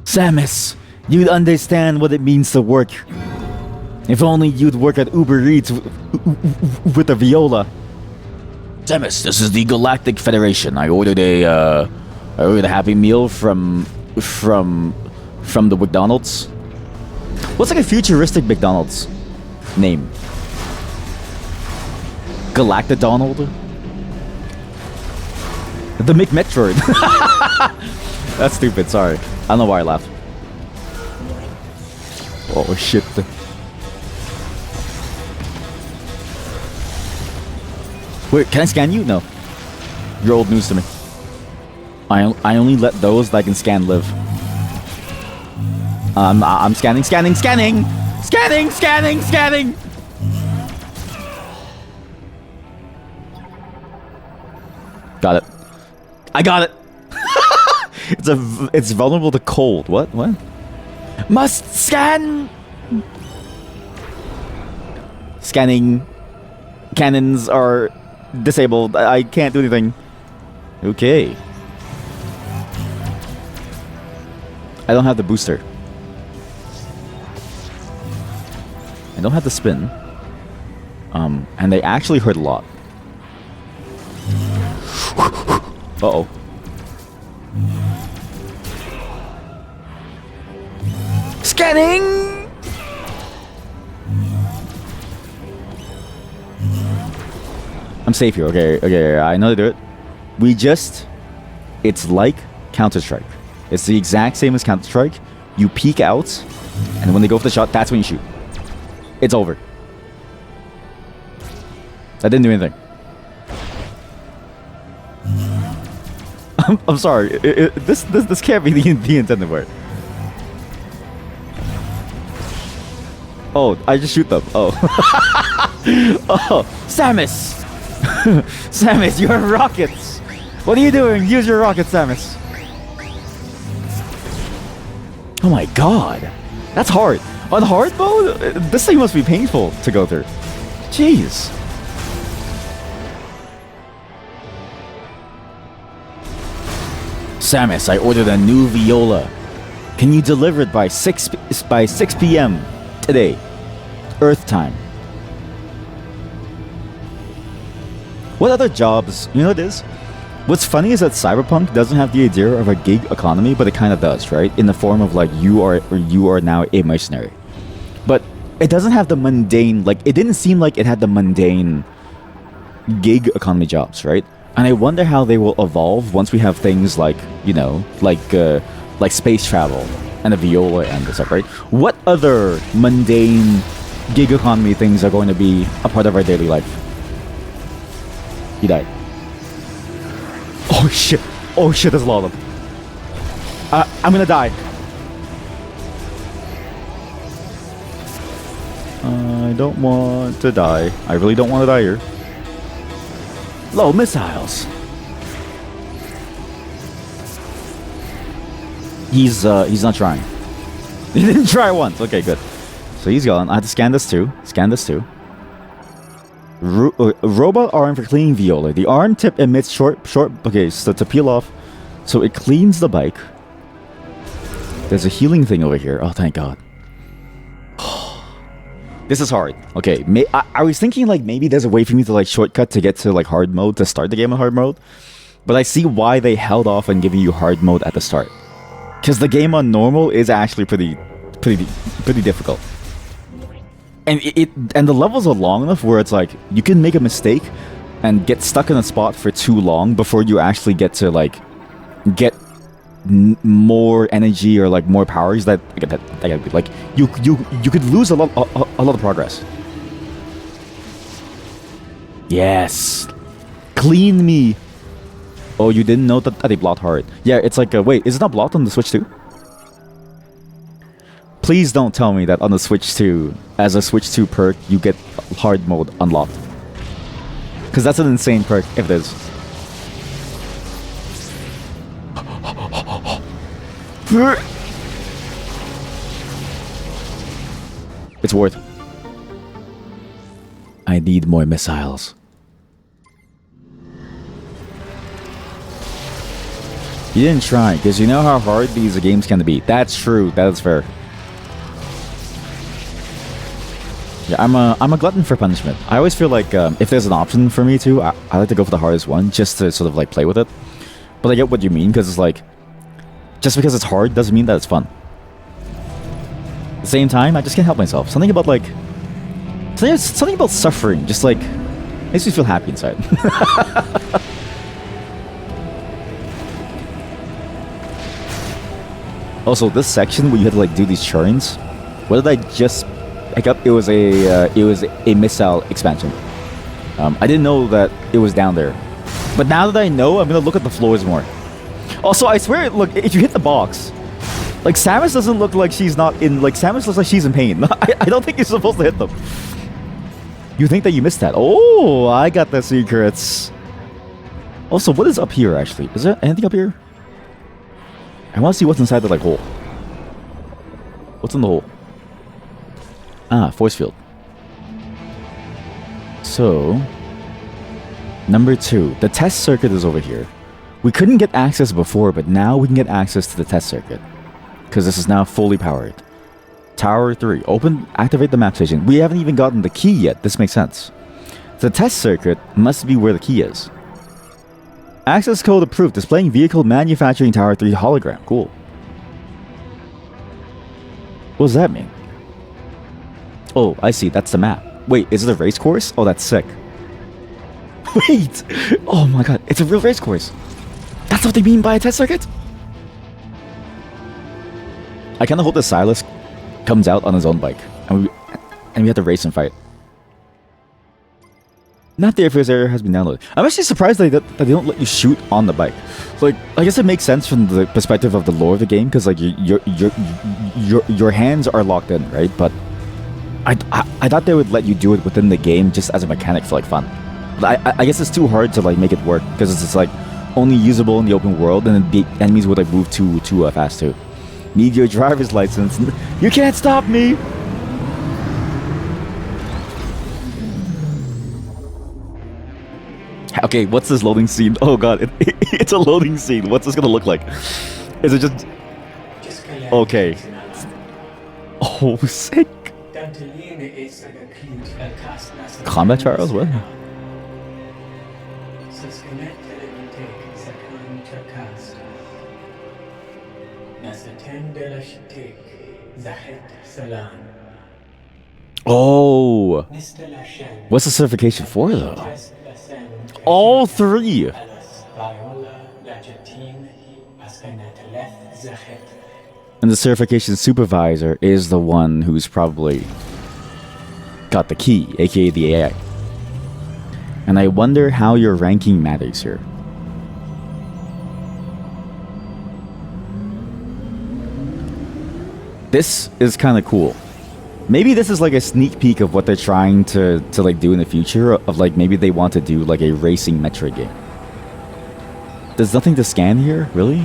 S1: Samus, you'd understand what it means to work. If only you'd work at Uber Eats with a viola. Samus, this is the Galactic Federation. I ordered a Happy Meal from the McDonald's. What's like a futuristic McDonald's name? Galactic Donald? The Metroid. That's stupid, sorry. I don't know why I laughed. Oh shit. Wait, can I scan you? No. You're old news to me. I only let those that I can scan live. I'm scanning. Got it. I got it. It's vulnerable to cold. What? Must scan. Scanning. Cannons are disabled. I can't do anything. Okay. I don't have the booster. I don't have the spin. And they actually hurt a lot. Uh-oh. Scanning! I'm safe here. Okay, I know how to do it. It's like Counter-Strike. It's the exact same as Counter-Strike. You peek out, and when they go for the shot, that's when you shoot. It's over. That didn't do anything. I'm sorry. This can't be the intended word. Oh, I just shoot them. Oh. Oh, Samus! Samus, you have rockets! What are you doing? Use your rockets, Samus. Oh my god. That's hard. On hard mode? This thing must be painful to go through. Jeez. Samus, I ordered a new viola. Can you deliver it by 6 p.m. today? Earth time. What other jobs? You know what it is? What's funny is that Cyberpunk doesn't have the idea of a gig economy, but it kind of does, right? In the form of like you are now a mercenary. But it doesn't have the mundane, like it didn't seem like it had the mundane gig economy jobs, right? And I wonder how they will evolve once we have things like, you know, like space travel and a viola and stuff, right? What other mundane gig economy things are going to be a part of our daily life? He died. Oh shit! Oh shit! There's a lot of them. I'm gonna die. I don't want to die. I really don't want to die here. Low missiles. He's not trying. He didn't try once. Okay, good. So he's gone. I have to scan this too. Robot arm for cleaning viola. The arm tip emits short. Okay, so to peel off, so it cleans the bike. There's a healing thing over here. Oh, thank God. This is hard. Okay, I was thinking like maybe there's a way for me to like shortcut to get to like hard mode to start the game in hard mode, but I see why they held off on giving you hard mode at the start, because the game on normal is actually pretty difficult. And and the levels are long enough where it's like you can make a mistake and get stuck in a spot for too long before you actually get to like get more energy or like more powers that like you could lose a lot of progress. Yes, Clean me. Oh, you didn't know that they blocked hard. Yeah, it's like, wait, is it not blocked on the Switch too? Please don't tell me that on the Switch 2, as a Switch 2 perk, you get hard mode unlocked. Because that's an insane perk if it is. It's worth. I need more missiles. You didn't try, because you know how hard these games can be. That's true. That is fair. Yeah, I'm a glutton for punishment. I always feel like if there's an option for me to, I like to go for the hardest one just to sort of like play with it. But I get what you mean, because it's like, just because it's hard doesn't mean that it's fun. At the same time, I just can't help myself. Something about like, something about suffering just like makes me feel happy inside. Also, this section where you had to like do these churns, what did I just pick up? It was a missile expansion. I didn't know that it was down there, but now that I know, I'm gonna look at the floors more. Also, I swear, look, if you hit the box, like Samus doesn't look like she's not in. Like Samus looks like she's in pain. I don't think you're supposed to hit them. You think that you missed that? Oh, I got the secrets. Also, what is up here? Actually, is there anything up here? I want to see what's inside the like hole. What's in the hole? Ah, force field. So, number 2, the test circuit is over here. We couldn't get access before, but now we can get access to the test circuit because this is now fully powered. Tower 3, open, activate the map station. We haven't even gotten the key yet. This makes sense. The test circuit must be where the key is. Access code approved. Displaying vehicle manufacturing Tower 3 hologram. Cool. What does that mean? Oh, I see. That's the map. Wait, is it a race course? Oh, that's sick. Wait! Oh my god, it's a real race course. That's what they mean by a test circuit? I kind of hope the Silas comes out on his own bike. And we have to race and fight. Not the airfares area has been downloaded. I'm actually surprised that they don't let you shoot on the bike. Like, I guess it makes sense from the perspective of the lore of the game, because like your hands are locked in, right? But I thought they would let you do it within the game just as a mechanic for like fun. But I guess it's too hard to like make it work because it's just like only usable in the open world, and then the enemies would like move too fast too. Need your driver's license. You can't stop me. Okay, what's this loading scene? Oh god, it's a loading scene. What's this gonna look like? Is it just... Okay. Oh, sick. Combat trials? What? Oh! What's the certification for, though? All 3! And the certification supervisor is the one who's probably got the key, aka the AI. And I wonder how your ranking matters here. This is kind of cool. Maybe this is like a sneak peek of what they're trying to like do in the future, of like maybe they want to do like a racing Metroid game. There's nothing to scan here, really?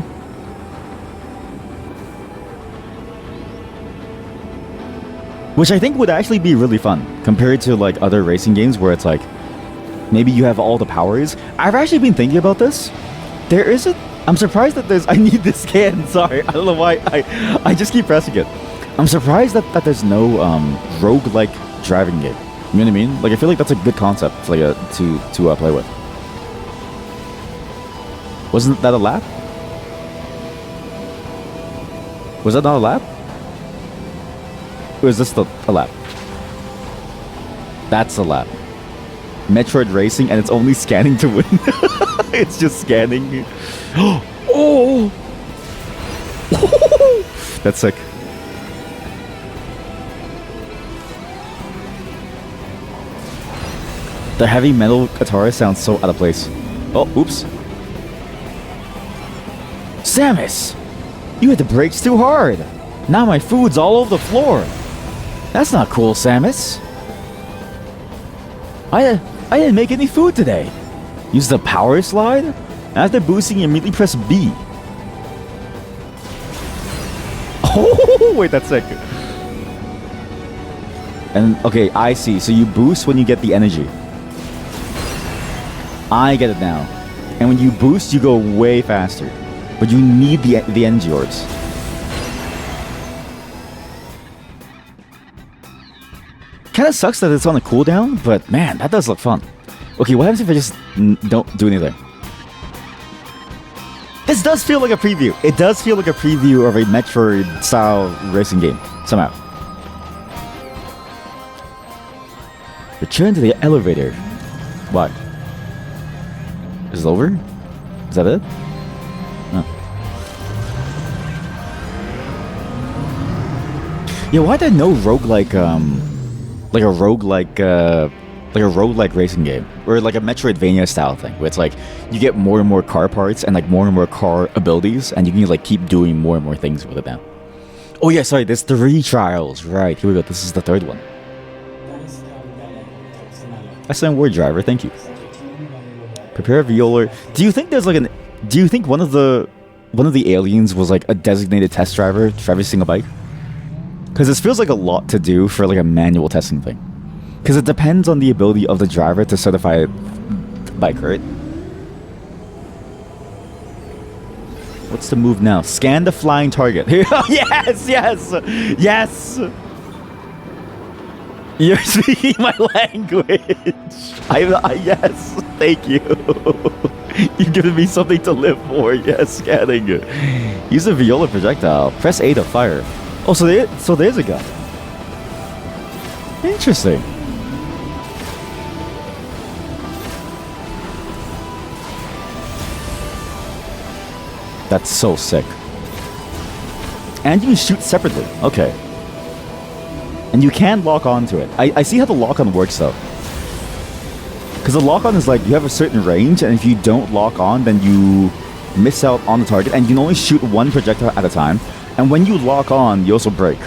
S1: Which I think would actually be really fun compared to like other racing games where it's like maybe you have all the powers. I've actually been thinking about this. There isn't... I'm surprised that there's... I need this scan, sorry. I don't know why I just keep pressing it. I'm surprised that there's no rogue-like driving game. You know what I mean? Like, I feel like that's a good concept like to play with. Wasn't that a lap? Was that not a lap? Or is this a lap? That's a lap. Metroid Racing, and it's only scanning to win. It's just scanning. Oh! That's sick. The heavy metal guitar sounds so out of place. Oh, oops. Samus! You hit the brakes too hard! Now my food's all over the floor! That's not cool, Samus! I didn't make any food today! Use the power slide? After boosting, you immediately press B. Oh, wait, that's sick. And, okay, I see. So you boost when you get the energy. I get it now. And when you boost, you go way faster. But you need the energy orbs. Kinda sucks that it's on a cooldown, but man, that does look fun. Okay, what happens if I just don't do anything? This does feel like a preview. It does feel like a preview of a Metroid-style racing game, somehow. Return to the elevator. What? Is it over? Is that it? No. Yeah, why there no roguelike, like a roguelike racing game, or like a Metroidvania style thing, where it's like you get more and more car parts and like more and more car abilities, and you can like keep doing more and more things with it now. Oh yeah, sorry, there's 3 trials. Right, here we go. This is the 3rd one. SM Word Driver, thank you. Prepare a viola. Do you think there's like an? Do you think one of the aliens was like a designated test driver for every single bike? Because this feels like a lot to do for like a manual testing thing. Because it depends on the ability of the driver to certify the bike, right? What's the move now? Scan the flying target. Yes, yes, yes. You're speaking my language. Yes, thank you. You've given me something to live for. Yes, scanning. Use a viola projectile. Press A to fire. Oh, so there's a gun. Interesting. That's so sick. And you can shoot separately. Okay. And you can lock onto it. I see how the lock-on works, though. Because the lock-on is like, you have a certain range, and if you don't lock on, then you miss out on the target, and you can only shoot one projectile at a time. And when you lock on, you also break.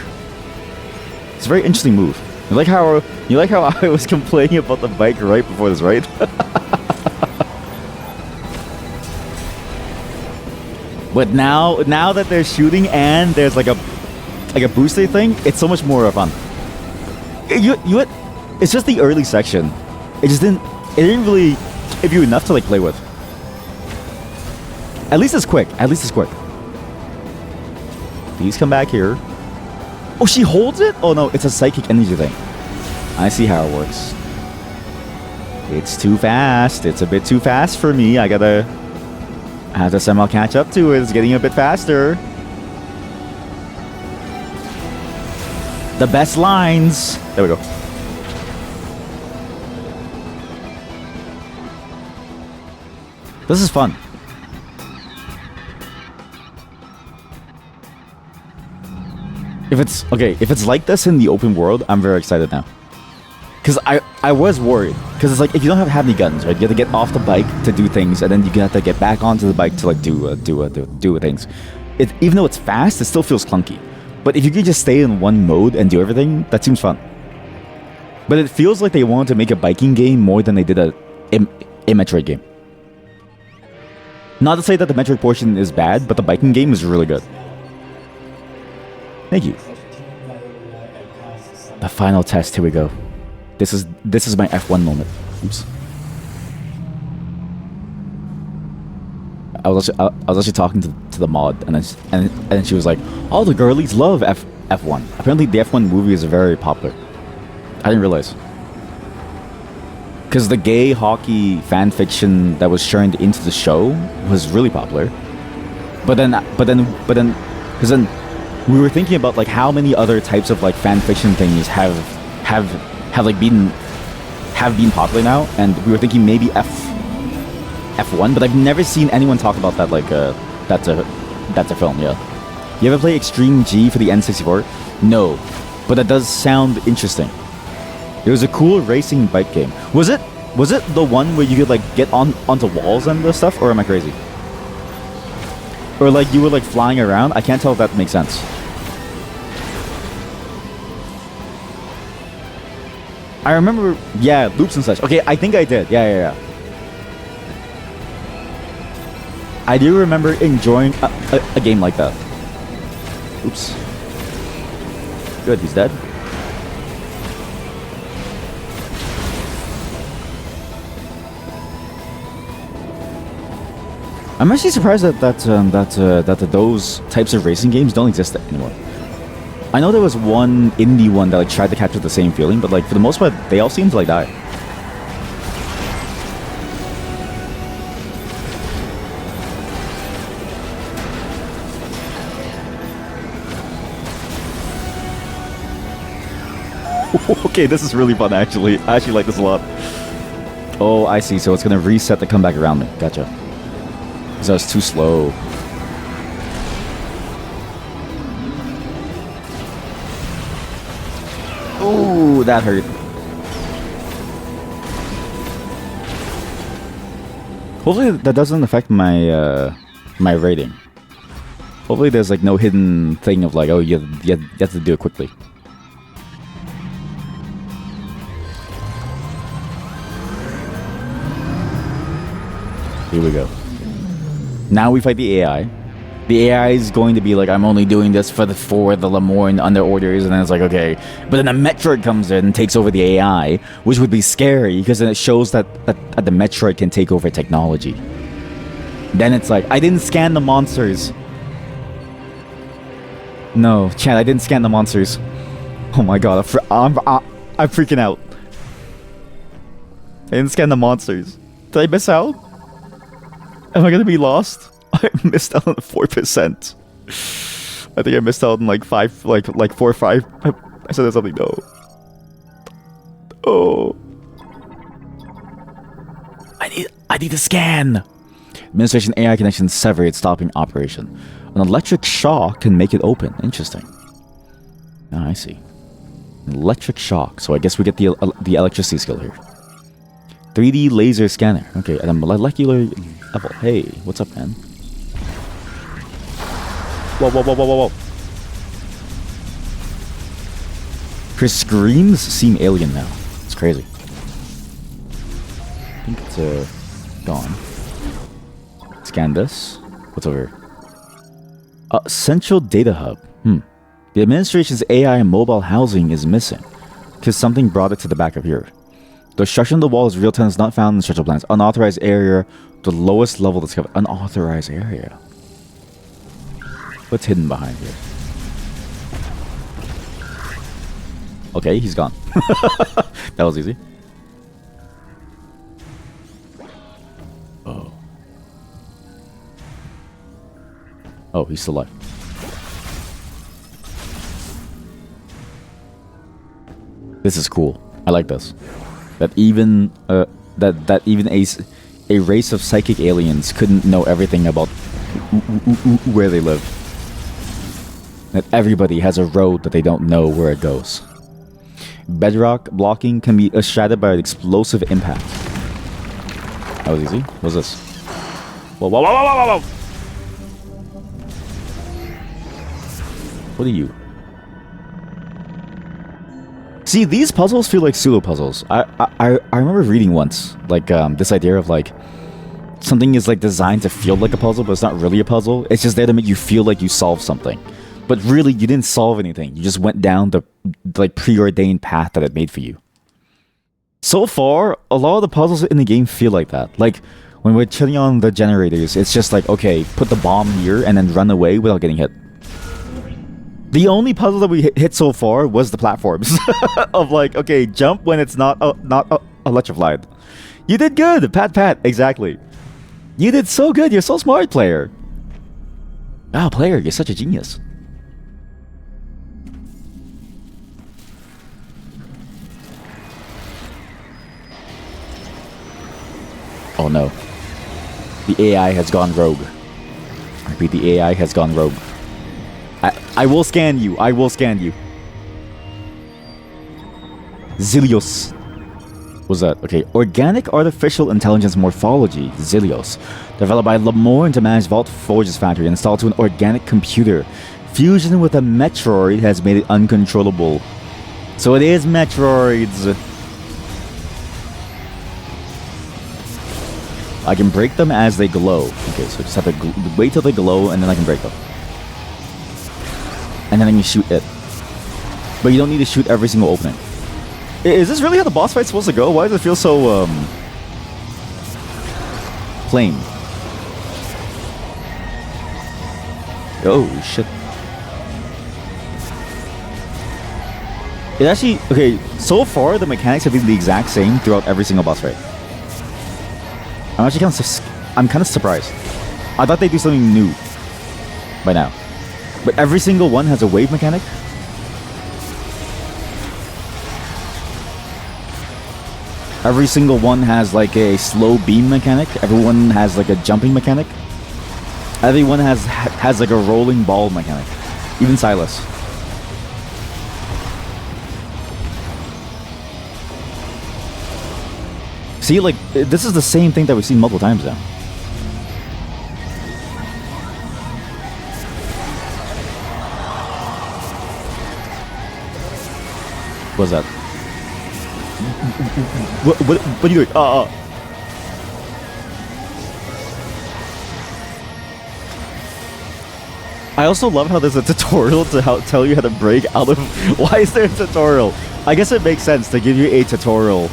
S1: It's a very interesting move. You like how I was complaining about the bike right before this, right? But now that they're shooting and there's like a booster thing, it's so much more fun. It's just the early section. It didn't really give you enough to like play with. At least it's quick. Please come back here. Oh, she holds it? Oh no, it's a psychic energy thing. I see how it works. It's too fast. It's a bit too fast for me. I have to somehow catch up to it. It's getting a bit faster. The best lines. There we go. This is fun. If it's like this in the open world, I'm very excited now. Because I was worried. Because it's like, if you don't have any guns, right? You have to get off the bike to do things, and then you have to get back onto the bike to like do things. Even though it's fast, it still feels clunky. But if you could just stay in one mode and do everything, that seems fun. But it feels like they wanted to make a biking game more than they did a Metroid game. Not to say that the Metroid portion is bad, but the biking game is really good. Thank you. The final test, here we go. This is my F1 moment. Oops. I was actually talking to the mod, and then she was like, "All the girlies love F1." Apparently, the F1 movie is very popular. I didn't realize. Because the gay hockey fan fiction that was turned into the show was really popular. But then, because then we were thinking about like how many other types of like fan fiction things have been popular now, and we were thinking maybe F1, but I've never seen anyone talk about that like that's a film. Yeah. You ever play Extreme G for the N64? No, but that does sound interesting. It was a cool racing bike game. Was it Was it the one where you could like get onto walls and the stuff, or am I crazy? Or like you were like flying around? I can't tell if that makes sense. I remember, yeah, loops and such. Okay, I think I did. Yeah. I do remember enjoying a game like that. Oops. Good, he's dead. I'm actually surprised that those types of racing games don't exist anymore. I know there was one indie one that like tried to capture the same feeling, but like for the most part, they all seem to like die. Okay, this is really fun actually. I actually like this a lot. Oh, I see. So it's gonna reset to come back around me. Gotcha. Because I was too slow. Ooh, that hurt. Hopefully that doesn't affect my my rating. Hopefully there's like no hidden thing of like, oh, you have to do it quickly. Here we go. Now we fight the AI. The AI is going to be like, I'm only doing this for the Lemoyne under orders, and then it's like, okay. But then the Metroid comes in and takes over the AI, which would be scary because then it shows that the Metroid can take over technology. Then it's like, I didn't scan the monsters. No, chat, I didn't scan the monsters. Oh my god, I'm freaking out. I didn't scan the monsters. Did I miss out? Am I gonna be lost? I missed out on 4%. I think I missed out on like 4 or 5. I said something. No. Oh. I need to scan. Administration AI connection severed, stopping operation. An electric shock can make it open. Interesting. Ah, I see. An electric shock. So I guess we get the electricity skill here. 3D laser scanner. Okay, at a molecular level. Hey, what's up, man? Whoa. Her screams seem alien now. It's crazy. I think it's gone. Scan this. What's over here? Central data hub. The administration's AI and mobile housing is missing because something brought it to the back of here. The obstruction of the wall is real time, is not found in the structural plans. Unauthorized area, the lowest level discovered. Unauthorized area. What's hidden behind here? Okay, he's gone. That was easy. Oh. Oh, he's still alive. This is cool. I like this. That even that even a race of psychic aliens couldn't know everything about where they live. That everybody has a road that they don't know where it goes. Bedrock blocking can be shattered by an explosive impact. That was easy. What's this? Whoa. What are you? See, these puzzles feel like pseudo puzzles. I remember reading once, like this idea of like something is like designed to feel like a puzzle, but it's not really a puzzle. It's just there to make you feel like you solved something, but really you didn't solve anything. You just went down the like preordained path that it made for you. So far, a lot of the puzzles in the game feel like that. Like when we're chilling on the generators, it's just like, okay, put the bomb here and then run away without getting hit. The only puzzle that we hit so far was the platforms. Of like, okay, jump when it's not electrified. You did good, pat, exactly. You did so good, you're so smart, player. Wow, player, you're such a genius. Oh no. The AI has gone rogue. I repeat, the AI has gone rogue. I will scan you. I will scan you. Zilios. What's that? Okay. Organic Artificial Intelligence Morphology, Zilios. Developed by Lamorne to manage Vault Forge's factory and installed to an organic computer. Fusion with a Metroid has made it uncontrollable. So it is Metroids. I can break them as they glow. Okay, so just have to wait till they glow and then I can break them. And then I can shoot it. But you don't need to shoot every single opening. Is this really how the boss fight's supposed to go? Why does it feel so, plain? Oh, shit. It actually... Okay, so far the mechanics have been the exact same throughout every single boss fight. I'm kind of surprised. I thought they'd do something new by now. But every single one has a wave mechanic. Every single one has like a slow beam mechanic. Everyone has like a jumping mechanic. Everyone has like a rolling ball mechanic. Even Silas. See, like, this is the same thing that we've seen multiple times now. What's that? What are you doing? I also love how there's a tutorial to tell you how to break out of... Why is there a tutorial? I guess it makes sense to give you a tutorial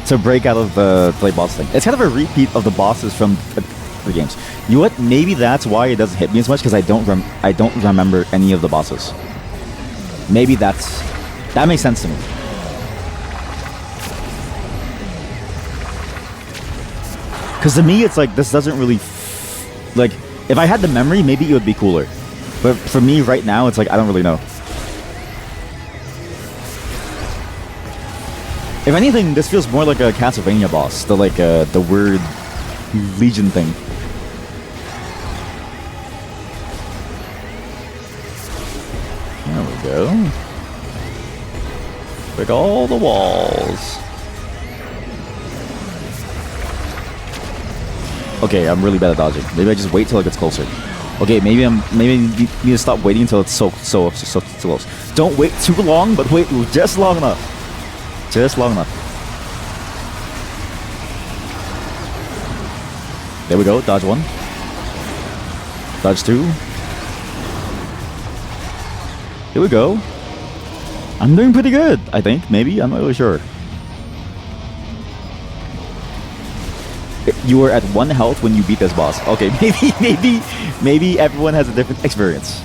S1: to break out of the play boss thing. It's kind of a repeat of the bosses from the games. You know what? Maybe that's why it doesn't hit me as much, because I don't remember any of the bosses. Maybe that makes sense to me. Because to me, it's like, this doesn't really... like, if I had the memory, maybe it would be cooler. But for me, right now, it's like, I don't really know. If anything, this feels more like a Castlevania boss. The weird Legion thing. There we go. Break all the walls. Okay, I'm really bad at dodging. Maybe I just wait till it gets closer. Okay, maybe I need to stop waiting until it's so close. Don't wait too long, but wait just long enough. Just long enough. There we go. Dodge 1. Dodge 2. Here we go. I'm doing pretty good, I think. Maybe. I'm not really sure. You were at 1 health when you beat this boss. Okay, maybe everyone has a different experience.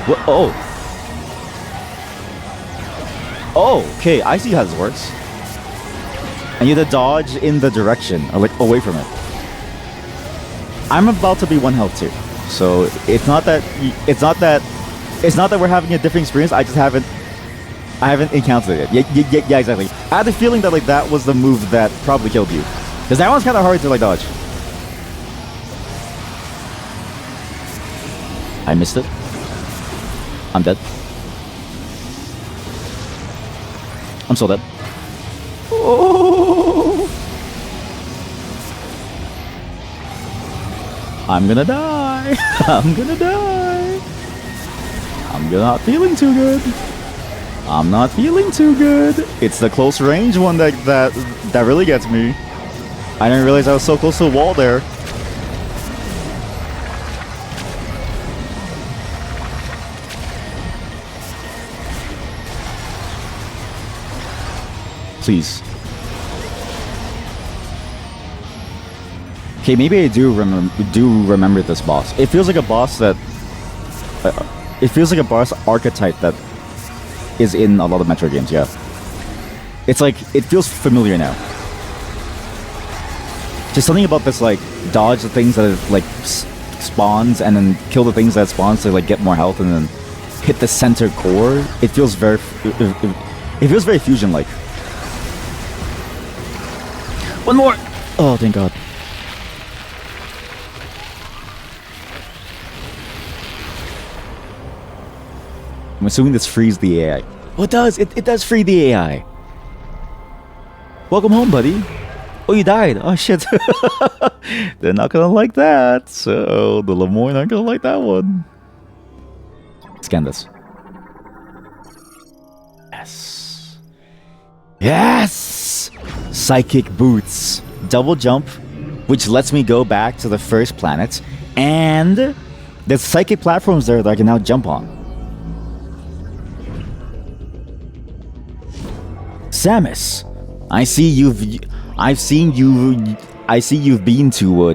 S1: What? Oh. Oh, okay. I see how this works. And you have to dodge in the direction, or like away from it. I'm about to be 1 health too, so it's not that we're having a different experience. I haven't encountered it. Yeah, exactly. I had the feeling that like that was the move that probably killed you, because that one's kind of hard to like dodge. I missed it. I'm dead. I'm so dead. Oh. I'm gonna die. I'm gonna die. I'm not feeling too good. I'm not feeling too good. It's the close range one that really gets me. I didn't realize I was so close to the wall there. Please. Okay, maybe I do remember this boss. It feels like a boss that... it feels like a boss archetype that is in a lot of Metroid games, yeah. It's like, it feels familiar now. Just something about this, like, dodge the things that it, like, spawns, and then kill the things that spawns to, like, get more health, and then hit the center core. It feels very... it feels very Fusion-like. One more! Oh, thank God. I'm assuming this frees the AI. Oh, it does. It does free the AI. Welcome home, buddy. Oh, you died. Oh, shit. They're not gonna like that. So, the Lemoyne aren't gonna like that one. Scan this. Yes. Yes! Psychic boots. Double jump, which lets me go back to the first planet. And there's psychic platforms there that I can now jump on. Samus, I see you've been I've seen you been to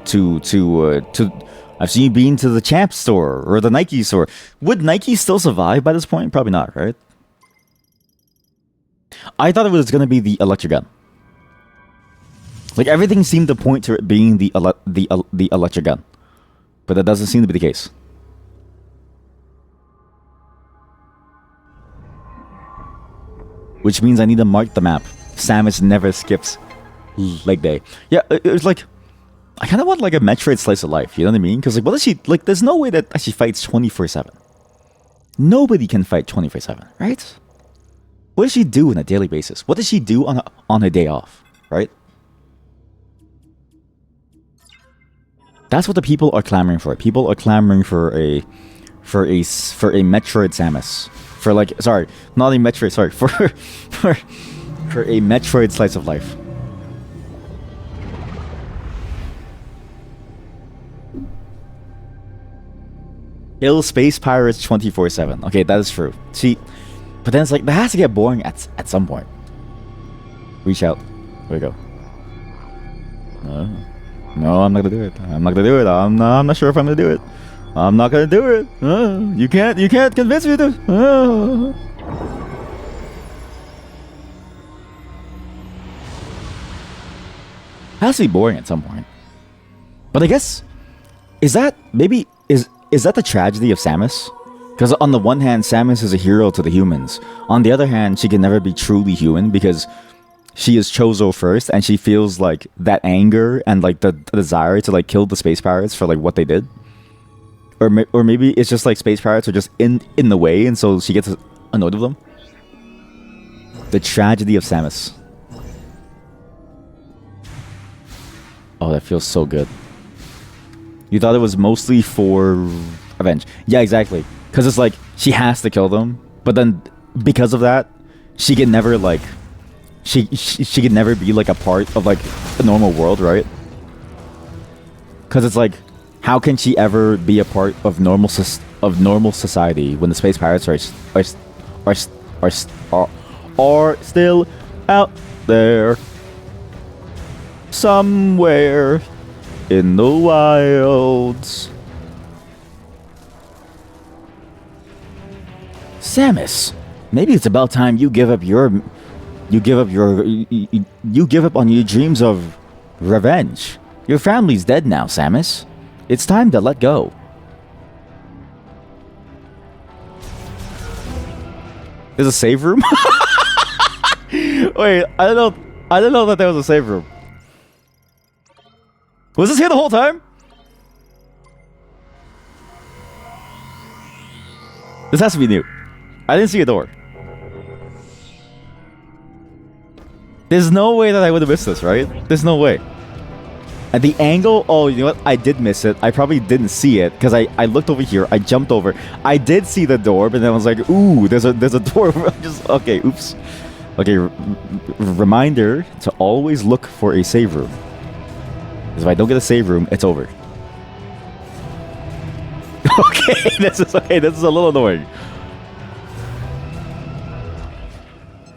S1: the Champ store or the Nike store. Would Nike still survive by this point? Probably not, right? I thought it was gonna be the electric gun. Like everything seemed to point to it being the electric gun, but that doesn't seem to be the case. Which means I need to mark the map. Samus never skips leg day. Yeah, it was like I kind of want like a Metroid slice of life. You know what I mean? Because like, what does she like? There's no way that she fights 24/7. Nobody can fight 24/7, right? What does she do on a daily basis? What does she do on a day off, right? That's what the people are clamoring for. People are clamoring for a Metroid Samus. For like, sorry, not a Metroid. Sorry, for a Metroid slice of life. Kill space pirates 24/7. Okay, that is true. See, but then it's like that has to get boring at some point. Reach out. There we go. No, I'm not gonna do it. I'm not gonna do it. I'm not sure if I'm gonna do it. I'm not gonna do it. You can't convince me to. Has to be boring at some point. But I guess is that the tragedy of Samus? Because on the one hand, Samus is a hero to the humans. On the other hand, she can never be truly human because she is Chozo first, and she feels like that anger and like the desire to like kill the space pirates for like what they did. Or maybe it's just like space pirates are just in the way, and so she gets annoyed with them. The tragedy of Samus. Oh, that feels so good. You thought it was mostly for revenge. Yeah, exactly. Because it's like, she has to kill them, but then because of that, she can never like... She can never be like a part of like a normal world, right? Because it's like, how can she ever be a part of normal society when the space pirates are still out there somewhere in the wilds? Samus, maybe it's about time you give up on your dreams of revenge. Your family's dead now, Samus. It's time to let go. There's a save room? Wait, I didn't know that there was a save room. Was this here the whole time? This has to be new. I didn't see a door. There's no way that I would have missed this, right? There's no way. At the angle, oh, you know what? I did miss it. I probably didn't see it because I looked over here. I jumped over. I did see the door, but then I was like, ooh, there's a door. Just okay, oops. Okay, reminder to always look for a save room. Because if I don't get a save room, it's over. Okay, this is a little annoying.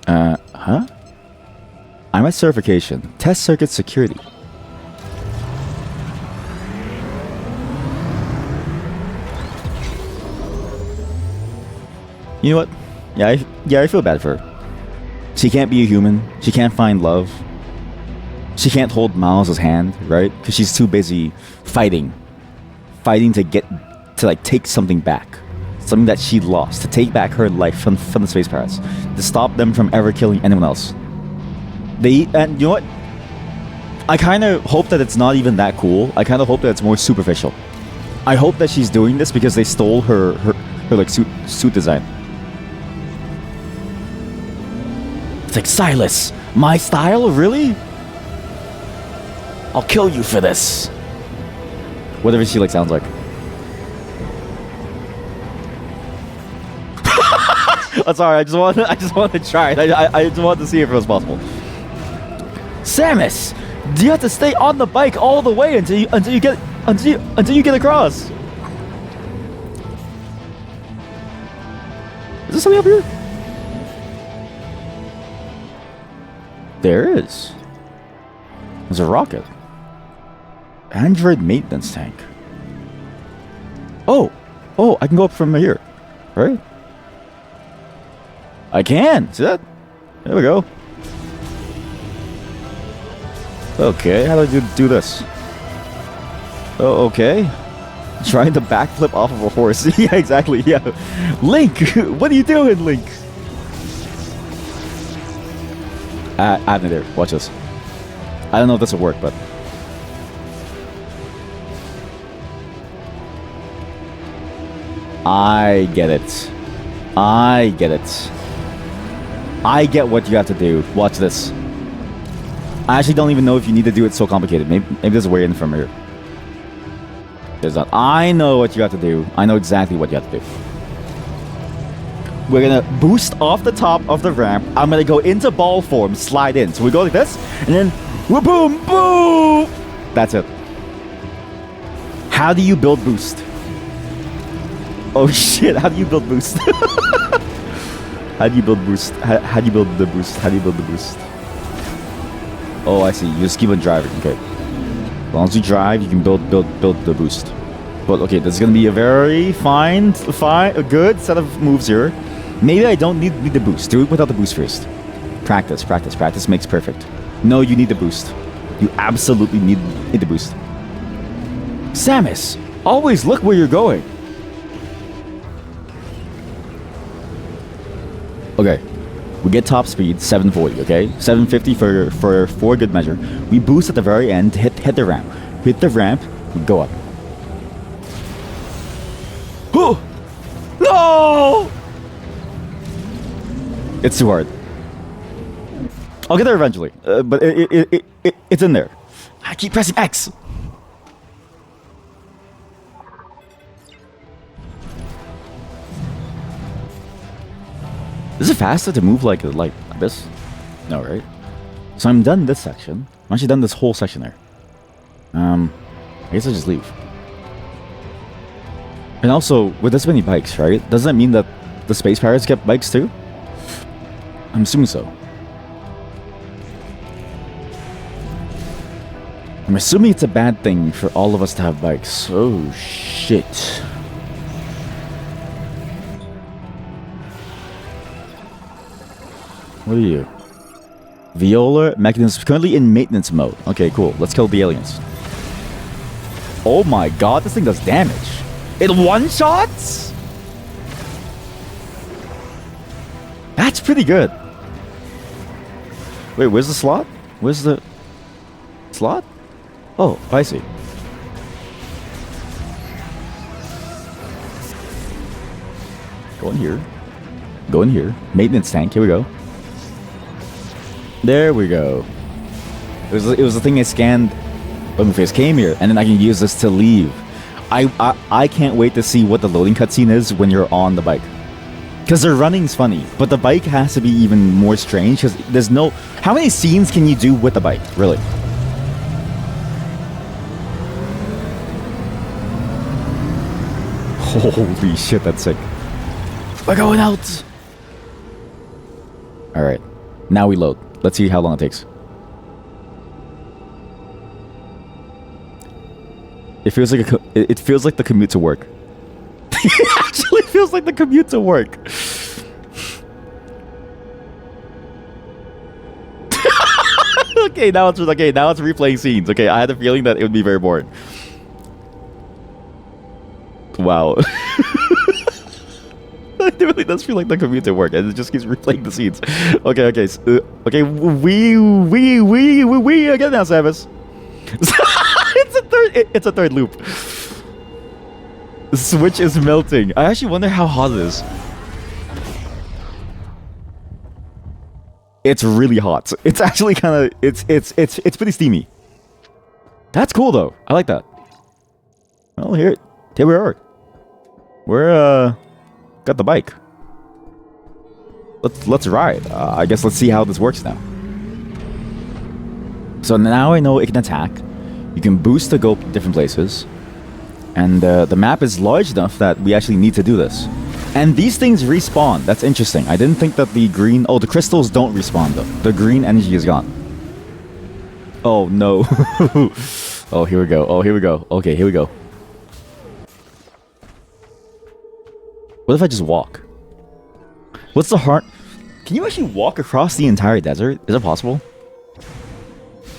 S1: Huh? I'm at certification. Test circuit security. You know what? Yeah, I feel bad for her. She can't be a human. She can't find love. She can't hold Miles' hand, right? Because she's too busy fighting to like take something back, something that she lost, to take back her life from the space pirates, to stop them from ever killing anyone else. And you know what? I kind of hope that it's not even that cool. I kind of hope that it's more superficial. I hope that she's doing this because they stole her like suit design. It's like, Silas, my style? Really? I'll kill you for this. Whatever she like sounds like. I'm sorry, I just want to try it. I just want to see if it was possible. Samus, do you have to stay on the bike all the way until you get across? Is there something up here? There is. There's a rocket. Android maintenance tank. Oh, I can go up from here, right? I can. See that? There we go. Okay, how do I do this? Oh, okay. Trying to backflip off of a horse. Yeah, exactly. Yeah. Link, what are you doing, Link? I have no idea. Watch this. I don't know if this will work, but I get it. I get it. I get what you have to do. Watch this. I actually don't even know if you need to do it so complicated. Maybe there's a way in from here. There's not. I know what you have to do. I know exactly what you have to do. We're gonna boost off the top of the ramp. I'm gonna go into ball form, slide in. So we go like this, and then boom, boom. That's it. How do you build boost? Oh shit! How do you build boost? How do you build boost? How do you build the boost? How do you build the boost? Oh, I see. You just keep on driving. Okay. As long as you drive, you can build the boost. But okay, this is gonna be a very a good set of moves here. Maybe I don't need the boost. Do it without the boost first. Practice makes perfect. No, you need the boost. You absolutely need the boost. Samus, always look where you're going. Okay, we get top speed 740. Okay, 750 for good measure. We boost at the very end. Hit the ramp. Hit the ramp. We go up. Oh no! It's too hard. I'll get there eventually, but it's in there. I keep pressing X. Is it faster to move like this? No, right? So I'm done this section. I'm actually done this whole section there. I guess I just leave. And also, with this many bikes, right? Doesn't that mean that the Space Pirates get bikes too? I'm assuming so. I'm assuming it's a bad thing for all of us to have bikes. Oh, shit. What are you? Viola mechanism currently in maintenance mode. Okay, cool. Let's kill the aliens. Oh my god, this thing does damage. It one-shots? That's pretty good. Wait, where's the slot? Where's the slot? Oh, I see. Go in here. Go in here. Maintenance tank. Here we go. There we go. It was the thing I scanned when we first came here, and then I can use this to leave. I can't wait to see what the loading cutscene is when you're on the bike. Because the running's funny, but the bike has to be even more strange, because there's no... How many scenes can you do with the bike, really? Holy shit, that's sick. We're going out! Alright, now we load. Let's see how long it takes. It feels like it feels like the commute to work. It actually feels like the commute to work. Okay, now it's replaying scenes. Okay, I had a feeling that it would be very boring. Wow. It really does feel like the commute to work, and it just keeps replaying the scenes. Okay, okay, we again now, Samus. It's a third loop. The switch is melting. I actually wonder how hot it is. It's really hot. It's actually kind of it's pretty steamy. That's cool though. I like that. Well, here we are. We're got the bike. Let's ride. I guess let's see how this works now. So now I know it can attack. You can boost to go different places. And the map is large enough that we actually need to do this. And these things respawn. That's interesting. I didn't think that the green... Oh, the crystals don't respawn, though. The green energy is gone. Oh, no. Oh, here we go. Oh, here we go. Okay, here we go. What if I just walk? What's the heart... Can you actually walk across the entire desert? Is it possible?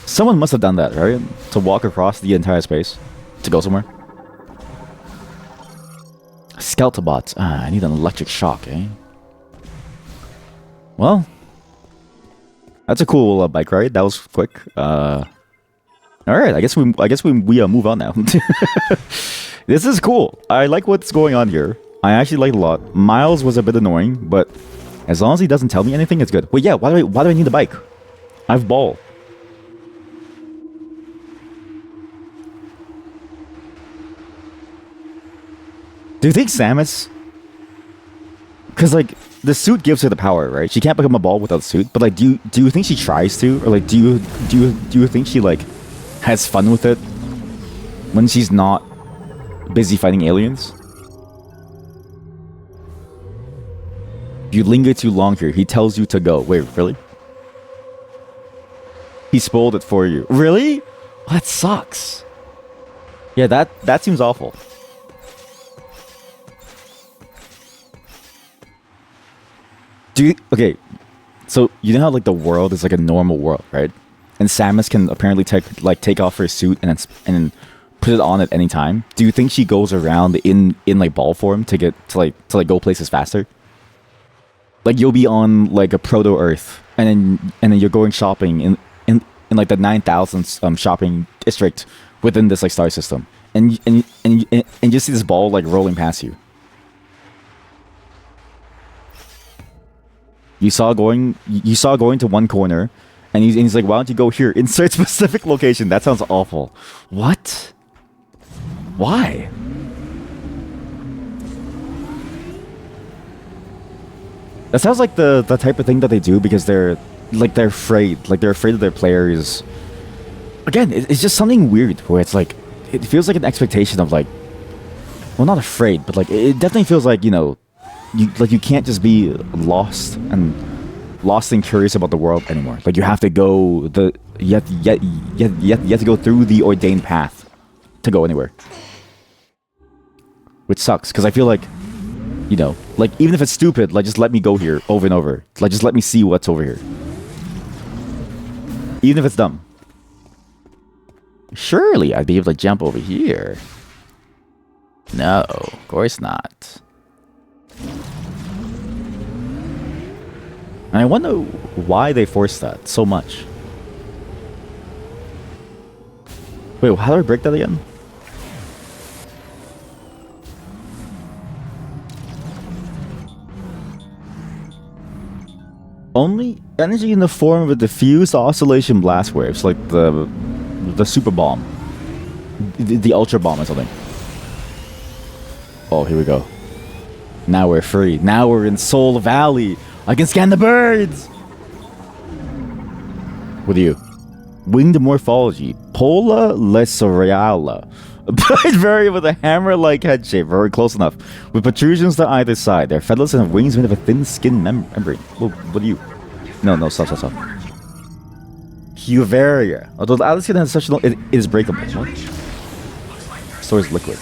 S1: Someone must have done that, right? To walk across the entire space. To go somewhere. Skeletobots. I need an electric shock, eh? Well, that's a cool bike ride. That was quick. All right, I guess we move on now. This is cool. I like what's going on here. I actually like it a lot. Miles was a bit annoying, but as long as he doesn't tell me anything, it's good. Wait, yeah. Why do I need a bike? I have ball. Do you think Samus... Because, like, the suit gives her the power, right? She can't become a ball without the suit. But, like, do you think she tries to? Or, like, do you think she, like, has fun with it? When she's not busy fighting aliens? You linger too long here. He tells you to go. Wait, really? He spoiled it for you. Really? Well, that sucks. Yeah, that seems awful. Okay, so you know how like the world is like a normal world, right? And Samus can apparently take off her suit and then put it on at any time. Do you think she goes around in like ball form to go places faster? Like you'll be on like a proto Earth, and then you're going shopping in like the 9,000th shopping district within this like star system, and you see this ball like rolling past you. You saw going to one corner, and he's like, why don't you go here? Insert specific location. That sounds awful. What? Why? That sounds like the type of thing that they do because they're afraid. Like they're afraid of their players. Again, it's just something weird where it's like, it feels like an expectation of like, well, not afraid, but like, it definitely feels like, you know, you can't just be lost and curious about the world anymore. Like you have to go you have to go through the ordained path to go anywhere, which sucks because I feel like, you know, like even if it's stupid, like just let me go here over and over. Like just let me see what's over here, even if it's dumb. Surely I'd be able to jump over here. No, of course not. And I wonder why they forced that so much. Wait, how do I break that again? Only energy in the form of a diffused oscillation blast waves, like the super bomb, the ultra bomb or something. Oh, here we go. Now we're free. Now we're in Soul Valley. I can scan the birds! What are you? Winged morphology. Pola lesoriala. A bird variant with a hammer-like head shape. Very close enough. With protrusions to either side. They're feathers and have wings made of a thin skin membrane. What are you? No, stop. Huvaria. Although the outer skin has such it is breakable. What? Stores liquid.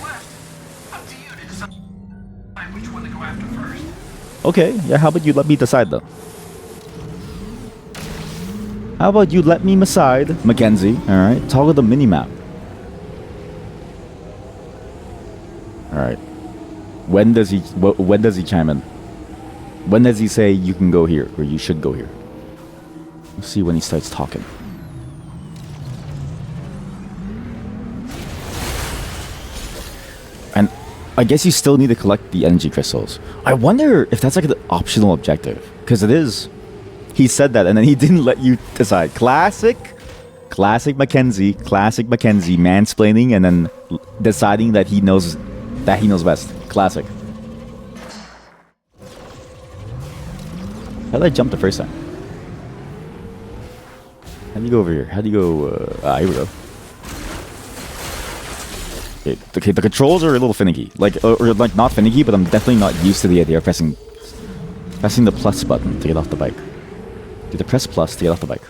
S1: Okay, yeah, how about you let me decide though? How about you let me decide, Mackenzie? Alright, toggle the minimap. Alright. When does he chime in? When does he say you can go here or you should go here? We'll see when he starts talking. And I guess you still need to collect the energy crystals. I wonder if that's like an optional objective, because it is He said that, and then he didn't let you decide. Classic Mackenzie, mansplaining, and then deciding that he knows best. Classic. How did I jump the first time? How do you go over here? How do you go? Here we go. Okay, the controls are a little finicky. Like, or like not finicky, but I'm definitely not used to the idea of pressing the plus button to get off the bike. You have to press plus to get off the bike.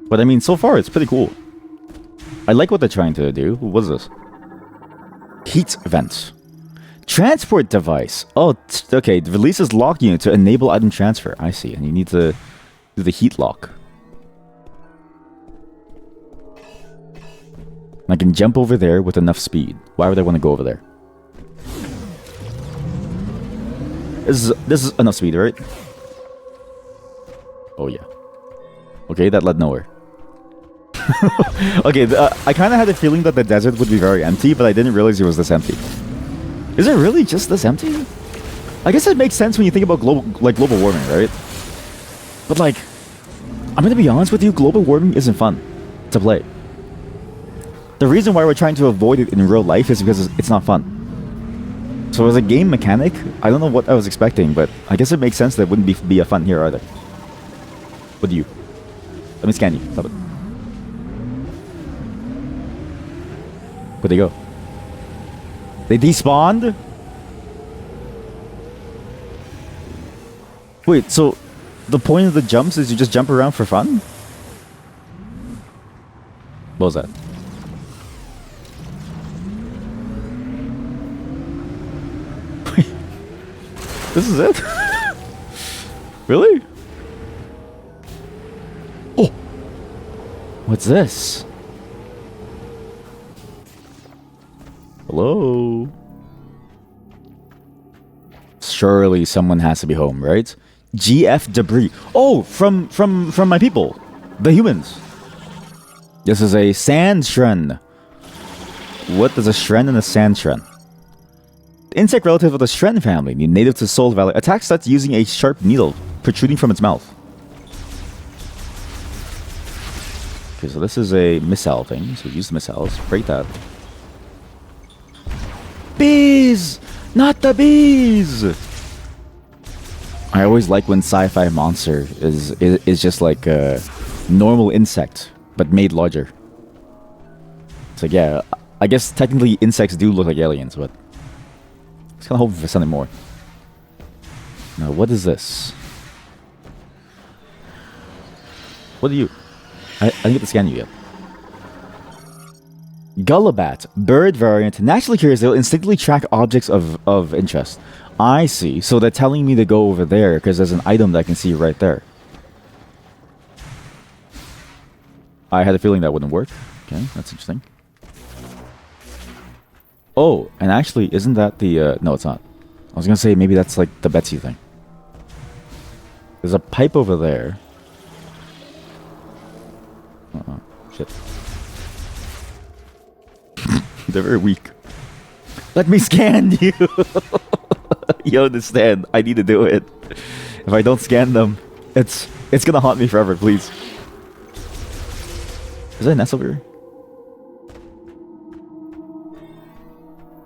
S1: But I mean, so far it's pretty cool. I like what they're trying to do. What is this? Heat vents. Transport device. Oh, okay. The releases lock unit to enable item transfer. I see. And you need to do the heat lock. I can jump over there with enough speed. Why would I want to go over there? This is enough speed, right? Oh yeah. Okay, that led nowhere. Okay, I kind of had a feeling that the desert would be very empty, but I didn't realize it was this empty. Is it really just this empty? I guess it makes sense when you think about global warming, right? But like, I'm gonna be honest with you, global warming isn't fun to play. The reason why we're trying to avoid it in real life is because it's not fun. So as a game mechanic, I don't know what I was expecting, but I guess it makes sense that it wouldn't be a fun here either. What do you? Let me scan you. Stop it. Where'd they go? They despawned? Wait, so the point of the jumps is you just jump around for fun? What was that? This is it? Really? Oh! What's this? Hello? Surely someone has to be home, right? GF debris. Oh, from my people. The humans. This is a sand shren. What is a shren and a sand shren? Insect relative of the Shren family, native to Seoul Valley, attacks starts using a sharp needle protruding from its mouth. Okay, so this is a missile thing, so use the missiles. Break that. Bees! Not the bees! I always like when sci-fi monster is just like a normal insect, but made larger. So yeah, I guess technically insects do look like aliens, but I was kind of hoping for something more. Now, what is this? What are you? I didn't get to scan you yet. Gullibat, bird variant. Naturally curious, they'll instinctively track objects of interest. I see. So they're telling me to go over there because there's an item that I can see right there. I had a feeling that wouldn't work. Okay, that's interesting. Oh, and actually, isn't that the... no, it's not. I was going to say maybe that's like the Betsy thing. There's a pipe over there. Shit. They're very weak. Let me scan you! You understand. I need to do it. If I don't scan them, it's gonna haunt me forever, please. Is that a nest over here?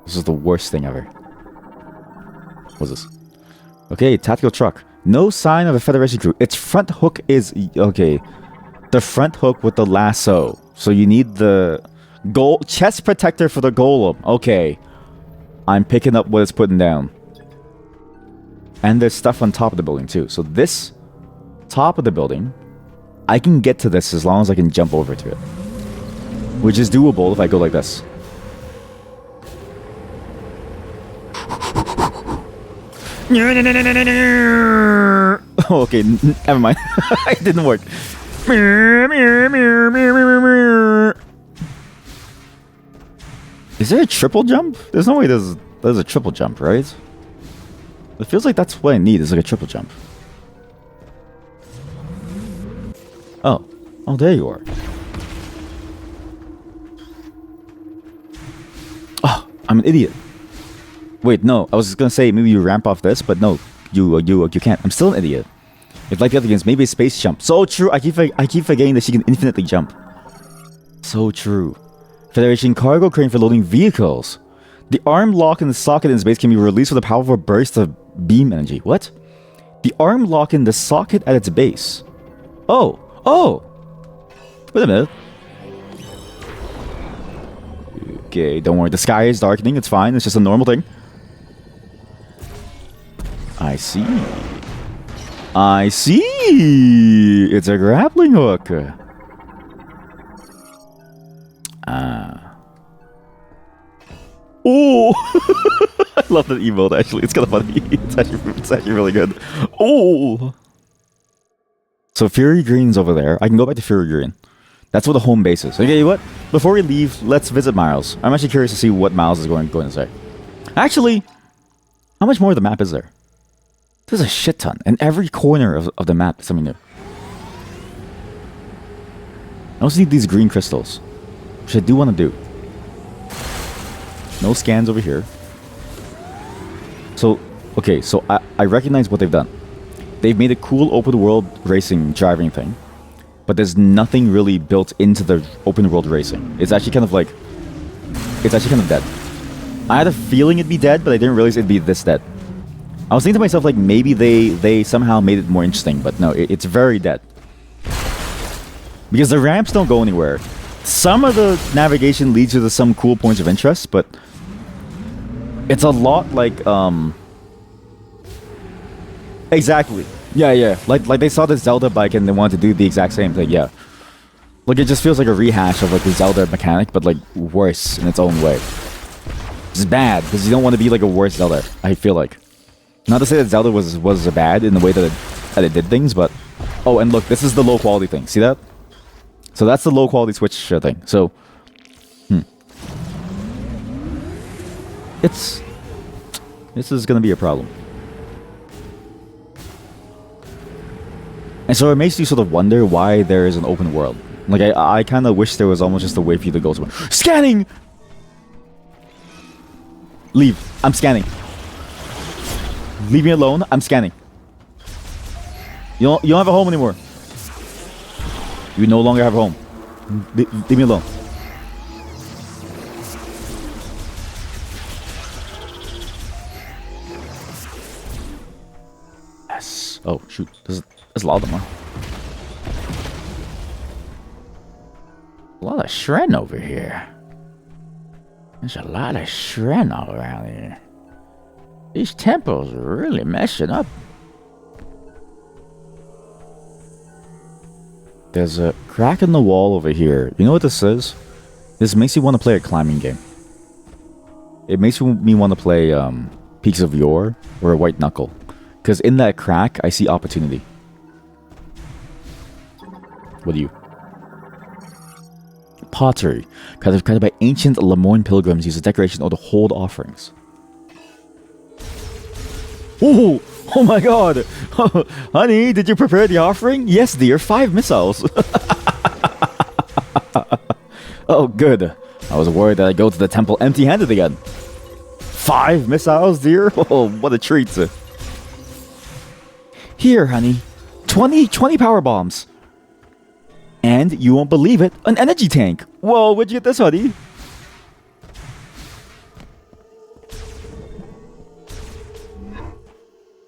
S1: This is the worst thing ever. What's this? Okay, tactical truck. No sign of a Federation crew. Its front hook is... Okay. The front hook with the lasso. So you need the... chest protector for the golem. Okay. I'm picking up what it's putting down. And there's stuff on top of the building too. So this top of the building, I can get to this as long as I can jump over to it. Which is doable if I go like this. Oh, okay, never mind. It didn't work. Is there a triple jump? There's no way there's a triple jump, right? It feels like that's what I need, is like a triple jump. Oh. Oh, there you are. Oh, I'm an idiot. Wait, no. I was just gonna say maybe you ramp off this, but no, you can't. I'm still an idiot. If like the other games, maybe a space jump. So true. I keep forgetting that she can infinitely jump. So true. Federation cargo crane for loading vehicles. The arm lock in the socket in space can be released with a powerful burst of beam energy. What? The arm lock in the socket at its base. Oh. Wait a minute. Okay, don't worry. The sky is darkening. It's fine. It's just a normal thing. I see. It's a grappling hook. Oh, I love that emote. Actually, it's kind of funny. It's actually really good. Oh. So Fury Green's over there. I can go back to Fury Green. That's where the home base is. Okay, what? Before we leave, let's visit Miles. I'm actually curious to see what Miles is going to say. Actually, how much more of the map is there? There's a shit ton. And every corner of the map is something new. I also need these green crystals, which I do want to do. No scans over here. So, okay, so I recognize what they've done. They've made a cool open world racing driving thing. But there's nothing really built into the open world racing. It's actually kind of like... It's actually kind of dead. I had a feeling it'd be dead, but I didn't realize it'd be this dead. I was thinking to myself, like, maybe they somehow made it more interesting, but no, it's very dead. Because the ramps don't go anywhere. Some of the navigation leads you to some cool points of interest, but... It's a lot like, Exactly. Yeah. Like they saw the Zelda bike and they wanted to do the exact same thing, yeah. Like, it just feels like a rehash of, like, the Zelda mechanic, but, like, worse in its own way. It's bad, because you don't want to be, like, a worse Zelda, I feel like. Not to say that Zelda was bad in the way that it did things, but... Oh, and look, this is the low-quality thing. See that? So that's the low-quality Switch thing. So... This is gonna be a problem. And so it makes you sort of wonder why there is an open world. Like, I kind of wish there was almost just a way for you to go somewhere. Scanning! Leave. I'm scanning. Leave me alone. I'm scanning. You don't have a home anymore. You no longer have a home. Leave me alone. Yes. Oh, shoot. There's a lot of them, huh? A lot of Shren over here. There's a lot of Shren all around here. These temples are really messing up. There's a crack in the wall over here. You know what this is? This makes you want to play a climbing game. It makes me want to play Peaks of Yore or a White Knuckle. Because in that crack, I see opportunity. What do you? Pottery. Crafted by ancient Lemoyne pilgrims used as decoration or to hold offerings. Oh! Oh my god! Honey, did you prepare the offering? Yes, dear. 5 missiles. Oh, good. I was worried that I'd go to the temple empty-handed again. 5 missiles, dear? Oh, what a treat. Here, honey. 20 power bombs. And, you won't believe it, an energy tank. Whoa, where'd you get this, honey?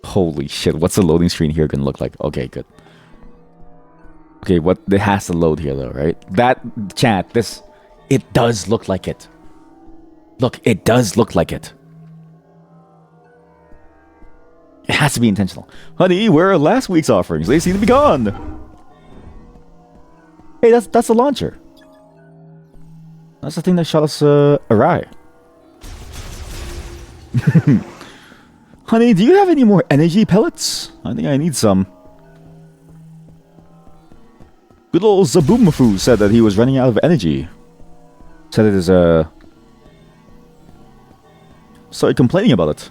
S1: Holy shit, what's the loading screen here gonna look like? Okay, good. Okay, what it has to load here though, right? That chat, this, it does look like it. Look, it does look like it. It has to be intentional. Honey, where are last week's offerings? They seem to be gone. Hey, that's the launcher. That's the thing that shot us awry. Honey, do you have any more energy pellets? I think I need some. Good old Zaboomafoo said that he was running out of energy. Said it is started complaining about it.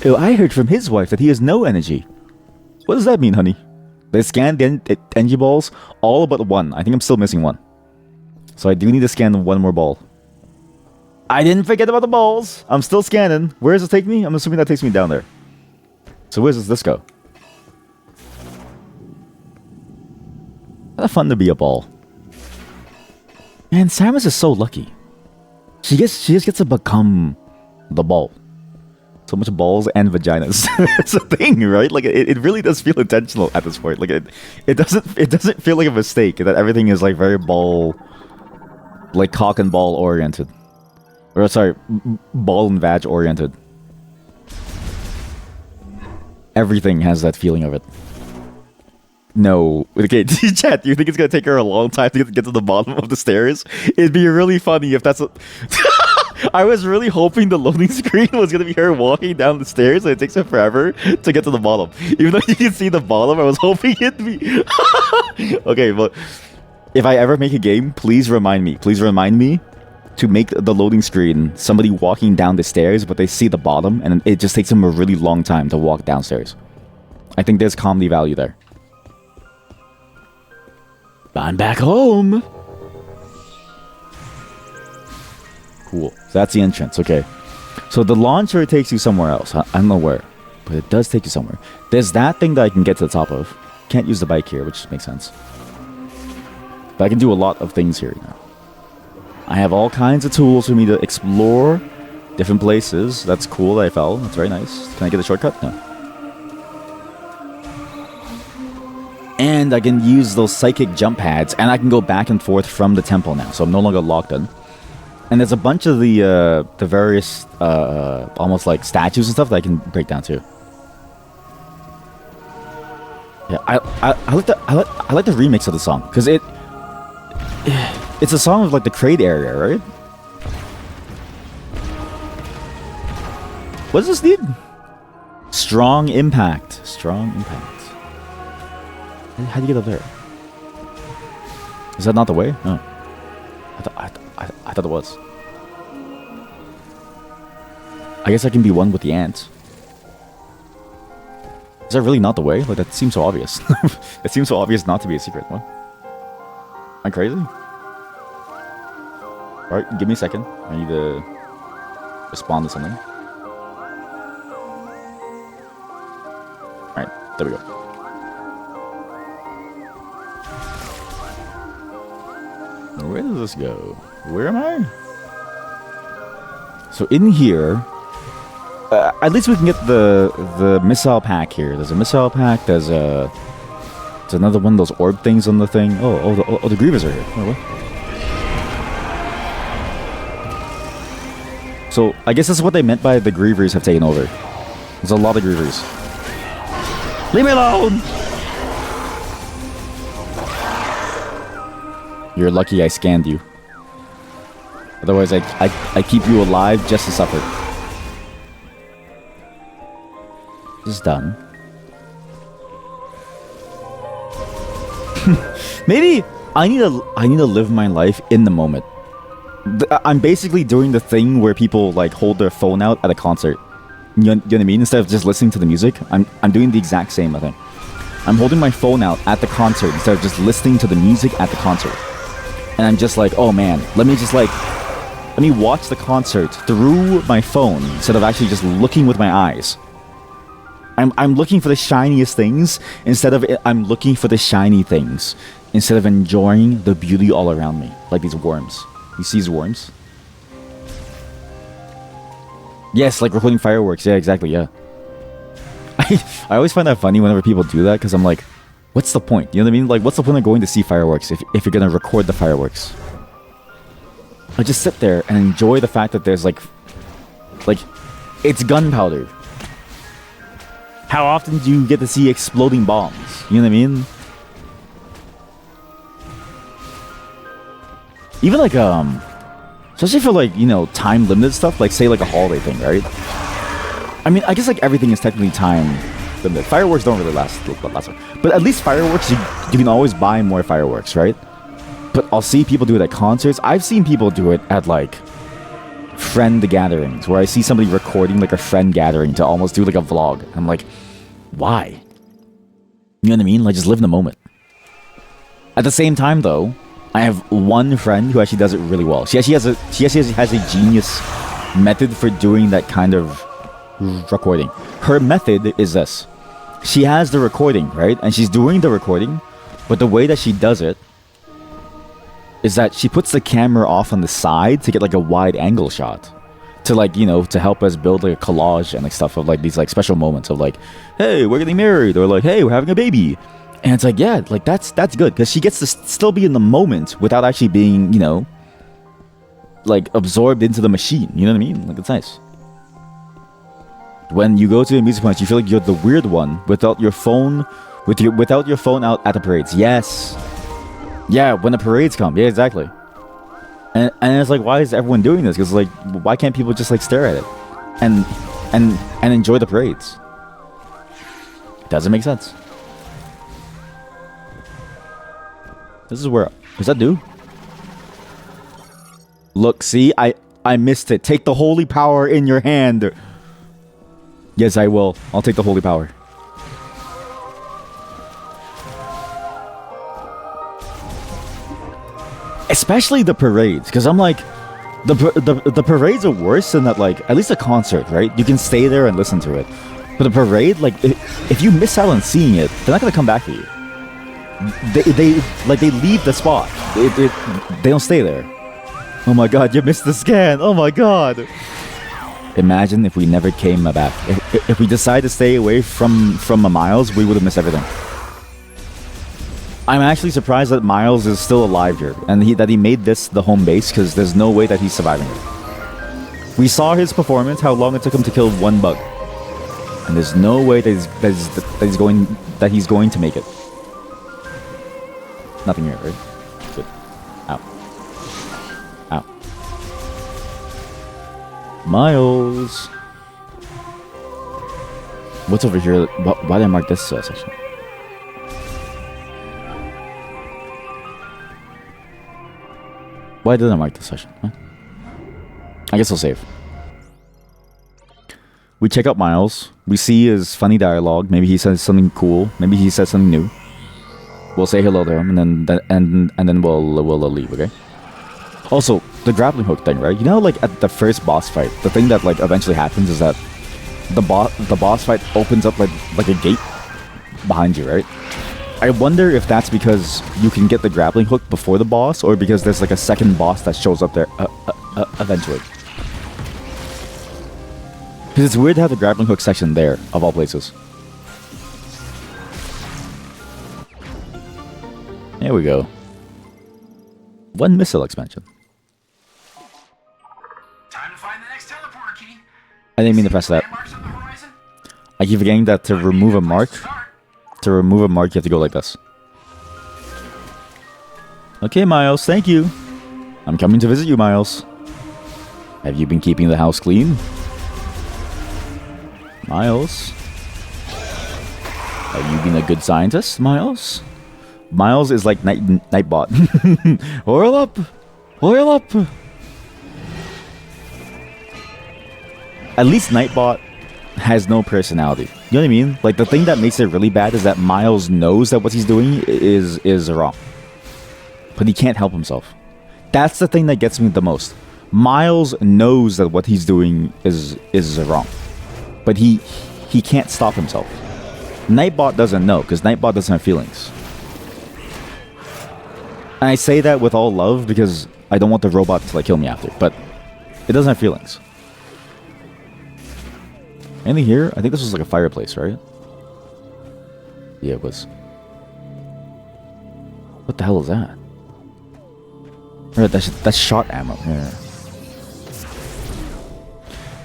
S1: Oh, I heard from his wife that he has no energy. What does that mean, honey? They scanned the energy balls, all but one. I think I'm still missing one. So I do need to scan one more ball. I didn't forget about the balls. I'm still scanning. Where does it take me? I'm assuming that takes me down there. So where does this go? Kind of fun to be a ball. Man, Samus is so lucky. She just gets to become the ball. So much balls and vaginas. It's a thing, right? Like it really does feel intentional at this point. Like it doesn't feel like a mistake that everything is like very ball, like cock and ball oriented. Or sorry, ball and vag oriented. Everything has that feeling of it. No. Okay, chat, do you think it's gonna take her a long time to get to the bottom of the stairs? It'd be really funny if that's a... I was really hoping the loading screen was gonna be her walking down the stairs and it takes her forever to get to the bottom. Even though you can see the bottom, I was hoping it'd be... Okay, but if I ever make a game, please remind me. Please remind me to make the loading screen somebody walking down the stairs, but they see the bottom, and it just takes them a really long time to walk downstairs. I think there's comedy value there. I'm back home! Cool. So that's the entrance, okay. So the launcher takes you somewhere else. I don't know where, but it does take you somewhere. There's that thing that I can get to the top of. Can't use the bike here, which makes sense. But I can do a lot of things here now. I have all kinds of tools for me to explore different places. That's cool that I fell. That's very nice. Can I get a shortcut? No. And I can use those psychic jump pads, and I can go back and forth from the temple now, so I'm no longer locked in. And there's a bunch of the various almost like statues and stuff that I can break down too. Yeah, I like the remix of the song because it's a song of like the crate area, right? What does this need? Strong impact. Strong impact. How do you get up there? Is that not the way? No. I thought it was. I guess I can be one with the ants. Is that really not the way? Like, that seems so obvious. It seems so obvious not to be a secret. What? Am I crazy? Alright, give me a second. I need to respond to something. Alright, there we go. Where does this go? Where am I? So in here, at least we can get the missile pack here. There's a missile pack. There's another one of those orb things on the thing. Oh, the Grievers are here. Oh, what? So I guess that's what they meant by the Grievers have taken over. There's a lot of Grievers. Leave me alone! You're lucky I scanned you. Otherwise, I keep you alive just to suffer. This is done. Maybe I need to live my life in the moment. I'm basically doing the thing where people like hold their phone out at a concert. You know what I mean? Instead of just listening to the music, I'm doing the exact same, I think. I'm holding my phone out at the concert instead of just listening to the music at the concert. And I'm just like, oh man, let me watch the concert through my phone instead of actually just looking with my eyes. I'm looking for the shiniest things instead of I'm looking for the shiny things instead of enjoying the beauty all around me, like these worms. You see these worms? Yes, like recording fireworks. Yeah, exactly. Yeah. I always find that funny whenever people do that because I'm like, what's the point? You know what I mean? Like, what's the point of going to see fireworks if you're gonna record the fireworks? I just sit there and enjoy the fact that there's like it's gunpowder. How often do you get to see exploding bombs? You know what I mean? Even like especially for like, you know, time limited stuff, like say like a holiday thing, right? I mean, I guess like everything is technically time limited. Fireworks don't really last long. But at least fireworks, you can always buy more fireworks, right? But I'll see people do it at concerts. I've seen people do it at like friend gatherings where I see somebody recording like a friend gathering to almost do like a vlog. I'm like, why? You know what I mean? Like, just live in the moment. At the same time though, I have one friend who actually does it really well. She actually has a genius method for doing that kind of recording. Her method is this. She has the recording, right? And she's doing the recording, but the way that she does it is that she puts the camera off on the side to get like a wide angle shot. To like, you know, to help us build like a collage and like stuff of like these like special moments of like, hey, we're getting married, or like, hey, we're having a baby. And it's like, yeah, like that's good because she gets to still be in the moment without actually being, you know, like absorbed into the machine. You know what I mean? Like it's nice. When you go to a music punch, you feel like you're the weird one without your phone, without your phone out at the parades. Yes. Yeah, when the parades come. Yeah, exactly. And it's like, why is everyone doing this? Because like, why can't people just like stare at it and enjoy the parades? Doesn't make sense. This is where... Is that new? Look, see? I missed it. Take the holy power in your hand. Yes, I will. I'll take the holy power. Especially the parades. Because I'm like... The parades are worse than that, like... At least a concert, right? You can stay there and listen to it. But the parade, like... If you miss out on seeing it, they're not going to come back for you. They leave the spot. They don't stay there. Oh my god, you missed the scan. Oh my god. Imagine if we never came back. If we decided to stay away from Miles, we would have missed everything. I'm actually surprised that Miles is still alive here and that he made this the home base because there's no way that he's surviving it. We saw his performance, how long it took him to kill one bug, and there's no way that he's going to make it. Nothing here, right? Good. Ow. Ow. Miles. What's over here? Why did I mark this section? Why did I mark this section? Huh? I guess I'll save. We check out Miles. We see his funny dialogue. Maybe he says something cool. Maybe he says something new. We'll say hello to him, and then we'll leave, okay? Also, the grappling hook thing, right? You know, like at the first boss fight, the thing that like eventually happens is that the boss fight opens up like a gate behind you, right? I wonder if that's because you can get the grappling hook before the boss, or because there's like a second boss that shows up there eventually. Because it's weird to have the grappling hook section there, of all places. There we go. One missile expansion.
S8: Time to find the next teleporter key.
S1: I didn't mean to press that. I keep forgetting that to remove a mark, you have to go like this. Okay, Miles, thank you. I'm coming to visit you, Miles. Have you been keeping the house clean? Miles? Have you been a good scientist, Miles? Miles is like Nightbot. Oil up! Oil up! At least Nightbot has no personality. You know what I mean? Like, the thing that makes it really bad is that Miles knows that what he's doing is wrong. But he can't help himself. That's the thing that gets me the most. Miles knows that what he's doing is wrong. But he can't stop himself. Nightbot doesn't know, because Nightbot doesn't have feelings. And I say that with all love because I don't want the robot to like kill me after, but it doesn't have feelings. Anything here? I think this was like a fireplace, right? Yeah, it was. What the hell is that? Right, that's shot ammo. Yeah.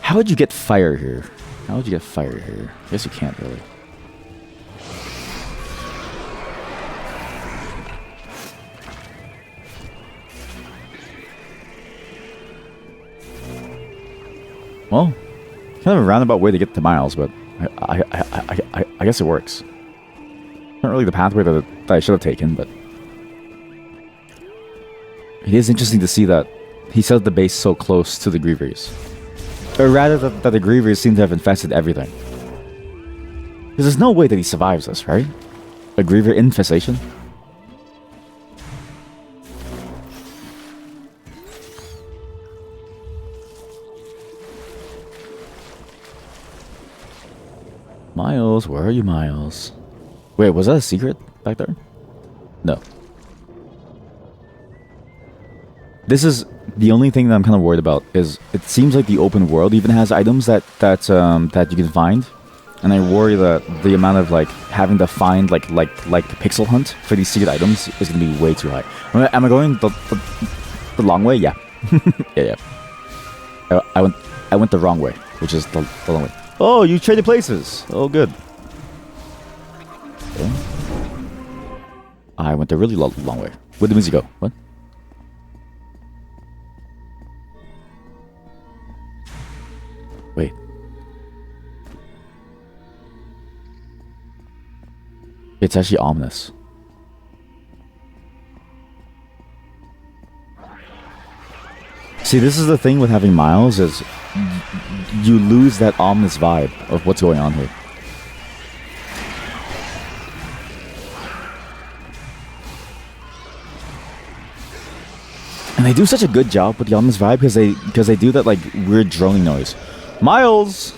S1: How would you get fire here? How would you get fire here? I guess you can't really. Well, kind of a roundabout way to get to Miles, but I guess it works. Not really the pathway that I should have taken, but it is interesting to see that he set the base so close to the Grievers. Or rather, that the Grievers seem to have infested everything. Because there's no way that he survives this, right? A Griever infestation? Miles, where are you, Miles? Wait, was that a secret back there? No. This is the only thing that I'm kind of worried about. Is it seems like the open world even has items that you can find, and I worry that the amount of like having to find like pixel hunt for these secret items is gonna be way too high. Am I going the long way? Yeah, yeah. I went the wrong way, which is the long way. Oh, you traded places. Oh, good. Okay. I went the really long way. Where did the music go? What? Wait. It's actually ominous. See, this is the thing with having Miles is you lose that ominous vibe of what's going on here. And they do such a good job with the ominous vibe because they do that like weird droning noise. Miles!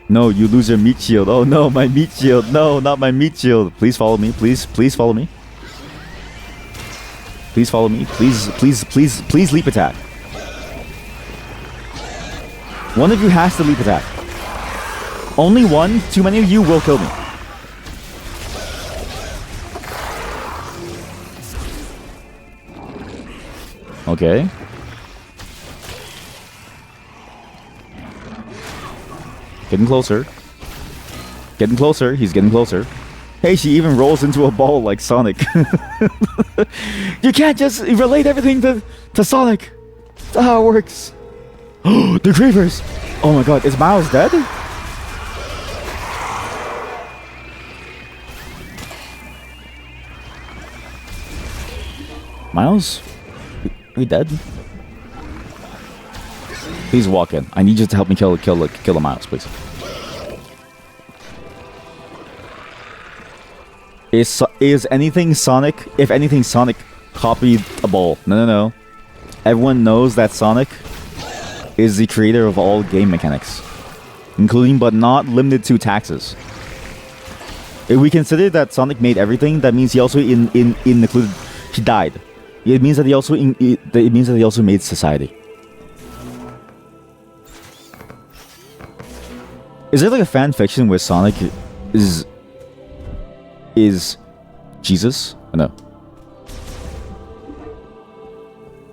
S1: No, you lose your meat shield. Oh no, my meat shield. No, not my meat shield. Please follow me. Please follow me. Please follow me. Please leap attack. One of you has to leap attack. Only one. Too many of you will kill me. Okay. Getting closer. Getting closer. He's getting closer. Hey, she even rolls into a ball like Sonic. You can't just relate everything to Sonic. That's how it works. The creepers. Oh my god, is Miles dead? Miles? Are you dead? Please walk in. I need you to help me kill the Miles, please. Is anything Sonic? If anything, Sonic copied a ball. No. Everyone knows that Sonic is the creator of all game mechanics, including but not limited to taxes. If we consider that Sonic made everything, that means he also included. He died. It means that he also made society. Is there like a fan fiction where Sonic is Jesus? No.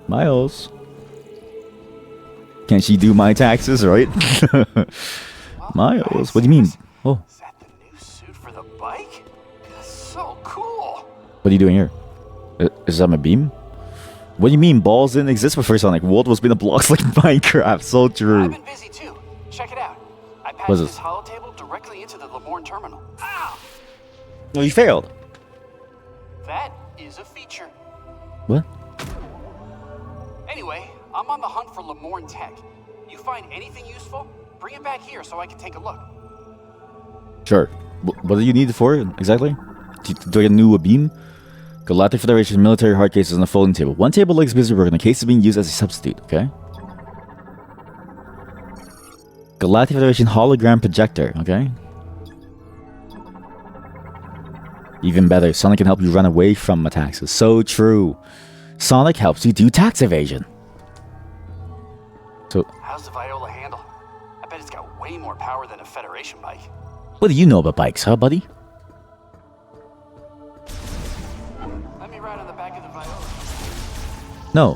S1: Miles. Can she do my taxes, right? Miles, what do you mean? Oh.
S8: Is that the new suit for the bike? That's so cool.
S1: What are you doing here? Is that my beam? What do you mean balls didn't exist before Sonic? World was made of blocks like Minecraft. So true.
S8: I've been busy too. Check it out. I
S1: What's
S8: patched
S1: this?
S8: this hollow table directly into the Lemourne terminal. Ow!
S1: No, you failed.
S8: That is a feature.
S1: What?
S8: Anyway, I'm on the hunt for Lemourne tech. You find anything useful? Bring it back here so I can take a look.
S1: Sure. What do you need it for exactly? Do I get a new beam? Galactic Federation military hard cases on a folding table. One table leg is busy working. The case is being used as a substitute. Okay. Galactic Federation hologram projector. Okay. Even better, Sonic can help you run away from attacks. It's so true. Sonic helps you do tax evasion. So,
S8: How's the Viola handle? I bet it's got way more power than a Federation bike.
S1: what do you know about bikes, huh, buddy?
S8: Let me ride on the back of the Viola.
S1: No.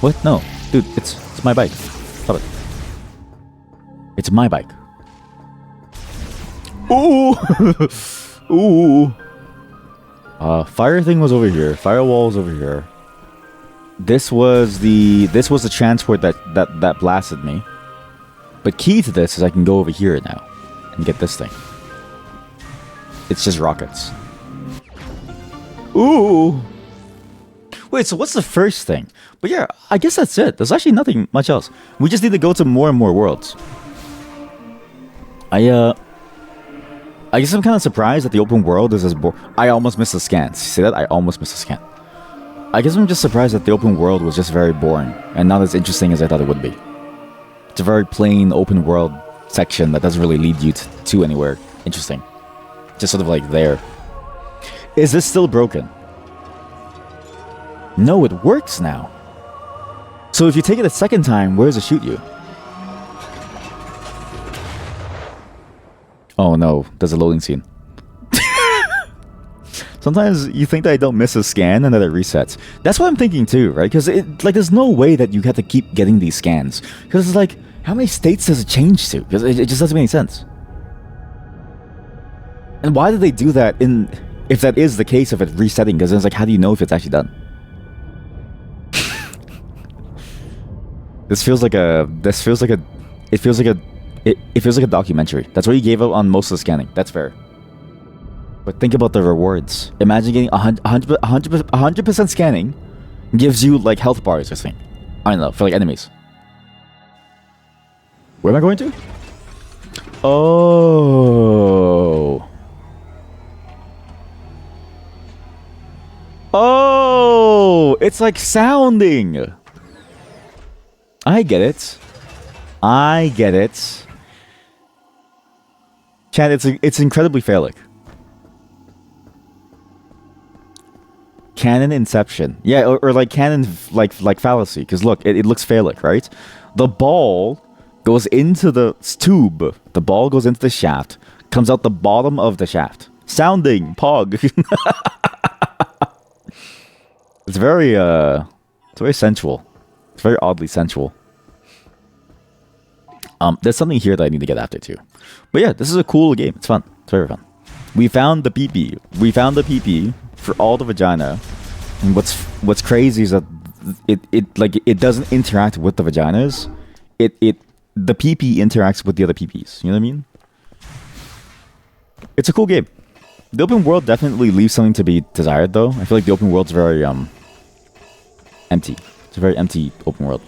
S1: What? No. Dude, it's my bike. Stop it. It's my bike. Ooh! Ooh! Fire thing was over here. Firewall was over here. This was the transport that blasted me. But key to this is I can go over here now and get this thing. It's just rockets. Ooh! Wait, so what's the first thing? But yeah, I guess that's it. There's actually nothing much else. We just need to go to more and more worlds. I guess I'm kind of surprised that the open world is as boring. I almost missed a scan. See that? I almost missed a scan. I guess I'm just surprised that the open world was just very boring and not as interesting as I thought it would be. It's a very plain open world section that doesn't really lead you to anywhere interesting. Just sort of like there. Is this still broken? No, it works now. So if you take it a second time, where does it shoot you? Oh no, there's a loading scene. Sometimes you think that I don't miss a scan and that it resets. That's what I'm thinking too, right? Because there's no way that you have to keep getting these scans. Because it's like, how many states does it change to? Because it just doesn't make any sense. And why did they do that if that is the case of it resetting? Because it's like, how do you know if it's actually done? It feels like a documentary. That's what you gave up on most of the scanning. That's fair. But think about the rewards. Imagine getting 100% scanning gives you like health bars or something. I don't know, for like enemies. Where am I going to? Oh. Oh, it's like sounding. I get it. Chad, it's incredibly phallic. Canon inception. Yeah, or like canon like fallacy. Because look, it looks phallic, right? The ball goes into the tube. The ball goes into the shaft. Comes out the bottom of the shaft. Sounding. Pog. It's very sensual. It's very oddly sensual. There's something here that I need to get after too. But yeah, this is a cool game. It's fun. It's very fun. We found the PP. We found the PP for all the vagina. And what's crazy is that it doesn't interact with the vaginas. The PP interacts with the other PPs. You know what I mean? It's a cool game. The open world definitely leaves something to be desired, though. I feel like the open world's very empty. It's a very empty open world.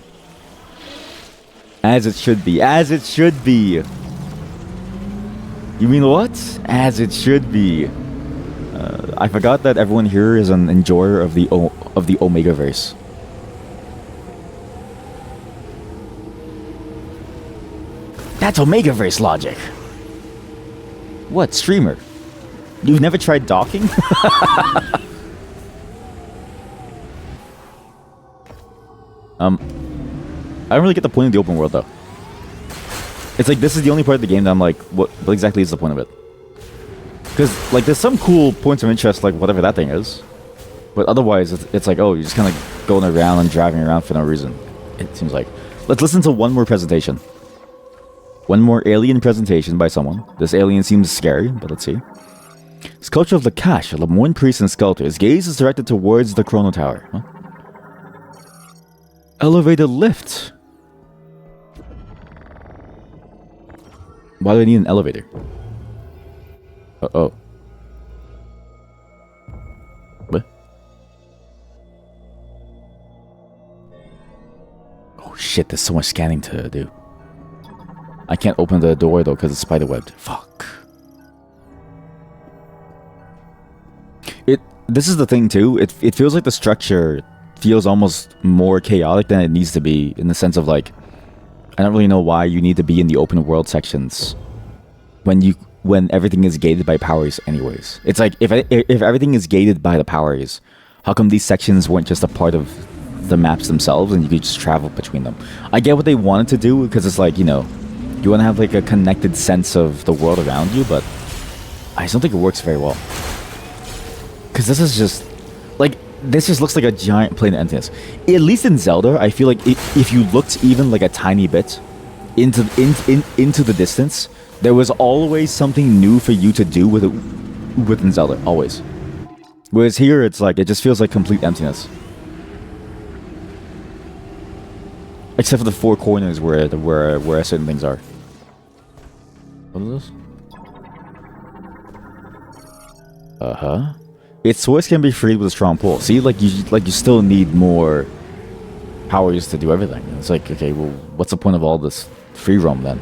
S1: As it should be. As it should be. You mean what? As it should be. I forgot that everyone here is an enjoyer of the Omegaverse. That's Omegaverse logic. What, streamer? You've never tried docking? I don't really get the point of the open world though. It's like this is the only part of the game that I'm like, what exactly is the point of it? Because like there's some cool points of interest, like whatever that thing is, but otherwise it's like, oh, you're just kind of going around and driving around for no reason. It seems like. Let's listen to one more presentation. One more alien presentation by someone. This alien seems scary, but let's see. Sculpture of the Cache, a Lemoyne priest and sculptor. His gaze is directed towards the Chrono Tower. Huh? Elevated lift. Why do I need an elevator? Uh-oh. What? Oh shit, there's so much scanning to do. I can't open the door though because it's spiderwebbed. Fuck. This is the thing too. It feels like the structure feels almost more chaotic than it needs to be, in the sense of like, I don't really know why you need to be in the open world sections when everything is gated by powers anyways. It's like if everything is gated by the powers, how come these sections weren't just a part of the maps themselves and you could just travel between them? I get what they wanted to do because it's like, you know, you want to have like a connected sense of the world around you, but I just don't think it works very well. Because this is just like, this just looks like a giant plane of emptiness. At least in Zelda, I feel like if you looked even like a tiny bit into the distance, there was always something new for you to do within Zelda, always. Whereas here, it's like, it just feels like complete emptiness. Except for the four corners where certain things are. What is this? Uh-huh. Its source can be freed with a strong pull. See, like you still need more powers to do everything. It's like, okay, well, what's the point of all this free roam then?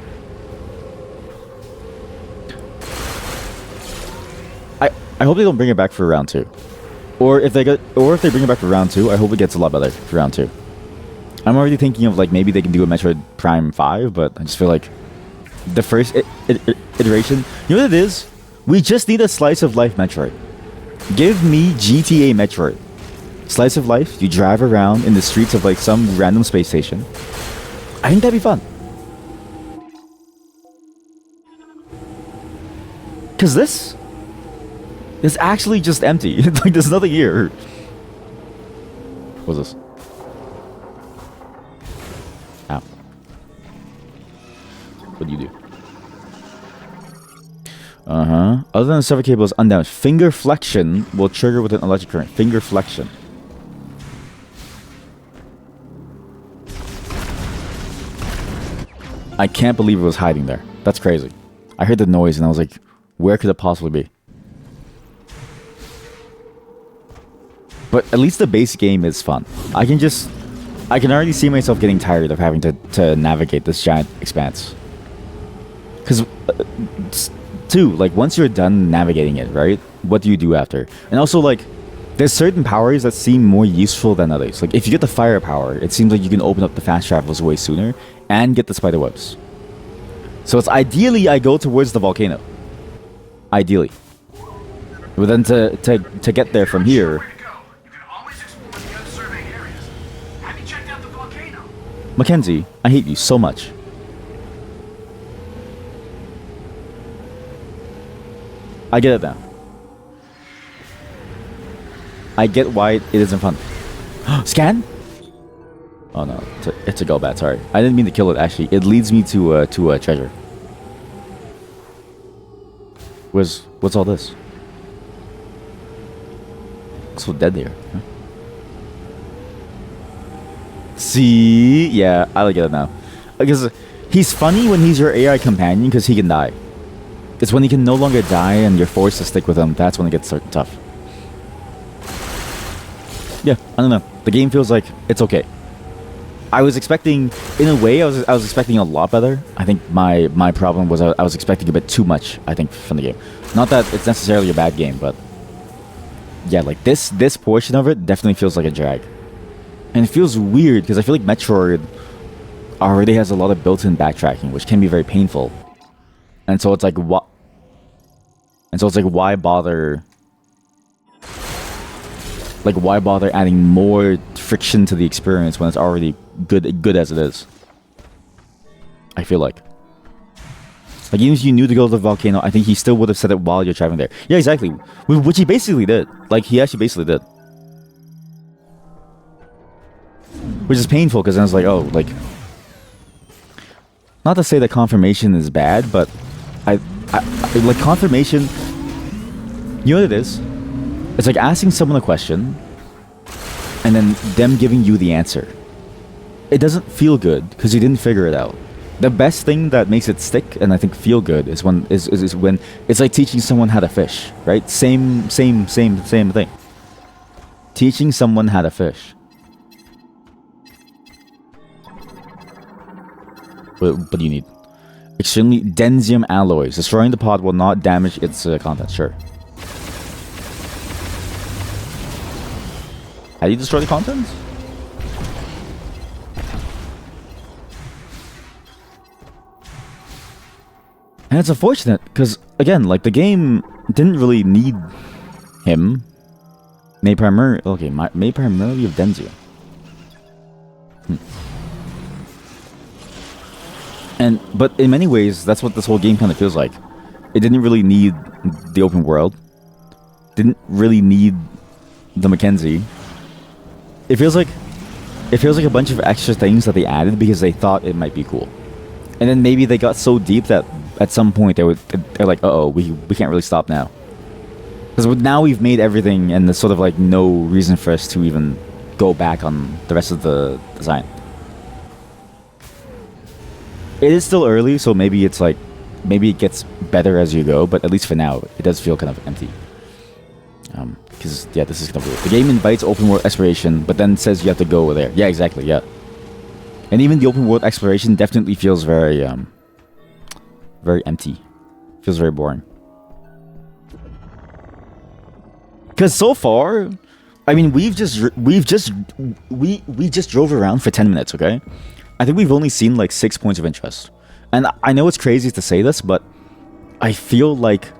S1: I hope they don't bring it back for round 2. Or if they bring it back for round 2, I hope it gets a lot better for round 2. I'm already thinking of like maybe they can do a Metroid Prime 5, but I just feel like the first iteration. You know what it is? We just need a slice of life Metroid. Give me GTA Metroid. Slice of life, you drive around in the streets of like some random space station. I think that'd be fun. Cause this is actually just empty. Like there's nothing here. What's this? Ow. What do you do? Other than the server cable is undamaged. Finger flexion will trigger with an electric current. Finger flexion. I can't believe it was hiding there. That's crazy. I heard the noise and I was like, where could it possibly be? But at least the base game is fun. I can already see myself getting tired of having to navigate this giant expanse. Because, too, like, once you're done navigating it, right? What do you do after? And also, like, there's certain powers that seem more useful than others. Like, if you get the fire power, it seems like you can open up the fast travels way sooner and get the spider webs. So it's ideally I go towards the volcano. Ideally. But then to get there from here... Mackenzie, I hate you so much. I get it now. I get why it isn't fun. Scan? Oh no, it's a go bat, sorry. I didn't mean to kill it actually. It leads me to a treasure. What's all this? Looks so dead there. Huh? See? Yeah, I get it now. Because he's funny when he's your AI companion because he can die. It's when he can no longer die and you're forced to stick with him, that's when it gets tough. Yeah, I don't know. The game feels like it's okay. I was expecting, in a way, I was expecting a lot better. I think my problem was I was expecting a bit too much, I think, from the game. Not that it's necessarily a bad game, but... yeah, like this portion of it definitely feels like a drag. And it feels weird, because I feel like Metroid already has a lot of built-in backtracking, which can be very painful. And so it's like, what? And so it's like, why bother... like, why bother adding more friction to the experience when it's already good as it is? I feel like. Like, even if you knew to go to the volcano, I think he still would have said it while you're driving there. Yeah, exactly. Which he basically did. Like, he actually basically did. Which is painful, because then it's like, oh, like... not to say that confirmation is bad, but... I like, confirmation... you know what it is? It's like asking someone a question, and then them giving you the answer. It doesn't feel good, because you didn't figure it out. The best thing that makes it stick, and I think feel good, is when it's like teaching someone how to fish, right? Same thing. Teaching someone how to fish. What do you need? Extremely densium alloys. Destroying the pod will not damage its content. Sure. How do you destroy the contents? And it's unfortunate, because, again, like, the game didn't really need him. Made primarily of Denzio. But in many ways, that's what this whole game kind of feels like. It didn't really need the open world. Didn't really need the Mackenzie. It feels like a bunch of extra things that they added because they thought it might be cool. And then maybe they got so deep that at some point they're like, uh-oh, we can't really stop now. Because now we've made everything, and there's sort of like no reason for us to even go back on the rest of the design. It is still early, so maybe it's like, maybe it gets better as you go, but at least for now, it does feel kind of empty. Because, yeah, this is kind of weird. The game invites open world exploration, but then says you have to go there. Yeah, exactly, yeah. And even the open world exploration definitely feels very, very empty. Feels very boring. Because so far, I mean, we just drove around for 10 minutes, okay? I think we've only seen like 6 points of interest. And I know it's crazy to say this, but I feel like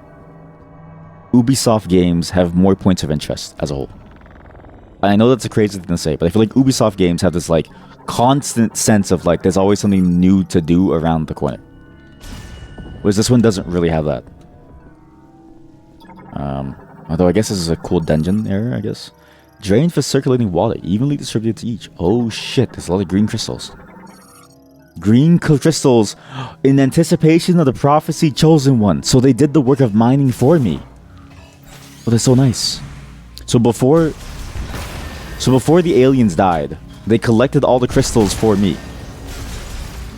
S1: Ubisoft games have more points of interest as a whole. I know that's a crazy thing to say, but I feel like Ubisoft games have this like constant sense of like there's always something new to do around the corner. Whereas this one doesn't really have that. Although I guess this is a cool dungeon area, I guess. Drain for circulating water, evenly distributed to each. Oh shit, there's a lot of green crystals. Green crystals in anticipation of the prophecy chosen one. So they did the work of mining for me. Oh, that's so nice. So before the aliens died, they collected all the crystals for me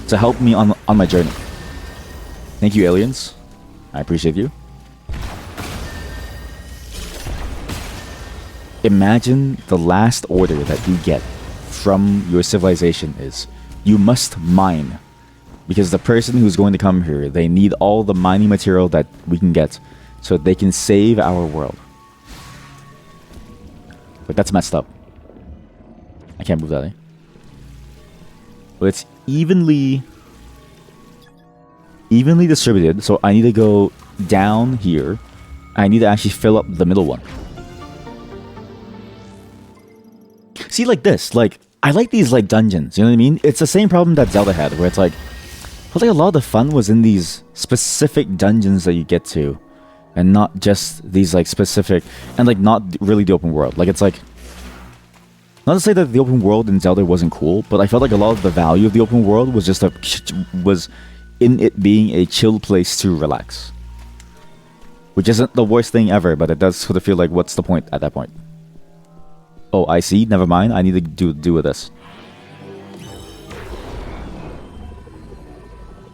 S1: to help me on my journey. Thank you, aliens. I appreciate you. Imagine the last order that you get from your civilization is you must mine. Because the person who's going to come here, they need all the mining material that we can get so they can save our world. But that's messed up. I can't move that, eh? But it's evenly distributed, so I need to go down here. I need to actually fill up the middle one. See, like this, like I like these like dungeons, you know what I mean? It's the same problem that Zelda had, where it's like I felt like a lot of the fun was in these specific dungeons that you get to, and not just these like specific, and like not really the open world. Like it's like, not to say that the open world in Zelda wasn't cool, but I felt like a lot of the value of the open world was just was in it being a chill place to relax. Which isn't the worst thing ever, but it does sort of feel like what's the point at that point? Oh, I see. Never mind. I need to do with this.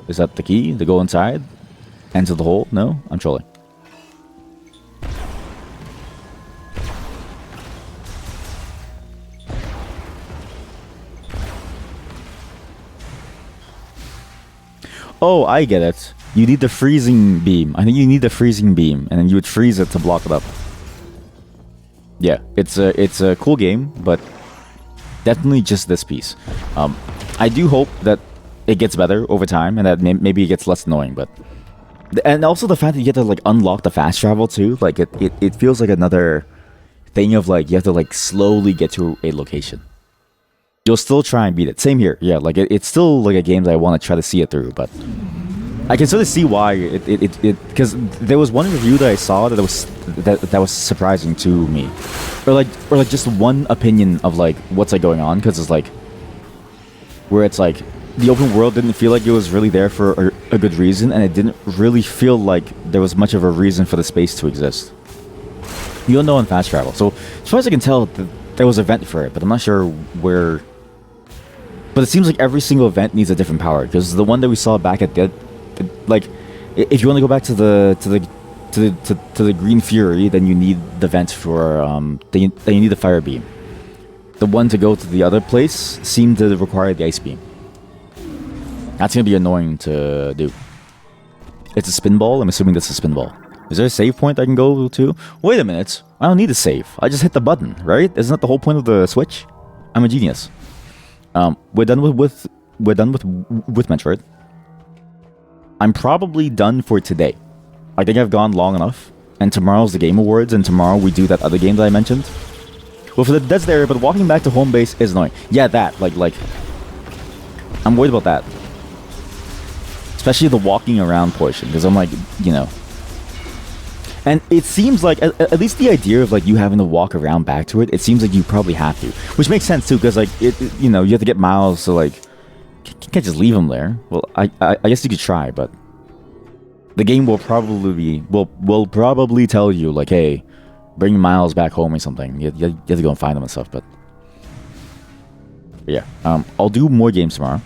S1: Is that the key to go inside? Enter the hole? No? I'm trolling. Oh, I get it. You need the freezing beam. I think you need the freezing beam, and then you would freeze it to block it up. Yeah, it's a cool game, but definitely just this piece. I do hope that it gets better over time, and that maybe it gets less annoying. But and also the fact that you get to like unlock the fast travel too, like it feels like another thing of like you have to like slowly get to a location. You'll still try and beat it. Same here. Yeah, like it's still like a game that I want to try to see it through, but I can sort of see why it because there was one review that I saw that was surprising to me, or like just one opinion of like what's like going on, because it's like where it's like the open world didn't feel like it was really there for a good reason, and it didn't really feel like there was much of a reason for the space to exist. You don't know in fast travel, so as far as I can tell, there was an event for it, but I'm not sure where. But it seems like every single event needs a different power, because the one that we saw back at like, if you want to go back to the Green Fury, then you need the vent for then you need the fire beam. The one to go to the other place seemed to require the ice beam. That's gonna be annoying to do. It's a spin ball. I'm assuming that's a spin ball. Is there a save point I can go to? Wait a minute. I don't need a save. I just hit the button, right? Isn't that the whole point of the Switch? I'm a genius. We're done with Metroid. I'm probably done for today. I think I've gone long enough. And tomorrow's the Game Awards, and tomorrow we do that other game that I mentioned. Well, for the desert area, but walking back to home base is annoying. Yeah, that. Like, I'm worried about that. Especially the walking around portion, because I'm like, you know. And it seems like, at least the idea of like you having to walk around back to it, it seems like you probably have to. Which makes sense too, because like, you know, you have to get Miles, so like, you can't just leave him there. Well, I guess you could try, but the game will probably tell you like, hey, bring Miles back home or something. You have to go and find him and stuff, but yeah. I'll do more games tomorrow.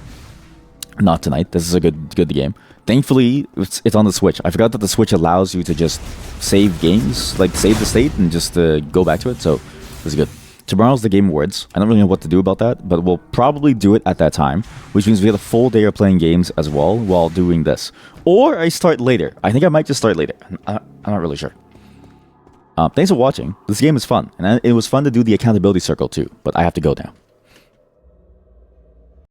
S1: Not tonight. This is a good game. Thankfully, it's on the Switch. I forgot that the Switch allows you to just save games, like save the state and just go back to it, so this is good. Tomorrow's the Game Awards. I don't really know what to do about that, but we'll probably do it at that time, which means we have a full day of playing games as well while doing this. Or I start later. I think I might just start later. I'm not really sure. Thanks for watching. This game is fun, and it was fun to do the accountability circle too, but I have to go now.